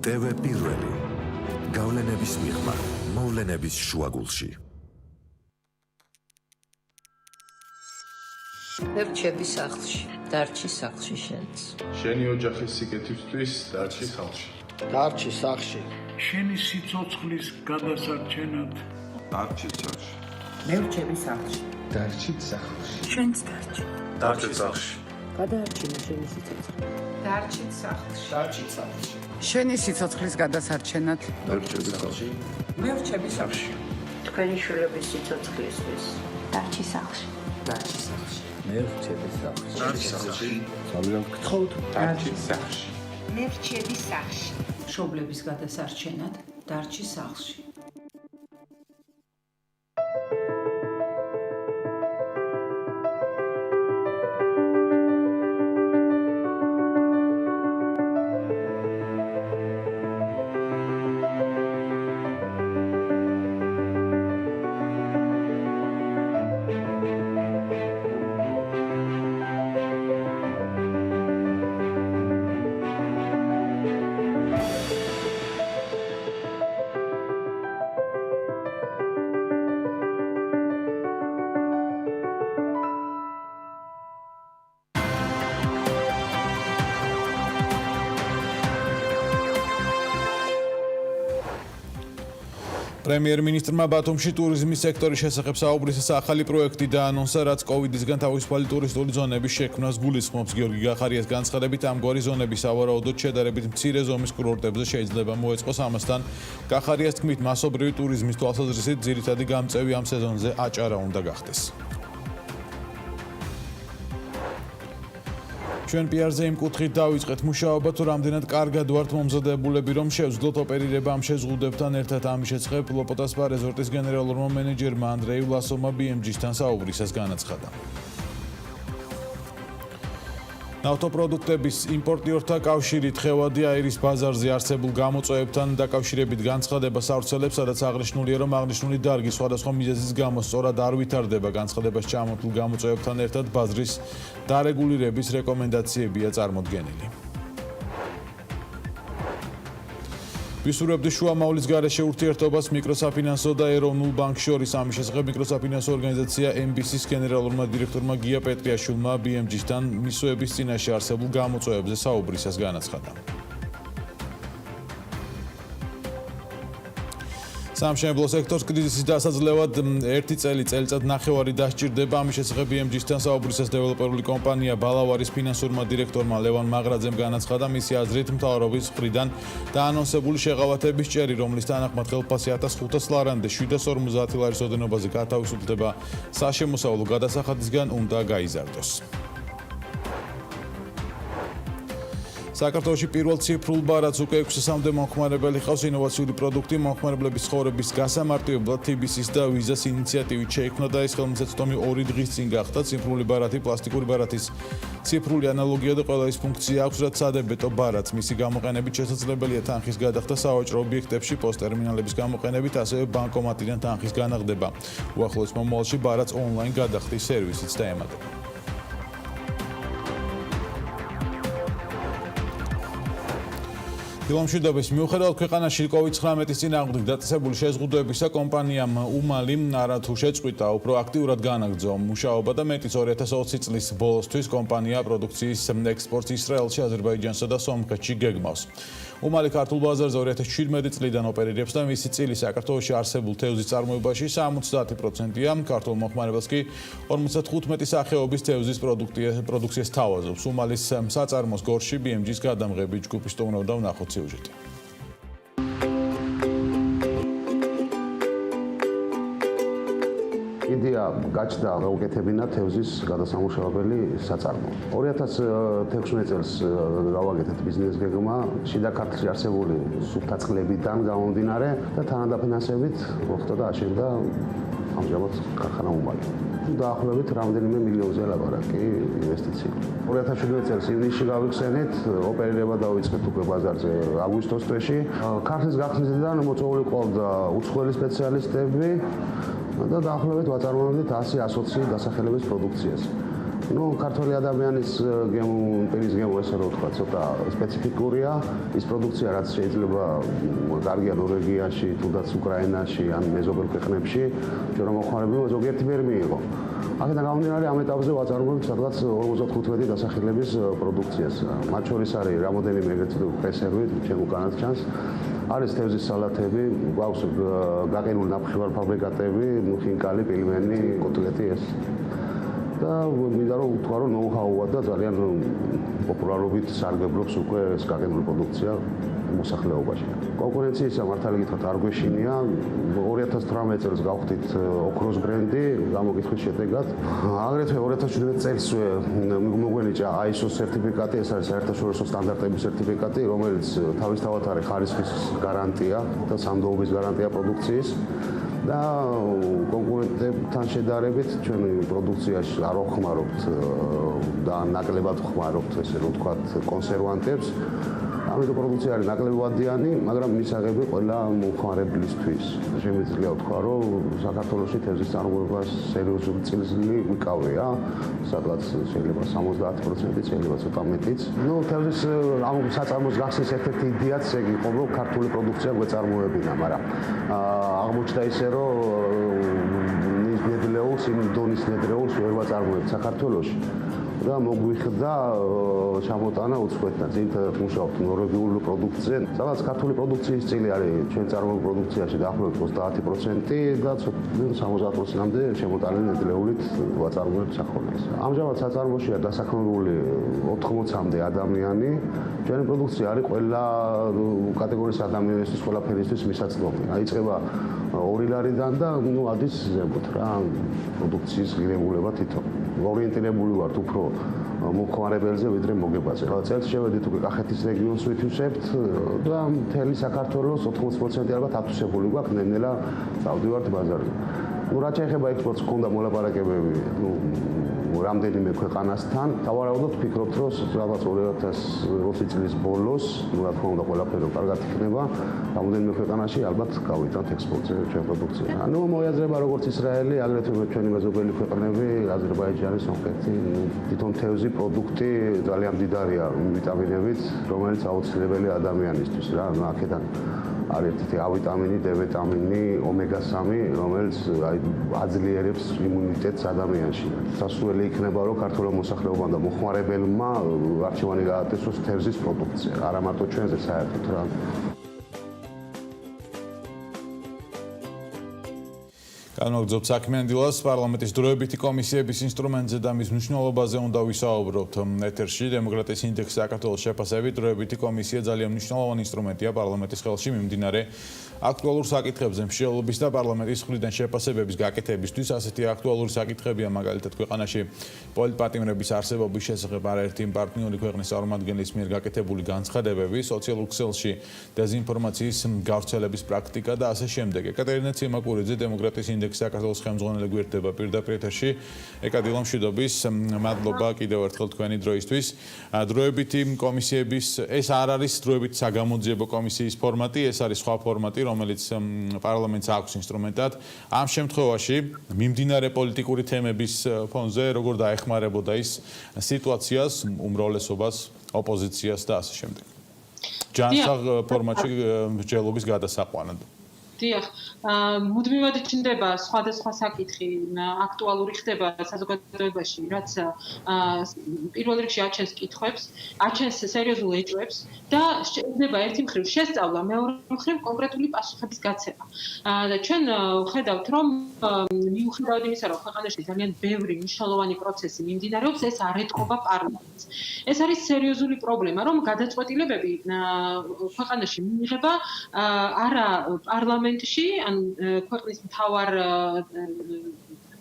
TV პირველი. გავლენების მიღმა, მოვლენების შუაგულში. მე რჩები სახლში, დარჩი სახლში შენც. შენი ოჯახის სიკეთისთვის დარჩი სახლში. დარჩი სახლში. შენი სიცოცხლის გადასარჩენად დარჩი სახლში. მე რჩები სახლში. დარჩი სახლში. შენც დარჩი. დარჩი სახლში. გადაარჩინე შენი სიცოცხლე. დარჩი სახლში. დარჩი სახლში. შენი სიცოცხლის გადასარჩენად მე რჩები სახლში. მე რჩები სახლში. თქვენი შვილების სიცოცხლისთვის დარჩი სახლში. დარჩი სახლში. მე რჩები სახლში. დარჩი სახლში. ძალიან გთხოვთ. დარჩი სახლში. მე რჩები სახლში. მშობლების გადასარჩენად დარჩი სახლში. პრემიერ-მინისტრმა ბათუმში ტურიზმის სექტორის შესახებ საუბრისას ახალი პროექტი დაანონსა, რაც კოვიდისგან თავისუფალი ტურისტული ზონების შექმნას გულისხმობს. გიორგი გახარიას განცხადებით, ამგვარი ზონები სავარაუდოდ შედარებით მცირე ზომის კურორტებზე შეიძლება მოეწყოს. ამასთან გახარიას თქმით, მასობრივი ტურიზმის თვალსაზრისით ძირითადი გამწევი ამ სეზონზე აჭარა უნდა გახდეს. ჩვენ PR-ზე იმ კუთხით დავიწყეთ მუშაობა, თუ რამდენად კარგად ვართ მომზადებულები, რომ შევძლოთ ოპერირება ამ შეზღუდებთან ერთად. ამის შესახებ ლოპოტას სპა რეზორტის გენერალურმა მენეჯერმა ანდრეი ვლასოვმა BMG-სთან საუბრისას განაცხადა. ნავთობპროდუქტების იმპორტიორთა კავშირი თხევადი აირის ბაზარზე არსებულ გამოწვევებთან დაკავშირებით განცხადება სავრცელებს, სადაც აღნიშნულია, რომ აღნიშნული დარგი სხვადასხვა მიზეზის გამო სწორად არ ვითარდება. განცხადებას ჩამოთვლილ გამოწვევებთან ერთად ბაზრის დარეგულირების რეკომენდაციებია წარმოდგენილი. ვისურვებდი შუამავლის გარეშე ურთიერთობას მიკროსაფინანსო და ეროვნულ ბანკს შორის. ამის შესახებ მიკროსაფინანსო ორგანიზაცია MBC-ის გენერალურმა დირექტორმა გია პეტრიაშვილმა BMG-სთან მისვეების წინაშე არსებულ გამოწვევებზე საუბრისას განაცხადა. სამშენებლო სექტორს კრიზისის დასაძლევად 1 წელიწად ნახევარი დასჭირდება. ამის შესახებ BMG-სთან საუბრისას დეველოპერული კომპანია ბალავარის ფინანსურმა დირექტორმა ლევან მაღრაძემ განაცხადა, მისი აზრით მთავრობის მხრიდან დაანონსებული შეღავათების ჭერი, რომლის თანახმად ხელფასი 1500 ლარამდე 750 ლარის ოდენობაზე გათავისუფლდება საშემოსავლო გადასახადისგან უნდა გაიზარდოს. საქართველოში პირველ ციფრულ ბარათს უკვე 600-მდე მომხმარებელი ყავს. ინოვაციური პროდუქტი მომხმარებლების ცხოვრების გასამარტივებლად TBC-ის და ვიზას ინიციატივით შეიქმნა და ეს ხელმისაწვდომი 2 დღის წინ გახდა. ციფრული ბარათი პლასტიკური ბარათის ციფრული ანალოგია და ყველა ის ფუნქცია აქვს, რაც სადებეტო ბარათს. მისი გამოყენებით შესაძლებელია თანხის გადახდა სავაჭრო ობიექტებში, პოსტერმინალების გამოყენებით, ასევე ბანკომატიდან თანხის განაღდება. უახლოეს მომავალში ბარათს ონლაინ გადახდის სერვისიც დაემატება. დილომშვიდობის მიუხედავად ქვეყანაში COVID-19-ის წინააღმდეგ დაწესებული შეზღუდვებისა, კომპანიამ უმალი არათუ შეწყვიტა, უფრო აქტიურად განაგრძო მუშაობა და მეტიც 2020 წლის ბოლოსთვის კომპანია პროდუქციის ექსპორტს ისრაელში, აზერბაიჯანსა და სომხეთში გეგმავს. უმალი ქართულ ბაზარზე 2017 წლიდან ოპერირებს და მისი წილი საქართველოში არსებულ თევზის წარმოებაში 70%-ია, ქართულ მომხმარებელს კი 55 სახეობის თევზის პროდუქციას თავაზობს. უმალის საწარმოს გორში BMG-ის გადამღები ჯგუფის სტუმრობდა ვნახოთ სიუჟეტი. იდეა გაჩნდა გაუკეთებინა თევზის გადასამუშავებელი საწარმო. 2016 წელს გავაკეთეთ ბიზნეს გეგმა შიდა ქართლში არსებული სუფთა წყლებიდან გამომდინარე და თანადაფინანსებით მოხდა და აშენდა ამჟამად ქარხანა უმალი. დაახლოებით რამდენიმე მილიონზე ლაპარაკი ინვესტიცია. 2017 წელს ივნისში გავიხსენეთ, ოპერირება დავიწყეთ უკვე ბაზარზე აგვისტოს თვეში. ქართლის გახსნიდან მოწვეული ყავდა უცხოელი სპეციალისტები და დაახლოებით ვაწარმოებდით 100-120 დასახელების პროდუქციას. ქართველი ადამიანის პირის გემო, ესე რომ ვთქვა, ცოტა სპეციფიკურია. ის პროდუქცია, რაც შეიძლება კარგია ნორვეგიაში, თუნდაც უკრაინაში ან მეზობელ ქვეყნებში, ჩვენ მომხმარებლები ზოგიერთი ვერ მიიღო. აქედან გამომდინარე, ამ ეტაპზე ვაწარმოებთ სადღაც 55 დასახელების პროდუქციას. მათ შორის არის რამოდენიმე ეგრეთ პრესერვი, ჩვენ უკანაც ჩანს. არის თევზის სალათები, გვაქვს გაყინული ნაფხევარ ფაბრიკატები, ხინკალი, პილმენი, კოტლეტი ეს. და მინდა რომ ვთქვა, რომ ნოუ-ჰაუა და ძალიან პოპულარობით სარგებლობს უკვე ეს გაყინული პროდუქცია მოსახლეობაში. კონკურენციის მართალი გითხრათ არ გვეშინია. 2018 წელს გავხდით ოქროს ბრენდი, გამოკითხვის შედეგად. აგრეთვე 2017 წელს მოგვენიჭა ISO სერტიფიკატი, ეს არის საერთაშორისო სტანდარტების სერტიფიკატი, რომელიც თავისთავად არის ხარისხის გარანტია და სამდაობის გარანტია პროდუქციის. და კონკურენტებთან შედარებით ჩვენი პროდუქციაში არ ვხმარობთ და ნაკლებად ვხმარობთ, ესე რომ ვთქვათ, კონსერვანტებს. ამიტომ პროდუქცია არის ნაკლებადიანი, მაგრამ მისაღები ყველა მომხმარებლისთვის. შემიძლია ვთქვა, რომ საქართველოში თევზის წარმოებას სერიოზული წილი ვიკავია, სადღაც შეიძლება 70%, შეიძლება ცოტა მეტიც. თევზის ამ საწარმოს გახსნის ერთ-ერთი იდეაც ეგ იყო, რომ ქართული პროდუქცია გვეწარმოებინა, მაგრამ აღმოჩნდა ისე, რომ ნედლეულ ნედრეულს, იმ დონის ნედრეულს ვერ ვაწარმოებთ საქართველოში. და მოგვიხდა ჩამოტანა უცხოეთთან. ძირითადად მუშაობთ ნორვეგიულ პროდუქციაზე. სადაც ქართული პროდუქციის წილი არის ჩვენ წარმოებულ პროდუქციაში დაახლოებით 30% და 60%-მდე შემოტანილი ნედრეულით ვაწარმოებთ სახონეს. ამჟამად საწარმოშია დასაქმებული 80-მდე ადამიანი. ჩვენი პროდუქცია არის ყველა კატეგორიის ადამიანისთვის, ყველაფერისთვის მისაწვდომი. აიწყება 2 ლარიდან და ადის ზემოთ რა პროდუქციის ღირებულება თვითონ. ორიენტირებული ვართ უფრო მომხმარებელზე ვიდრე მოგებაზე. წელს შევედით უკვე კახეთის რეგიონს ვითვისებთ და მთელი საქართველოს 80% ალბათ ათვისებული გვაქვს, ნელ-ნელა წავდივართ ბაზარზე. რაც შეეხება ექსპორტს, გქონდა მოლაპარაკებები, რამდენიმე ქვეყანასთან. დავარაუდოთ, ვფიქრობთ, რომ რაღაც 2020 წლის ბოლოს, რა თქმა უნდა, ყველაფერი კარგად იქნება. რამდენიმე ქვეყანაში ალბათ გავიტანთ ექსპორტზე ჩვენ პროდუქცია. ანუ მოიაზრება როგორც ისრაელი, აგრეთვე ჩვენი მეზობელი ქვეყნები, აზერბაიჯანი, სომხეთი, თვითონ თევზი პროდუქტი ძალიან მდიდარია ვიტამინებით, რომელიც აუცილებელია ადამიანისთვის რა. ანუ აქედან არის ერთი A ვიტამინი, D ვიტამინი, ომეგა-3, რომელიც აძლიერებს იმუნიტეტს ადამიანში. სასურველი იქნება, რომ ქართულ მოსახლეობამ და მოხმარებელმა არჩევანი გააკეთოს თევზის პროდუქცია, არა მარტო ჩვენზე საერთოდ რა. განმოგრძობთ საქმიან დილას პარლამენტის დროებითი კომისიების ინსტრუმენტზე და მის მნიშვნელობაზე უნდა ვისაუბროთ ეთერში. დემოკრატიის ინდექსის საქართველოს შეფასებით დროებითი კომისია ძალიან მნიშვნელოვანი ინსტრუმენტია პარლამენტის ხელში მიმდინარე აქტუალურ საკითხებზე მსჯელობის და პარლამენტის მხრიდან შეფასებების გაკეთებისთვის. ასეთი აქტუალური საკითხებია მაგალითად ქვეყანაში პოლიტპატიმრების არსებობის შესახებ არაერთი პარტნიორი ქვეყნის წარმომადგენლის მიერ გაკეთებული განცხადებები, სოციალურ ქსელში დეზინფორმაციის გავრცელების პრაქტიკა და ასე შემდეგ. ეკატერინე ციმაკურიძე დემოკრატიის ინდექსის საქართველოს ხელმძღვანელი გვერდება პირდაპირ ეთერში. ეკადილა მშვიდობის, მადლობა კიდევ ერთხელ თქვენი დროისთვის. დროებითი კომისიების ეს არ არის დროებითი საგამოძიებო კომისიის ფორმატი, ეს არის სხვა ფორმატი, რომელიც პარლამენტს აქვს ინსტრუმენტად. ამ შემთხვევაში მიმდინარე პოლიტიკური თემების ფონზე როგორ დაეხმარებოდა ის სიტუაციას, უმრავლესობას, ოპოზიციას და ასე შემდეგ. ჯანსაღ ფორმატში მსჯელობის გადასაყვანად. დიახ, მუდმივად ჩნდება სხვადასხვა საკითხი, აქტუალური ხდება საზოგადოებაში, რაც პირველ რიგში აჩენს კითხვებს, აჩენს სერიოზულ ეჭვებს და შეიძლება ერთი მხრივ შესწავლა, მეორე მხრივ კონკრეტული პასუხების გაცემა. და ჩვენ ვხედავთ, რომ მიუხედავად იმისა, რომ ქვეყანაში ძალიან ბევრი მნიშვნელოვანი პროცესი მიმდინარეობს, ეს არ ეთყობა პარლამენტს. ეს არის სერიოზული პრობლემა, რომ გადაწყვეტილებები ქვეყანაში მიიღება არა პარლამენტში, ან ქვეყნის მთავარ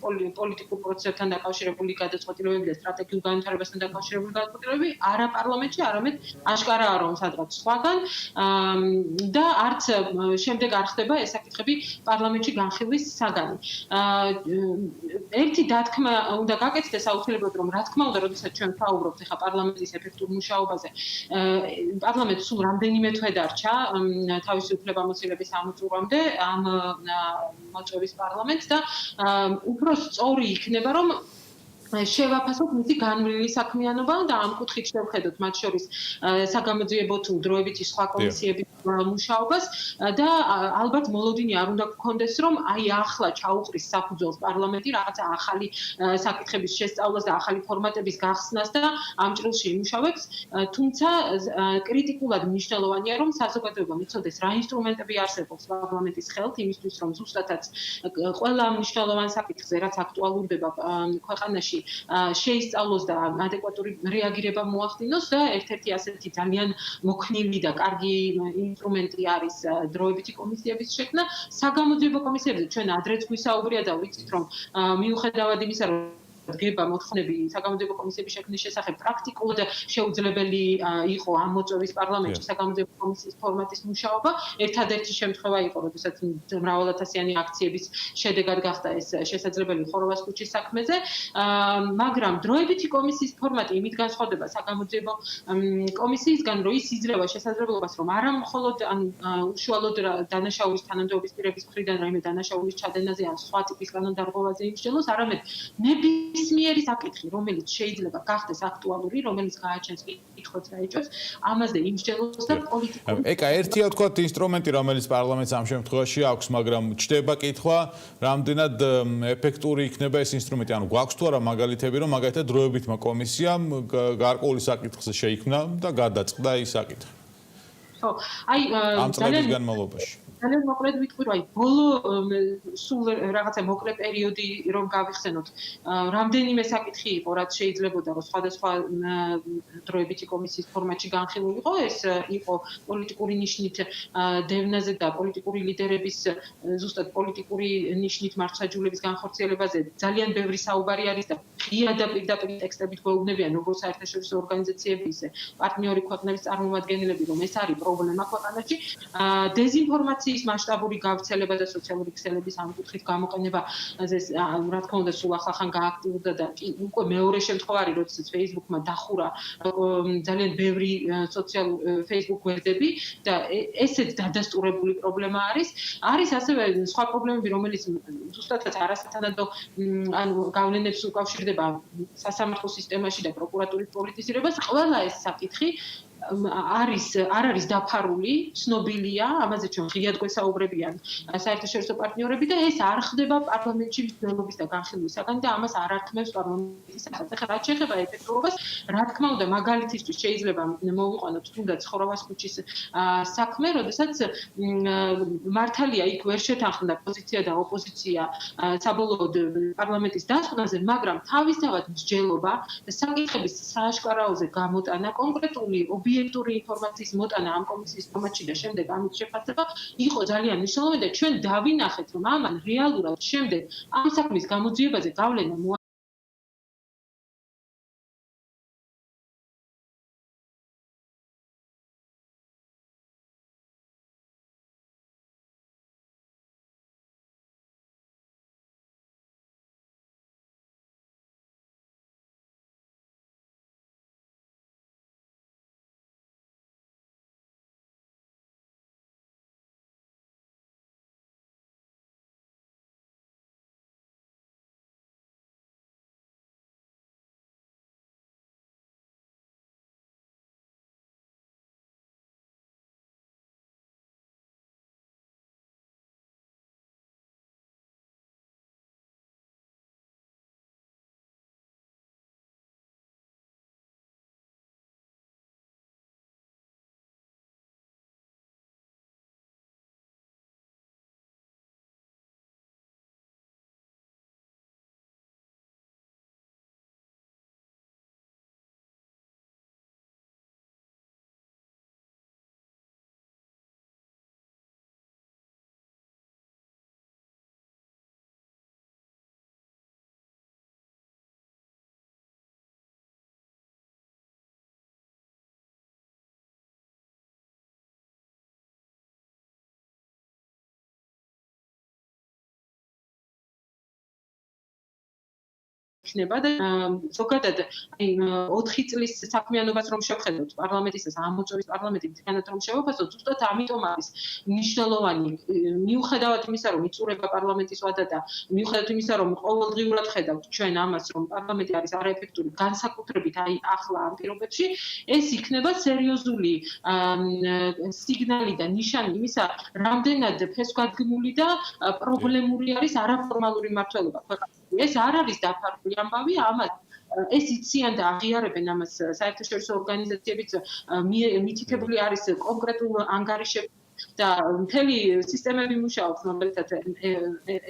პოლიტიკურ პროცესებთან დაკავშირებული გადაწყვეტილებები და სტრატეგიულ განვითარებასთან დაკავშირებული გადაწყვეტილებები არა პარლამენტში, არამედ აშკარაა რომ სადღაც სხვაგან და არც შემდეგ არ ხდება ეს საკითხები პარლამენტში განხილვის საგანი. ერთი დათქმა უნდა გაკეთდეს აუცილებლად რომ რა თქმა უნდა, როდესაც ჩვენ ვსაუბრობთ ახლა პარლამენტის ეფექტურ მუშაობაზე, პარლამენტს სულ რამდენიმე თვე დარჩა თავისი უფლებამოსილების ამოწურვამდე ამ მოწვევის პარლამენტს და უფრო სწორი იქნება რომ შევაფასოთ მისი განვლილი საქმიანობა და ამ კუთხით შევხედოთ მათ შორის საგამოძიებო თუ დროებითი სხვა კომისიების მუშაობას და ალბათ მოლოდინი არ უნდა გქონდეს რომ აი ახლა ჩაუყრის საფუძველს პარლამენტი რაღაცა ახალი საკითხების შესწავლას და ახალი ფორმატების გახსნას და ამ ჭრილში იმუშავებს, თუმცა კრიტიკულად მნიშვნელოვანია რომ საზოგადოებამ იცოდეს რა ინსტრუმენტები არსებობს პარლამენტის ხელთ იმისთვის რომ ზუსტადაც ყველა მნიშვნელოვან საკითხზე რაც აქტუალურდება ქვეყანაში შეისწავლოს და ადეკვატური რეაგირება მოახდინოს და ერთ-ერთი ასეთი ძალიან მოქნილი და კარგი ინსტრუმენტი არის დროებითი კომისიების შექმნა. საგამოძიებო კომისიებზე ჩვენ ადრეც გვისაუბრია და ვიცით რომ მიუხედავად იმისა რომ დგება მოთხოვნები საგამოძიებო კომისიების შექმნის შესახებ პრაქტიკულად შეუძლებელი იყო ამ მოწვევის პარლამენტში საგამოძიებო კომისიის ფორმატის მუშაობა. ერთადერთი შემთხვევა იყო, როდესაც მრავალათასიანი აქციების შედეგად გახდა ეს შესაძლებელი ხოროვას ქუჩის საქმეზე, მაგრამ დროებითი კომისიის ფორმატი იმით განსხვავდება საგამოძიებო კომისიისგან, რომ ის იძლევა შესაძლებლობას, რომ არა მხოლოდ უშუალოდ დანაშაულის თანამდებობის პირების მხრიდან რაიმე დანაშაულის ჩადენაზე ან სხვა ტიპის კანონდარღვევაზე იმსჯელოს, არამედ ნებისმიერ ნებისმიერი საკითხი, რომელიც შეიძლება გახდეს აქტუალური, რომელიც გააჩენს კითხვებს დაიჭოს, ამაზე იმსჯელოს და პოლიტიკურ ეკა ერთია თქვა ინსტრუმენტი, რომელიც პარლამენტს ამ შემთხვევაში აქვს, მაგრამ ჩდება კითხვა, რამდენად ეფექტური იქნება ეს ინსტრუმენტი. ანუ გვაქვს თუ არა მაგალითები, რომ მაგალითად დროებითმა კომისიამ გარკვეული საკითხზე შეიქმნა და გადაწყდა ის საკითხი. ხო, აი ამ წლების განმავლობაში. ძალიან მოკლედ ვიტყვი, რომ აი ბოლო სულ რაღაცა მოკლე პერიოდი რომ გავიხსენოთ, რამდენიმე საკითხი იყო, რაც შეიძლებოდა რომ სხვადასხვა დროებითი კომისიის ფორმატში განხილულიყო, ეს იყო პოლიტიკური ნიშნით დევნაზე და პოლიტიკური ლიდერების ზუსტად პოლიტიკური ნიშნით მართლმსაჯულების განხორციელებაზე ძალიან ბევრი საუბარი არის და ღია და პირდაპირ ტექსტებით გვეუბნებიან როგორც საერთაშორისო ორგანიზაციები, ისე პარტნიორი ქვეყნების წარმომადგენლები, რომ ეს არის პრობლემა ქვეყანაში. დეზინფორმაციის მასშტაბური გავრცელება და სოციალური ქსელების ამ კუთხით გამოყენებაზე, რა თქმა უნდა, სულ ახალხან გააქტიურდა და უკვე მეორე შემთხვევა არის, როდესაც Facebook-მა დახურა ძალიან ბევრი Facebook გვერდები და ესეც დადასტურებული პრობლემა არის. არის ასევე სხვა პრობლემები, რომელიც ზუსტადაც არასათანადო გავლენებს უკავშირდება სასამართლო სისტემაში და პროკურატურის პოლიტიზირებას. ყველა ეს საკითხი არ არის დაფარული, ცნობილია, ამაზე ჩვენ ღიად გვესაუბრებიან საერთაშორისო პარტნიორები და ეს არ ხდება პარლამენტში მსჯელობის და განხილვისაგან და ამას არ ართმევს პარლამენტის სახელს. ახლა რაც შეეხება ეფექტურობას, რა თქმა უნდა, მაგალითისთვის შეიძლება მოვიყვანოთ თუნდაც ხროვას ქუჩის საქმე, როდესაც მართალია იქ ვერ შეთანხმდა პოზიცია და ოპოზიცია საბოლოოდ პარლამენტის დასკვნაზე, მაგრამ თავისთავად მსჯელობა და საკითხების სააშკარაოზე გამოტანა, კონკრეტული ობიექტური ინფორმაციის მოტანა ამ კომისიის ფორმატში და შემდეგ ამით შეფასება იყო ძალიან მნიშვნელოვანი და ჩვენ დავინახეთ, რომ ამან რეალურად შემდეგ ამ საქმის გამოძიებაზე გავლენა იქნება და ზოგადად აი 4 წლის საქმიანობას რომ შევხედოთ პარლამენტისას ამოწევის პარლამენტი მთლიანად რომ შევაფასოთ, ზუსტად ამიტომ არის მნიშვნელოვანი მიუხედავად იმისა, რომ იწურება პარლამენტის ვადა და მიუხედავად იმისა, რომ ყოველდღიურად ხედავთ ჩვენ ამას, რომ პარლამენტი არის არაეფექტური, განსაკუთრებით აი ახლა ამ პირობებში, ეს იქნება სერიოზული სიგნალი და ნიშანი იმისა, რამდენად ფესვგადგმული და პრობლემური არის არაფორმალური მმართველობა ქვეყანაში. ეს არ არის დაფარული ამბავი, ამას ეს იციან და აღიარებენ ამას საერთაშორისო ორგანიზაციებიც მითითებული არის კონკრეტულ ანგარიშებში და მთელი სისტემები მუშაობს, მაგალითად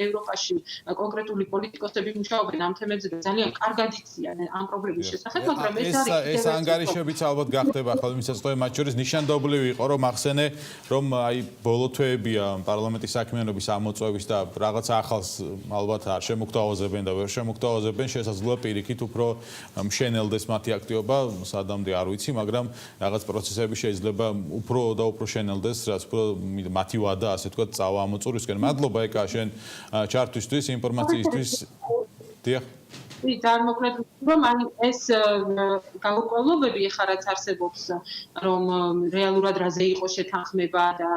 ევროპაში კონკრეტული პოლიტიკოსები მუშაობენ ამ თემებზე და ძალიან კარგად იციან ამ პრობლემის შესახებ, მაგრამ ეს ანგარიშებიც ალბათ გახდება ახლა მისაწვდომი, მათ შორის ნიშანდობლივი იყო, რომ ახსენე, რომ აი ბოლო თვეებია პარლამენტის საქმიანობის ამოწევის და რაღაც ახალს ალბათ არ შემოგთავაზებენ და ვერ შემოგთავაზებენ, შესაძლოა პირიქით უფრო მშენელდეს მათი აქტივობა, სადამდე არ ვიცი, მაგრამ რაღაც პროცესები შეიძლება უფრო და უფრო შენელდეს, რაც მათი ვადა, ასე თქვა, წავა ამოწურვისკენ. მადლობა ეკა შენ ჩართვისთვის, ინფორმაციისთვის. დიახ. ძალიან მოკლედ რომ ეს გაურკვევლობები ხა რაც არსებობს რომ რეალურად რაზე იყო შეთანხმება და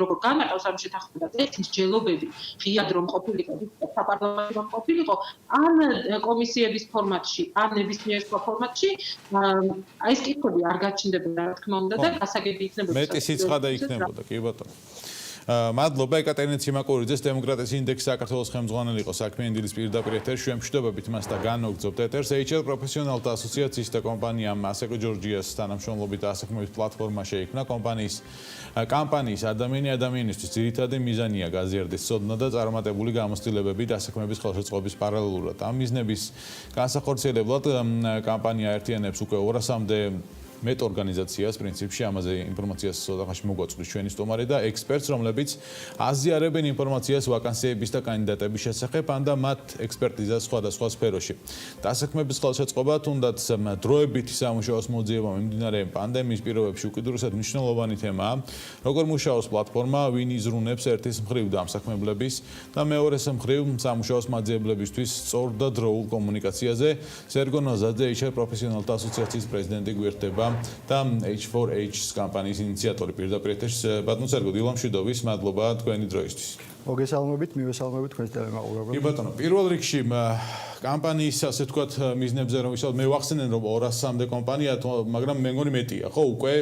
როგორ გამარტავს ამ შეთანხმებას ეს მსჯელობები ღიად რომ ყოფილიყო საპარლამენტო რომ ყოფილიყო ან კომისიების ფორმატში ან ნებისმიერ ფორმატში ეს კითხვები არ გაჩნდებოდა რა თქმა უნდა და გასაგები იქნებოდა მეტი სიცხადე იქნებოდა კი ბატონო მადლობა ეკატერინე ციმაკურიძეს დემოკრატიის ინდექსი საქართველოს ხელმძღვანელი იყო საქმიანი დილის პირდაპირ ეთერში შემშვიდობებით მას და განვგზობთ ეთერს HR პროფესიონალთა ასოციაციის და კომპანიამ ასეკო ჯორჯიას თანამშრომლობით ასაქმების პლატფორმა შეიქმნა კომპანიის კამპანიის ადამიანისთვის ძირითადი მიზანია გაზიარდეს ცოდნა და წარმატებული გამოცდილებები დასაქმების ხელშეწყობის პარალელურად ამ მიზნების განსახორციელებლად კამპანია ერთიანებს უკვე 200-მდე მეტ ორგანიზაციას პრინციპში ამაზე ინფორმაციას სოდაღაში მოგვაწვდის ჩვენი სტუმარი და ექსპერტს რომლებიც აზიარებენ ინფორმაციას ვაკანსიების და კანდიდატების შესახებ ან და მათ ექსპერტიზას სხვადასხვა სფეროში დასაქმების ხელშეწყობა თუნდაც დროებითი სამუშაოს მოძიება მიმდინარე პანდემიის პირობებში უკიდურესად მნიშვნელოვანი თემაა როგორ მუშაობს პლატფორმა ვინ იზრუნებს ერთის მხრივ დამსაქმებლების და მეორეს მხრივ სამუშაოს მაძიებლებისთვის სწორ და დროულ კომუნიკაციაზე სერგო ნოზაძე HR პროფესიონალთა ასოციაციის პრეზიდენტი გვერდება და H4H კამპანიის ინიციატორი პირდაპირ ეთერში ბატონო სერგო დილამშვიდობის მადლობა თქვენი დროისთვის. მოგესალმებით, მივესალმებით თქვენს ტელემაყურებელს. კი ბატონო, პირველ რიგში კამპანიის ასე ვთქვათ მიზნებზე რომ ვისაუბროთ, მე ვახსენე რომ 200-მდე კომპანია, მაგრამ მე მგონი მეტია, ხო, უკვე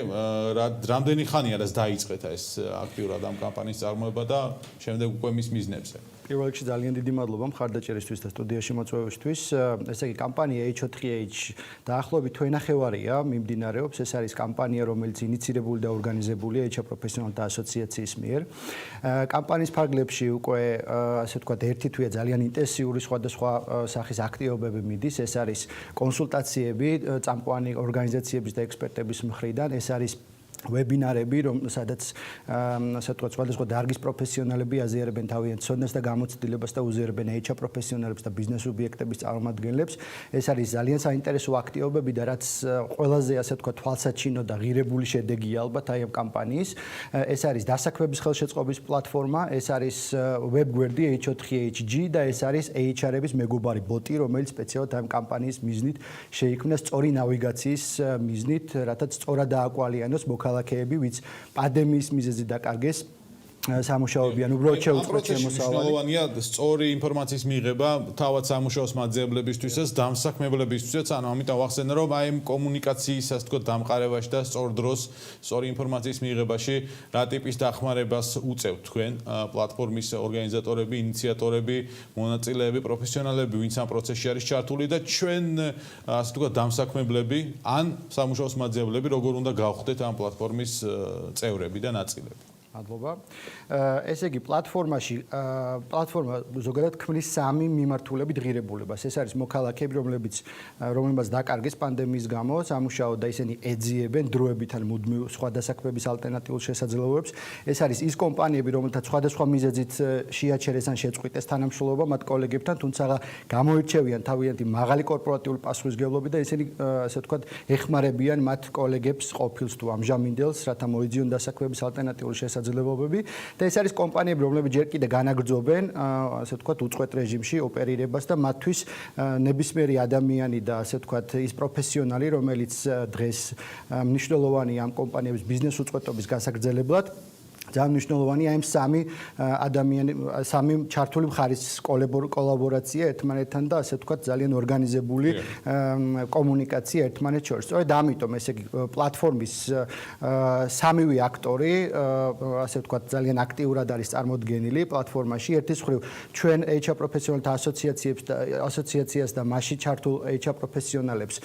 რამდენი ხანია რაც დაიწყეთ ეს აქტიურად ამ კამპანიის წარმოება და შემდეგ უკვე მის მიზნებზე. პირველ რიგში ძალიან დიდი მადლობა მხარდაჭერისთვის და სტუდიაში მოწვევისთვის. ესე იგი, კამპანია H4H დაახლოებით თვენახევარია მიმდინარეობს. ეს არის კამპანია, რომელიც ინიცირებული და ორგანიზებულია HR პროფესიონალთა ასოციაციის მიერ. კამპანიის ფარგლებში უკვე ასე ვთქვათ, ერთი თვეა ძალიან ინტენსიური სხვადასხვა სახის აქტივობები მიდის. ეს არის კონსულტაციები წამყვანი ორგანიზაციების და ექსპერტების მხრიდან. ეს არის ვებინარები, სადაც ასე ვთქვათ, სხვადასხვა დარგის პროფესიონალები აზიარებენ თავიანთ ცოდნას და გამოცდილებას და უზიარებენ HR პროფესიონალებს და ბიზნეს სუბიექტების წარმომადგენლებს. ეს არის ძალიან საინტერესო აქტივობები და რაც ყველაზე ასე ვთქვათ, თვალსაჩინო და ღირებული შედეგია ალბათ აი ამ კამპანიის. ეს არის დასაქმების ხელშეწყობის პლატფორმა, ეს არის ვებგვერდი H4HG და ეს არის HR-ების მეგობარი ბოტი, რომელიც სპეციალურად ამ კამპანიის მიზნით შეიქმნა სწორი ნავიგაციის მიზნით, რათაც სწორად დააკვალიანოს ქალაქები, ვინც პანდემიის მიზეზით დაკარგეს სამუშაოებიან, უბრალოდ შეუწყეს შემოსავალი. მნიშვნელოვანია სწორი ინფორმაციის მიღება თავად სამუშაოს მაძიებლებისთვისაც, დამსაქმებლებისთვისაც, ანუ ამიტომ ვახსენე რომ აი ამ კომუნიკაციის ასე ვთქვათ დამყარებაში და სწორ დროს სწორი ინფორმაციის მიღებაში რა ტიპის დახმარებას უწევთ თქვენ პლატფორმის ორგანიზატორები, ინიციატორები, მონაწილეები, პროფესიონალები, ვინც ამ პროცესში არის ჩართული და ჩვენ ასე ვთქვათ დამსაქმებლები ან სამუშაოს მაძიებლები როგორ უნდა გავხდეთ ამ პლატფორმის წევრები და ნაწილები. მადლობა. ესე იგი, პლატფორმა ზოგადად ქმნის სამი მიმართულებით ღირებულებას. ეს არის მოქალაქეები, რომლებიც დაკარგეს პანდემიის გამო, სამუშაო და ისინი ეძიებენ დროებით ან მუდმივ სხვა დასაქმების ალტერნატიულ შესაძლებლობებს. ეს არის ის კომპანიები, რომელთაც სხვადასხვა მიზეზით შეაჩერეს ან შეწყვიტეს თანამშრომლობა მათ კოლეგებთან, თუმცა გამოირჩევიან თავიანთი მაღალი კორპორატიული პასუხისმგებლობით და ისინი ასე ვთქვათ, ეხმარებიან მათ კოლეგებს ყოფილს თუ ამჟამინდელს, რათა მოიძიონ დასაქმების ალტერნატიული შესაძლებლობები. და ეს არის კომპანიები, რომლებიც ჯერ კიდევ განაგრძობენ, ასე ვთქვათ, უწყვეტ რეჟიმში ოპერირებას და მათთვის ნებისმიერი ადამიანი და ასე ვთქვათ, ის პროფესიონალი, რომელიც დღეს მნიშვნელოვანია ამ კომპანიების ბიზნეს უწყვეტობის გასაგრძელებლად, ძალიან მნიშვნელოვანია ამ სამი ჩართული მხარის კოლაბორაცია ერთმანეთთან და ასე ვთქვათ, ძალიან ორგანიზებული კომუნიკაცია ერთმანეთს შორის. სწორედ ამიტომ ესე იგი პლატფორმის სამივე აქტორი ასე ვთქვათ, ძალიან აქტიურად არის წარმოდგენილი პლატფორმაში. ერთის მხრივ ჩვენ HR პროფესიონალთა ასოციაციას და მასში ჩართულ HR პროფესიონალებს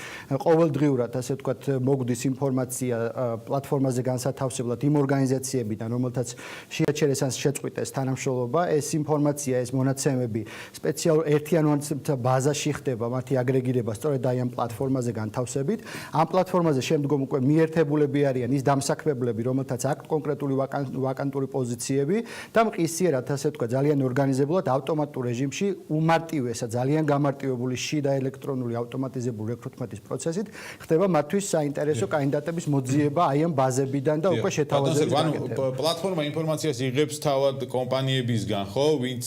ყოველდღიურად ასე ვთქვათ, მოგვდის ინფორმაცია პლატფორმაზე განსათავსებლად იმ ორგანიზაციებიდან, რომელთაც შეაჩერეს ან შეწყვიტეს თანამშრომლობა, ეს ინფორმაცია, ეს მონაცემები სპეციალურ ერთიანოვან ბაზაში ხდება მათი აგრეგირება სწორედ აი ამ პლატფორმაზე განთავსებით. ამ პლატფორმაზე შემდგომ უკვე მიერთებულები არიან ის დამსაქმებლები, რომელთაც აქვს კონკრეტული ვაკანტური პოზიციები და მყისიერად ასე ვთქვათ, ძალიან ორგანიზებულად ავტომატურ რეჟიმში უმარტივესა, ძალიან გამარტივებული შიდა ელექტრონული ავტომატიზებული რეკრუტმენტის პროცესით ხდება მათთვის საინტერესო კანდიდატების მოძიება აი ამ ბაზებიდან და უკვე შეთავაზების გაკეთება. პლატფორმა ინფორმაციას იღებს თავად კომპანიებისგან, ხო, ვინც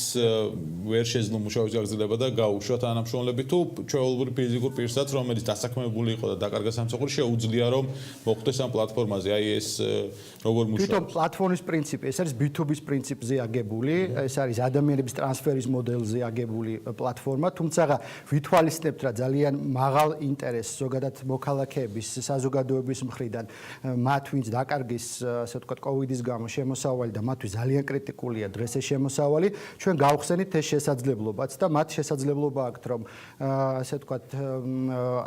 ვერ შეძლო მუშაობის გაგრძელება და გაუშვათ თანამშრომლები თუ ჩვეულებრივ ფიზიკურ პირსაც, რომელიც დასაქმებული იყო და დაკარგა სამსახური, შეუძლია რომ მოხვდეს ამ პლატფორმაზე. აი ეს როგორ მუშაობს? თვითონ პლატფორმის პრინციპი, ეს არის B2B-ის პრინციპზე აგებული, ეს არის ადამიანების ტრანსფერის მოდელზე აგებული პლატფორმა, თუმცა ვითვალისწინებთ რა ძალიან მაღალ ინტერესს ზოგადად მოქალაქეების, საზოგადოების მხრიდან, მათ ვინც დაკარგის, ასე ვთქვათ, კოვიდის გამო შემოსავალი და მათთვის ძალიან კრიტიკულია დღეს ეს შემოსავალი, ჩვენ გავხსენით ეს შესაძლებლობაც და მათ შესაძლებლობა აქვთ რომ ასე ვთქვათ,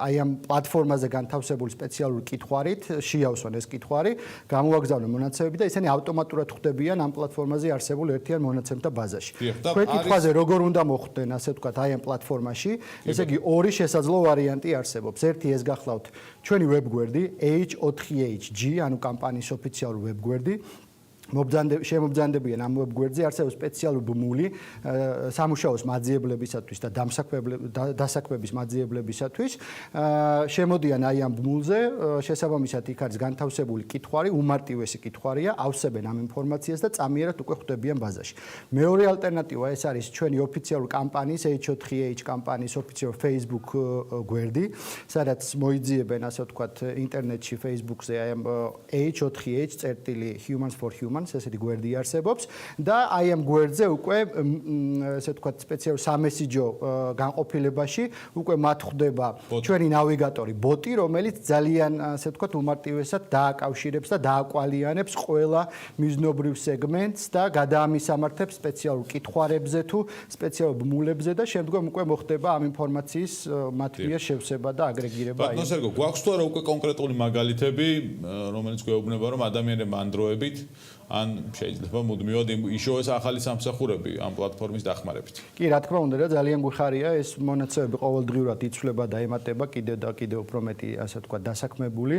აი ამ პლატფორმაზე განთავსებული სპეციალური კითხვარით შეავსონ ეს კითხვარი, გამოაგზავნონ მონაცემები და ისინი ავტომატურად ხვდებიან ამ პლატფორმაზე არსებულ ერთიან მონაცემთა ბაზაში. თქვენ კითხვაზე როგორ უნდა მოხვდნენ, ასე ვთქვათ, აი ამ პლატფორმაში, ესე იგი ორი შესაძლო ვარიანტი არსებობს. ერთი ეს გახლავთ ჩვენი ვებგვერდი H4HG, ანუ კამპანიის ოფიციალური ვებგვერდი. შემობრძანდებიან ამ ვებგვერდზე არსებობს სპეციალური ბმული სამუშაოს მაძიებლებისათვის და დასაქმების მაძიებლებისათვის. შემოდიან აი ამ ბმულზე, შესაბამისად იქ არის განთავსებული კითხვარი, უმარტივესი კითხვარია, ავსებენ ამ ინფორმაციას და წამიერად უკვე ხვდებიან ბაზაში. მეორე ალტერნატივა ეს არის ჩვენი ოფიციალური კამპანიის H4H კამპანიის ოფიციალური Facebook გვერდი, სადაც მოიძიებენ, ასე ვთქვათ, ინტერნეტში Facebook-ზე აი ამ H4H-Humans for Humans ესეთი გვერდი არსებობს და აი ამ გვერდზე უკვე ესე ვთქვათ სპეციალური სამესიჯო განყოფილებაში უკვე მათ ხვდება ჩვენი ნავიგატორი ბოტი, რომელიც ძალიან ასე ვთქვათ უმარტივესად დააკავშირებს და დააკვალიანებს ყველა მიზნობრივ სეგმენტს და გადაამისამართებს სპეციალურ კითხვარებზე თუ სპეციალურ ბმულებზე და შემდგომ უკვე მოხდება ამ ინფორმაციის მათ მიერ შევსება და აგრეგირება. ბატონო სერგო, გვაქვს თუ არა უკვე კონკრეტული მაგალითები, რომელიც გვეუბნება რომ ადამიანებმა ანდროებით ან შეიძლება მუდმივად იშოვეს ახალი სამსახურები ამ პლატფორმის დახმარებით. კი, რა თქმა უნდა, ძალიან გვიხარია ეს მონაცემები ყოველდღიურად იცვლება და ემატება კიდევ და კიდევ უფრო მეტი, ასე ვთქვათ, დასაქმებული.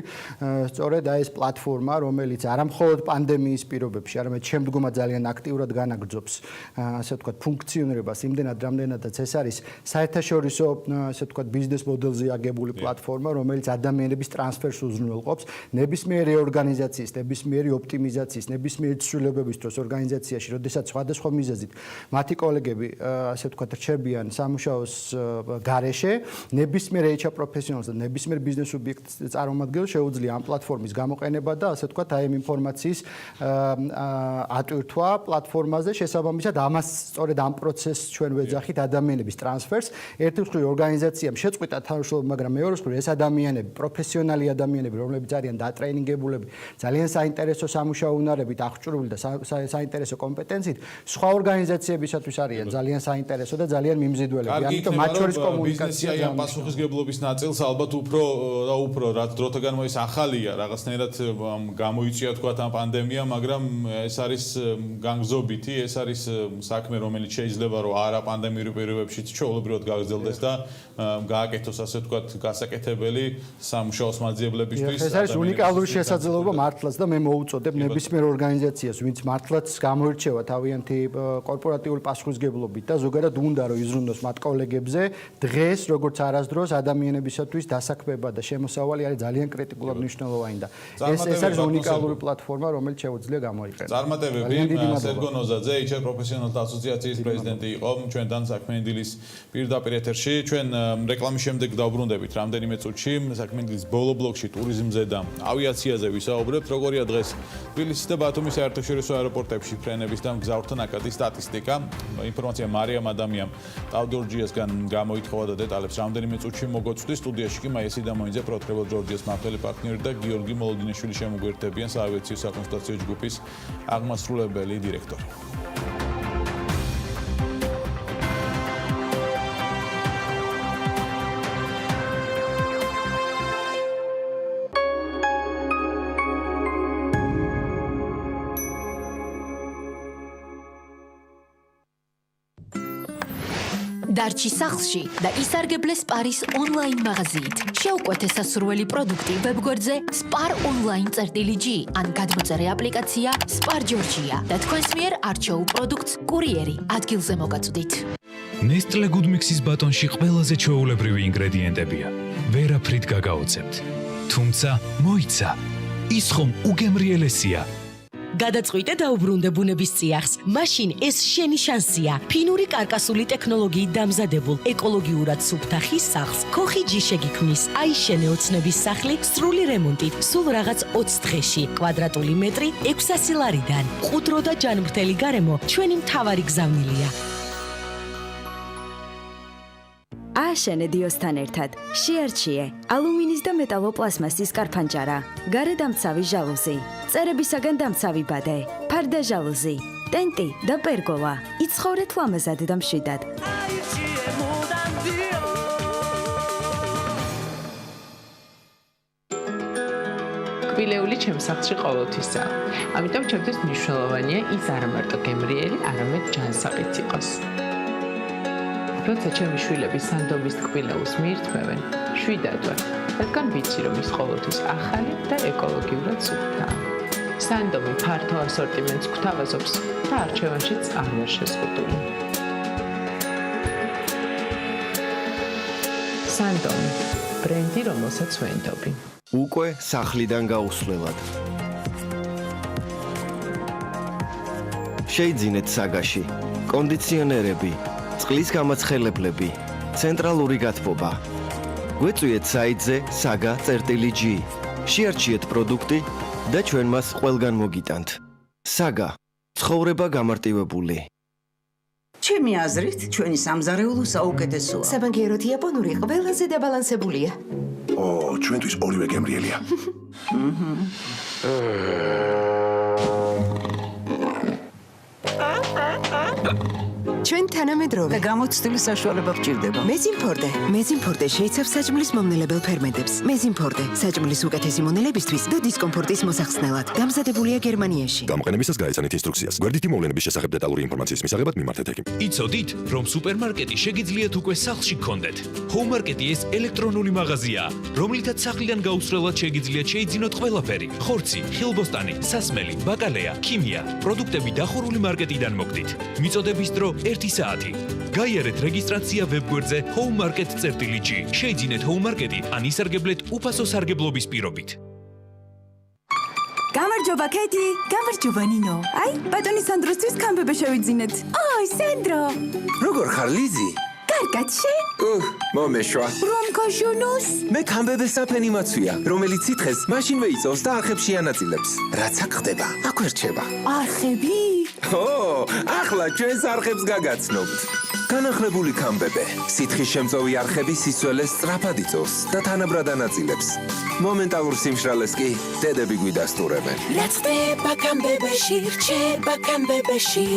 სწორედ აი ეს პლატფორმა, რომელიც არა მხოლოდ პანდემიის პირობებში, არამედ შემდგომად ძალიან აქტიურად განაგრძობს, ასე ვთქვათ, ფუნქციონირებას იმდენად, რამდენადაც ეს არის საერთაშორისო, ასე ვთქვათ, ბიზნეს მოდელზე აგებული პლატფორმა, რომელიც ადამიანების ტრანსფერს უზრუნველყოფს, ნებისმიერი რეორგანიზაციის, ნებისმიერი ოპტიმიზაციის, ნებისმიერი ცვლილებების დროს ორგანიზაციაში, როდესაც სხვადასხვა მიზეზით მათი კოლეგები, ასე ვთქვათ, რჩებიან სამუშაოს გარეშე, ნებისმიერ HR პროფესიონალს და ნებისმიერ ბიზნეს სუბიექტს წარმომადგენელს შეუძლია ამ პლატფორმის გამოყენება და ასე ვთქვათ, აი ამ ინფორმაციის ატვირთვა პლატფორმაზე, შესაბამისად ამას სწორედ ამ პროცესს ჩვენ ვეძახით ადამიანების ტრანსფერს. ერთი მხრივ ორგანიზაციამ შეწყვიტა თანამშრომლობა, მაგრამ მეორე მხრივ ეს ადამიანები, პროფესიონალი ადამიანები, რომლებიც არიან დატრეინინგებულები, ძალიან საინტერესო სამუშაო უნარებით აღჭურვილი და საინტერესო კომპეტენციით, სხვა ორგანიზაციებისათვის არიან ძალიან საინტერესო და ძალიან მიმზიდველები. ამიტომ მათ შორის კომუნიკაცია ამ პასუხისგებლობის ნაწილს ალბათ უფრო რაც დროთა განმავლობაში ახალია, რაღაცნაირად გამოიწვია თქვა ამ პანდემია, მაგრამ ეს არის განგზობითი, ეს არის საქმე, რომელიც შეიძლება რომ არა პანდემიური პირობებშიც ჩვეულებრივად გაგრძელდეს და გააკეთოს, ასე ვთქვათ, გასაკეთებელი სამუშაოს მაძიებლებისთვის. ეს არის უნიკალური შესაძლებლობა მართლაც და მე მოუწოდებ ნებისმიერ ორგანიზაციას, ვინც მართლაც გამოირჩევა თავიანთი კორპორატიული პასუხისგებლობით და ზოგადად უნდა რომ იზრუნოს მათ კოლეგებზე, დღეს როგორც არასდროს ადამიანებისათვის დასაქმება და შემოსავალი არის ძალიან კრიტიკულად მნიშვნელოვანი და ეს არის უნიკალური პლატფორმა, რომელიც შეუძლია გამოიყენოს. წარმატებები, სერგო ნოზაძე, HR პროფესიონალთა ასოციაციის პრეზიდენტი იყო ჩვენთან საქმიანი დილის პირდაპირ ეთერში. ჩვენ რეკლამის შემდეგ დავბრუნდებით რამდენიმე წუთში საქმიანი დილის ბოლო ბლოკში ტურიზმზე და ავიაციაზე ვისაუბრებთ. როგორია დღეს თბილისის და ბათუმის საერთაშორისო აეროპორტებში ფრენების და მგზავრთა ნაკადის სტატისტიკა. ინფორმაცია მარიამ ადამიამ ტავ-ჯორჯიასგან გამოითხოვა და დეტალებს რამდენიმე წუთში მოგოცვდი. სტუდიაში კი მაიასი დამოინძე პროტრებელ ჯორჯიას მმართველი პარტნიორი და გიორგი მოლოდინიშვილი შემოგვერთებიან საავიაციო საკონსულტაციო ჯგუფის აღმასრულებელი დირექტორი. დარჩი სახლში და ისარგებლეს სპარის ონლაინ მაღაზიით. შეუკვეთესა სურველი პროდუქტი ვებგვერდზე spar.online.g ან გადმოწერე აპლიკაცია Spar Georgia და თქვენს მიერ არჩეულ პროდუქტს კურიერი ადგილზე მოგაწვდით. Nestle Good Mix-ის ბატონში ყველაზე ჩვეულებრივი ინგრედიენტებია. ვერაფრით გაგაოცებთ. თუმცა მოიცა, ის ხომ უგემრიელესია. გადაწყვიტე დაუბრუნდე ბუნების წიაღს. მაშინ ეს შენი შანსია. ფინური კარკასული ტექნოლოგიით დამზადებულ ეკოლოგიურად სუფთა ხის სახლს ქოხი ჯიშე გიქმნის. აიშენე ოცნების სახლი სრული რემონტით, სულ რაღაც 20 დღეში. კვადრატული მეტრი 600 ლარიდან. ყუდრო და ჯანმრთელი გარემო ჩვენი მთავარი გზავნილია. ააშენე დიოსთან ერთად. შეარჩიე ალუმინის და მეტალოპლასმასის კარფანჭარა, გარედამცავი ჟალუზი, წერებისაგან დამცავი ბადე, ფარდა ჟალუზი, ტენტი და პერგოლა. იცხოვრეთ ლამაზად და მშვიდად. კბილეული ჩემს სახლში ყოველთვისაა. ამიტომ ჩემთვის მნიშვნელოვანია ის არა მარტო გემრიელი, არამედ ჯანსაღიც იყოს. როცა ჩემი შვილები სანდომის კბილეულს მიირთმევენ, შვიდად ვარ, რადგან ვიცი, რომ ის ყოველთვის ახალი და ეკოლოგიურად სუფთაა. სანდომი ფართო ასორტიმენტს გვთავაზობს და არჩევანშიც არ ვარ შეზღუდული. სანდომი, ბრენდი, რომელსაც ვენდობი. უკვე სახლიდან გაუსვლელად. შეიძინეთ საგაში, კონდიციონერები, წყლის გამაცხელებლები, ცენტრალური გათბობა. გვეწვიეთ საიტზე saga.g. შეარჩიეთ პროდუქტი და ჩვენ მას ყველგან მოგიტანთ. saga. ცხოვრება გამარტივებული. ჩემი აზრით, ჩვენი სამზარეულო საუკეთესოა. საბანკიეროდ იაპონური ყველაზე დაბალანსებულია. ჩვენთვის ორივე გემრიელია. ჩვენ თანამედროვე და გამოცდილი საშუალება გვჭირდება. მეზიმფორდე შეიცავს საჭმლის მომნელებელ ფერმენტებს. მეზიმფორდე საჭმლის უკეთესი მონელებისთვის და დისკომფორტის მოსახსნელად. დამზადებულია გერმანიაში. გამოყენებისას გაეცანით ინსტრუქციას. გვერდითი მოვლენების შესახებ დეტალური ინფორმაციის მისაღებად მიმართეთ ექიმს. იცოდით, რომ სუპერმარკეტი შეგიძლიათ უკვე სახლში გქონდეთ. ჰოუმმარკეტი ეს ელექტრონული მაღაზიაა, რომლითაც სახლიდან გაუსვლელად შეგიძლიათ შეიძინოთ ყველაფერი: ხორცი, ხილბოსტანი, სასმელი, ბაკალეა, ქიმია. პროდუქტები დახურული მარკეტიდან მოგდით. მიწოდების დრო 1 საათი. გაიარეთ რეგისტრაცია ვებგვერდზე homemarket.g. შეიძინეთ ჰოუმმარკეტი ან ისარგებლეთ უფასო სარგებლობის პირობით. გამარჯობა კეთი, გამარჯობა ნინო. აი, ბატონი სანდროსთვის კამბები შევიძინეთ. აი, სანდრო. როგორ ხარ ლიზი? კარგად შენ? მომეშვა. რომ გაჟონოს? მე კამბების საფენი მაცვია, რომელიც სითხეს მაშინვე იწოვს და არხებში ანაწილებს. რაც აქ ხდება, აქ ვერ რჩება. არხები? ახლა ჩვენს არხებს გაგაცნობთ. განახლებული კამბები. სითხის შემწოვი არხები სისველეს სწრაფად იწოვს და თანაბრად ანაწილებს. მომენტალურ სიმშრალეს კი დედები გვიდასტურებენ. რაც ხდება კამბებში, რჩება კამბებში.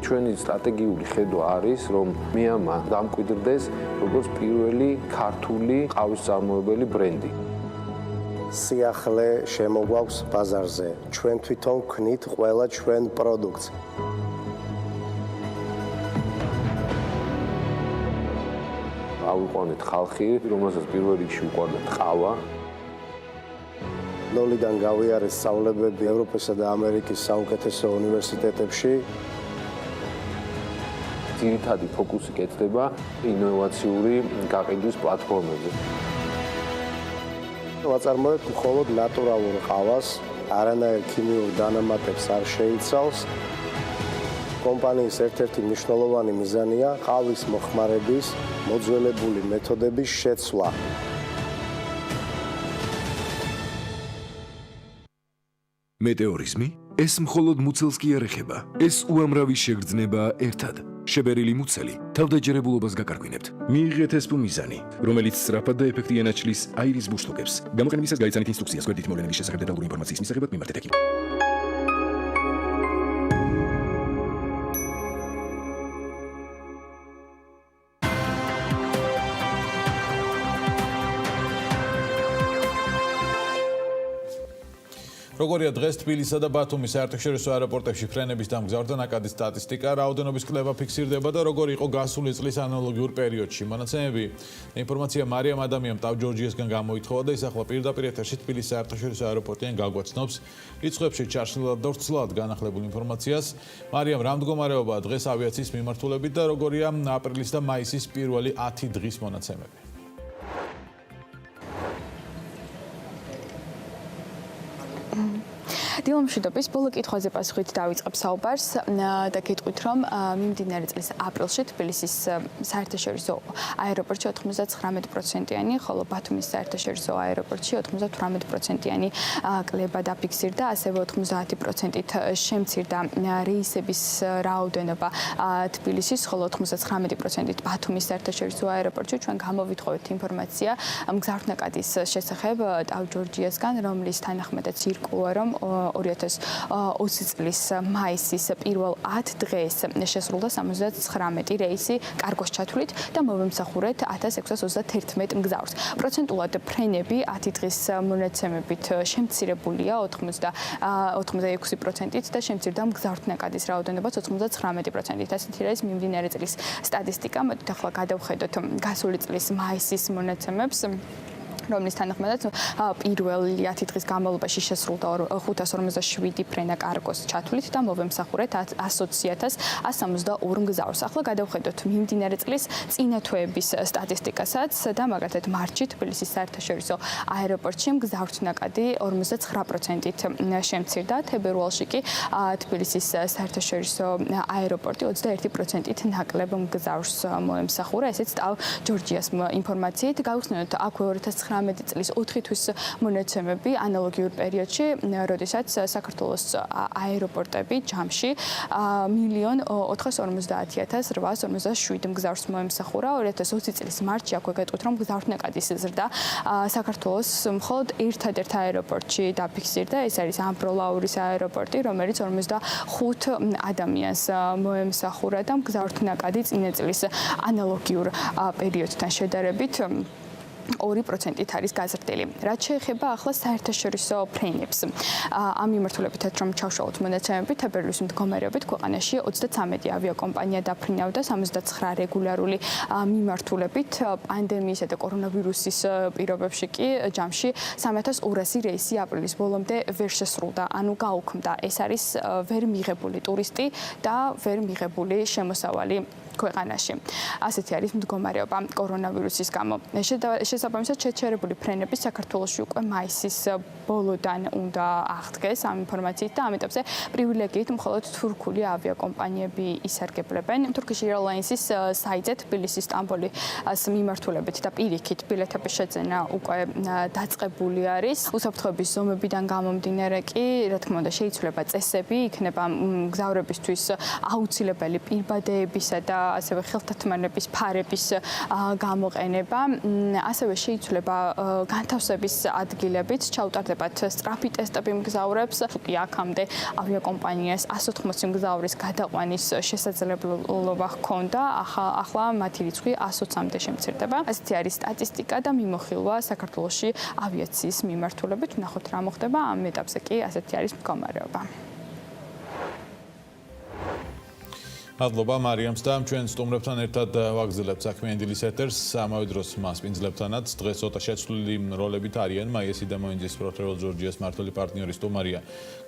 ჩვენი სტრატეგიული ხედვა არის, რომ მეამა დამკვიდრდეს როგორც პირველი ქართული ყავის წარმოებელი ბრენდი. სიახლე შემოგვაქვს ბაზარზე. ჩვენ თვითონ ვქნით ყველა ჩვენ პროდუქტს. ავიყვანეთ ხალხი, რომელსაც პირველ რიგში უყვარდათ ყავა. ნოლიდან გავიარეთ სწავლებები ევროპასა და ამერიკის საუკეთესო უნივერსიტეტებში. ძირითადი ფოკუსი კეთდება ინოვაციური გაყიდვის პლატფორმებზე. ვაწარმოებთ მხოლოდ ნატურალურ ყავას, არანაირ ქიმიურ დანამატებს არ შეიცავს. კომპანიის ერთ-ერთი მნიშვნელოვანი მიზანია ყავის მოხმარების მოძველებული მეთოდების შეცვლა. მეტეორიზმი? ეს მხოლოდ მუცელს კი არ ეხება. ეს უამრავი შეგრძნებაა ერთად. შებერილი მუცელი თავდაჯერებულობას გაკარგვინებთ. მიიღეთ ეს მიზანი, რომელიც სწრაფად და ეფექტიან აჩლის აირის ბუშტუკებს. გამოყენებისას გაეცანით ინსტრუქციას გვერდითი მოვლენების შესახებ დეტალური ინფორმაციის მისაღებად მიმართეთ ექიმს. როგორია დღეს თბილისსა და ბათუმის საერთაშორისო აეროპორტებში ფრენების დამგზავრდა ნაკადი სტატისტიკა, რაოდენობის კლება ფიქსირდება და როგორი იყო გასული წლის ანალოგიურ პერიოდში. მონაცემები ინფორმაცია მარიამ ადამიანს ტავ-ჯორჯიასგან გამოითხოვა და ის ახლა პირდაპირ ეთერში თბილისის საერთაშორისო აეროპორტიდან გაგვაცნობს რიცხვებში ჩაშლილად და ვრცლად განახლებულ ინფორმაციას. მარიამ, რა მდგომარეობაა დღეს ავიაციის მიმართულებით და როგორია აპრილის და მაისის პირველი 10 დღის მონაცემები? დილამშვიდობის ბოლო კითხვაზე პასუხით დავიწყებ საუბარს და გეტყვით, რომ მიმდინარე წლის აპრილში თბილისის საერთაშორისო აეროპორტში 99%-იანი, ხოლო ბათუმის საერთაშორისო აეროპორტში 98%-იანი კლება დაფიქსირდა, ასევე 90%-ით შემცირდა რეისების რაოდენობა თბილისის, ხოლო 99%-ით ბათუმის საერთაშორისო აეროპორტში. ჩვენ გამოვითხოვეთ ინფორმაცია მგზავრთნაკადის შესახებ ტავ ჯორჯიასგან, რომლის თანახმადაც ირკვევა, რომ 2020 წლის მაისის პირველ 10 დღეს შესრულდა 79 რეისი კარგოს ჩათვლით და მოვემსახურეთ 1631 მგზავრს. პროცენტულად ფრენები 10 დღის მონაცემებით შემცირებულია 86%-ით და შემცირდა მგზავრთნაკადის რაოდენობაც 99%-ით. ასეთი არის მიმდინარე წლის სტატისტიკა. მოდით ახლა გადავხედოთ გასული წლის მაისის მონაცემებს, რომლის თანახმადაც პირველი 10 დღის განმავლობაში შესრულდა 557 ფრენა კარგოს ჩათვლით და მოვემსახურეთ 120,162 მგზავრს. ახლა გადავხედოთ მიმდინარე წლის წინა თვეების სტატისტიკასაც და მაგალითად მარტში თბილისის საერთაშორისო აეროპორტში მგზავრთნაკადი 59%-ით შემცირდა, თებერვალში კი თბილისის საერთაშორისო აეროპორტი 21%-ით ნაკლებ მგზავრს მოემსახურა. ესეც ტავ ჯორჯიას ინფორმაციით. გავხსნათ აქვე 2019 წლის 4 თვის მონაცემები ანალოგიურ პერიოდში, როდესაც საქართველოს აეროპორტები ჯამში 1,450,857 მგზავრს მოემსახურა. 2020 წლის მარტში აქვე გეტყვით, რომ მგზავრთნაკადის ზრდა საქართველოს მხოლოდ ერთადერთ აეროპორტში დაფიქსირდა. ეს არის ამბროლაურის აეროპორტი, რომელიც 45 ადამიანს მოემსახურა და მგზავრთნაკადი წინა წლის ანალოგიურ პერიოდთან შედარებით 2%-ით არის გაზრდილი. რაც შეეხება ახლა საერთაშორისო ფრენებს. ამ მიმართულებითაც რომ ჩავშალოთ მონაცემები, თებერვლის მდგომარეობით ქვეყანაში 33 ავიაკომპანია დაფრინავდა 79 რეგულარული მიმართულებით. პანდემიისა და კორონავირუსის პირობებში კი ჯამში 3200 რეისი აპრილის ბოლომდე ვერ შესრულდა. ანუ გაუქმდა. ეს არის ვერ მიღებული ტურისტი და ვერ მიღებული შემოსავალი ქვეყანაში. ასეთი არის მდგომარეობა კორონავირუსის გამო. შესაბამისად, შეჩერებული ფრენები საქართველოში უკვე მაისის ბოლოდან უნდა აღდგეს ამ ინფორმაციით და ამ ეტაპზე პრივილეგიით მხოლოდ თურქული ავიაკომპანიები ისარგებლებენ. Turkish Airlines-ის საიტზე თბილისის სტამბოლის მიმართულებით და პირიქით ბილეთების შეძენა უკვე დაწყებული არის. უსაფრთხოების ზომებიდან გამომდინარე კი, რა თქმა უნდა, შეიცვლება წესები, იქნება მგზავრებისთვის აუცილებელი პირბადეებისა და ასევე ხელთათმანების ფარების გამოყენება. ასევე შეიცვლება განთავსების ადგილებიც, ჩაუტარდებათ სწრაფი ტესტები მგზავრებს, კი აქამდე ავიაკომპანიას 180 მგზავრის გადაყვანის შესაძლებლობა ჰქონდა, ახლა მათი რიცხვი 120-მდე შემცირდება. ასეთი არის სტატისტიკა და მიმოხილვა საქართველოში ავიაციის მიმართულებით. ვნახოთ რა მოხდება ამ ეტაპზე კი ასეთი არის მდგომარეობა. მადლობა მარიამს და ჩვენ სტუმრებთან ერთად ვაგრძელებთ საქმიან დილის ეთერს. ამავე დროს მასპინძლებთანაც დღეს ცოტა შეცვლილი როლებით არიან მაიესი და მოინძის პროექტ ჯორჯიას მმართველი პარტნიორი სტუმარია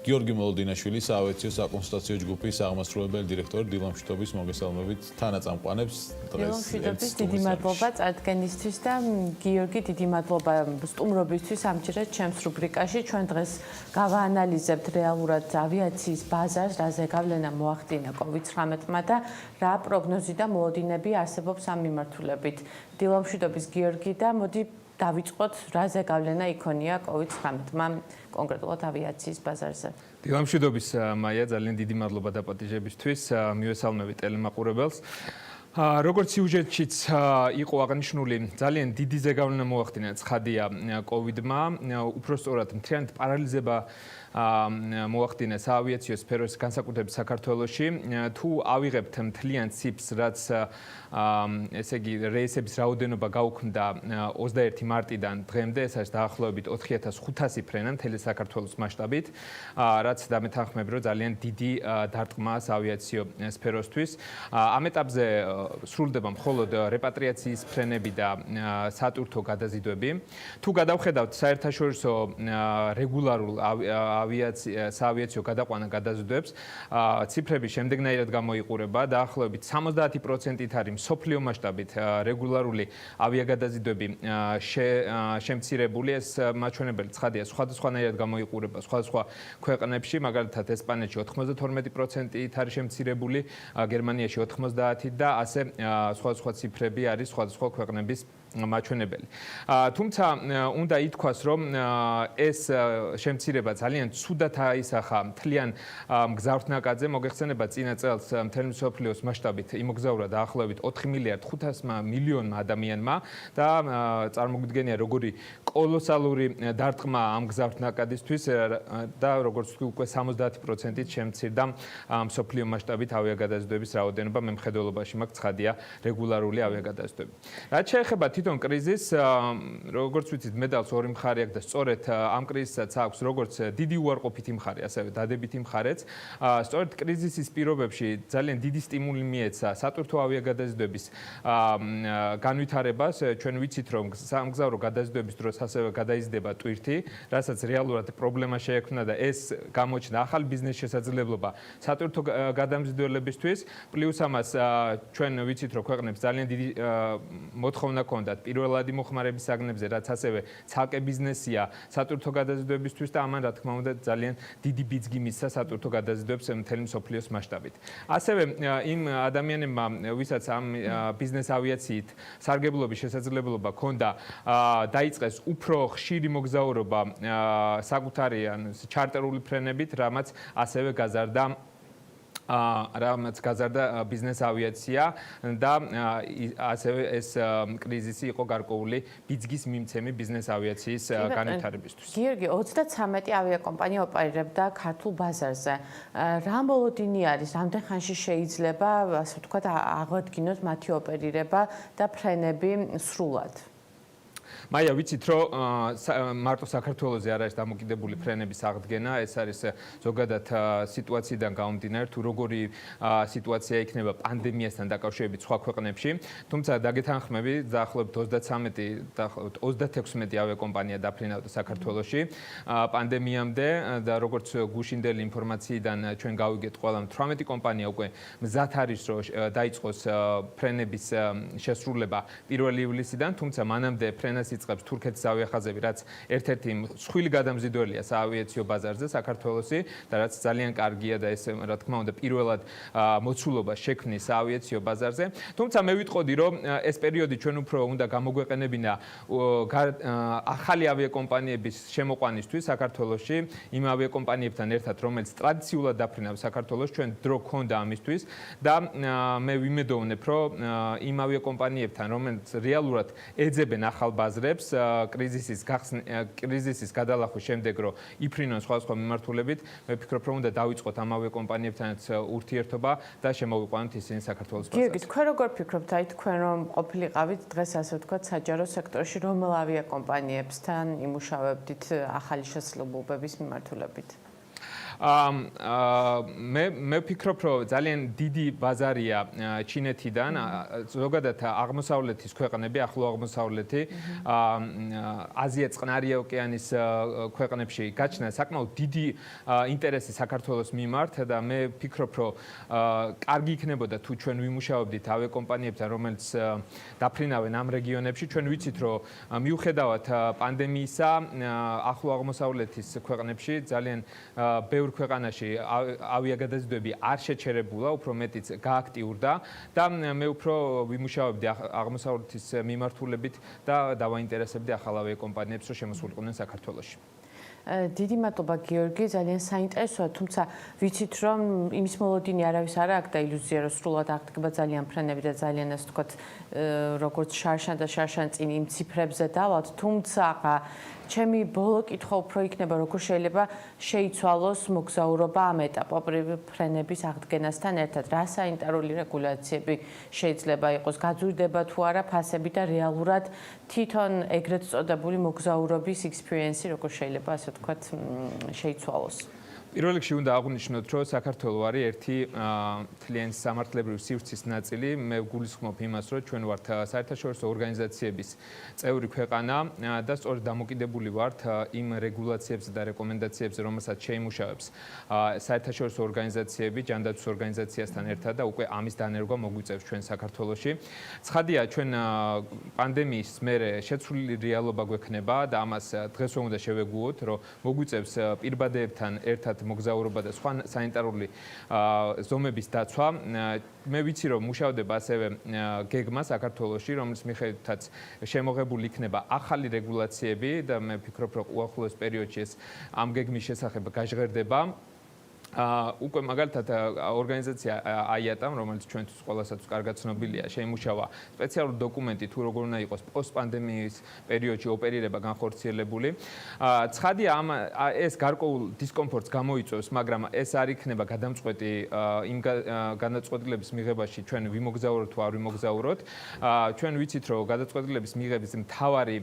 გიორგი მოლოდინაშვილი, საავიაციო საკონსულტაციო ჯგუფის აღმასრულებელი დირექტორი. დილამშვიდობის მოგესალმებით თანაწამყვანებს დღეს. დილამშვიდობის, დიდი მადლობა წარდგენისთვის და გიორგი, დიდი მადლობა სტუმრობისთვის ამჯერად ჩემს რუბრიკაში. ჩვენ დღეს გავაანალიზებთ რეალურად ავიაციის ბაზარს, რაზე გავლენა მოახდინა COVID-19 და რა პროგნოზი და მოლოდინები არსებობს ამ მიმართულებით. დილამშვიდობის გიორგი და მოდი დავიწყოთ რაზე გავლენა იქონია COVID-19-მა კონკრეტულად ავიაციის ბაზარზე. დილამშვიდობის მაია, ძალიან დიდი მადლობა დაპატიჟებისთვის. მივესალმებით ტელემაყურებელს. როგორც სიუჟეტშიც იყო აღნიშნული, ძალიან დიდი ზეგავლენა მოახდინა ცხადია COVID-მა, უпростоრად მთლიანად პარალიზება მოახდინა საავიაციო სფეროს განსაკუთრებით საქართველოში. თუ ავიღებთ მთლიან ციფრს, რაც ესე იგი რეისების რაოდენობა გაუქმდა 21 მარტიდან დღემდე, ეს არის დაახლოებით 4500 ფრენა მთელი საქართველოს მასშტაბით, რაც დამეთანხმება, რომ ძალიან დიდი დარტყმაა საავიაციო სფეროსთვის. ამ ეტაპზე სრულდება მხოლოდ რეპატრიაციის ფრენები და სატვირთო გადაზიდვები. თუ გადავხედავთ საერთაშორისო რეგულარულ საავიაციო გადაყვანა გადაზიდვებს, ციფრები შემდეგნაირად გამოიყურება, დაახლოებით 70%-ით არის მსოფლიო მასშტაბით რეგულარული ავიაგადაზიდვები შემცირებული. ეს მაჩვენებელი ცხადია, სხვადასხვანაირად გამოიყურება სხვადასხვა ქვეყნებში, მაგალითად ესპანეთში 92%-ით არის შემცირებული, გერმანიაში 90% და ასე სხვადასხვა ციფრები არის სხვადასხვა ქვეყნების მაჩვენებელი. თუმცა უნდა ითქვას, რომ ეს შემცირება ძალიან ცუდად აისახა მთლიან მგზავრთნაკადზე. მოგეხსენება, წინა წელს მთელი მსოფლიოს მასშტაბით იმოგზაურა დაახლოებით 4 მილიარდ 500 მილიონმა ადამიანმა და წარმოგვიდგენია, როგორი კოლოსალური დარტყმა ამ მგზავრთნაკადისთვის და როგორც ვთქვი, უკვე 70%-ით შემცირდა მსოფლიო მასშტაბით ავიაგადაზიდვების რაოდენობა. მემხედველობაში მაქვს ცხადია რეგულარული ავიაგადაზიდვები. რაც შეეხება თვითონ კრიზისს, როგორც ვიცით, მედალს ორი მხარე აქვს და სწორედ ამ კრიზისაც აქვს როგორც დიდი უარყოფითი მხარე, ასევე დადებითი მხარეც. სწორედ კრიზისის პირობებში ძალიან დიდი სტიმული მიეცა სატვირთო ავიაგადაზიდვების განვითარებას. ჩვენ ვიცით, რომ სამგზავრო გადაზიდვების დროს ასევე გადაიზრდება ტვირთი, რასაც რეალურად პრობლემა შეექმნა და ეს გამოჩნდა ახალი ბიზნეს შესაძლებლობა სატვირთო გადამზიდველებისთვის. პლუს ამას ჩვენ ვიცით, რომ ქვეყნებს ძალიან დიდი მოთხოვნა ჰქონდათ პირველადი მოხმარების საგნებზე, რაც ასევე ცალკე ბიზნესია სატვირთო გადაზიდვებისთვის და ამან რა თქმა უნდა ძალიან დიდი ბიძგი მისცა სატვირთო გადაზიდვებს მთელი მსოფლიოს მასშტაბით. ასევე იმ ადამიანებმა, ვისაც ამ ბიზნეს ავიაციით სარგებლობის შესაძლებლობა ჰქონდა, დაიწყეს უფრო ხშირი მოგზაურობა საკუთარი ჩარტერული ფრენებით, რამაც ასევე გაზარდა ბიზნეს ავიაცია და ასევე ეს კრიზისი იყო გარკვეული ბიძგის მიმცემი ბიზნეს ავიაციის განვითარებისთვის. გიორგი, 33 ავიაკომპანია ოპერირებდა ქართულ ბაზარზე. რა მოლოდინი არის, რამდენ ხანში შეიძლება, ასე ვთქვათ, აღადგინოთ მათი ოპერირება და ფრენები სრულად? მაია, ვიცით, რომ მარტო საქართველოზე არ არის დამოკიდებული ფრენების აღდგენა, ეს არის ზოგადად სიტუაციიდან გამომდინარე, თუ როგორი სიტუაცია იქნება პანდემიასთან დაკავშირებით სხვა ქვეყნებში. თუმცა დაგეთანხმები, დაახლოებით 36 ავიაკომპანია დაფრინავდა საქართველოში პანდემიამდე და როგორც გუშინდელი ინფორმაციიდან ჩვენ გავიგეთ, ყველა 18 კომპანია უკვე მზად არის, რომ დაიწყოს ფრენების შესრულება 1 ივლისიდან, თუმცა მანამდე ფრენას იწყებს თურქეთის ავიახაზები, რაც ერთ-ერთი მსხვილი გადამზიდველია საავიაციო ბაზარზე საქართველოსი და რაც ძალიან კარგია და ეს რა თქმა უნდა პირველად მოცულობა შექმნის საავიაციო ბაზარზე. თუმცა მე ვიტყოდი, რომ ეს პერიოდი ჩვენ უფრო უნდა გამოგვეყენებინა ახალი ავიაკომპანიების შემოყვანისთვის საქართველოში, იმ ავიაკომპანიებთან ერთად, რომელიც ტრადიციულად დაფრინავს საქართველოს, ჩვენ დრო გქონდა ამისთვის და მე ვიმედოვნებ, რომ იმ ავიაკომპანიებთან, რომელიც რეალურად ეძებენ ახალ ბაზრებს კრიზისის გადალახვის შემდეგ, რომ იფრინონ სხვადასხვა მიმართულებით, მე ვფიქრობ, რომ უნდა დავიწყოთ ამ ავიაკომპანიებთანაც ურთიერთობა და შემოვიყვანოთ ისინი საქართველოს ბაზარზე. გიორგი, თქვენ როგორ ფიქრობთ, აი თქვენ რომ ყოფილიყავით დღეს ასე ვთქვათ საჯარო სექტორში, რომელ ავიაკომპანიებთან იმუშავებდით ახალი შესაძლებლობების მიმართულებით? მე ვფიქრობ, რომ ძალიან დიდი ბაზარია ჩინეთიდან, ზოგადად აღმოსავლეთის ქვეყნები, ახლო აღმოსავლეთი, აზია წყნარი ოკეანის ქვეყნებში გაჩნდა საკმაოდ დიდი ინტერესი საქართველოს მიმართ და მე ვფიქრობ, რომ კარგი იქნებოდა თუ ჩვენ ვიმუშავებდით ავიაკომპანიებთან, რომელიც დაფრინავენ ამ რეგიონებში. ჩვენ ვიცით, რომ მიუხედავად პანდემიისა, ახლო აღმოსავლეთის ქვეყნებში ძალიან ბევრ ქვეყანაში ავიაგადაზიდვები არ შეჩერებულა, უფრო მეტიც გააქტიურდა და მე უფრო ვიმუშავებდი აღმოსავლეთის მიმართულებით და დავაინტერესებდი ახალ ავიაკომპანიებს, რომ შემოსულიყვნენ საქართველოში. დიდი მადლობა გიორგი, ძალიან საინტერესოა, თუმცა ვიცით, რომ იმის მოლოდინი არავის არ აქვს და ილუზია, რომ სრულად აღდგება ძალიან ფრენები და ძალიან ასე ვთქვათ, როგორც შარშან და შარშან წინ იმ ციფრებზე დავალთ, თუმცა ჩემი ბოლო კითხვა უფრო იქნება, როგორ შეიძლება შეიცვალოს მოგზაურობა ამ ეტაპობრივ ფრენების აღდგენასთან ერთად, რა საინტერესო რეგულაციები შეიძლება იყოს, გაძვირდება თუ არა ფასები და რეალურად თვითონ ეგრეთ წოდებული მოგზაურობის ექსპერიენსი როგორ შეიძლება ასე ვთქვათ შეიცვალოს. პირველ რიგში უნდა აღვნიშნოთ, რომ საქართველო არის ერთი მთლიანი სამართლებრივი სივრცის ნაწილი. მე გულისხმობ იმას, რომ ჩვენ ვართ საერთაშორისო ორგანიზაციების წევრი ქვეყანა და სწორედ დამოკიდებული ვართ იმ რეგულაციებზე და რეკომენდაციებზე, რომელსაც შეიმუშავებს საერთაშორისო ორგანიზაციები, ჯანდაცვის ორგანიზაციასთან ერთად და უკვე ამის დანერგვა მოგვიწევს ჩვენ საქართველოში. ცხადია, ჩვენ პანდემიის მერე შეცვლილი რეალობა გვექნება და ამას დღეს უნდა შევეგუოთ, რომ მოგვიწევს პირბადეებთან ერთად მოგზაურობა და სხვა სანიტარული ზომების დაცვა. მე ვიცი, რომ მუშავდება ასევე გეგმა საქართველოში, რომლის მიხედვითაც შემოღებული იქნება ახალი რეგულაციები და მე ვფიქრობ, რომ უახლოეს პერიოდში ეს ამ გეგმის შესახებ გაჟღერდება. უკვე მაგალითად ორგანიზაცია IATA, რომელიც ჩვენთვის ყველასაც კარგად ცნობილია, შეიმუშავა სპეციალური დოკუმენტი თუ როგორ უნდა იყოს პოსტპანდემიის პერიოდში ოპერირება განხორციელებული. ცხადია, ეს გარკვეულ დისკომფორტს გამოიწვევს, მაგრამ ეს არ იქნება გადამწყვეტი იმ გადაწყვეტილების მიღებაში, ჩვენ ვიმოგზაუროთ თუ არ ვიმოგზაუროთ. ჩვენ ვიცით, რომ გადაწყვეტილების მიღების მთავარი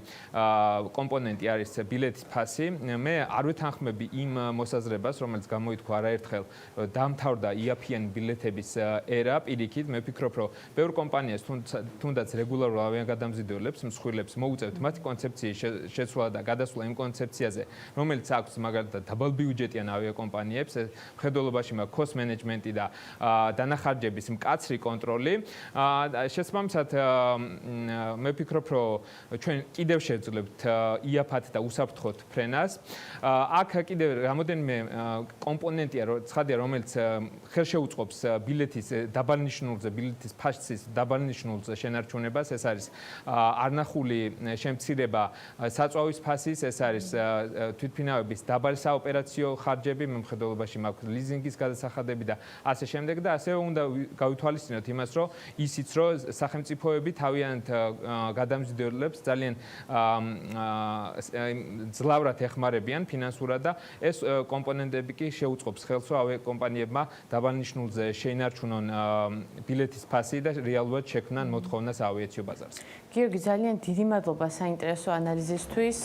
კომპონენტი არის ბილეთის ფასი. მე არ ვეთანხმები იმ მოსაზრებას, რომელიც გამოითქვა არაერთხელ დამთავრდა იაფიანი ბილეთების ერა პირიქით. მე ვფიქრობ, რომ ბევრ კომპანიას თუნდაც რეგულარულ ავიაგადამზიდველებს, მსხვილებს მოუწევთ მათი კონცეფციის შეცვლა და გადასვლა იმ კონცეფციაზე, რომელიც აქვს მაგალითად დაბალბიუჯეტიან ავიაკომპანიებს, მხედველობაში მაქვს cost management და დანახარჯების მკაცრი კონტროლი. შესაბამისად, მე ვფიქრობ, რომ ჩვენ კიდევ შევძლებთ იაფად და უსაფრთხოდ ფრენას. აქ კიდევ რამოდენიმე კომპონენტია, ცხადია, რომელიც ხელშეუწყობს ბილეთის დაბალნიშნულზე, ბილეთის ფასის დაბალნიშნულზე შენარჩუნებას. ეს არის არნახული შემცირება საწვავის ფასის, ეს არის თვითმფრინავების დაბალი საოპერაციო ხარჯები, მხედველობაში მაქვს ლიზინგის გადასახადები და ასე შემდეგ და ასევე უნდა გავითვალისწინოთ იმას, რომ ისიც რომ სახელმწიფოები თავიანთ გადამზიდველებს ძალიან ძლავრად ეხმარებიან ფინანსურად და ეს კომპონენტები კი შეუწყობს ხელს, რომ ავიაკომპანიებმა დაბალნიშნულზე შეინარჩუნონ ბილეთის ფასი და რეალურად შექმნან მოთხოვნას ავიაციო ბაზარზე. გიორგი, ძალიან დიდი მადლობა საინტერესო ანალიზისთვის.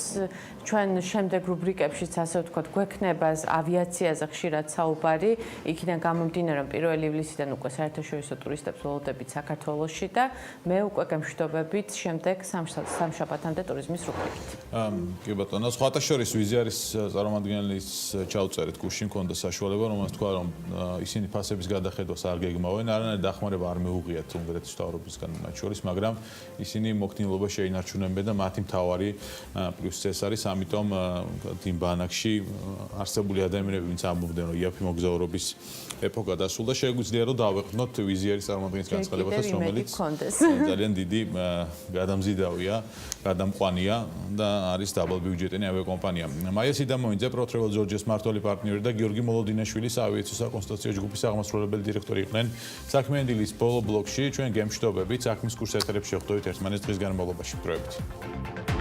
ჩვენ შემდეგ რუბრიკებშიც ასე ვთქვათ, გვექნება ავიაციაზე ხშირად საუბარი. იქიდან გამომდინარე, რომ 1 ივლისიდან უკვე საერთაშორისო ტურისტებს ველოდებით საქართველოში და მე უკვე გემშვიდობებით შემდეგ სამშაბათამდე ტურიზმის რუბრიკით. კი ბატონო, სხვათა შორის ვიზი არის წარმომადგენლის ჩაუწერეთ გუშინ მქონდა საშუალება, რომელსაც თქვა, რომ ისინი ფასების გადახედვას არ გეგმავენ, არანაირი დახმარება არ მეუღიათ უნგრეთის მთავრობისგან მათ შორის, მაგრამ ისინი მოქნილობა შეინარჩუნებენ და მათი მთავარი პლუსი ეს არის, ამიტომ იმ ბანაკში არსებული ადამიანები, ვინც ამბობდნენ, რომ იაფი მოგზაურობის ეპოქა დასრულდა, შეგვიძლია რომ დავეყრდნოთ ვიზიერის წარმოადგენის განცხადებასაც, რომელიც ძალიან დიდი გადამზიდავია, გადამყვანია და არის დაბალბიუჯეტიანი ავიაკომპანია. მაია სიდამოინძე, Pro Travel Georgia's მმართველი პარტნიორი და გიორგი მოლოდინაშვილი, საავიაციო საკონსულტაციო ჯგუფის აღმასრულებელი დირექტორი იყვნენ. საქმიანი დილის ბოლო ბლოკში ჩვენ გემშვიდობებით საქმის კურს ეთერებში ხვდებით ერთმანეთს დღის განმავლობაში. დროებით.